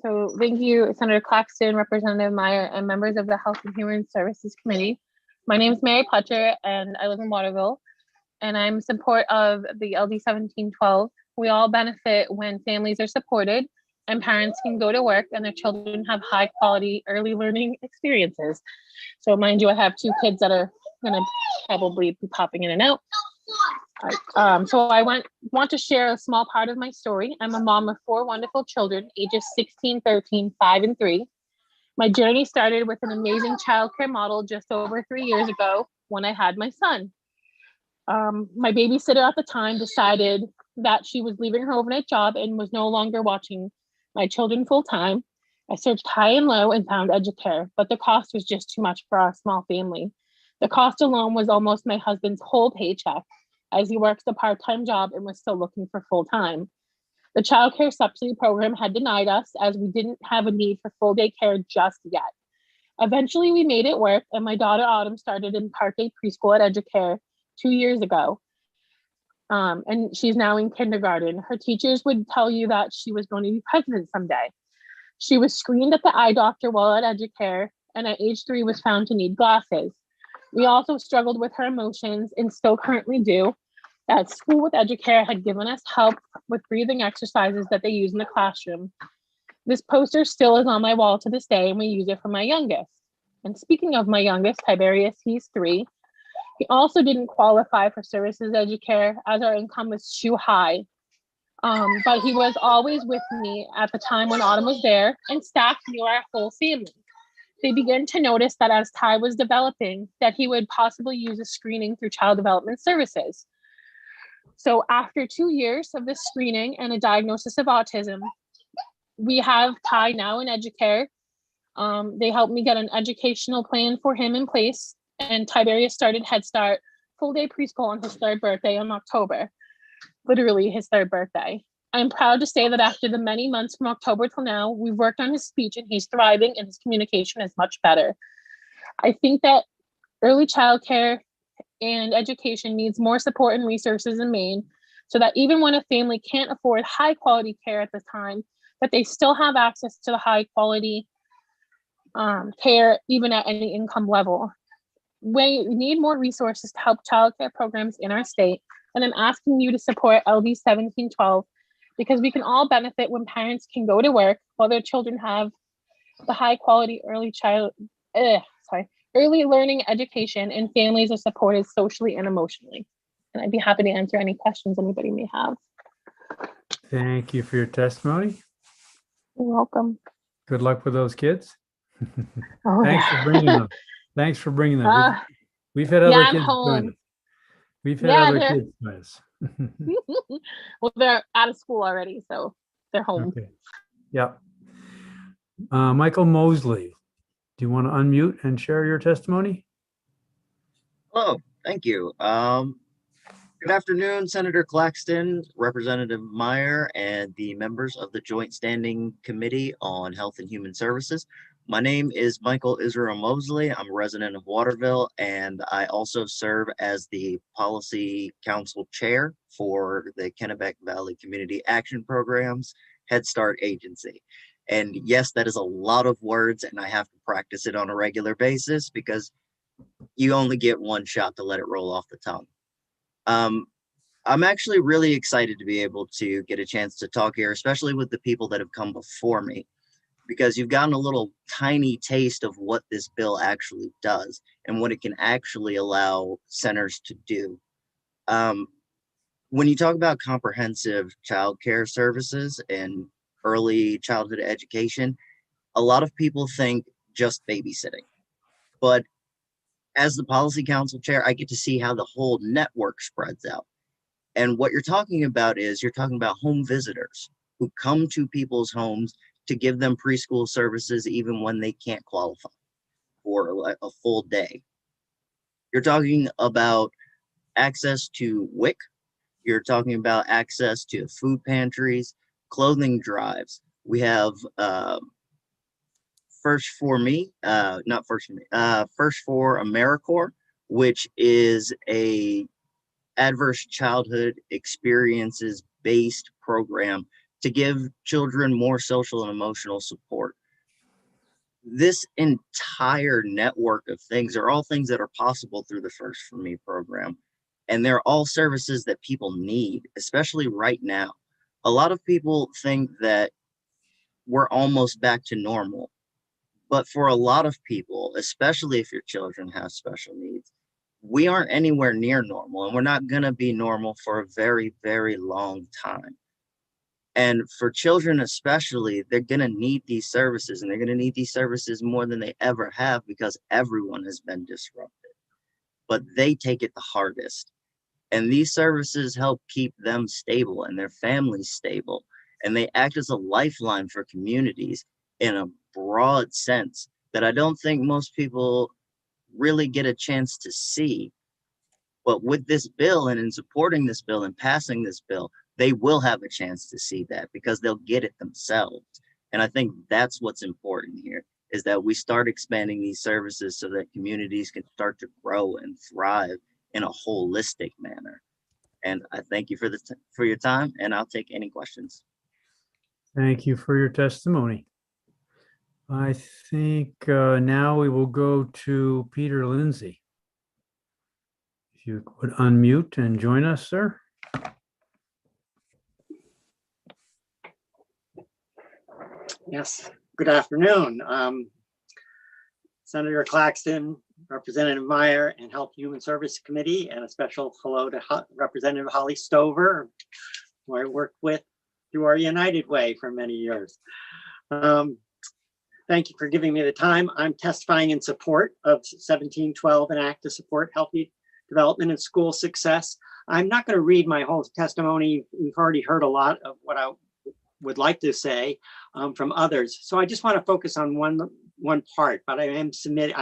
So thank you, Senator Claxton, Representative Meyer, and members of the Health and Human Services Committee. My name is Mary Pletcher, and I live in Waterville, and I'm in support of the LD 1712. We all benefit when families are supported and parents can go to work and their children have high quality early learning experiences. So mind you, I have 2 kids that are gonna probably be popping in and out. So I want to share a small part of my story. I'm a mom of 4 wonderful children, ages 16, 13, 5, and 3. My journey started with an amazing childcare model just over 3 years ago when I had my son. My babysitter at the time decided that she was leaving her overnight job and was no longer watching my children full time. I searched high and low and found Educare, but the cost was just too much for our small family. The cost alone was almost my husband's whole paycheck, as he works a part-time job and was still looking for full-time. The child care subsidy program had denied us as we didn't have a need for full day care just yet. Eventually we made it work, and my daughter Autumn started in part-day preschool at Educare 2 years ago. And she's now in kindergarten. Her teachers would tell you that she was going to be president someday. She was screened at the eye doctor while at Educare, and at age 3 was found to need glasses. We also struggled with her emotions and still currently do. At school with Educare had given us help with breathing exercises that they use in the classroom. This poster still is on my wall to this day, and we use it for my youngest. And speaking of my youngest, Tiberius, he's 3. He also didn't qualify for services Educare as our income was too high. But he was always with me at the time when Autumn was there, and staff knew our whole family. They began to notice that as Ty was developing, that he would possibly use a screening through Child Development Services. So after 2 years of this screening and a diagnosis of autism, we have Ty now in Educare. They helped me get an educational plan for him in place, and Tiberius started Head Start full day preschool on his 3rd birthday in October, literally his 3rd birthday. I'm proud to say that after the many months from October till now, we've worked on his speech and he's thriving and his communication is much better. I think that early childcare and education needs more support and resources in Maine, so that even when a family can't afford high quality care at this time, that they still have access to the high quality care even at any income level. We need more resources to help childcare programs in our state, and I'm asking you to support LD 1712 because we can all benefit when parents can go to work while their children have the high quality early learning education and families are supported socially and emotionally. And I'd be happy to answer any questions anybody may have. Thank you for your testimony. You're welcome. Good luck with those kids. Oh, Thanks yeah. for bringing them. Thanks for bringing them. We've had other yeah, I'm kids join home. us. We've had Yeah, other they're- kids join us. Well, they're out of school already, so they're home. Okay. Yep. Michael Mosley, do you want to unmute and share your testimony? Hello, thank you. Good afternoon, Senator Claxton, Representative Meyer, and the members of the Joint Standing Committee on Health and Human Services. My name is Michael Israel Mosley. I'm a resident of Waterville, and I also serve as the Policy Council Chair for the Kennebec Valley Community Action Program's Head Start Agency. And yes, that is a lot of words, and I have to practice it on a regular basis because you only get one shot to let it roll off the tongue. I'm actually really excited to be able to get a chance to talk here, especially with the people that have come before me, because you've gotten a little tiny taste of what this bill actually does and what it can actually allow centers to do. When you talk about comprehensive child care services and early childhood education, a lot of people think just babysitting. But as the Policy Council Chair, I get to see how the whole network spreads out. And what you're talking about is you're talking about home visitors who come to people's homes to give them preschool services even when they can't qualify for a full day. You're talking about access to WIC. You're talking about access to food pantries, clothing drives. We have First for me, not first for me, First for AmeriCorps, which is a adverse childhood experiences based program to give children more social and emotional support. This entire network of things are all things that are possible through the First for Me program. And they're all services that people need, especially right now. A lot of people think that we're almost back to normal. But for a lot of people, especially if your children have special needs, we aren't anywhere near normal, and we're not going to be normal for a very, very long time. And for children especially, they're going to need these services, and they're going to need these services more than they ever have because everyone has been disrupted. But they take it the hardest. And these services help keep them stable and their families stable. And they act as a lifeline for communities in a broad sense that I don't think most people really get a chance to see. But with this bill and in supporting this bill and passing this bill, they will have a chance to see that because they'll get it themselves. And I think that's what's important here, is that we start expanding these services so that communities can start to grow and thrive in a holistic manner. And I thank you for your time, and I'll take any questions. Thank you for your testimony. I think now we will go to Peter Lindsay. If you would unmute and join us, sir. Yes, good afternoon. Senator Claxton, Representative Meyer, and Health Human Service Committee, and a special hello to Representative Holly Stover, who I worked with through our United Way for many years. Thank you for giving me the time. I'm testifying in support of 1712, an act to support healthy development and school success. I'm not going to read my whole testimony. We've already heard a lot of what I would like to say from others. So I just want to focus on one part, but I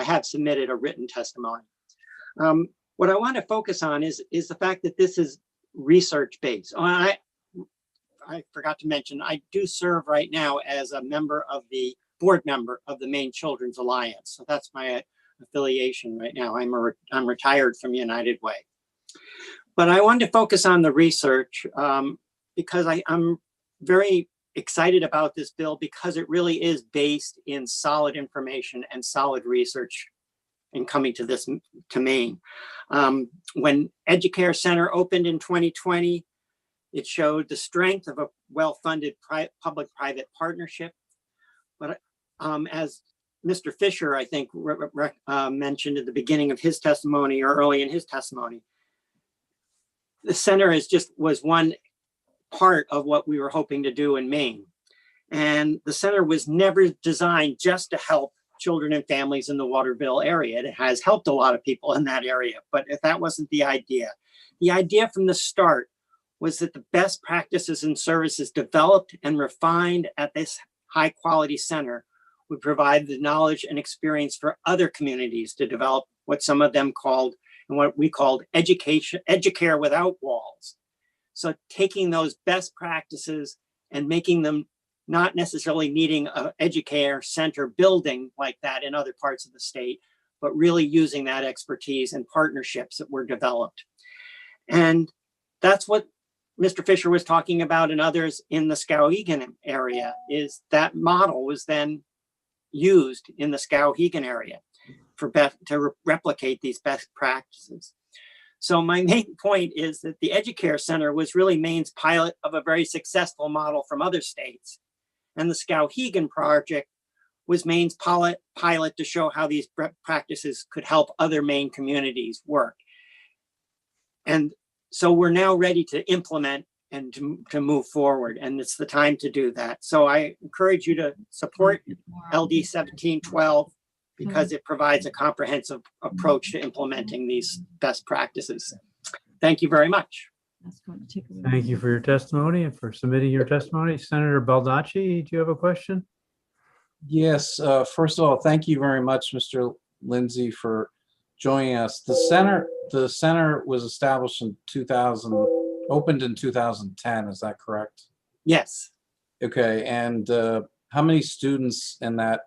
have submitted a written testimony. What I want to focus on is the fact that this is research-based. I forgot to mention, I do serve right now as a board member of the Maine Children's Alliance. So that's my affiliation right now. I'm retired from United Way. But I wanted to focus on the research because I'm very excited about this bill because it really is based in solid information and solid research in coming to Maine. When Educare Center opened in 2020, it showed the strength of a well-funded public-private partnership. But as Mr. Fisher, I think, mentioned at the beginning of his testimony or early in his testimony, the center was one part of what we were hoping to do in Maine. And the center was never designed just to help children and families in the Waterville area. It has helped a lot of people in that area, but that wasn't the idea. The idea from the start was that the best practices and services developed and refined at this high quality center would provide the knowledge and experience for other communities to develop what some of them called and what we called educare without walls. So taking those best practices and making them not necessarily needing an educare center building like that in other parts of the state, but really using that expertise and partnerships that were developed. And that's what Mr. Fisher was talking about and others in the Skowhegan area, is that model was then used in the Skowhegan area to replicate these best practices. So my main point is that the Educare Center was really Maine's pilot of a very successful model from other states. And the Skowhegan project was Maine's pilot to show how these practices could help other Maine communities work. And so we're now ready to implement and to move forward, and it's the time to do that. So I encourage you to support LD 1712 because it provides a comprehensive approach to implementing these best practices. Thank you very much. Thank you for your testimony and for submitting your testimony. Senator Baldacci, do you have a question? Yes, first of all, thank you very much, Mr. Lindsay, for joining us. The center was established in opened in 2010, is that correct? Yes. Okay, and how many students in that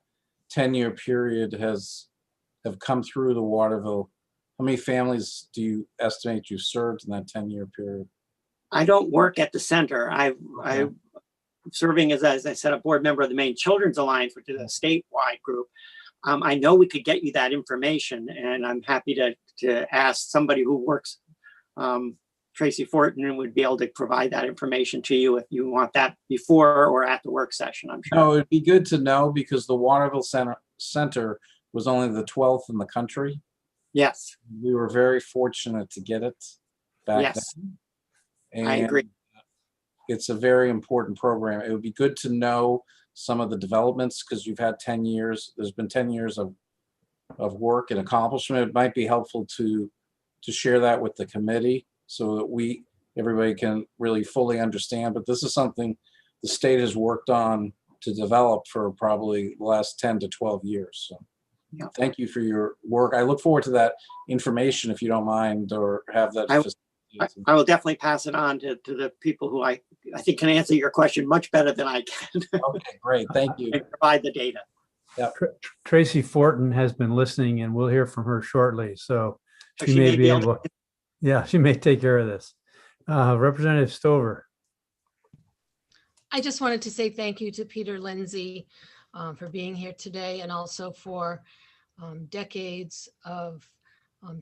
10-year period have come through the Waterville? How many families do you estimate you served in that 10-year period? I don't work at the center. I'm serving as I said, a board member of the Maine Children's Alliance, which is a statewide group. I know we could get you that information, and I'm happy to ask somebody who works. Tracy Fortin would be able to provide that information to you if you want that before or at the work session, I'm sure. No, it'd be good to know because the Waterville Center was only the 12th in the country. Yes. We were very fortunate to get it back then. And I agree. It's a very important program. It would be good to know some of the developments because you've had 10 years. There's been 10 years of work and accomplishment. It might be helpful to share that with the committee so that everybody can really fully understand. But this is something the state has worked on to develop for probably the last 10 to 12 years. So thank you for your work. I look forward to that information if you don't mind, or have that. I will definitely pass it on to the people who I think can answer your question much better than I can. Okay, great. Thank you. And provide the data. Yeah. Tracy Fortin has been listening, and we'll hear from her shortly. So she may be able. Yeah, she may take care of this. Representative Stover. I just wanted to say thank you to Peter Lindsay for being here today, and also for decades of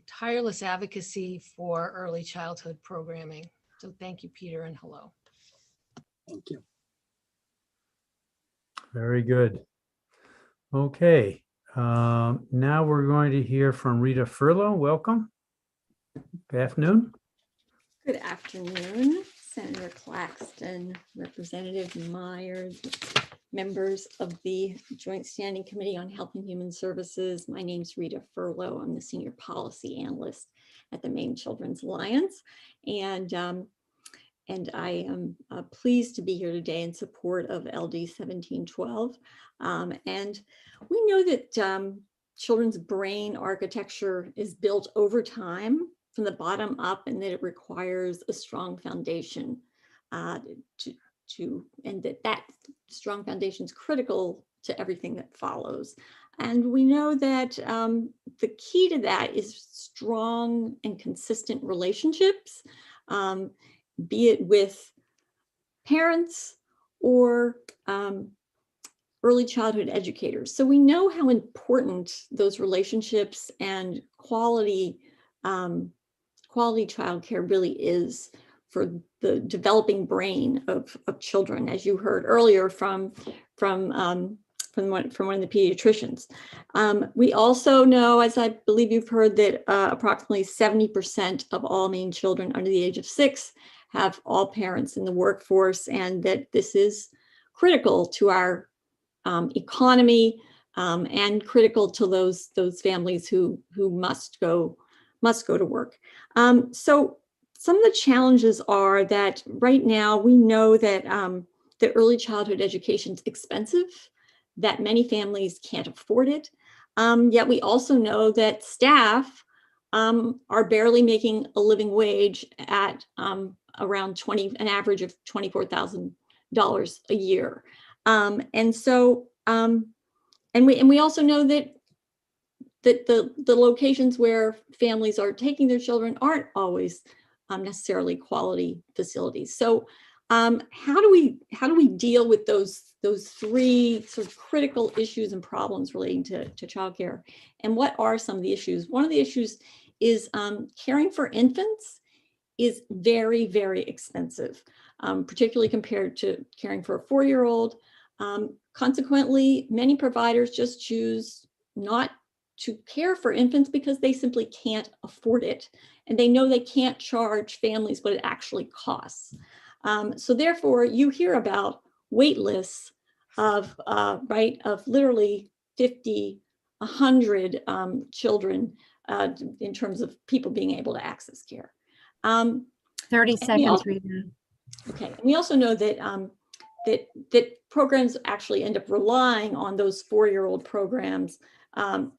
tireless advocacy for early childhood programming. So thank you, Peter, and hello. Thank you. Very good. Okay, now we're going to hear from Rita Furlow. Welcome. Good afternoon. Good afternoon, Senator Claxton, Representative Myers, members of the Joint Standing Committee on Health and Human Services. My name is Rita Furlow. I'm the Senior Policy Analyst at the Maine Children's Alliance. And I am pleased to be here today in support of LD 1712. And we know that children's brain architecture is built over time from the bottom up, and that it requires a strong foundation and that strong foundation is critical to everything that follows. And we know that the key to that is strong and consistent relationships, be it with parents or early childhood educators. So we know how important those relationships and quality childcare really is for the developing brain of children, as you heard earlier from one of the pediatricians. We also know, as I believe you've heard, that approximately 70% of all Maine children under the age of 6 have all parents in the workforce, and that this is critical to our economy and critical to those families who must go to work. So some of the challenges are that right now we know that the early childhood education is expensive, that many families can't afford it. Yet we also know that staff are barely making a living wage at around an average of $24,000 a year. And we also know that the locations where families are taking their children aren't always necessarily quality facilities. So how do we deal with those three sort of critical issues and problems relating to childcare? And what are some of the issues? One of the issues is caring for infants is very, very expensive, particularly compared to caring for a 4-year-old. Consequently, many providers just choose not to care for infants because they simply can't afford it. And they know they can't charge families what it actually costs. So therefore, you hear about wait lists of literally 50, 100 children in terms of people being able to access care. 30 seconds, Rita. Okay. And we also know that that programs actually end up relying on those 4-year-old programs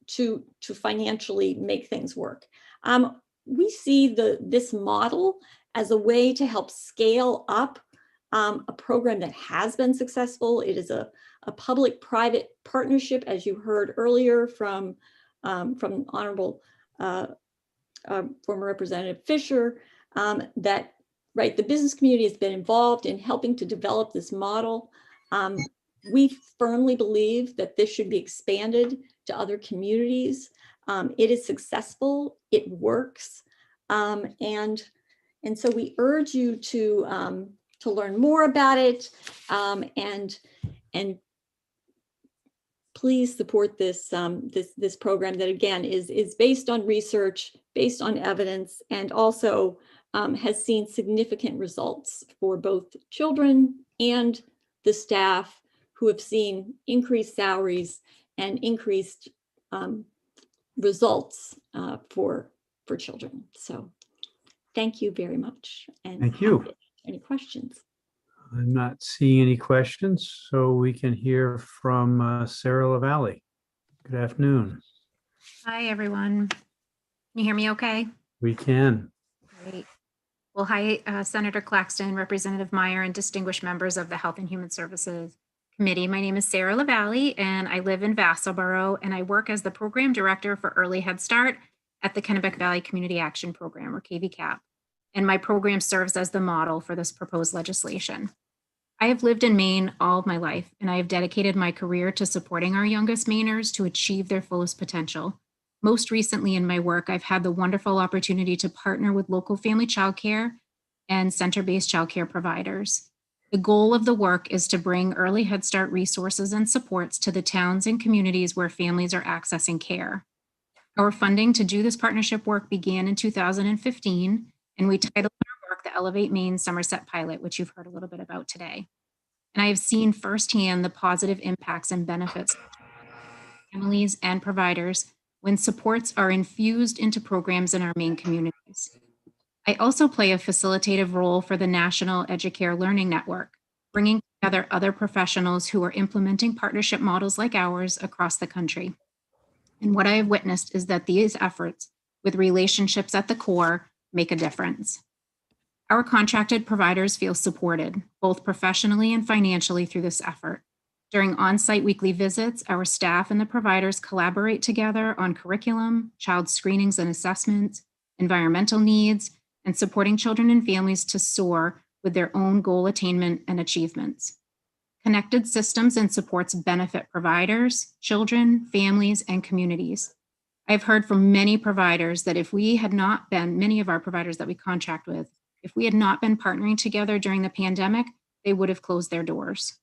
to financially make things work. We see this model as a way to help scale up a program that has been successful. It is a a public-private partnership, as you heard earlier from Honorable former Representative Fisher, that the business community has been involved in helping to develop this model. We firmly believe that this should be expanded to other communities. It is successful, it works, and so we urge you to learn more about it, and please support this this program that, again, is based on research, based on evidence, and also has seen significant results for both children and the staff, who have seen increased salaries and increased results for children. So thank you very much. And thank you. Any questions? I'm not seeing any questions, so we can hear from Sarah LaValle. Good afternoon. Hi, everyone. Can you hear me okay? We can. Great. Well, hi, Senator Claxton, Representative Meyer, and distinguished members of the Health and Human Services Committee. My name is Sarah LaValle, and I live in Vassalboro, and I work as the Program Director for Early Head Start at the Kennebec Valley Community Action Program, or KVCAP. And my program serves as the model for this proposed legislation. I have lived in Maine all of my life, and I have dedicated my career to supporting our youngest Mainers to achieve their fullest potential. Most recently in my work, I've had the wonderful opportunity to partner with local family childcare and center-based childcare providers. The goal of the work is to bring early Head Start resources and supports to the towns and communities where families are accessing care. Our funding to do this partnership work began in 2015, and we titled our work the Elevate Maine Somerset Pilot, which you've heard a little bit about today. And I have seen firsthand the positive impacts and benefits to families and providers when supports are infused into programs in our Maine communities. I also play a facilitative role for the National Educare Learning Network, bringing together other professionals who are implementing partnership models like ours across the country. And what I have witnessed is that these efforts, with relationships at the core, make a difference. Our contracted providers feel supported, both professionally and financially, through this effort. During on-site weekly visits, our staff and the providers collaborate together on curriculum, child screenings and assessments, environmental needs, and supporting children and families to soar with their own goal attainment and achievements. Connected systems and supports benefit providers, children, families, and communities. I've heard from many providers that if we had not been, many of our providers that we contract with, if we had not been partnering together during the pandemic, they would have closed their doors.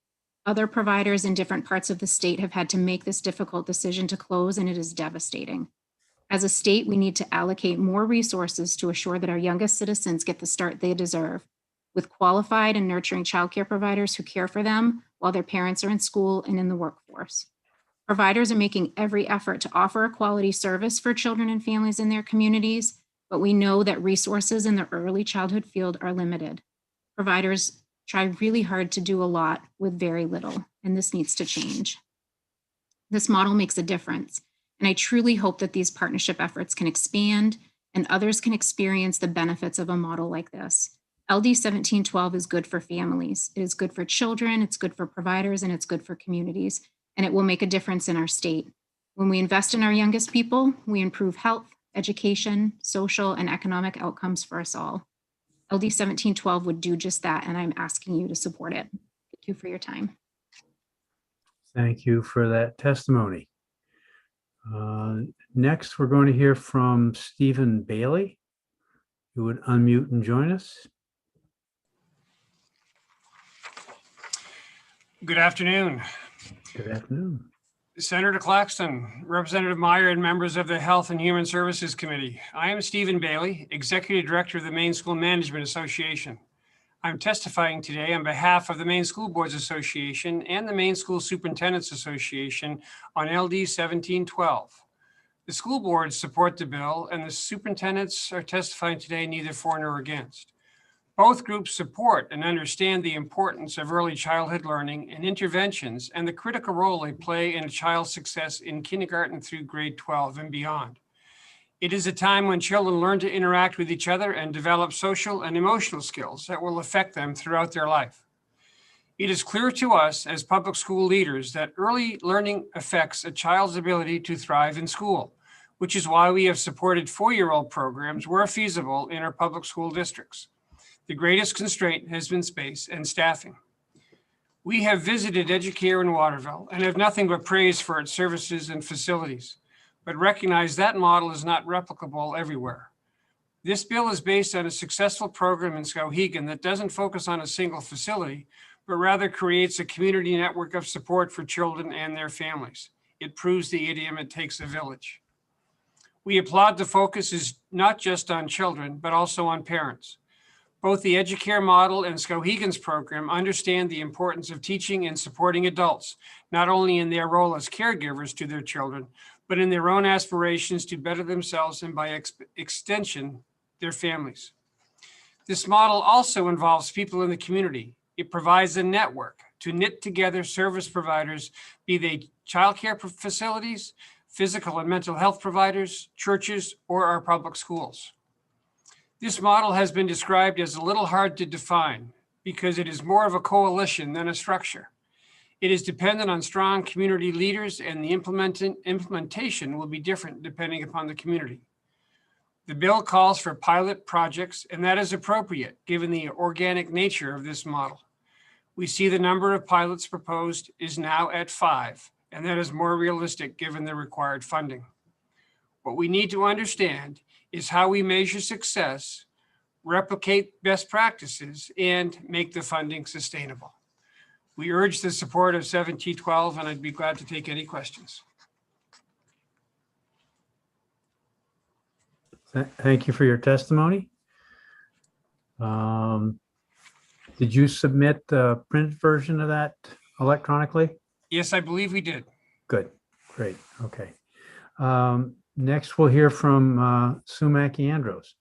Other providers in different parts of the state have had to make this difficult decision to close, and it is devastating. As a state, we need to allocate more resources to assure that our youngest citizens get the start they deserve, with qualified and nurturing childcare providers who care for them while their parents are in school and in the workforce. Providers are making every effort to offer a quality service for children and families in their communities, but we know that resources in the early childhood field are limited. Providers try really hard to do a lot with very little, and this needs to change. This model makes a difference, and I truly hope that these partnership efforts can expand and others can experience the benefits of a model like this. LD 1712 is good for families, it is good for children, it's good for providers, and it's good for communities, and it will make a difference in our state. When we invest in our youngest people, we improve health, education, social, and economic outcomes for us all. LD 1712 would do just that, and I'm asking you to support it. Thank you for your time. Thank you for that testimony. Next, we're going to hear from Stephen Bailey, who would unmute and join us. Good afternoon. Good afternoon. Senator Claxton, Representative Meyer, and members of the Health and Human Services Committee. I am Stephen Bailey, Executive Director of the Maine School Management Association. I'm testifying today on behalf of the Maine School Boards Association and the Maine School Superintendents Association on LD 1712. The school boards support the bill, and the superintendents are testifying today neither for nor against. Both groups support and understand the importance of early childhood learning and interventions and the critical role they play in a child's success in kindergarten through grade 12 and beyond. It is a time when children learn to interact with each other and develop social and emotional skills that will affect them throughout their life. It is clear to us as public school leaders that early learning affects a child's ability to thrive in school, which is why we have supported 4-year-old programs where feasible in our public school districts. The greatest constraint has been space and staffing. We have visited Educare in Waterville and have nothing but praise for its services and facilities, but recognize that model is not replicable everywhere. This bill is based on a successful program in Skowhegan that doesn't focus on a single facility, but rather creates a community network of support for children and their families. It proves the idiom, it takes a village. We applaud the focus is not just on children, but also on parents. Both the Educare model and Skowhegan's program understand the importance of teaching and supporting adults, not only in their role as caregivers to their children, but in their own aspirations to better themselves and by extension, their families. This model also involves people in the community. It provides a network to knit together service providers, be they childcare facilities, physical and mental health providers, churches, or our public schools. This model has been described as a little hard to define because it is more of a coalition than a structure. It is dependent on strong community leaders, and the implementation will be different depending upon the community. The bill calls for pilot projects, and that is appropriate given the organic nature of this model. We see the number of pilots proposed is now at 5, and that is more realistic given the required funding. What we need to understand is how we measure success, replicate best practices, and make the funding sustainable. We urge the support of 1712, and I'd be glad to take any questions. Thank you for your testimony. Did you submit the printed version of that electronically? Yes, I believe we did. Good, great, okay. Next, we'll hear from Sumaki Andros.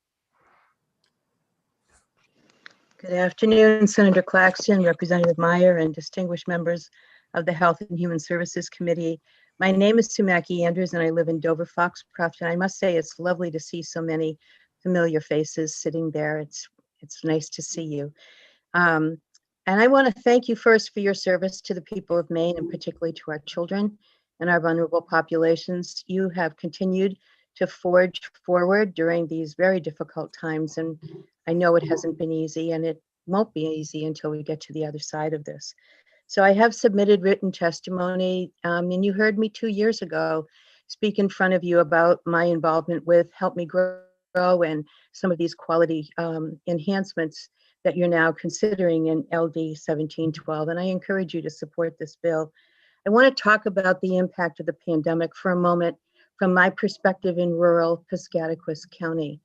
Good afternoon, Senator Claxton, Representative Meyer, and distinguished members of the Health and Human Services Committee. My name is Sumaki Andrews, and I live in Dover Foxcroft, and I must say it's lovely to see so many familiar faces sitting there. It's nice to see you. And I want to thank you first for your service to the people of Maine, and particularly to our children and our vulnerable populations. You have continued to forge forward during these very difficult times, and I know it hasn't been easy, and it won't be easy until we get to the other side of this. So I have submitted written testimony, and you heard me 2 years ago speak in front of you about my involvement with Help Me Grow and some of these quality enhancements that you're now considering in LD 1712, and I encourage you to support this bill. I want to talk about the impact of the pandemic for a moment from my perspective in rural Piscataquis County.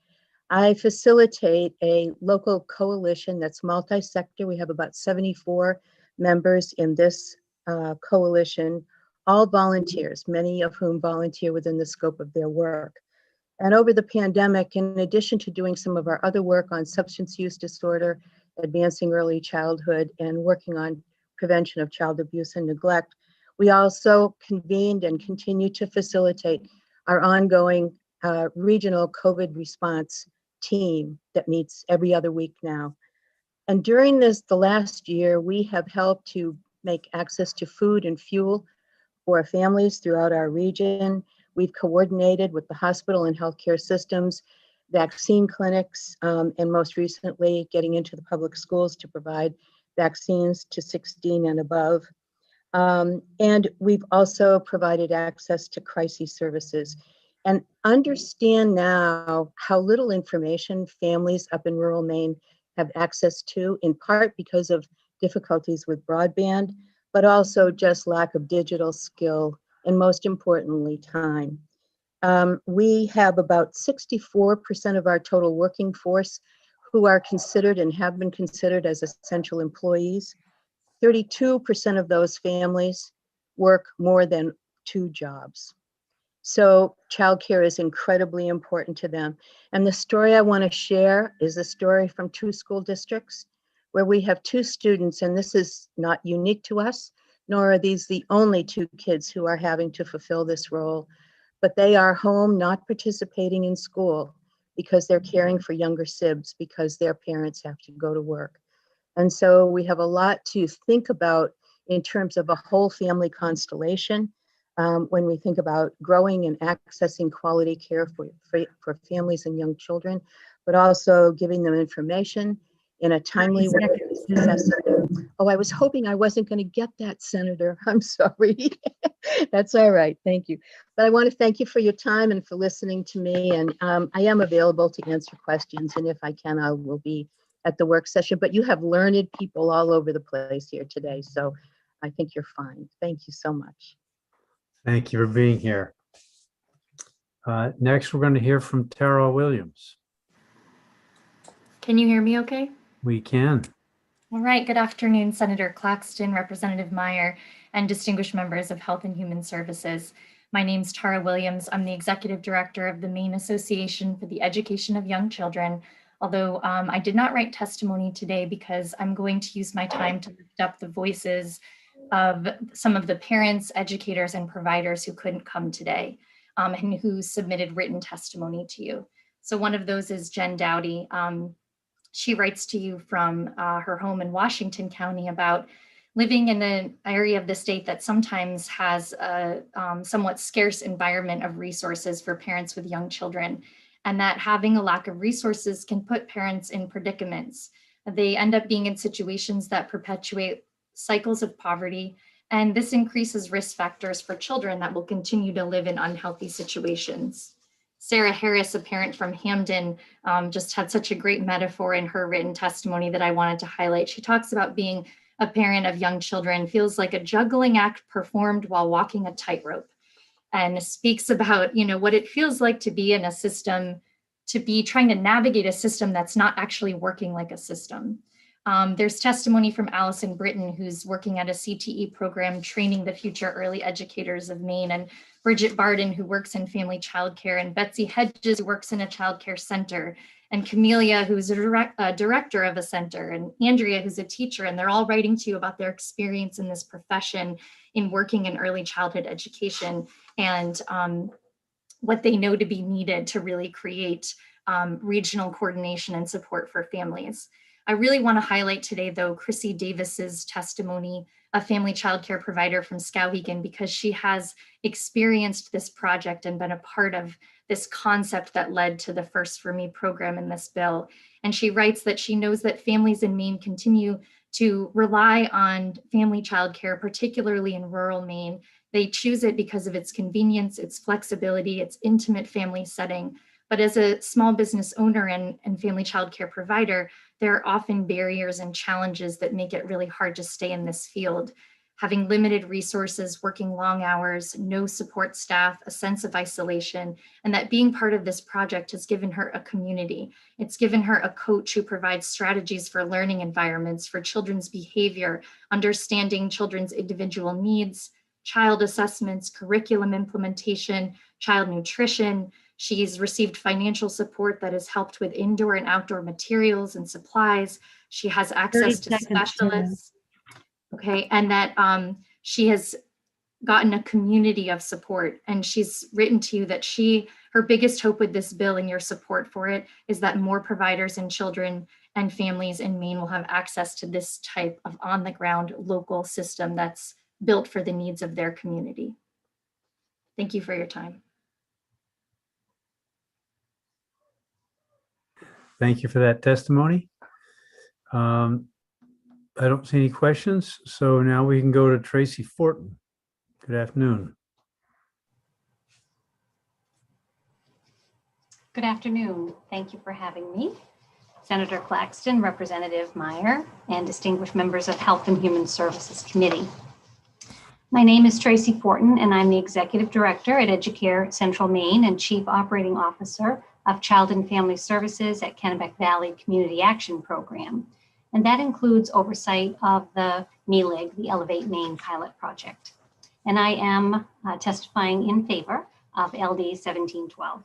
I facilitate a local coalition that's multi-sector. We have about 74 members in this coalition, all volunteers, many of whom volunteer within the scope of their work. And over the pandemic, in addition to doing some of our other work on substance use disorder, advancing early childhood, and working on prevention of child abuse and neglect, we also convened and continue to facilitate our ongoing regional COVID response team that meets every other week now. And during the last year, we have helped to make access to food and fuel for families throughout our region. We've coordinated with the hospital and healthcare systems, vaccine clinics, and most recently getting into the public schools to provide vaccines to 16 and above. And we've also provided access to crisis services. And understand now how little information families up in rural Maine have access to, in part because of difficulties with broadband, but also just lack of digital skill, and most importantly, time. We have about 64% of our total working force who are considered and have been considered as essential employees. 32% of those families work more than 2 jobs. So childcare is incredibly important to them. And the story I want to share is a story from 2 school districts where we have 2 students, and this is not unique to us, nor are these the only 2 kids who are having to fulfill this role, but they are home not participating in school because they're caring for younger sibs because their parents have to go to work. And so we have a lot to think about in terms of a whole family constellation when we think about growing and accessing quality care for families and young children, but also giving them information in a timely way. Oh, I was hoping I wasn't going to get that, Senator. I'm sorry. That's all right. Thank you. But I want to thank you for your time and for listening to me. And I am available to answer questions. And if I can, I will be at the work session. But you have learned people all over the place here today. So I think you're fine. Thank you so much. Thank you for being here. Next, we're going to hear from Tara Williams. Can you hear me okay? We can. All right. Good afternoon, Senator Claxton, Representative Meyer, and distinguished members of Health and Human Services. My name is Tara Williams. I'm the Executive Director of the Maine Association for the Education of Young Children. Although I did not write testimony today because I'm going to use my time to lift up the voices of some of the parents, educators, and providers who couldn't come today and who submitted written testimony to you. So one of those is Jen Dowdy. She writes to you from her home in Washington County about living in an area of the state that sometimes has a somewhat scarce environment of resources for parents with young children, and that having a lack of resources can put parents in predicaments. They end up being in situations that perpetuate cycles of poverty, and this increases risk factors for children that will continue to live in unhealthy situations. Sarah Harris, a parent from Hamden, just had such a great metaphor in her written testimony that I wanted to highlight. She talks about being a parent of young children feels like a juggling act performed while walking a tightrope, and speaks about, what it feels like to be in a system, to be trying to navigate a system that's not actually working like a system. There's testimony from Allison Britton, who's working at a CTE program training the future early educators of Maine, and Bridget Barden, who works in family childcare, and Betsy Hedges, who works in a childcare center, and Camelia, who's a director of a center, and Andrea, who's a teacher, and they're all writing to you about their experience in this profession in working in early childhood education and what they know to be needed to really create regional coordination and support for families. I really want to highlight today, though, Chrissy Davis's testimony, a family childcare provider from Skowhegan, because she has experienced this project and been a part of this concept that led to the First for Me program in this bill. And she writes that she knows that families in Maine continue to rely on family childcare, particularly in rural Maine. They choose it because of its convenience, its flexibility, its intimate family setting. But as a small business owner and family childcare provider, there are often barriers and challenges that make it really hard to stay in this field. Having limited resources, working long hours, no support staff, a sense of isolation, and that being part of this project has given her a community. It's given her a coach who provides strategies for learning environments, for children's behavior, understanding children's individual needs, child assessments, curriculum implementation, child nutrition. She's received financial support that has helped with indoor and outdoor materials and supplies. She has access to specialists. Okay, and that she has gotten a community of support, and she's written to you that her biggest hope with this bill and your support for it is that more providers and children and families in Maine will have access to this type of on-the-ground local system that's built for the needs of their community. Thank you for your time. Thank you for that testimony. I don't see any questions, so now we can go to Tracy Fortin. Good afternoon. Good afternoon. Thank you for having me. Senator Claxton, Representative Meyer, and distinguished members of Health and Human Services Committee. My name is Tracy Fortin, and I'm the Executive Director at Educare Central Maine and Chief Operating Officer of Child and Family Services at Kennebec Valley Community Action Program. And that includes oversight of the MELIG, the Elevate Maine pilot project. And I am testifying in favor of LD 1712.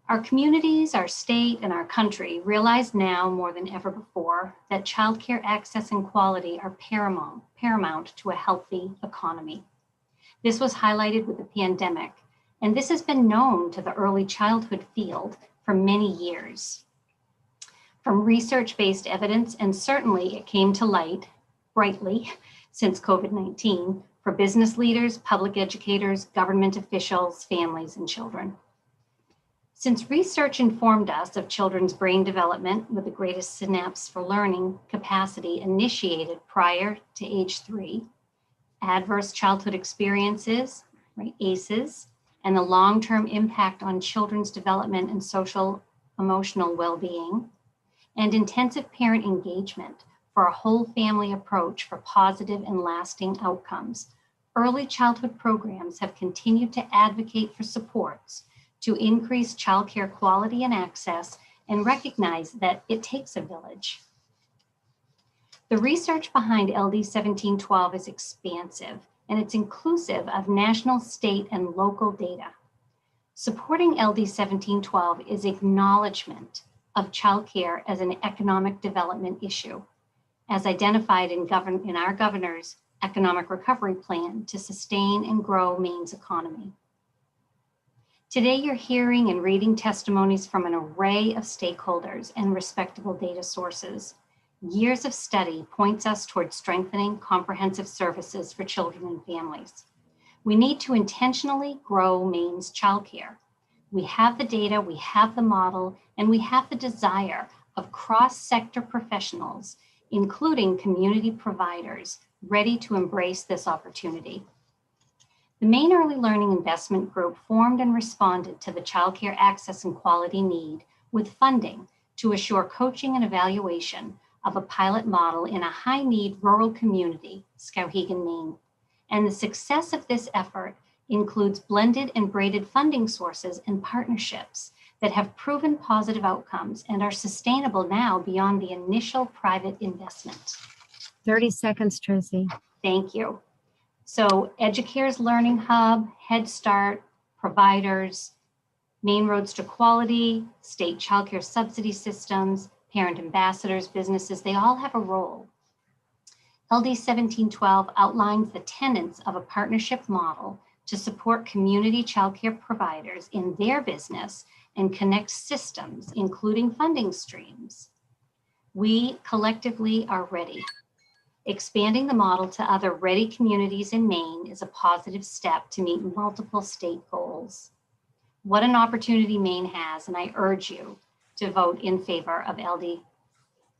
Our communities, our state, and our country realize now more than ever before that childcare access and quality are paramount to a healthy economy. This was highlighted with the pandemic, and this has been known to the early childhood field for many years. from research-based evidence, and certainly it came to light brightly since COVID-19 for business leaders, public educators, government officials, families, and children. Since research informed us of children's brain development with the greatest synapse for learning capacity initiated prior to age 3, adverse childhood experiences, right, ACEs, and the long-term impact on children's development and social emotional well-being, and intensive parent engagement for a whole family approach for positive and lasting outcomes, early childhood programs have continued to advocate for supports to increase childcare quality and access and recognize that it takes a village. The research behind LD 1712 is expansive, and it's inclusive of national, state, and local data. Supporting LD 1712 is acknowledgement of childcare as an economic development issue, as identified in our governor's economic recovery plan to sustain and grow Maine's economy. Today, you're hearing and reading testimonies from an array of stakeholders and respectable data sources. Years of study points us towards strengthening comprehensive services for children and families. We need to intentionally grow Maine's childcare. We have the data, we have the model, and we have the desire of cross-sector professionals, including community providers, ready to embrace this opportunity. The Maine Early Learning Investment Group formed and responded to the childcare access and quality need with funding to assure coaching and evaluation of a pilot model in a high-need rural community, Skowhegan, Maine. And the success of this effort includes blended and braided funding sources and partnerships that have proven positive outcomes and are sustainable now beyond the initial private investment. 30 seconds, Tracy. Thank you. So Educare's Learning Hub, Head Start, providers, Maine Roads to Quality, state childcare subsidy systems, parent ambassadors, businesses, they all have a role. LD 1712 outlines the tenets of a partnership model to support community childcare providers in their business and connect systems, including funding streams. We collectively are ready. Expanding the model to other ready communities in Maine is a positive step to meet multiple state goals. What an opportunity Maine has, and I urge you to vote in favor of LD,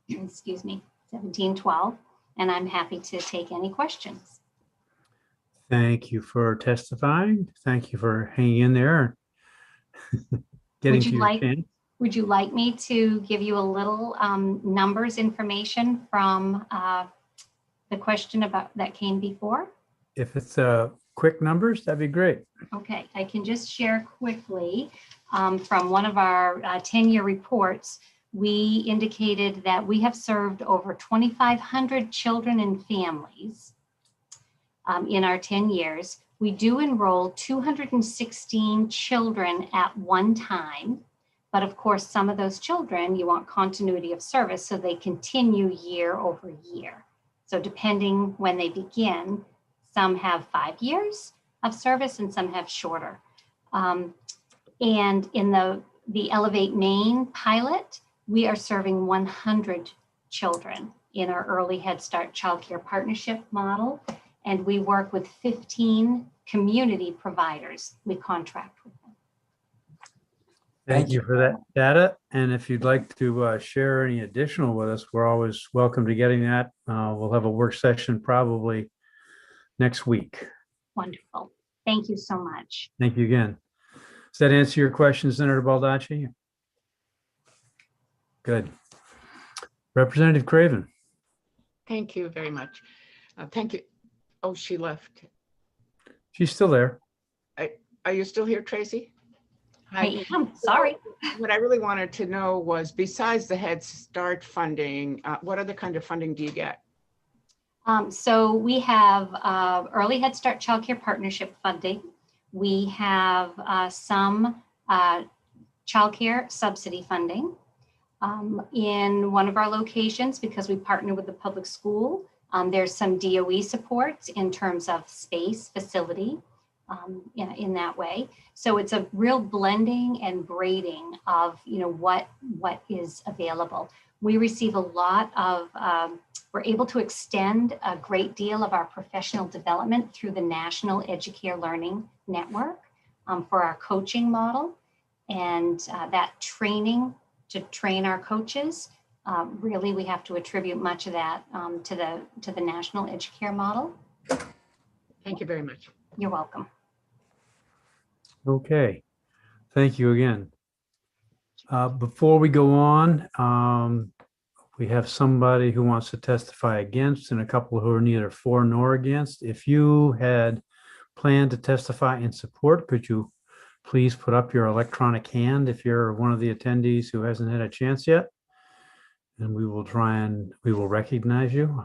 1712, and I'm happy to take any questions. Thank you for testifying. Thank you for hanging in there. Getting to your chance. Would you like me to give you a little numbers information from the question that came before? If it's quick numbers, that'd be great. Okay, I can just share quickly from one of our 10-year reports. We indicated that we have served over 2,500 children and families in our 10 years. We do enroll 216 children at one time, but of course, some of those children, you want continuity of service, so they continue year over year. So depending when they begin, some have 5 years of service and some have shorter. And in the Elevate Maine pilot, we are serving 100 children in our early Head Start childcare partnership model. And we work with 15 community providers we contract with them. Thank you for that data. And if you'd like to share any additional with us, we're always welcome to getting that. We'll have a work session probably next week. Wonderful. Thank you so much. Thank you again. Does that answer your question, Senator Baldacci? Good. Representative Craven. Thank you very much. Thank you. Oh, she left. She's still there. Are you still here, Tracy? Hi. I'm sorry. What I really wanted to know was, besides the Head Start funding, what other kind of funding do you get? So we have early Head Start childcare partnership funding. We have some childcare subsidy funding in one of our locations because we partner with the public school. There's some DOE supports in terms of space, facility. in that way. So it's a real blending and braiding of what is available. We receive a lot of, we're able to extend a great deal of our professional development through the National Educare Learning Network for our coaching model. And that training to train our coaches, really we have to attribute much of that to the National Educare model. Thank you very much. You're welcome. Okay, thank you again. Before we go on, we have somebody who wants to testify against and a couple who are neither for nor against. If you had planned to testify in support, could you please put up your electronic hand if you're one of the attendees who hasn't had a chance yet? And we will recognize you.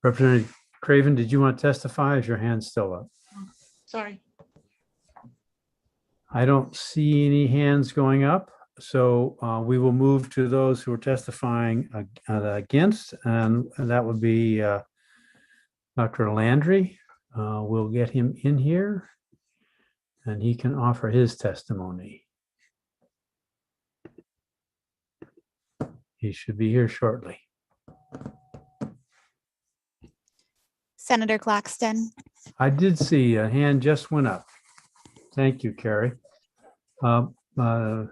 Representative Craven, did you want to testify? Is your hand still up? Sorry. I don't see any hands going up, so we will move to those who are testifying against, and that would be Dr. Landry. We'll get him in here, and he can offer his testimony. He should be here shortly. Senator Claxton. I did see a hand just went up. Thank you, Carrie. Dr.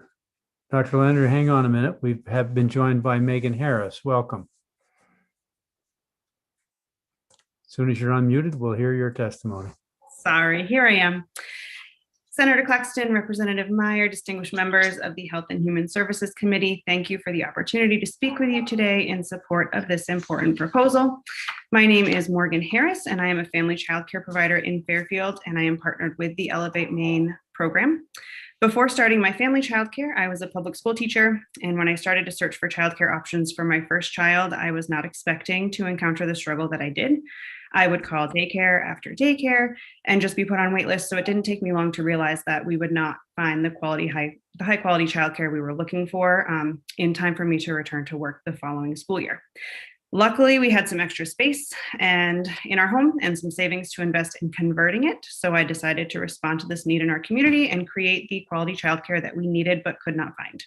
Landry, hang on a minute. We have been joined by Megan Harris. Welcome. As soon as you're unmuted, we'll hear your testimony. Sorry, here I am. Senator Claxton, Representative Meyer, distinguished members of the Health and Human Services Committee, thank you for the opportunity to speak with you today in support of this important proposal. My name is Morgan Harris, and I am a family child care provider in Fairfield, and I am partnered with the Elevate Maine program. Before starting my family childcare, I was a public school teacher, and when I started to search for childcare options for my first child, I was not expecting to encounter the struggle that I did. I would call daycare after daycare and just be put on wait lists, so it didn't take me long to realize that we would not find the high quality childcare we were looking for in time for me to return to work the following school year. Luckily, we had some extra space and in our home and some savings to invest in converting it. So I decided to respond to this need in our community and create the quality childcare that we needed but could not find.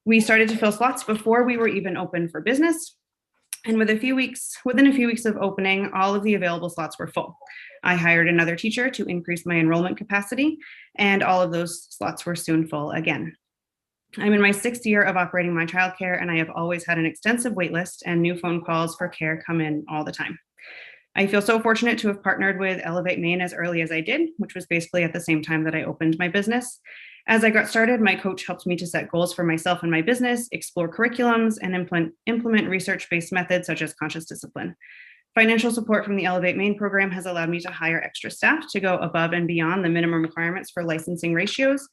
We started to fill slots before we were even open for business. And within a few weeks of opening, all of the available slots were full. I hired another teacher to increase my enrollment capacity, and all of those slots were soon full again. I'm in my 6th year of operating my childcare, and I have always had an extensive wait list and new phone calls for care come in all the time. I feel so fortunate to have partnered with Elevate Maine as early as I did, which was basically at the same time that I opened my business. As I got started, my coach helped me to set goals for myself and my business, explore curriculums, and implement research-based methods such as conscious discipline. Financial support from the Elevate Maine program has allowed me to hire extra staff to go above and beyond the minimum requirements for licensing ratios,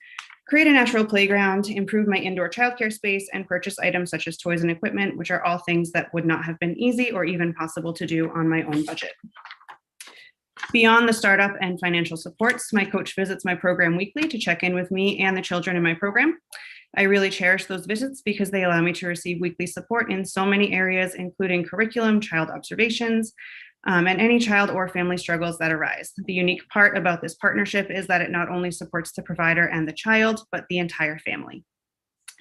create a natural playground, improve my indoor childcare space, and purchase items such as toys and equipment, which are all things that would not have been easy or even possible to do on my own budget. Beyond the startup and financial supports, my coach visits my program weekly to check in with me and the children in my program. I really cherish those visits because they allow me to receive weekly support in so many areas, including curriculum, child observations, and any child or family struggles that arise. The unique part about this partnership is that it not only supports the provider and the child, but the entire family.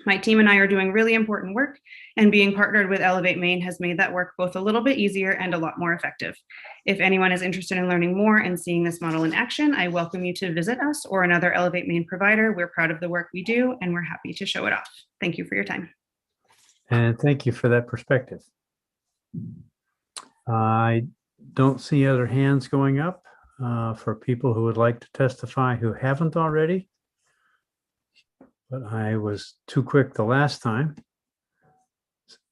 My team and I are doing really important work, and being partnered with Elevate Maine has made that work both a little bit easier and a lot more effective. If anyone is interested in learning more and seeing this model in action, I welcome you to visit us or another Elevate Maine provider. We're proud of the work we do, and we're happy to show it off. Thank you for your time. And thank you for that perspective. I don't see other hands going up for people who would like to testify who haven't already. But I was too quick the last time.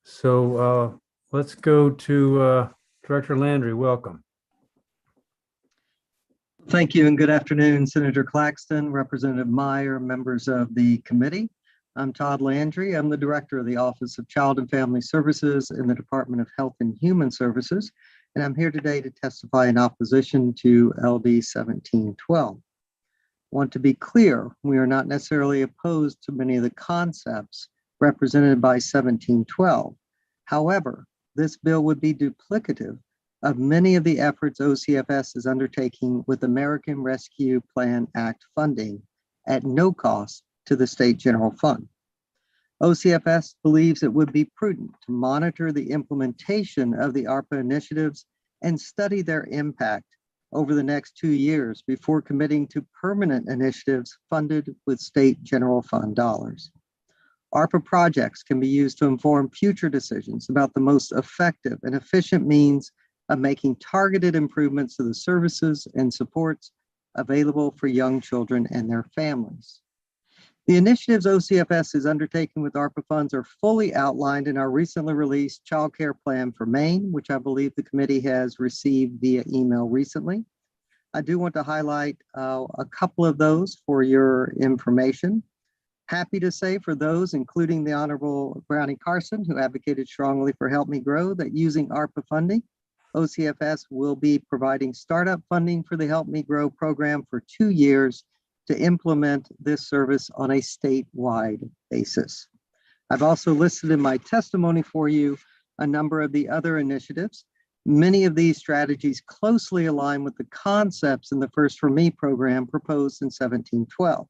So let's go to Director Landry. Welcome. Thank you and good afternoon, Senator Claxton, Representative Meyer, members of the committee. I'm Todd Landry. I'm the Director of the Office of Child and Family Services in the Department of Health and Human Services, and I'm here today to testify in opposition to LD 1712. I want to be clear, we are not necessarily opposed to many of the concepts represented by 1712. However, this bill would be duplicative of many of the efforts OCFS is undertaking with American Rescue Plan Act funding at no cost to the state general fund. OCFS believes it would be prudent to monitor the implementation of the ARPA initiatives and study their impact over the next 2 years before committing to permanent initiatives funded with state general fund dollars. ARPA projects can be used to inform future decisions about the most effective and efficient means of making targeted improvements to the services and supports available for young children and their families. The initiatives OCFS is undertaking with ARPA funds are fully outlined in our recently released Child Care Plan for Maine, which I believe the committee has received via email recently. I do want to highlight a couple of those for your information. Happy to say for those, including the Honorable Brownie Carson, who advocated strongly for Help Me Grow, that using ARPA funding, OCFS will be providing startup funding for the Help Me Grow program for 2 years to implement this service on a statewide basis. I've also listed in my testimony for you a number of the other initiatives. Many of these strategies closely align with the concepts in the First for Me program proposed in 1712.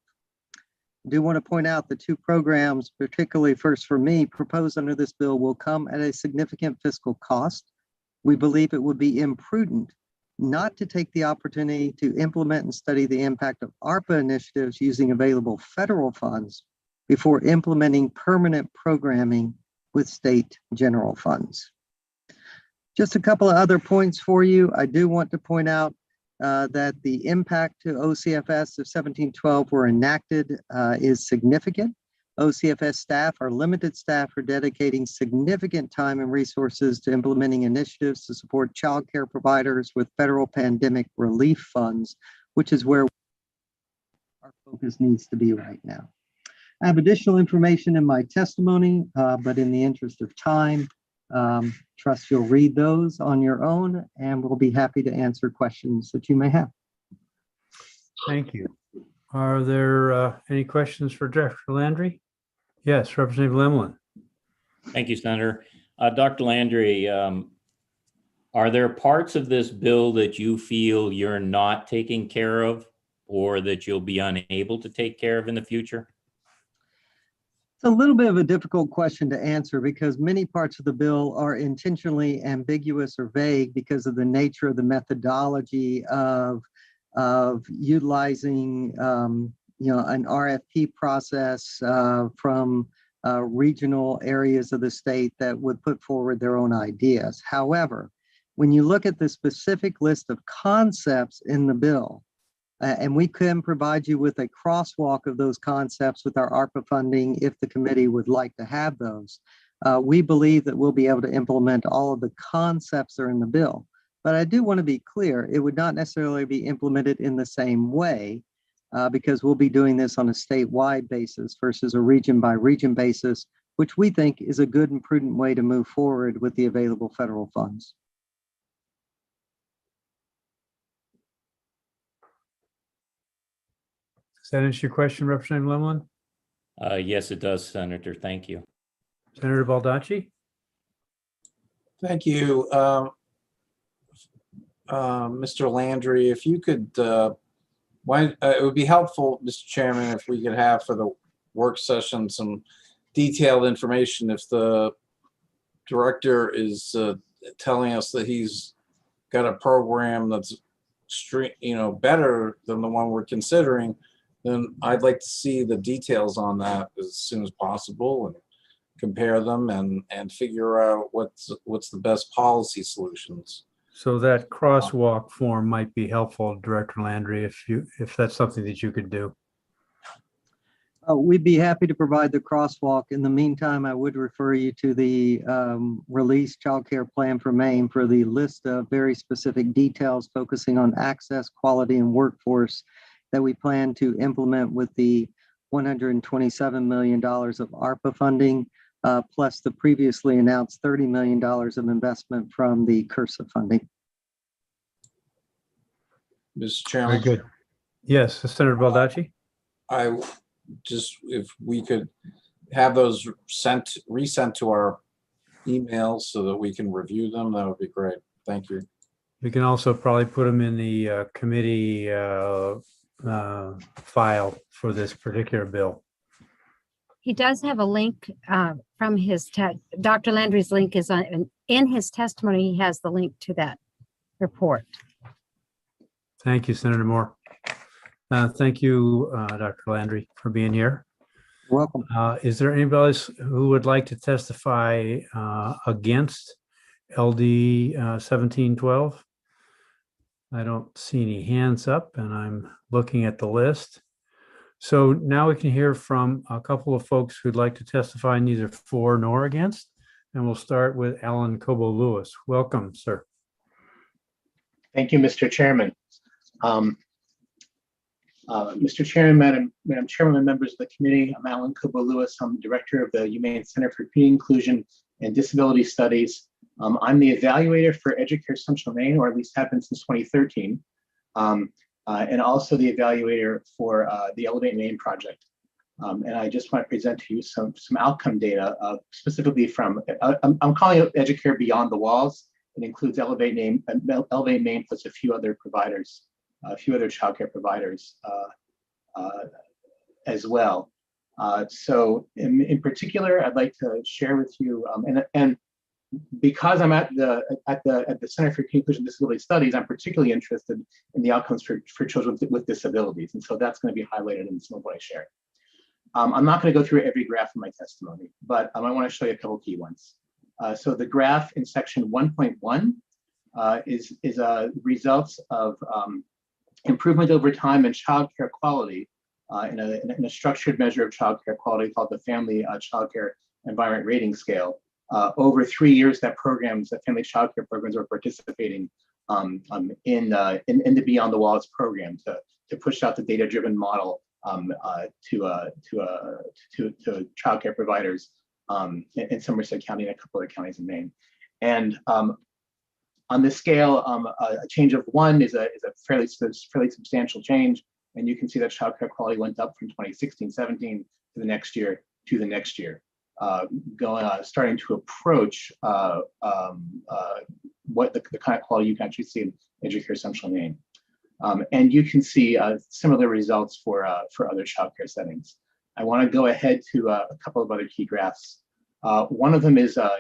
I do want to point out the 2 programs, particularly First for Me, proposed under this bill will come at a significant fiscal cost. We believe it would be imprudent not to take the opportunity to implement and study the impact of ARPA initiatives using available federal funds before implementing permanent programming with state general funds. Just a couple of other points for you. I do want to point out that the impact to OCFS if 1712 were enacted is significant. OCFS staff, our limited staff, are dedicating significant time and resources to implementing initiatives to support child care providers with federal pandemic relief funds, which is where our focus needs to be right now. I have additional information in my testimony, but in the interest of time, trust you'll read those on your own, and we'll be happy to answer questions that you may have. Thank you. Are there any questions for Director Landry? Yes, Representative Lemlin. Thank you, Senator. Dr. Landry, are there parts of this bill that you feel you're not taking care of or that you'll be unable to take care of in the future? It's a little bit of a difficult question to answer because many parts of the bill are intentionally ambiguous or vague because of the nature of the methodology of utilizing an RFP process from regional areas of the state that would put forward their own ideas. However, when you look at the specific list of concepts in the bill, and we can provide you with a crosswalk of those concepts with our ARPA funding if the committee would like to have those, we believe that we'll be able to implement all of the concepts that are in the bill. But I do want to be clear, it would not necessarily be implemented in the same way because we'll be doing this on a statewide basis versus a region by region basis, which we think is a good and prudent way to move forward with the available federal funds. Does that answer your question, Representative Lemlin? Yes, it does, Senator. Thank you. Senator Baldacci? Thank you. Mr. Landry, if you could, it would be helpful, Mr. Chairman, if we could have for the work session some detailed information. If the director is telling us that he's got a program that's better than the one we're considering, then I'd like to see the details on that as soon as possible and compare them and figure out what's the best policy solutions. So that crosswalk form might be helpful, Director Landry, if that's something that you could do. We'd be happy to provide the crosswalk. In the meantime, I would refer you to the released Child Care Plan for Maine for the list of very specific details focusing on access, quality, and workforce that we plan to implement with the $127 million of ARPA funding, plus the previously announced $30 million of investment from the CURSA funding. Mr. Chairman. Very good. Yes, Senator Baldacci. If we could have those resent to our emails so that we can review them, that would be great. Thank you. We can also probably put them in the committee file for this particular bill. He does have a link from his, Dr. Landry's link is in his testimony. He has the link to that report. Thank you, Senator Moore. Thank you, Dr. Landry, for being here. Welcome. Is there anybody else who would like to testify against LD 1712? I don't see any hands up, and I'm looking at the list. So now we can hear from a couple of folks who'd like to testify neither for nor against, and we'll start with Alan Cobo-Lewis. Welcome, sir. Thank you, Mr. Chairman. Mr. Chairman, Madam Chairman, and members of the committee, I'm Alan Cobo-Lewis. I'm Director of the Humane Center for Pre-Inclusion and Disability Studies. I'm the evaluator for Educare Central Maine, or at least have been since 2013, and also the evaluator for the Elevate Maine project. And I just want to present to you some outcome data, specifically from, I'm calling it Educare Beyond the Walls. It includes Elevate Maine plus a few other providers, a few other childcare providers as well. So in particular, I'd like to share with you, and because I'm at the Center for Pre-Inclusion and Disability Studies, I'm particularly interested in the outcomes for children with disabilities. And so that's going to be highlighted in some of what I share. I'm not going to go through every graph in my testimony, but I want to show you a couple key ones. So the graph in section 1.1 is results of improvement over time in childcare quality in a structured measure of childcare quality called the Family Childcare Environment Rating Scale. Over 3 years, that family childcare programs are participating in the Beyond the Walls program to push out the data-driven model to childcare providers in Somerset County and a couple other counties in Maine. And on this scale, a change of 1 is a fairly substantial change, and you can see that childcare quality went up from 2016-17 to the next year starting to approach what the kind of quality you can actually see in Educare Central Maine. And you can see similar results for other childcare settings. I want to go ahead to a couple of other key graphs. One of them is a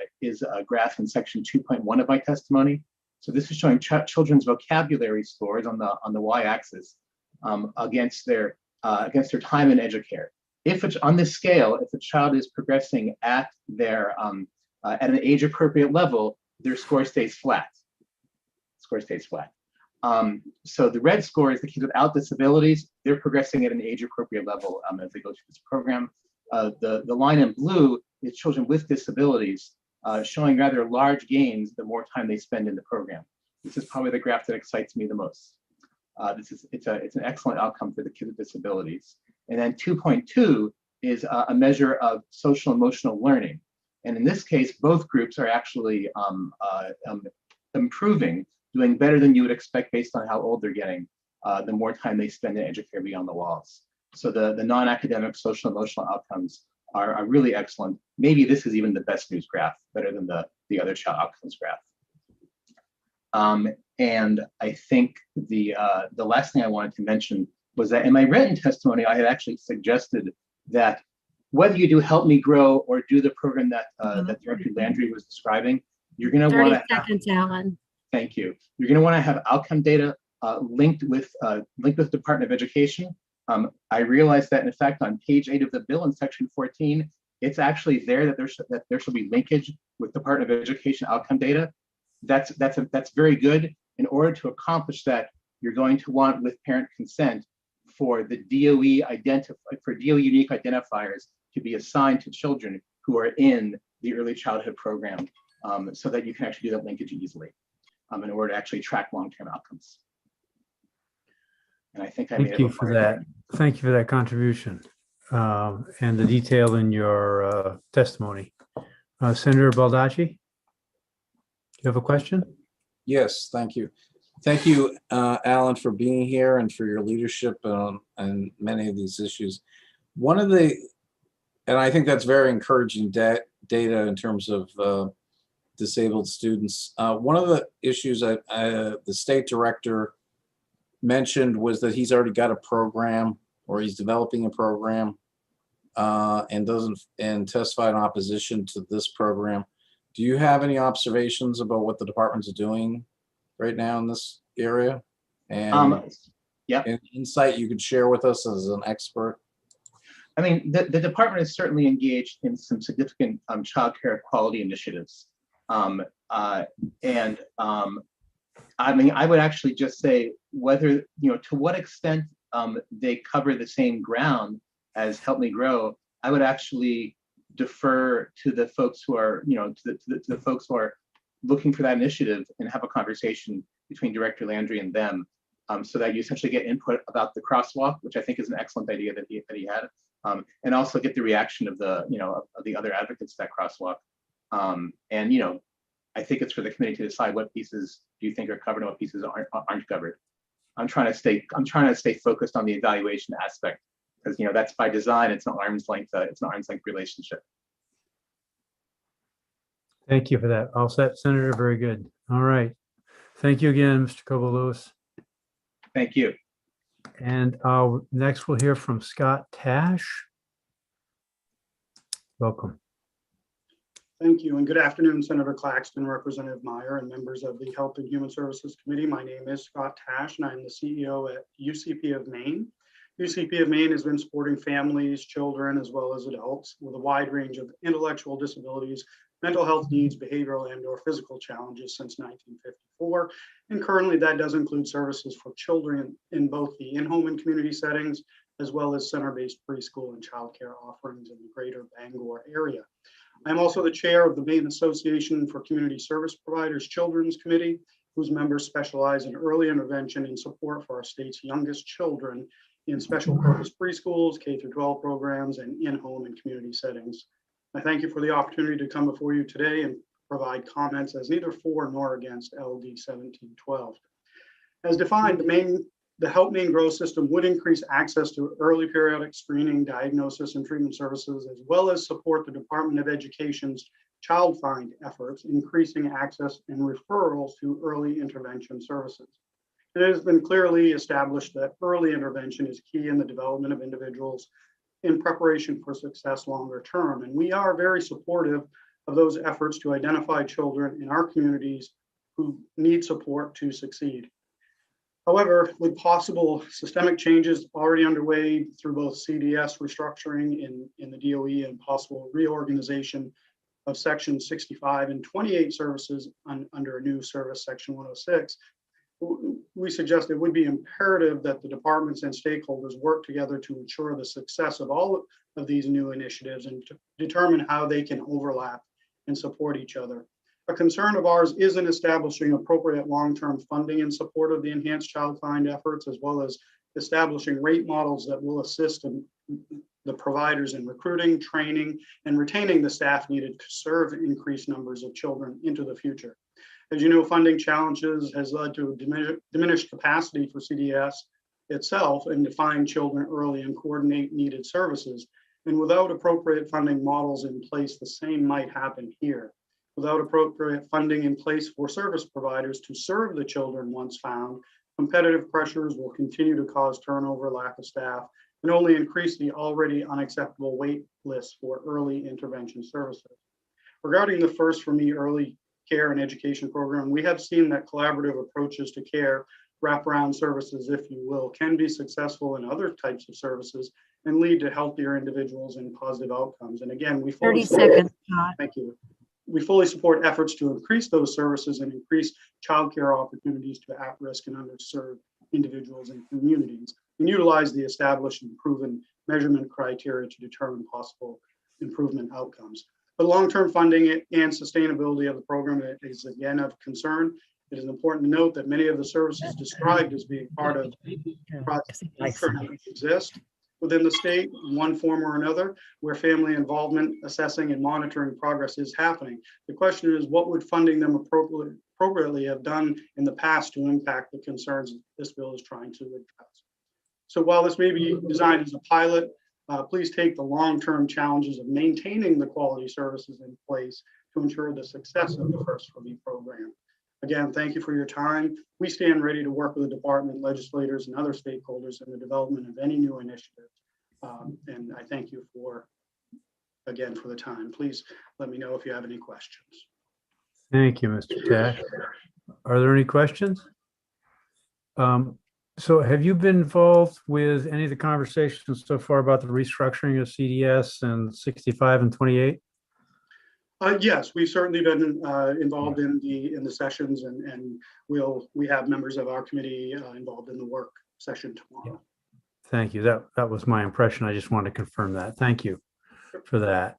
graph in section 2.1 of my testimony. So this is showing children's vocabulary scores on the y-axis against their time in Educare. If it's on this scale, if a child is progressing at their at an age-appropriate level, their score stays flat. So the red score is the kids without disabilities. They're progressing at an age-appropriate level as they go through this program. The line in blue is children with disabilities, showing rather large gains the more time they spend in the program. This is probably the graph that excites me the most. It's an excellent outcome for the kids with disabilities. And then 2.2 is a measure of social emotional learning. And in this case, both groups are actually improving, doing better than you would expect based on how old they're getting, the more time they spend in Educare Beyond the Walls. So the non-academic social emotional outcomes are really excellent. Maybe this is even the best news graph, better than the other child outcomes graph. And I think the last thing I wanted to mention was that in my written testimony, I had actually suggested that whether you do Help Me Grow or do the program that Director Landry was describing, you're going to want to 30 seconds, Alan. Thank you. You're going to want to have outcome data linked with Department of Education. I realized that in fact on page 8 of the bill in section 14, it's actually there that there should be linkage with Department of Education outcome data. That's very good. In order to accomplish that, you're going to want, with parent consent, for the DOE unique identifiers to be assigned to children who are in the early childhood program, so that you can actually do that linkage easily in order to actually track long-term outcomes. And I think I made it. Thank you for that. Thank you for that contribution and the detail in your testimony. Senator Baldacci, you have a question? Yes, thank you. Thank you, Alan, for being here and for your leadership on many of these issues. And I think that's very encouraging data in terms of disabled students. One of the issues that the state director mentioned was that he's already got a program, or he's developing a program, and testified in opposition to this program. Do you have any observations about what the department's doing right now in this area? And any insight you could share with us as an expert? I mean, the department is certainly engaged in some significant childcare quality initiatives. I mean, I would actually just say whether, to what extent they cover the same ground as Help Me Grow, I would actually defer to the folks who are, to the folks who are looking for that initiative, and have a conversation between Director Landry and them, so that you essentially get input about the crosswalk, which I think is an excellent idea that he had, and also get the reaction of the, of the other advocates of that crosswalk. And I think it's for the committee to decide what pieces do you think are covered and what pieces aren't covered. I'm trying to stay focused on the evaluation aspect, because that's by design. It's an arm's length relationship. Thank you for that. All set, Senator. Very good. All right. Thank you again, Mr. Koval-Lewis. Thank you. And next we'll hear from Scott Tash. Welcome. Thank you, and good afternoon, Senator Claxton, Representative Meyer, and members of the Health and Human Services Committee. My name is Scott Tash, and I'm the CEO at UCP of Maine. UCP of Maine has been supporting families, children, as well as adults with a wide range of intellectual disabilities, mental health needs, behavioral and/or physical challenges since 1954. And currently that does include services for children in both the in-home and community settings, as well as center-based preschool and childcare offerings in the greater Bangor area. I'm also the chair of the Maine Association for Community Service Providers Children's Committee, whose members specialize in early intervention and support for our state's youngest children in special purpose preschools, K-12 programs, and in-home and community settings. I thank you for the opportunity to come before you today and provide comments as neither for nor against LD 1712. As defined, the Help Maine Grow system would increase access to early periodic screening, diagnosis, and treatment services, as well as support the Department of Education's Child Find efforts, increasing access and referrals to early intervention services. It has been clearly established that early intervention is key in the development of individuals in preparation for success longer term. And we are very supportive of those efforts to identify children in our communities who need support to succeed. However, with possible systemic changes already underway through both CDS restructuring in the DOE and possible reorganization of Section 65 and 28 services under a new service, Section 106, we suggest it would be imperative that the departments and stakeholders work together to ensure the success of all of these new initiatives and to determine how they can overlap and support each other. A concern of ours is in establishing appropriate long-term funding in support of the enhanced child find efforts, as well as establishing rate models that will assist the providers in recruiting, training, and retaining the staff needed to serve increased numbers of children into the future. As you know, funding challenges has led to a diminished capacity for CDS itself and to find children early and coordinate needed services. And without appropriate funding models in place, the same might happen here. Without appropriate funding in place for service providers to serve the children once found, competitive pressures will continue to cause turnover, lack of staff, and only increase the already unacceptable wait lists for early intervention services. Regarding the First for Me early care and education program, we have seen that collaborative approaches to care, wraparound services, if you will, can be successful in other types of services and lead to healthier individuals and positive outcomes. And again, we fully 30 seconds. Thank you. We fully support efforts to increase those services and increase childcare opportunities to at-risk and underserved individuals and communities, and utilize the established and proven measurement criteria to determine possible improvement outcomes. But long-term funding and sustainability of the program is again of concern. It is important to note that many of the services described as being part of projects currently exist within the state in one form or another, where family involvement, assessing and monitoring progress is happening. The question is, what would funding them appropriately have done in the past to impact the concerns this bill is trying to address? So while this may be designed as a pilot, please take the long-term challenges of maintaining the quality services in place to ensure the success of the First for Me program. Again, thank you for your time. We stand ready to work with the department, legislators, and other stakeholders in the development of any new initiative. And I thank you again for the time. Please let me know if you have any questions. Thank you, Mr. Tash. Are there any questions? So have you been involved with any of the conversations so far about the restructuring of CDS and 65 and 28? Yes, we've certainly been involved in the sessions, and we have members of our committee involved in the work session tomorrow. Thank you. That was my impression. I just wanted to confirm that. Thank you for that.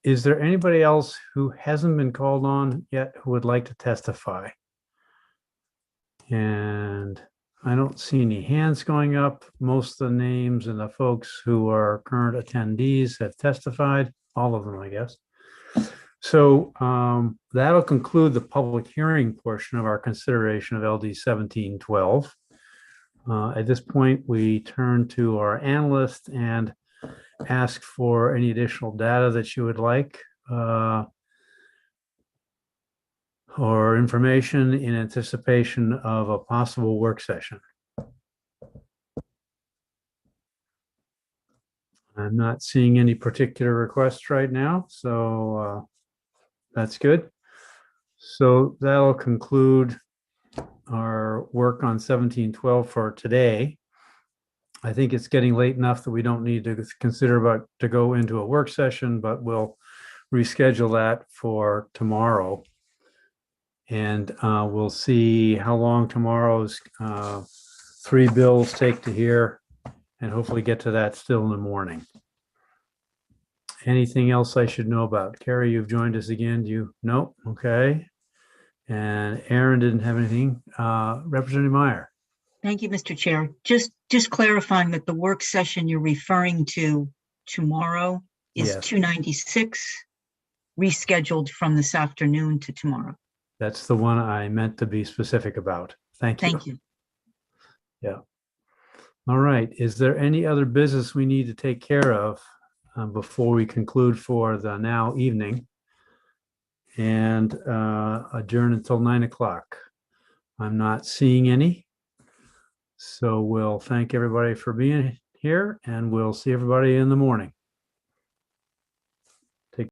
Is there anybody else who hasn't been called on yet who would like to testify? And I don't see any hands going up. Most of the names and the folks who are current attendees have testified, all of them, I guess. So that'll conclude the public hearing portion of our consideration of LD 1712. At this point, we turn to our analyst and ask for any additional data that you would like or information in anticipation of a possible work session. I'm not seeing any particular requests right now, so that's good. So that'll conclude our work on 1712 for today. I think it's getting late enough that we don't need to consider to go into a work session, but we'll reschedule that for tomorrow. And we'll see how long tomorrow's 3 bills take to hear, and hopefully get to that still in the morning. Anything else I should know about? Carrie, you've joined us again. Do you? Nope. Okay. And Aaron didn't have anything. Representative Meyer. Thank you, Mr. Chair. Just clarifying that the work session you're referring to tomorrow is Yes. 296, rescheduled from this afternoon to tomorrow. That's the one I meant to be specific about. Thank you. Thank you. Yeah. All right. Is there any other business we need to take care of before we conclude for the now evening and adjourn until 9 o'clock? I'm not seeing any. So we'll thank everybody for being here, and we'll see everybody in the morning.